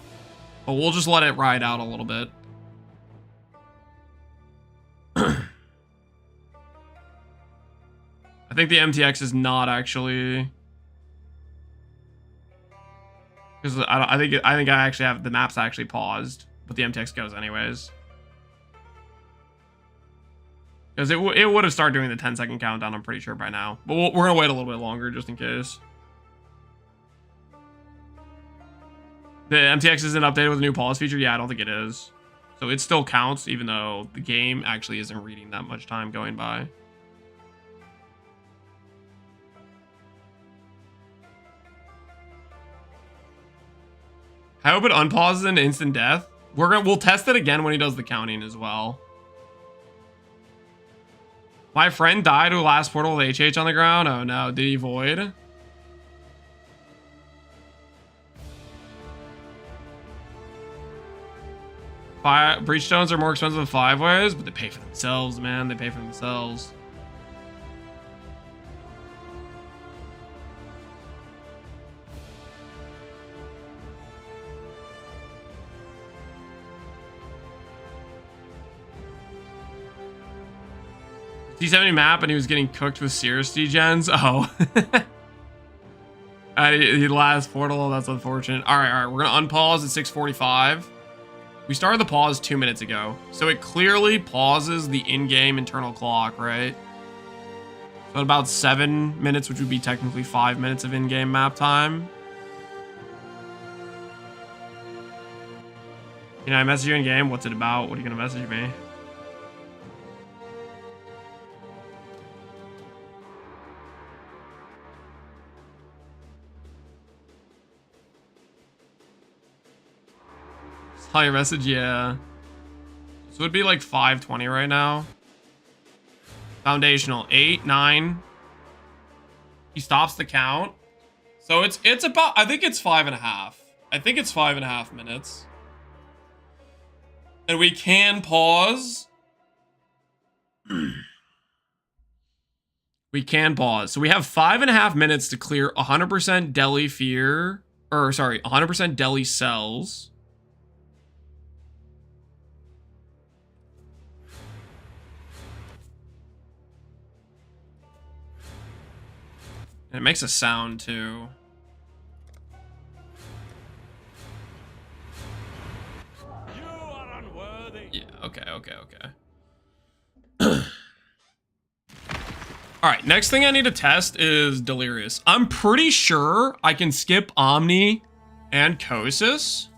but we'll just let it ride out a little bit. I think the MTX is not actually, because I think I actually have the maps actually paused, but the MTX goes anyways. Because it would have started doing the 10-second countdown, I'm pretty sure, by now. But we're going to wait a little bit longer, just in case. The MTX isn't updated with a new pause feature? Yeah, I don't think it is. So it still counts, even though the game actually isn't reading that much time going by. I hope it unpauses into instant death. We'll test it again when he does the counting as well. My friend died who last portal with HH on the ground. Oh no, did he void? Breach stones are more expensive than 5 ways, but they pay for themselves, man. They pay for themselves. T70 map and he was getting cooked with Cirrus gens. Oh. He last portal. That's unfortunate. All right. We're going to unpause at 6:45. We started the pause 2 minutes ago. So it clearly pauses the in-game internal clock, right? So about 7 minutes, which would be technically 5 minutes of in-game map time. Can I message you in-game? What's it about? What are you going to message me? Saw your message, yeah. So it would be like 5:20 right now. Foundational 8, 9. He stops the count. So it's about, I think it's 5.5. I think it's 5.5 minutes. And we can pause. We can pause. So we have 5.5 minutes to clear 100% deli fear, or sorry, 100% deli cells. And it makes a sound too. You are unworthy. Yeah, okay. Alright, next thing I need to test is Delirious. I'm pretty sure I can skip Omni and Kosis.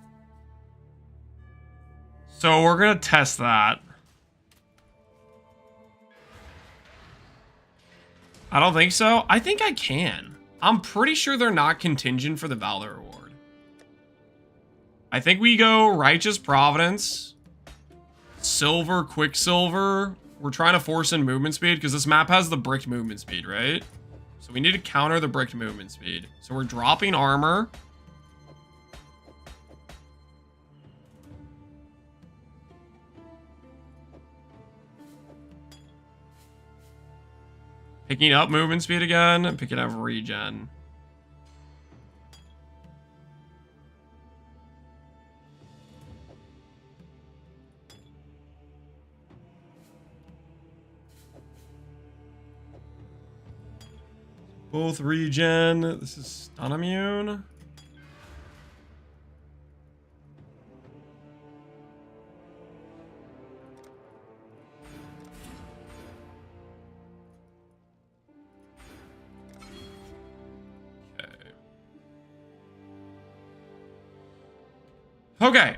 So we're gonna test that. I don't think so. I think I can. I'm pretty sure they're not contingent for the Valor Award. I think we go Righteous Providence, Silver, Quicksilver. We're trying to force in movement speed because this map has the bricked movement speed, right? So we need to counter the bricked movement speed. So we're dropping armor. Picking up movement speed again, and picking up regen. Both regen. This is stun immune.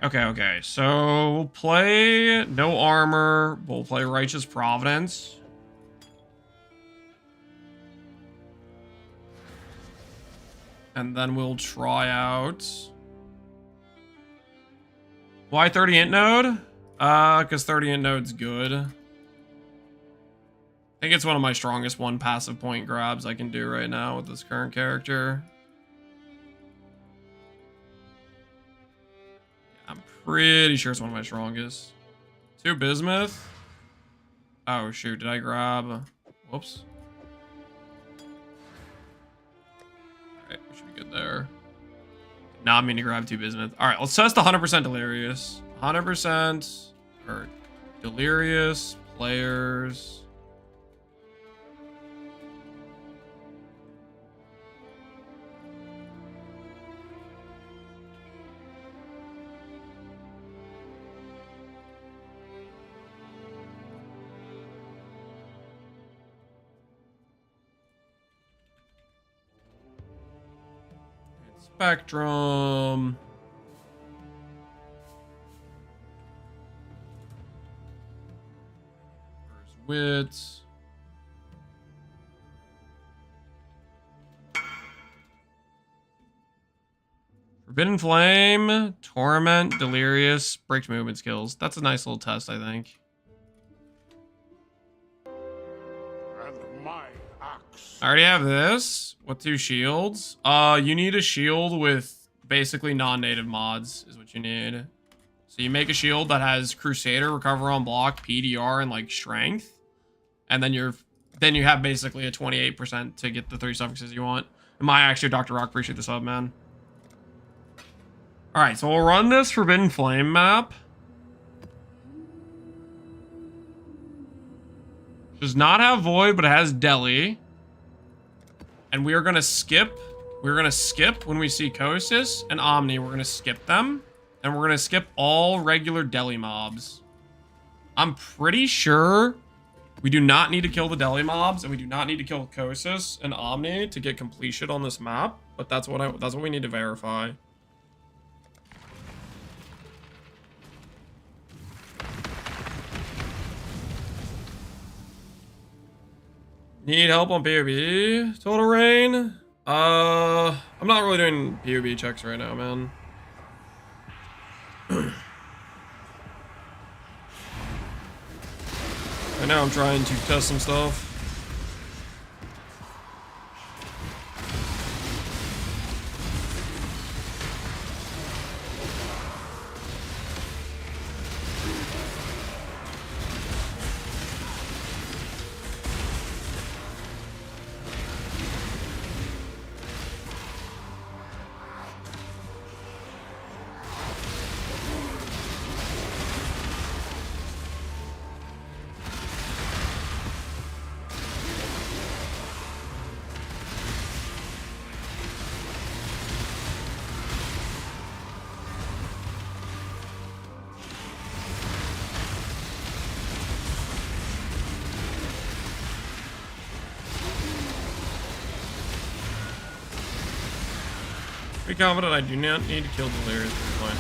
Okay. So we'll play no armor. We'll play Righteous Providence. And then we'll try out. Why 30 int node? Because 30 int node's good. I think it's one of my strongest one passive point grabs I can do right now with this current character. I'm pretty sure it's one of my strongest. 2 bismuth. Oh shoot, did I grab? Whoops. Alright, we should be good there. Now I'm going to grab 2 bismuth. Alright, let's test 100% delirious. 100% or delirious players. Spectrum. Wit. Forbidden Flame, Torment, Delirious, Break movement skills. That's a nice little test, I think. And my axe. I already have this. What 2 shields? You need a shield with basically non-native mods is what you need. So you make a shield that has Crusader, Recover on Block, PDR, and like Strength. And then you have basically a 28% to get the 3 suffixes you want. And my actually Dr. Rock, appreciate the sub, man. Alright, so we'll run this Forbidden Flame map. Does not have Void, but it has Deli. And we are gonna skip. We're gonna skip when we see Kosis and Omni. We're gonna skip them. And we're gonna skip all regular Deli mobs. I'm pretty sure we do not need to kill the Deli mobs, and we do not need to kill Kosis and Omni to get completion on this map. But that's what we need to verify. Need help on POB? Total rain? I'm not really doing POB checks right now, man. Right now I'm trying to test some stuff. Be confident I do not need to kill Delirious at this point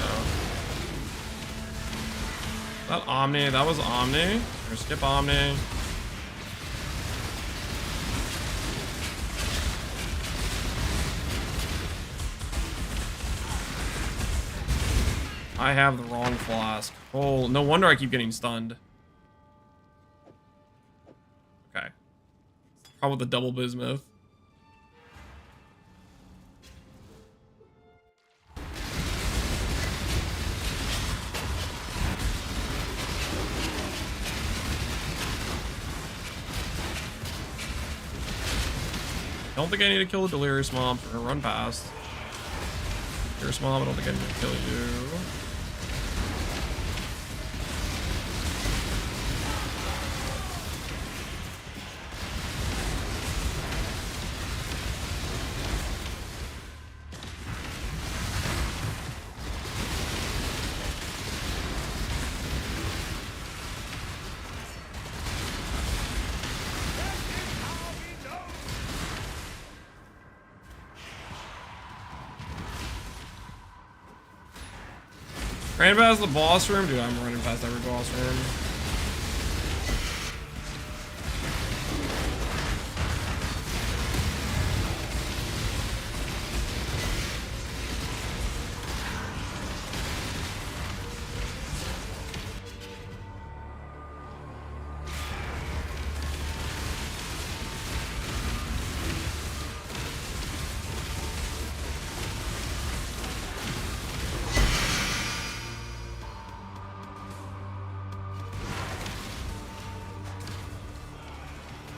now. That Omni, that was Omni. Or skip Omni. I have the wrong flask. Oh, no wonder I keep getting stunned. Okay. How about the double bismuth? I don't think I need to kill the Delirious mob for a run past. Delirious mob, I don't think I need to kill you. Ran past the boss room? Dude, I'm running past every boss room.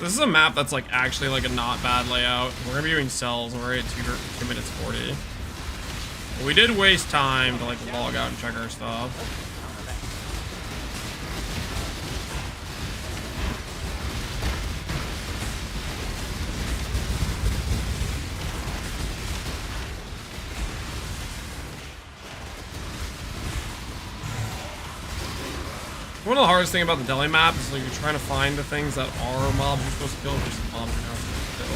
This is a map that's like actually like a not bad layout. We're gonna be doing cells and we're at 2 minutes 40. But we did waste time to like log out and check our stuff. One of the hardest things about the Deli map is like you're trying to find the things that are mobs you're supposed to kill versus mobs you're not supposed to kill.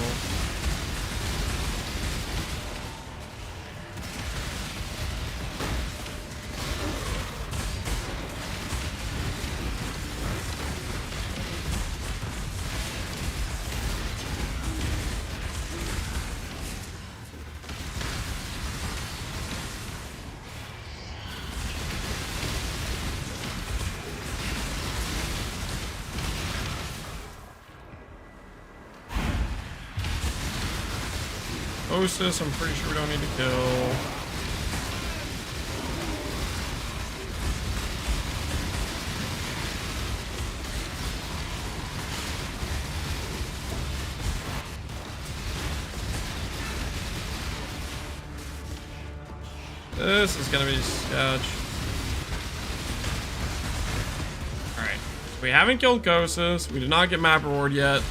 Osis, I'm pretty sure we don't need to kill. This is gonna be sketch. Alright. We haven't killed Kosis. We did not get map reward yet.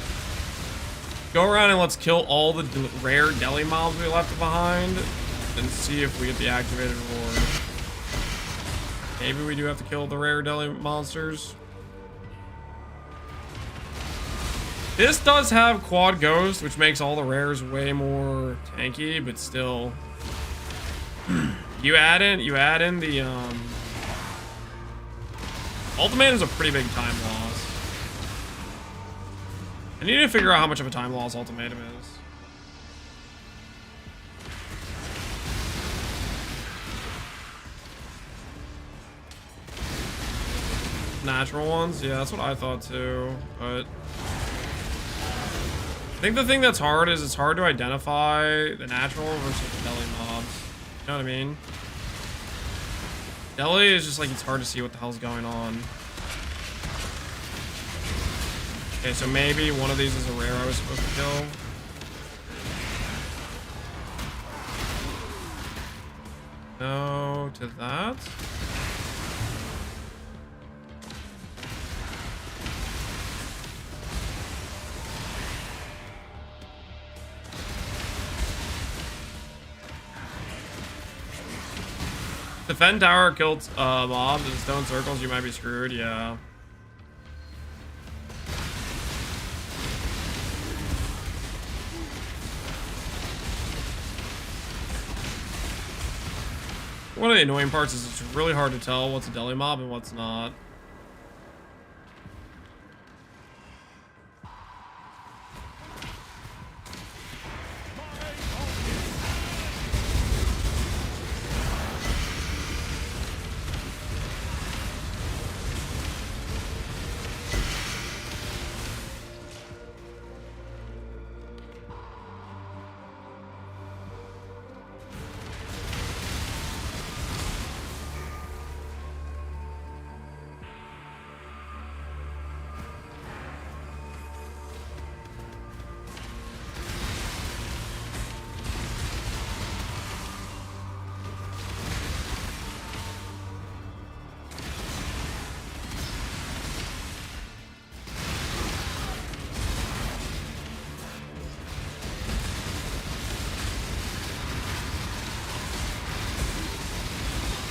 Go around and let's kill all the rare deli mobs we left behind. And see if we get the activated reward. Maybe we do have to kill the rare deli monsters. This does have quad ghost, which makes all the rares way more tanky, but still. You add in the Ultimate is a pretty big time loss. I need to figure out how much of a time loss Ultimatum is. Natural ones? Yeah, that's what I thought too, but I think the thing that's hard is it's hard to identify the natural versus the deli mobs. You know what I mean? Deli is just like, it's hard to see what the hell's going on. Okay, so maybe one of these is a rare I was supposed to kill. No to that. Defend tower killed mobs in stone circles, you might be screwed, yeah. One of the annoying parts is it's really hard to tell what's a deli mob and what's not.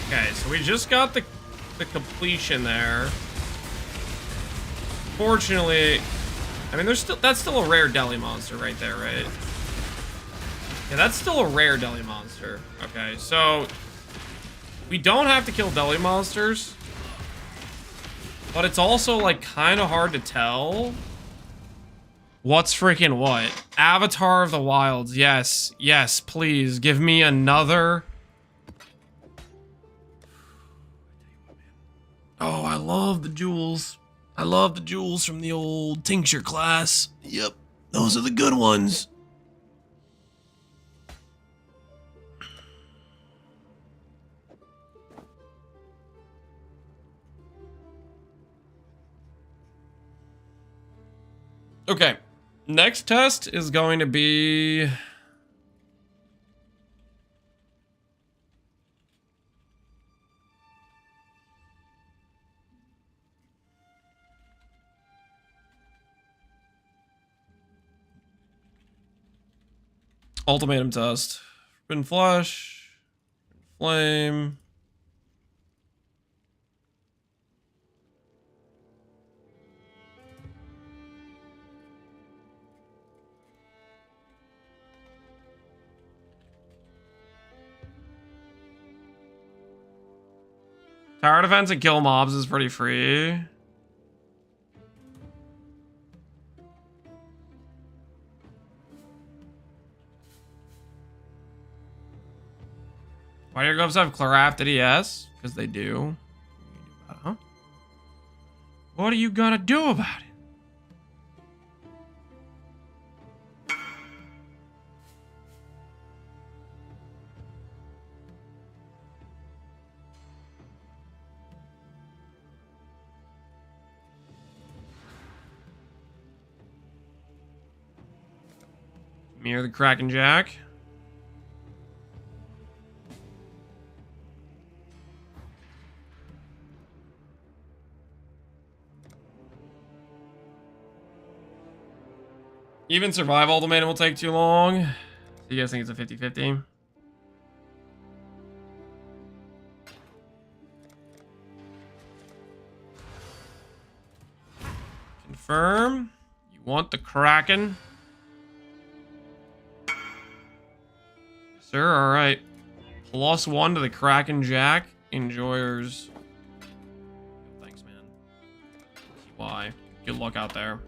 Okay, so we just got the completion there. Fortunately, I mean, that's still a rare deli monster right there, right? Yeah, that's still a rare deli monster. Okay, so we don't have to kill deli monsters, but it's also like kind of hard to tell what's freaking what. Avatar of the Wilds. Yes, yes, please give me another. Oh, I love the jewels. I love the jewels from the old tincture class. Yep, those are the good ones. Okay, next test is going to be... Ultimatum test. Forbidden Flesh. Flame. Tower defense and kill mobs is pretty free. Why do your gloves have crafted ES? Because they do. Huh? What are you gonna do about it? Mirror the Kraken Jack. Even survive ultimatum will take too long. So you guys think it's a 50-50? Confirm. You want the Kraken? Sir, alright. +1 to the Kraken Jack. Enjoyers. Thanks, man. Why? Good luck out there.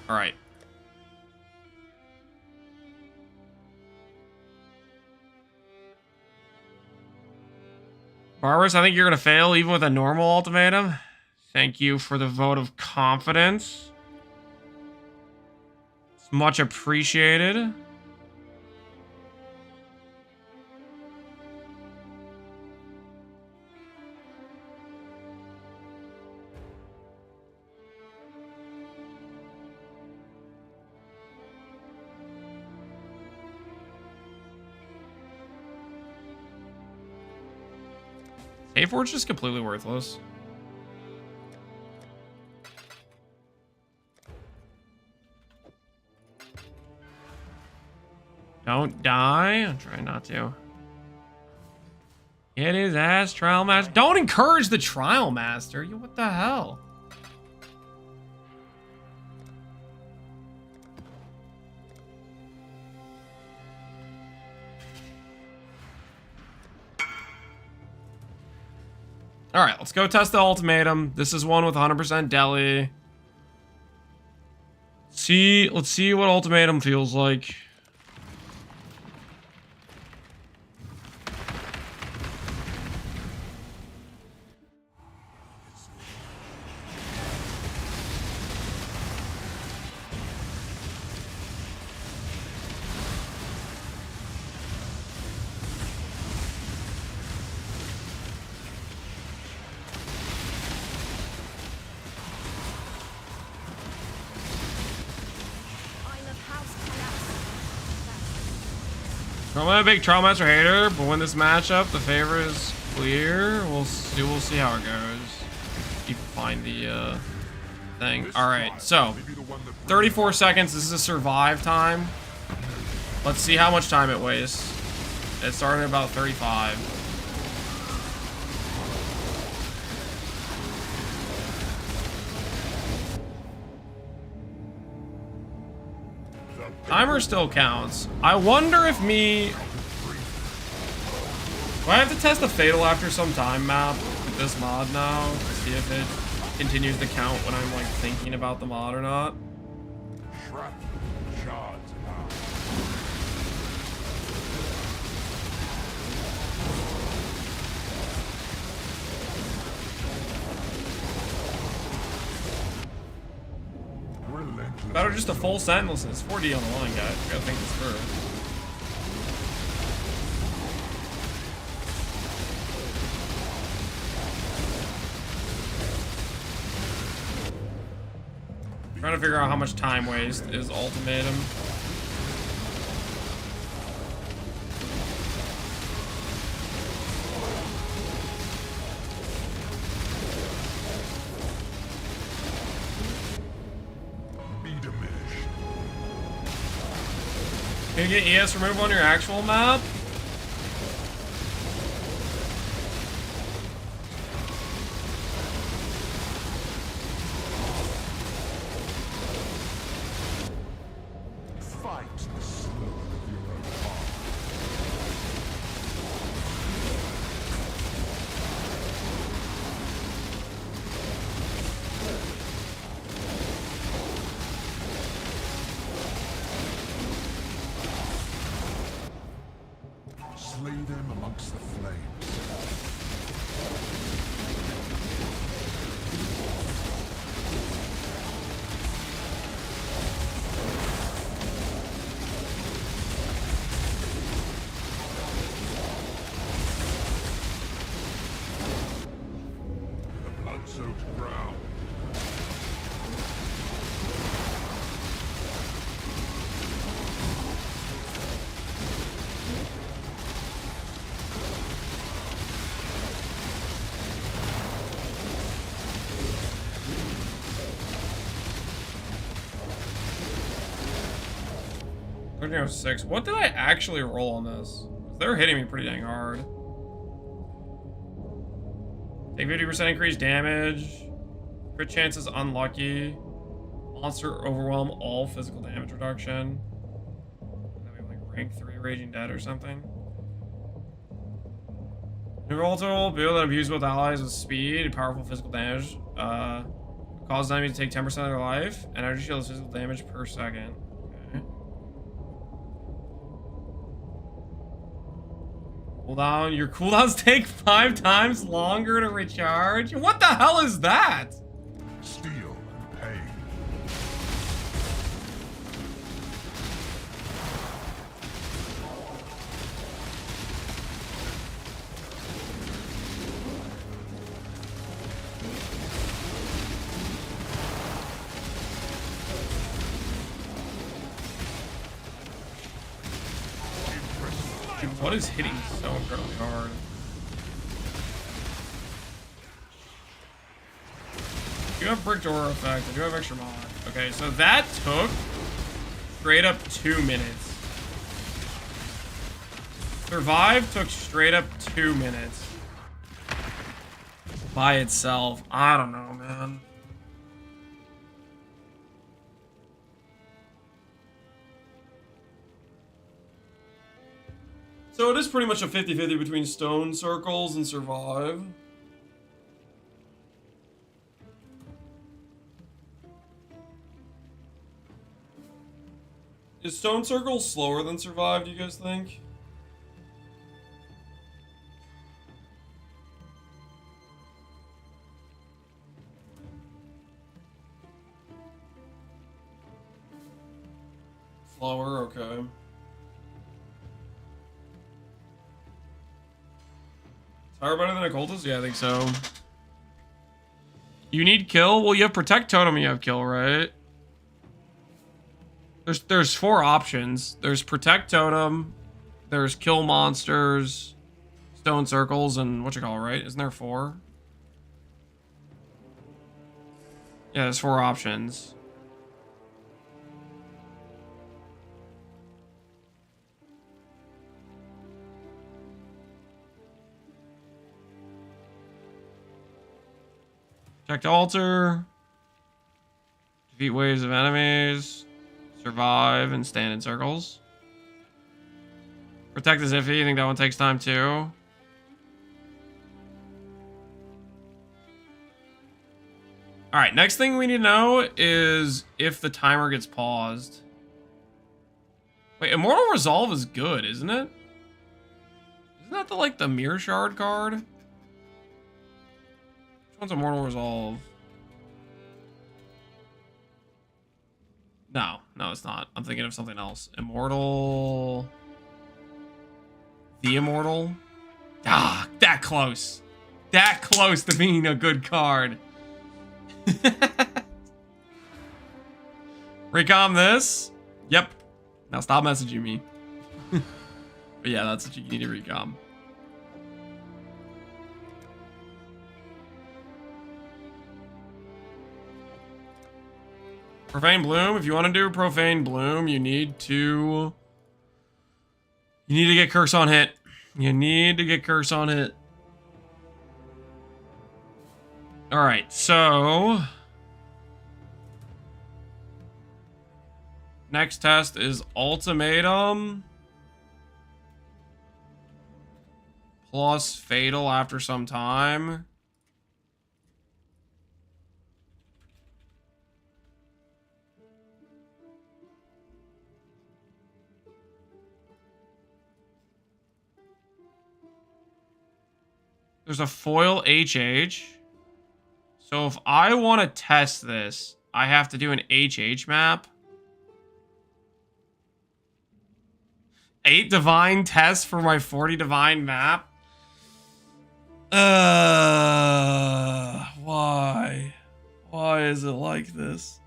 Alright. Barbarous, I think you're gonna fail even with a normal ultimatum. Thank you for the vote of confidence. It's much appreciated. Hayforge's just completely worthless. Don't die. I'm trying not to. It is ass trial master. Don't encourage the trial master. You, what the hell? All right, let's go test the ultimatum. This is one with 100% deli. Let's see what ultimatum feels like. I'm a big Trial Master hater, but when this matchup, the favor is clear. We'll see how it goes. If you find the thing. All right, so 34 seconds. This is a survive time. Let's see how much time it wastes. It started at about 35. Timer still counts. I wonder if me... Do I have to test the Fatal after some time map with this mod now? To see if it continues to count when I'm like thinking about the mod or not? Better just a full sentenceless. 4D on the line, guys. We gotta think this through. Trying to figure out how much time waste is ultimatum. Can you get ES removed on your actual map? Fight the slope of your own path. Slay them amongst the flames. The blood-soaked ground 1306. What did I actually roll on this? They're hitting me pretty dang hard. Take 50% increased damage. Crit chance is unlucky. Monster overwhelm, all physical damage reduction. Then we have like rank 3 Raging Dead or something. New roll total, build and abuse both allies with speed, powerful physical damage. Cause enemies to take 10% of their life, and energy shield is physical damage per second. Okay. Cooldown. Your cooldowns take 5 times longer to recharge? What the hell is that? Steel and pain. Dude, what is hitting so incredibly hard? You have brick door effect. I do have extra mod. Okay, so that took straight up 2 minutes. Survive took straight up 2 minutes. By itself. I don't know, man. So it is pretty much a 50-50 between stone circles and survive. Is stone circles slower than survive, do you guys think? Slower, okay. Are better than a cultist? Yeah, I think so. You need kill? Well, you have protect totem, you have kill, right? There's 4 options. There's protect totem, there's kill monsters, stone circles, and what you call it, right? Isn't there 4? Yeah, there's 4 options. Protect altar. Defeat waves of enemies. Survive and stand in circles. Protect is iffy. I think that one takes time too. Alright, next thing we need to know is if the timer gets paused. Wait, Immortal Resolve is good, isn't it? Isn't that the Mirror Shard card? Which one's Immortal Resolve? No, it's not. I'm thinking of something else. Immortal... The Immortal? Ah, that close. That close to being a good card. Recom this? Yep. Now stop messaging me. But yeah, that's what you need to recom. Profane Bloom. If you want to do Profane Bloom, you need to get Curse on hit. You need to get Curse on hit. Alright, so... Next test is Ultimatum. Plus Fatal after some time. There's a foil HH. So if I want to test this, I have to do an HH map. 8 divine tests for my 40 divine map. Why? Why is it like this?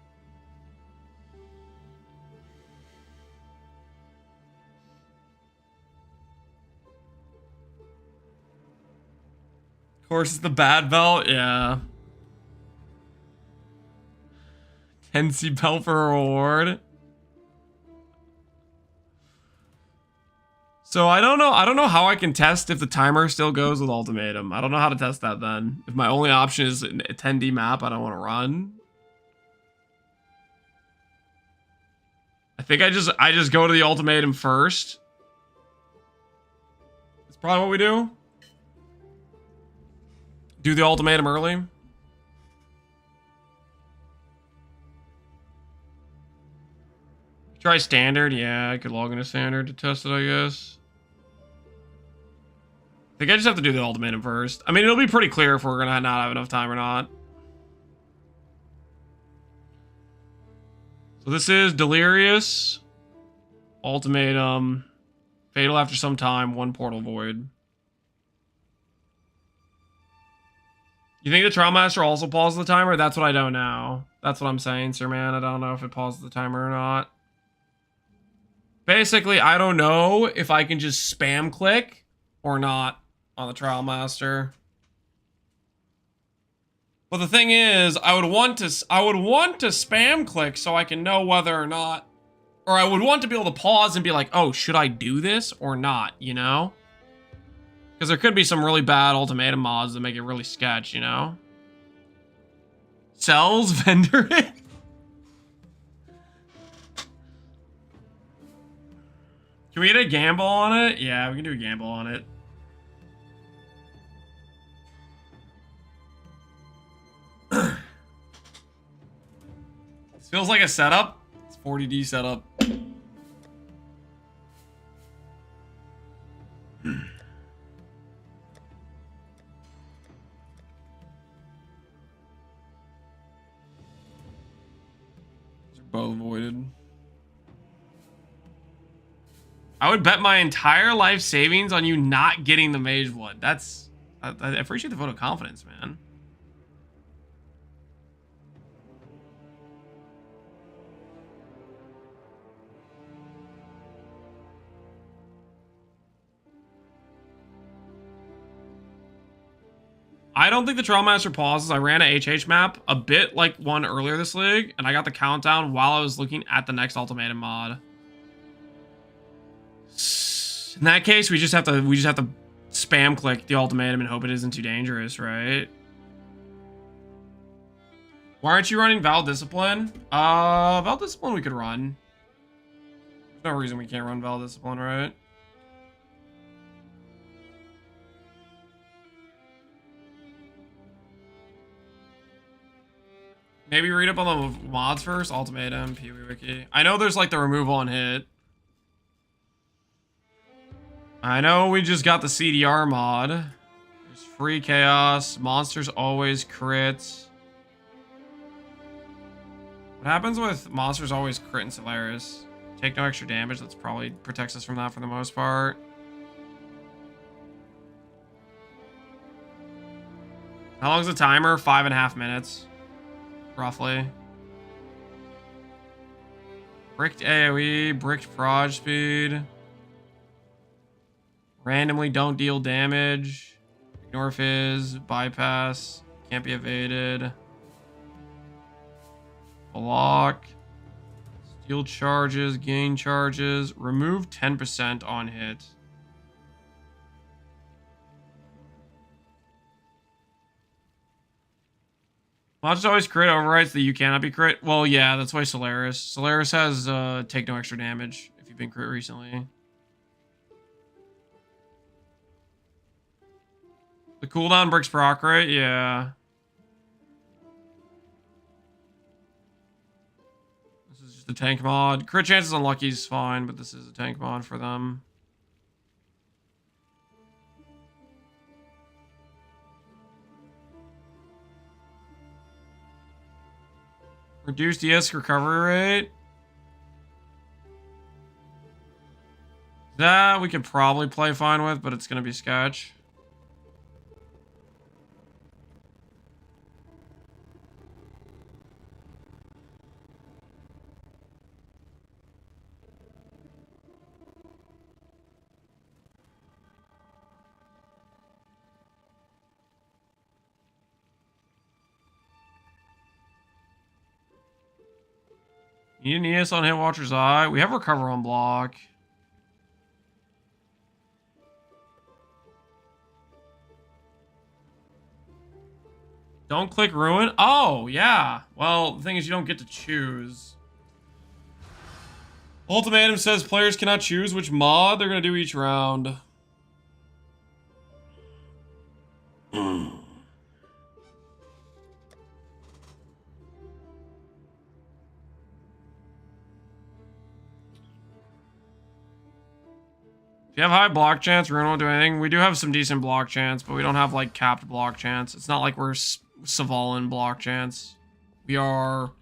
Of course, it's the bad belt. Yeah. Tensi belt for reward. So I don't know. I don't know how I can test if the timer still goes with ultimatum. I don't know how to test that then. If my only option is a 10D map, I don't want to run. I think I just go to the ultimatum first. That's probably what we do. Do the ultimatum early. Try standard. Yeah, I could log into standard to test it, I guess. I think I just have to do the ultimatum first. I mean, it'll be pretty clear if we're gonna not have enough time or not. So this is Delirious, Ultimatum, Fatal after some time, 1 Portal Void. You think the Trial Master also pauses the timer? That's what I don't know. That's what I'm saying, Sir Man. I don't know if it pauses the timer or not. Basically, I don't know if I can just spam click or not on the Trial Master. But the thing is, I would want to spam click so I can know whether or not, or I would want to be able to pause and be like, oh, should I do this or not, you know? Because there could be some really bad ultimatum mods that make it really sketch, you know? Sells vendor it? Can we get a gamble on it? Yeah, we can do a gamble on it. This feels like a setup. It's 40D setup. Both voided. I would bet my entire life savings on you not getting the Mage Blood. That's... I appreciate the vote of confidence, man. I don't think the Trial Master pauses. I ran a HH map a bit like one earlier this league, and I got the countdown while I was looking at the next ultimatum mod. In that case, we just have to spam click the ultimatum and hope it isn't too dangerous, right? Why aren't you running Val Discipline? Val Discipline we could run. There's no reason we can't run Val Discipline, right? Maybe read up on the mods first. Ultimatum, PoE Wiki. I know there's like the removal on hit. I know we just got the CDR mod. There's free chaos. Monsters always crit. What happens with monsters always crit and Solaris? Take no extra damage. That's probably protects us from that for the most part. How long's the timer? 5.5 minutes. Roughly. Bricked AoE, bricked proj speed. Randomly don't deal damage. Ignore fizz, bypass, can't be evaded. Block. Steal charges, gain charges. Remove 10% on hit. Monsters always crit overwrites that you cannot be crit. Well, yeah, that's why Solaris. Solaris has take no extra damage if you've been crit recently. The cooldown bricks proc, right? Yeah. This is just a tank mod. Crit chances on Lucky is fine, but this is a tank mod for them. Reduced ES recovery rate. That we could probably play fine with, but it's going to be sketch. You need an ES on Hit Watcher's Eye. We have Recover on block. Don't click ruin? Oh, yeah. Well, the thing is you don't get to choose. Ultimatum says players cannot choose which mod they're going to do each round. If you have high block chance, Ruin won't do anything. We do have some decent block chance, but we don't have, like, capped block chance. It's not like we're Savalan block chance. We are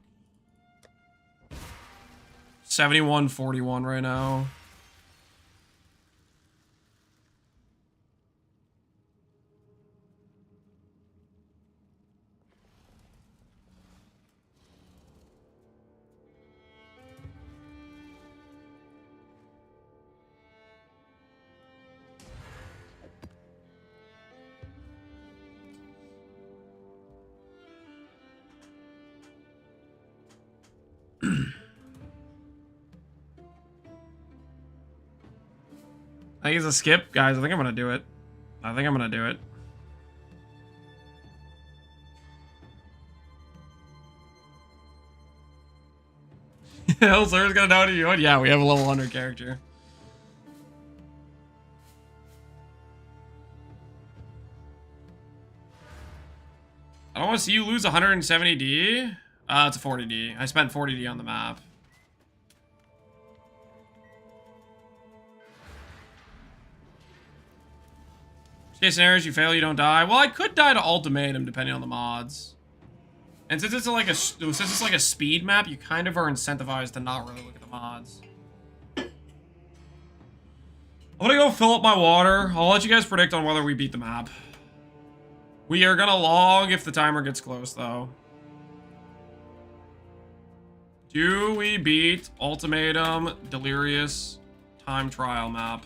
71-41 right now. I think it's a skip. Guys, I think I'm going to do it. I think I'm going to do it. Elzer's going to know to you. Yeah, we have a level 100 character. I don't want to see you lose 170D. It's a 40D. I spent 40D on the map. Case scenarios, you fail, you don't die. Well, I could die to ultimatum depending on the mods. And since it's like a speed map, you kind of are incentivized to not really look at the mods. I'm gonna go fill up my water. I'll let you guys predict on whether we beat the map. We are gonna log if the timer gets close, though. Do we beat Ultimatum Delirious Time Trial map?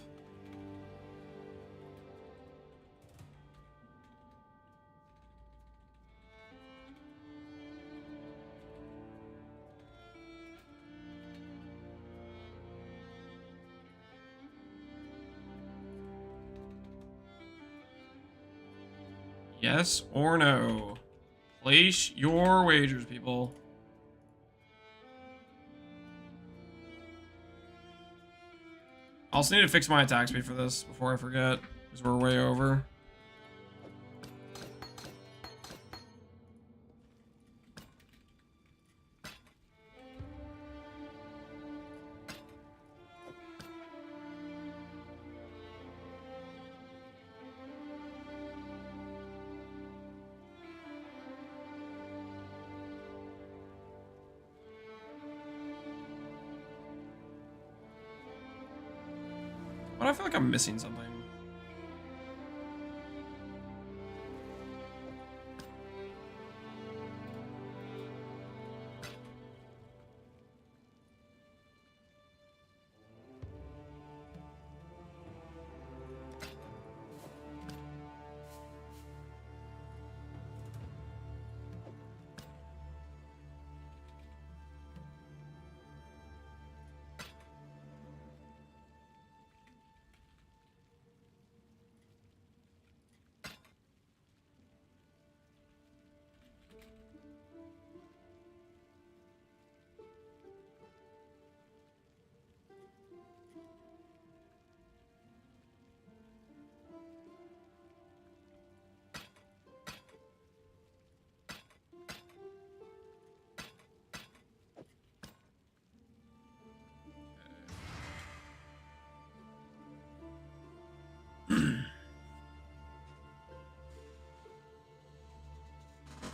Yes or no? Place your wagers, people. I also need to fix my attack speed for this before I forget, because we're way over. But I feel like I'm missing something.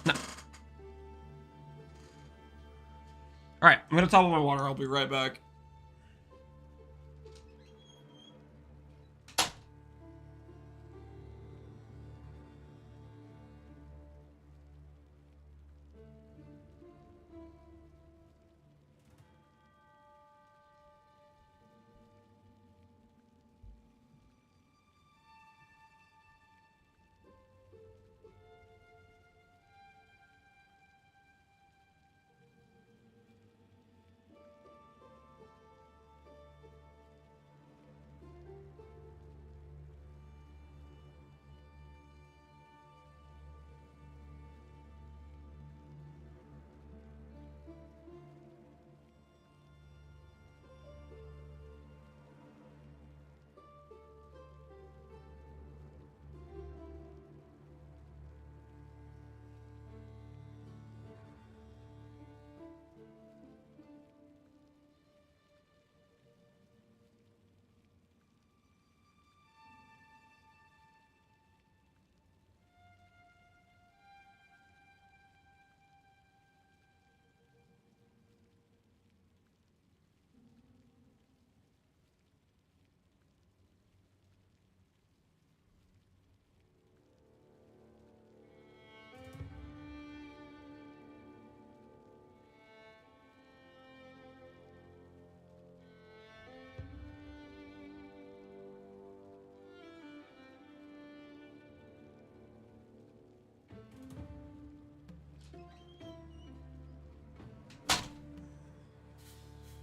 No. Alright, I'm gonna top up my water. I'll be right back.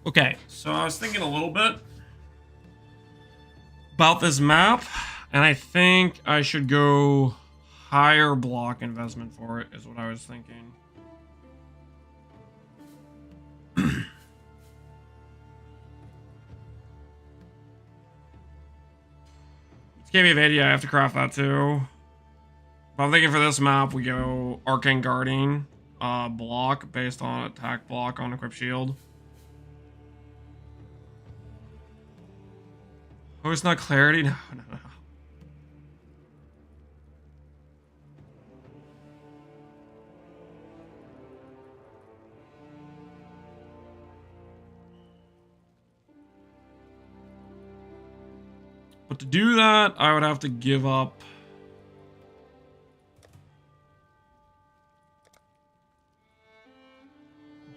Okay, so I was thinking a little bit about this map, and I think I should go higher block investment for it, is what I was thinking. It's KB of 80, I have to craft that too. But I'm thinking for this map, we go Arcane Guarding block based on attack block on equip shield. Oh, it's not clarity? No. But to do that, I would have to give up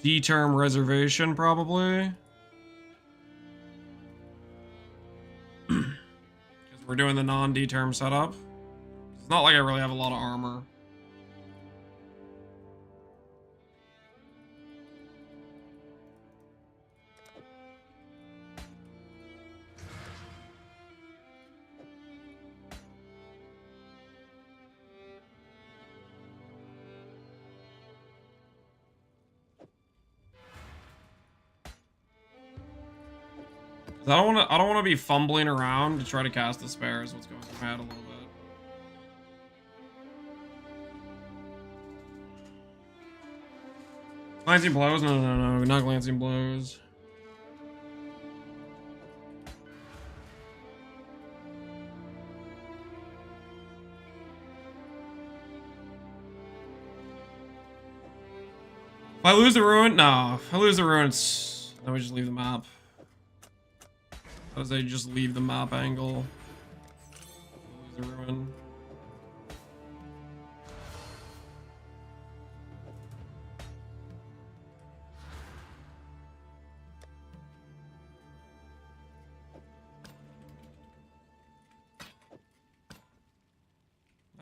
D-term reservation, probably. Because we're doing the non-D-term setup. It's not like I really have a lot of armor. I don't want to be fumbling around to try to cast the spare is what's going through my head a little bit. Glancing blows? No, not glancing blows. If I lose the ruin, no. If I lose the ruin, then we just leave the map. As they just leave the map angle. Lose the ruin.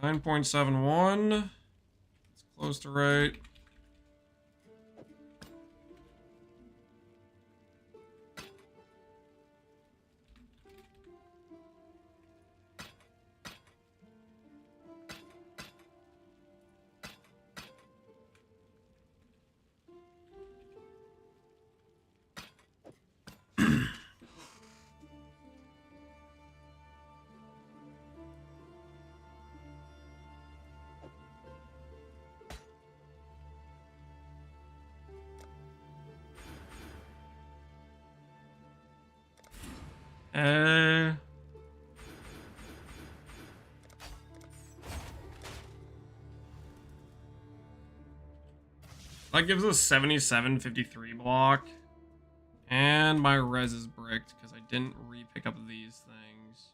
$9.71. It's close to right. That gives us 7753 block. And my res is bricked because I didn't re-pick up these things.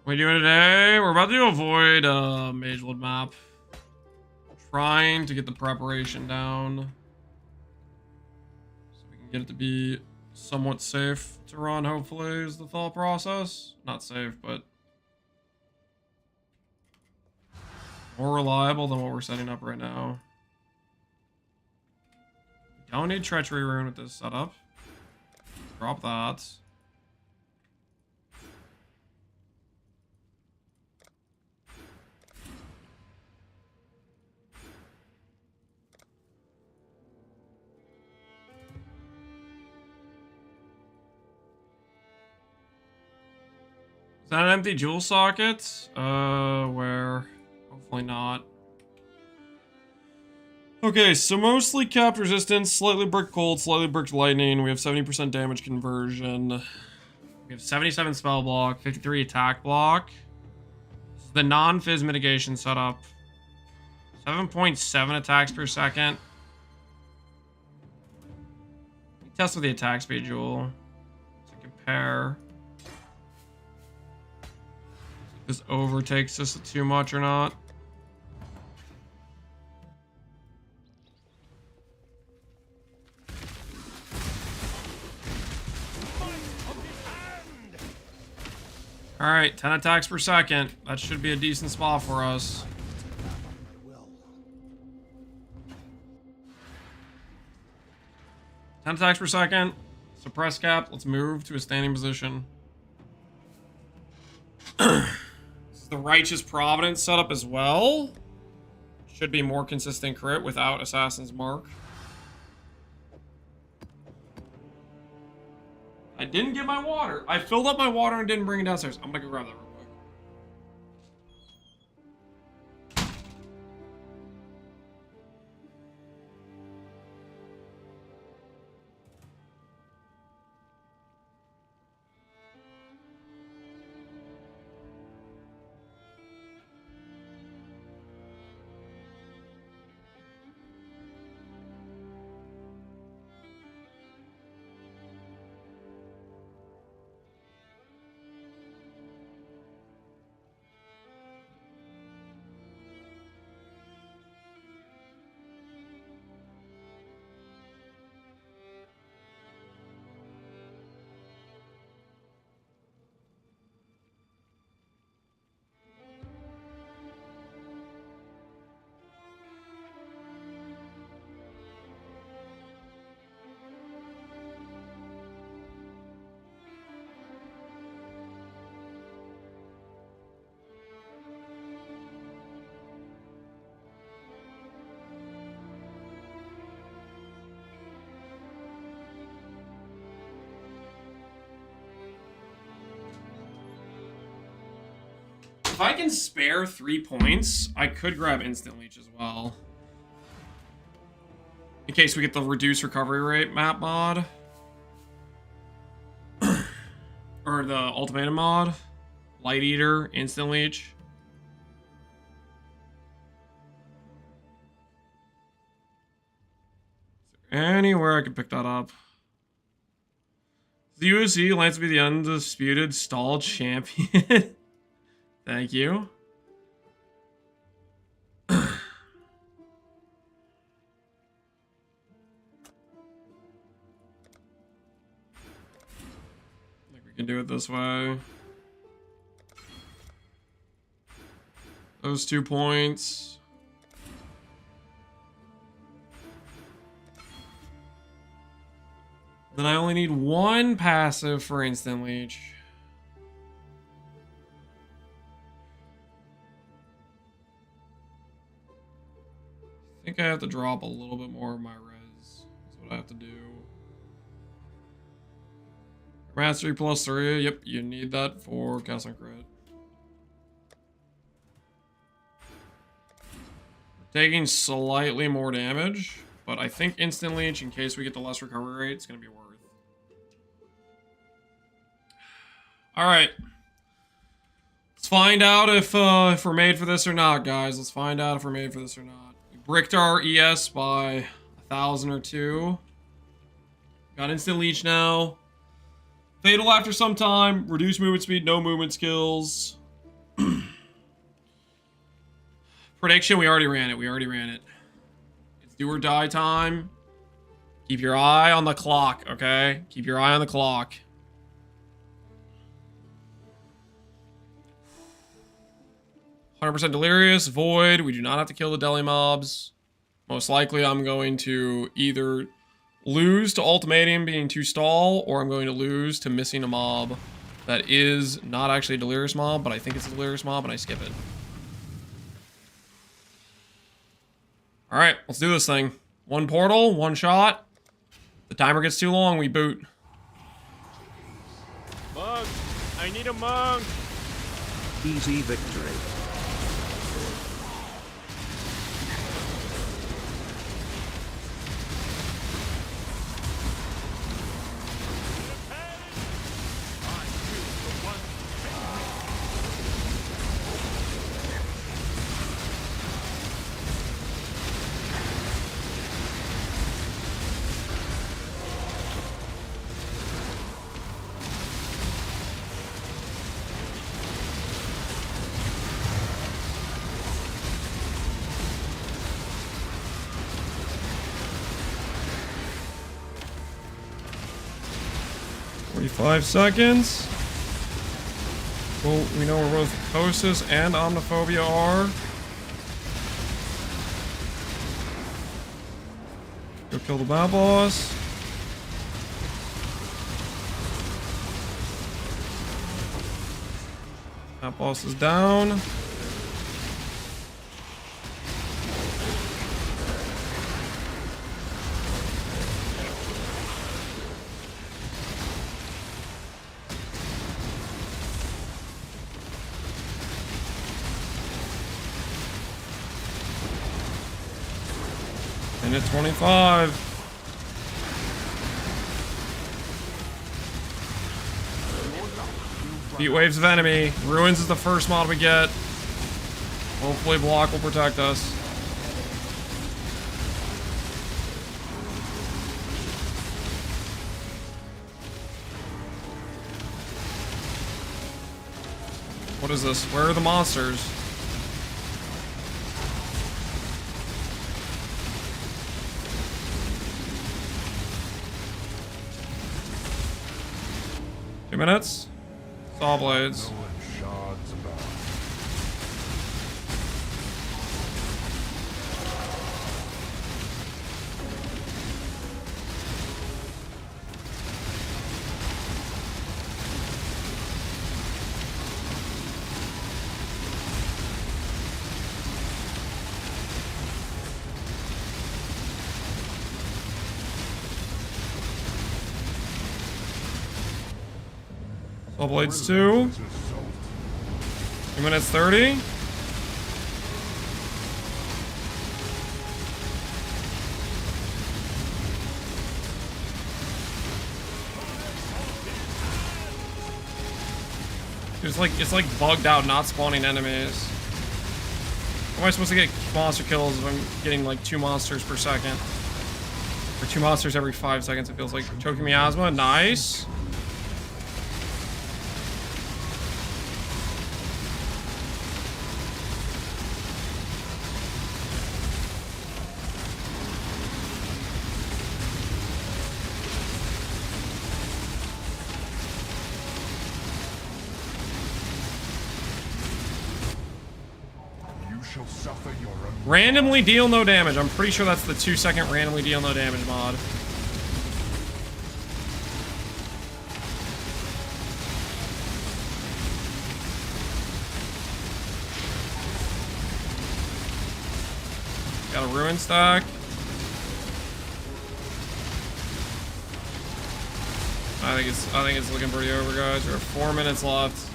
What are we doing today? We're about to avoid Magewood map. Trying to get the preparation down. So we can get it to be somewhat safe to run, hopefully, is the thought process. Not safe, but more reliable than what we're setting up right now. We don't need Treachery Rune with this setup. Drop that. Is that an empty jewel socket? Where? Hopefully not. Okay, so mostly capped resistance, slightly bricked cold, slightly bricked lightning. We have 70% damage conversion. We have 77 spell block, 53 attack block. This is the non-fizz mitigation setup. 7.7 attacks per second. Test with the attack speed jewel to compare. this overtakes us too much or not. Alright, 10 attacks per second. That should be a decent spot for us. My will. 10 attacks per second. Suppress cap. Let's move to a standing position. This is the Righteous Providence setup as well. Should be more consistent crit without Assassin's Mark. I didn't get my water. I filled up my water and didn't bring it downstairs. I'm gonna go grab that real quick. If I can spare 3 points, I could grab Instant Leech as well. In case we get the reduced recovery rate map mod. Or the ultimatum mod. Light Eater, Instant Leech. Is there anywhere I could pick that up? The USC lands to be the undisputed stall champion. Thank you. I think we can do it this way. Those 2 points. Then I only need 1 passive for Instant Leech. I think I have to drop a little bit more of my res. That's what I have to do. Mastery +3. Yep, you need that for cast on crit. Taking slightly more damage, but I think Instant Leech, in case we get the less recovery rate, it's going to be worth. Alright. Let's find out if we're made for this or not, guys. Let's find out if we're made for this or not. Bricked our ES by 1,000 or 2. Got Instant Leech now. Fatal after some time. Reduced movement speed, no movement skills. Prediction, we already ran it. It's do or die time. Keep your eye on the clock, okay? Keep your eye on the clock. %, Delirious, Void. We do not have to kill the deli mobs. Most likely I'm going to either lose to Ultimatum being too stall, or I'm going to lose to missing a mob that is not actually a Delirious mob, but I think it's a Delirious mob and I skip it. Alright, let's do this thing. 1 portal, 1 shot. The timer gets too long, we boot. Monk! I need a monk! Easy victory. 5 seconds. Well, we know where both Ptosis and Omniphobia are. Go kill the bat boss. That boss is down. Minute 25. Heat waves of enemy. Ruins is the first mod we get. Hopefully block will protect us. What is this? Where are the monsters? Two minutes. Saw blades. Shards about. Saw blades 2. 2 minutes 30. It's like bugged out, not spawning enemies. How am I supposed to get monster kills if I'm getting like 2 monsters per second? Or 2 monsters every 5 seconds, it feels like. Choking miasma, nice. Shall suffer your own. Randomly deal no damage. I'm pretty sure that's the 2-second randomly deal no damage mod. Got a ruin stack. I think it's looking pretty over, guys. We're 4 minutes left.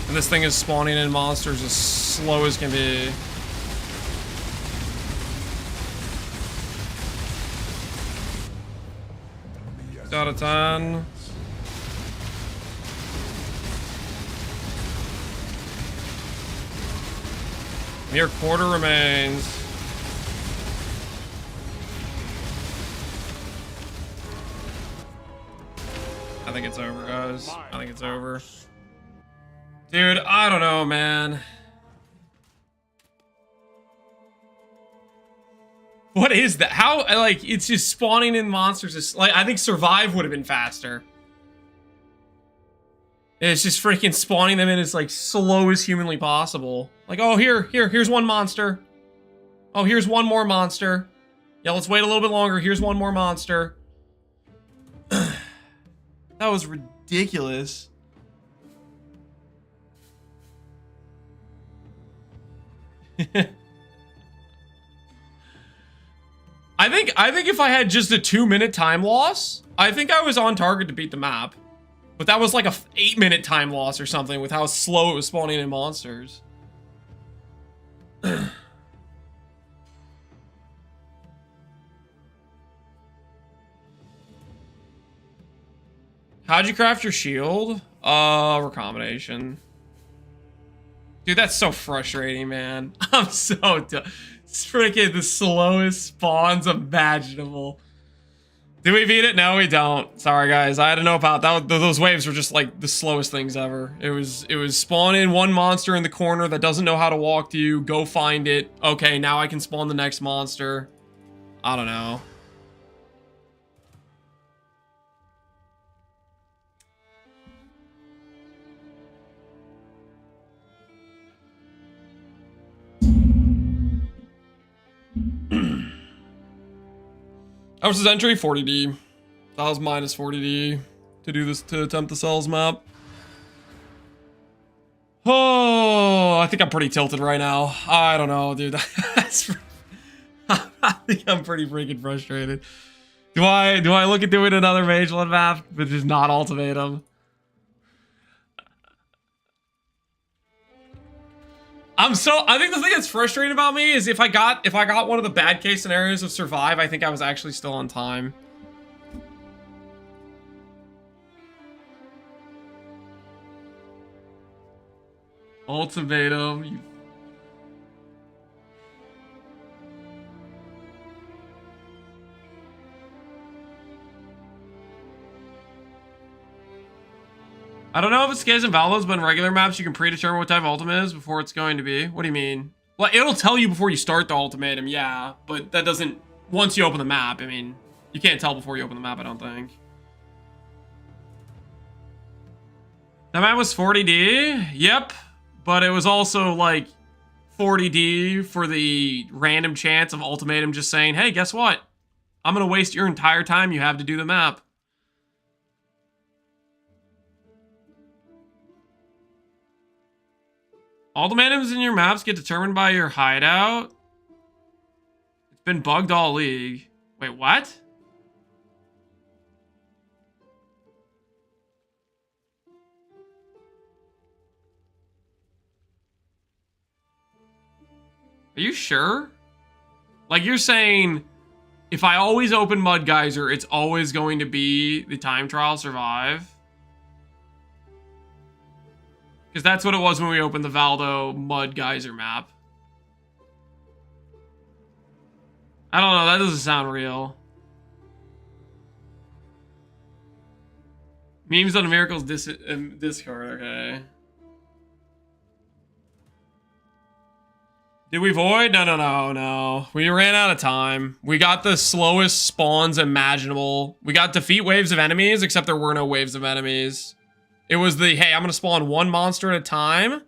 And this thing is spawning in monsters as slow as can be. Out of 10. Mere quarter remains. I think it's over, guys. I think it's over. Dude, I don't know, man. What is that? How, like, it's just spawning in monsters. It's like, I think Survive would have been faster. It's just freaking spawning them in as, like, slow as humanly possible. Like, oh, here's one monster. Oh, here's one more monster. Yeah, let's wait a little bit longer. Here's one more monster. That was ridiculous. I think if I had just a 2-minute time loss, I think I was on target to beat the map. But that was like a 8-minute time loss or something with how slow it was spawning in monsters. How'd you craft your shield? Recombination. Dude, that's so frustrating, man. I'm so done. It's freaking the slowest spawns imaginable. Did we beat it? No, we don't. Sorry, guys. I had to know about that. Those waves were just like the slowest things ever. It was spawn in one monster in the corner that doesn't know how to walk to you. Go find it. Okay, now I can spawn the next monster. I don't know. How much is entry? 40D. That was minus 40D to do this, to attempt the cells map. Oh, I think I'm pretty tilted right now. I don't know, dude. I think I'm pretty freaking frustrated. Do I look at doing another Mageland map, but just not ultimatum? I think the thing that's frustrating about me is if I got one of the bad case scenarios of survive, I think I was actually still on time. Ultimatum. I don't know if it's Skaze and Valdos, but in regular maps, you can predetermine what type of ultimate is before it's going to be. What do you mean? Well, it'll tell you before you start the ultimatum, yeah. But that doesn't... Once you open the map, I mean... You can't tell before you open the map, I don't think. That map was 40D? Yep. But it was also, like, 40D for the random chance of ultimatum just saying, hey, guess what? I'm going to waste your entire time you have to do the map. Ultimatums in your maps get determined by your hideout. It's been bugged all league. Wait, what? Are you sure? Like, you're saying, if I always open Mud Geyser, it's always going to be the time trial survive? Because that's what it was when we opened the Valdo Mud Geyser map. I don't know, that doesn't sound real. Memes on Miracles Discord, okay. Did we void? No. We ran out of time. We got the slowest spawns imaginable. We got defeat waves of enemies, except there were no waves of enemies. It was the, hey, I'm going to spawn one monster at a time.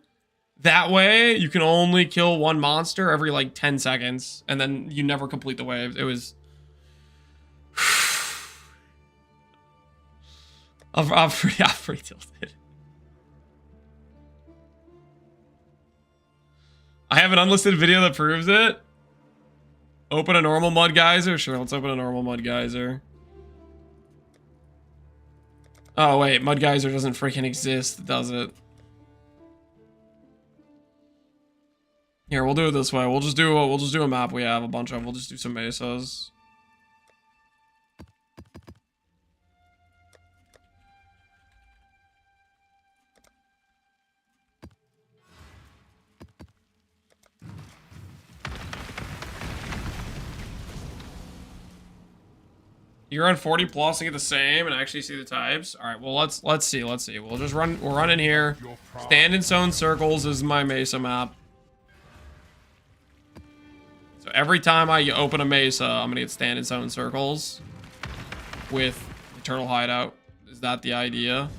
That way, you can only kill one monster every, like, 10 seconds. And then you never complete the waves. It was... I'm pretty tilted. I have an unlisted video that proves it. Open a normal Mud Geyser? Sure, let's open a normal Mud Geyser. Oh wait, Mud Geyser doesn't freaking exist, does it? Here, we'll do it this way. We'll just do a map we have a bunch of. We'll just do some mesas. You're on 40 plus and get the same and actually see the types. All right, well let's see. We'll just run. We'll run in here. Stand in zone circles is my mesa map. So every time I open a mesa, I'm gonna get stand in zone circles with Eternal Hideout. Is that the idea?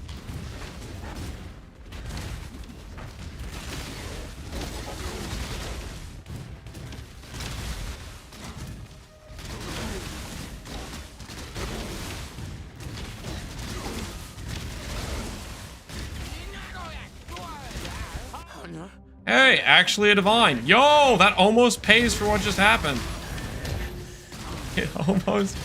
Hey, actually a divine. Yo, that almost pays for what just happened. It almost.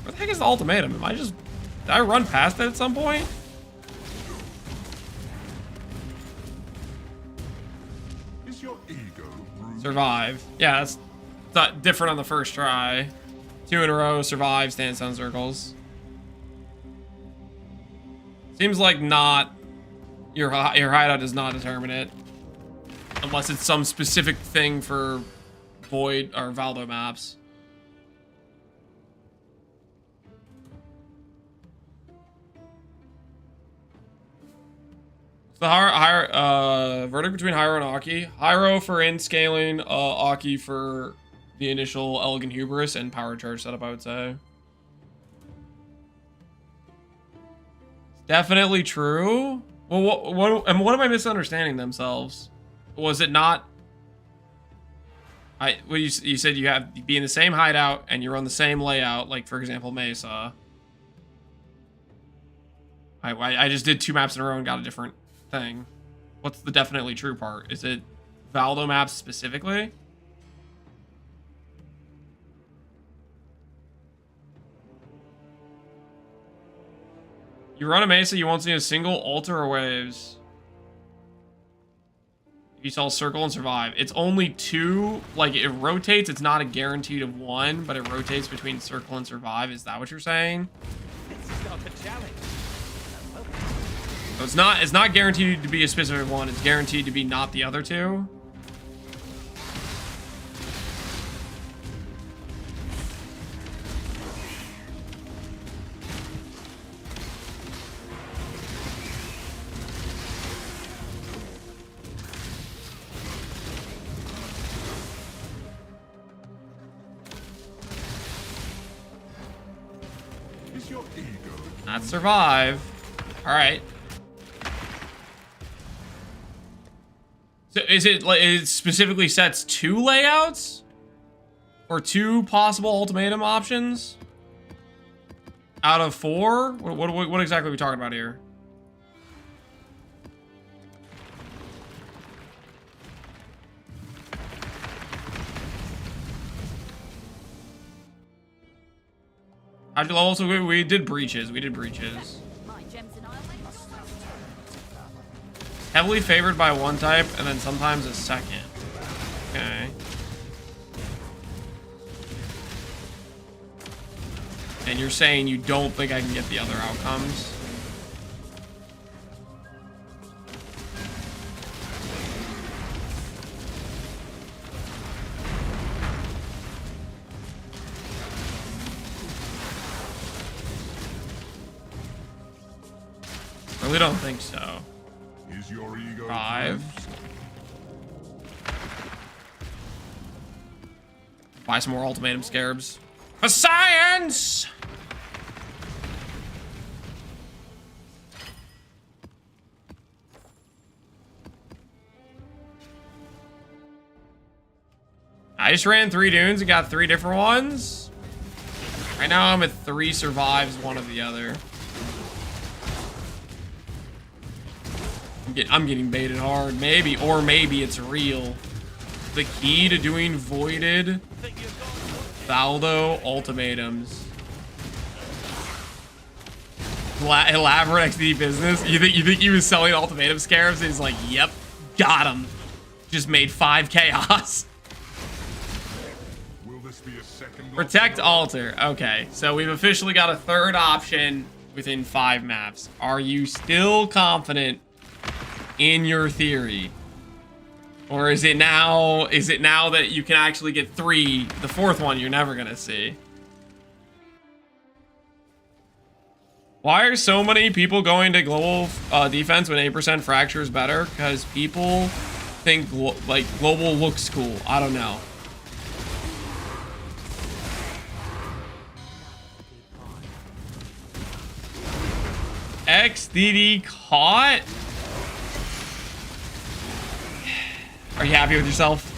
Where the heck is the ultimatum? Did I run past it at some point? Is your ego bruised? Survive. Yeah, that's not different on the first try. 2 in a row, survive, stand zone circles. Seems like not your hideout does not determine it, unless it's some specific thing for Void or Valdo maps. The verdict between Hiero and Aki. Hiero for in scaling, Aki for the initial Elegant Hubris and power charge setup, I would say. Definitely true. Well, what am I misunderstanding themselves? Was it not? Well, you said you be in the same hideout and you're on the same layout, like for example Mesa. I just did 2 maps in a row and got a different thing. What's the definitely true part? Is it Valdo maps specifically? You run a Mesa, you won't see a single altar or waves. If you sell circle and survive, it's only 2. Like it rotates. It's not a guaranteed of 1, but it rotates between circle and survive. Is that what you're saying? This is not a challenge. So it's not guaranteed to be a specific one. It's guaranteed to be not the other 2. Is your ego? Not survive. All right. So is it like it specifically sets 2 layouts or 2 possible ultimatum options out of 4? What exactly are we talking about here? Also, we did breaches. We did breaches. My gems and I Heavily favored by one type, and then sometimes a second. Okay. And you're saying you don't think I can get the other outcomes? Really don't think so. Is your ego? 5. Buy some more ultimatum scarabs. For science! I just ran 3 dunes and got 3 different ones. Right now I'm at 3 survives, 1 of the other. I'm getting baited hard. Maybe, or maybe it's real. The key to doing voided Valdo ultimatums. Elaborate XD business. You think he was selling ultimatum scarabs? And he's like, yep, got him. Just made 5 chaos. Will this be a second? Protect altar. Okay, so we've officially got a 3rd option within 5 maps. Are you still confident in your theory? Or is it now that you can actually get 3, the 4th one you're never gonna see? Why are so many people going to global defense when 8% fracture is better? Because people think global looks cool. I don't know. XDD caught? Are you happy with yourself?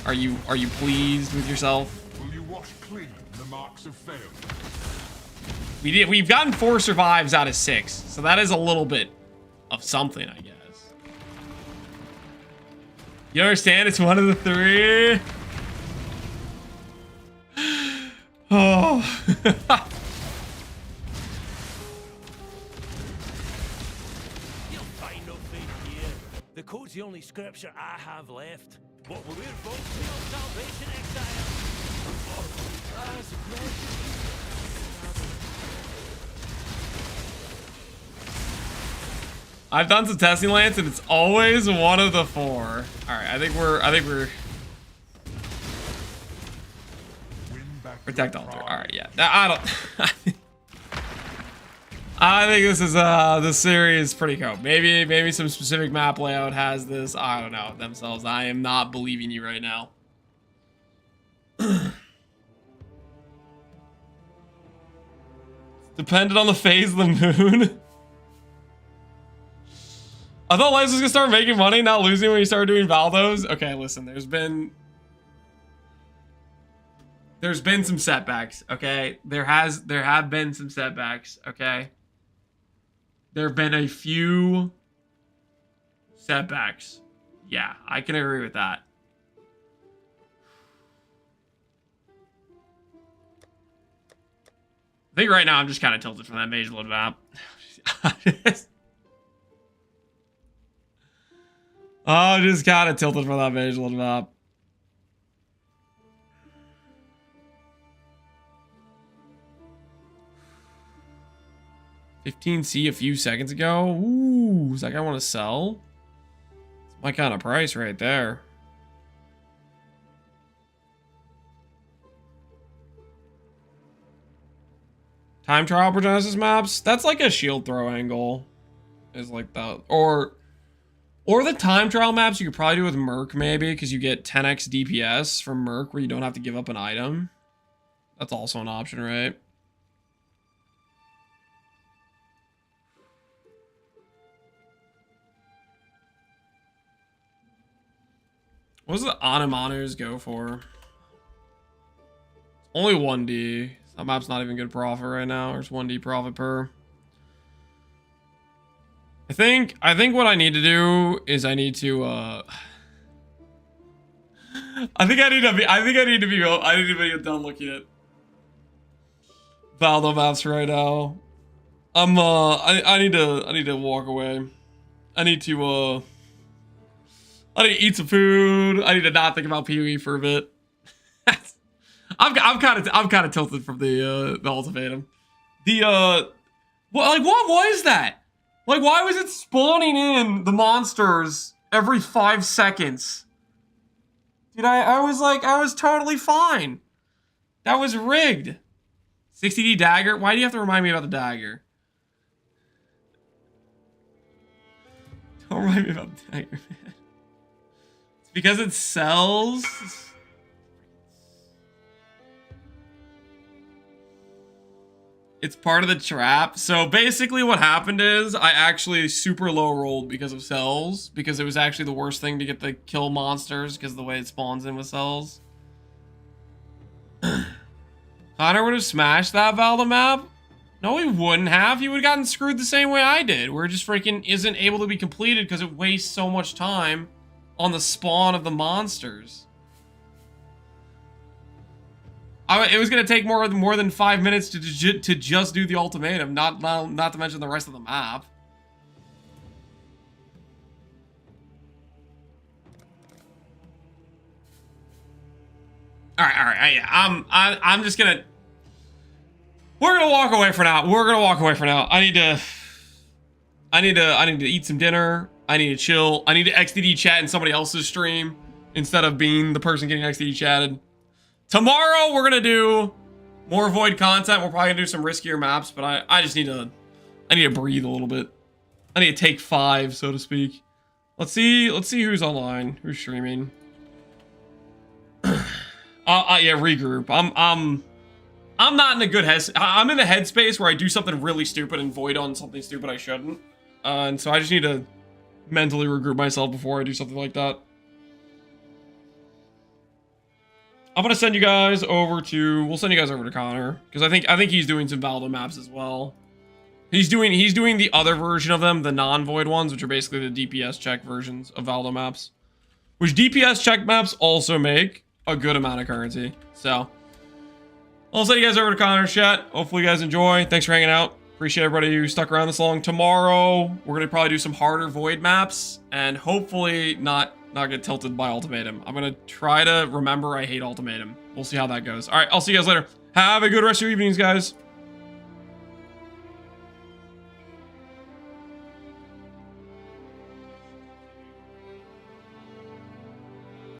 Are you pleased with yourself? Will you wash clean the marks of failure? We've gotten 4 survives out of 6, so that is a little bit of something, I guess. You understand? It's one of the 3. Oh. You'll find no faith here. The code's the only scripture I have left. What will we both feel salvation, Exile? I've done some testing, Lance, and it's always one of the 4. All right, I think we're protect altar. All right, yeah. I don't. I think this is this series is pretty cool. Maybe some specific map layout has this. I don't know themselves. I am not believing you right now. Dependent on the phase of the moon. I thought Lance was gonna start making money, not losing when you start doing Valdos. Okay, listen, there's been some setbacks, okay? There have been some setbacks, okay? There have been a few setbacks. Yeah, I can agree with that. I think right now I'm just kind of tilted from that Mage Lord map. I'm just kind of tilted from that Mage Lord map. $15C a few seconds ago. Ooh, does that guy want to sell? It's my kind of price right there. Time trial for Genesis maps. That's like a shield throw angle. Is like that. Or the time trial maps you could probably do with Merc maybe, because you get 10x DPS from Merc where you don't have to give up an item. That's also an option, right? What does the Animaners go for? Only 1D. That map's not even good profit right now. There's 1D profit per. I think what I need to do is I need to I need to be done looking at Valdo maps right now. I need to walk away. I need to eat some food. I need to not think about PoE for a bit. I'm kind of tilted from the ultimatum. What was that? Like, why was it spawning in the monsters every 5 seconds? Dude, I was totally fine. That was rigged. 60D dagger? Why do you have to remind me about the dagger? Don't remind me about the dagger, man. It's because it sells. It's part of the trap. So basically what happened is I actually super low rolled because of cells, because it was actually the worst thing to get the kill monsters because of the way it spawns in with cells. Connor would have smashed that Valda map. No, he wouldn't have. He would have gotten screwed the same way I did, where it just freaking isn't able to be completed because it wastes so much time on the spawn of the monsters. It was gonna take more than 5 minutes to just do the ultimatum, not to mention the rest of the map. All right, yeah. I'm just gonna. We're gonna walk away for now. I need to eat some dinner. I need to chill. I need to XDD chat in somebody else's stream instead of being the person getting XDD chatted. Tomorrow we're gonna do more Void content. We're probably gonna do some riskier maps, but I just need to breathe a little bit. I need to take 5, so to speak. Let's see who's online, who's streaming. Yeah, regroup. I'm not in a good I'm in a headspace where I do something really stupid and Void on something stupid I shouldn't. And so I just need to mentally regroup myself before I do something like that. I'm gonna send you guys over to. We'll send you guys over to Connor because I think he's doing some Valdo maps as well. He's doing the other version of them, the non-void ones, which are basically the DPS check versions of Valdo maps. Which DPS check maps also make a good amount of currency. So I'll send you guys over to Connor's chat. Hopefully you guys enjoy. Thanks for hanging out. Appreciate everybody who stuck around this long. Tomorrow we're gonna probably do some harder void maps and hopefully not get tilted by ultimatum. I'm gonna try to remember I hate ultimatum. We'll see how that goes. All right, I'll see you guys later. Have a good rest of your evenings, guys.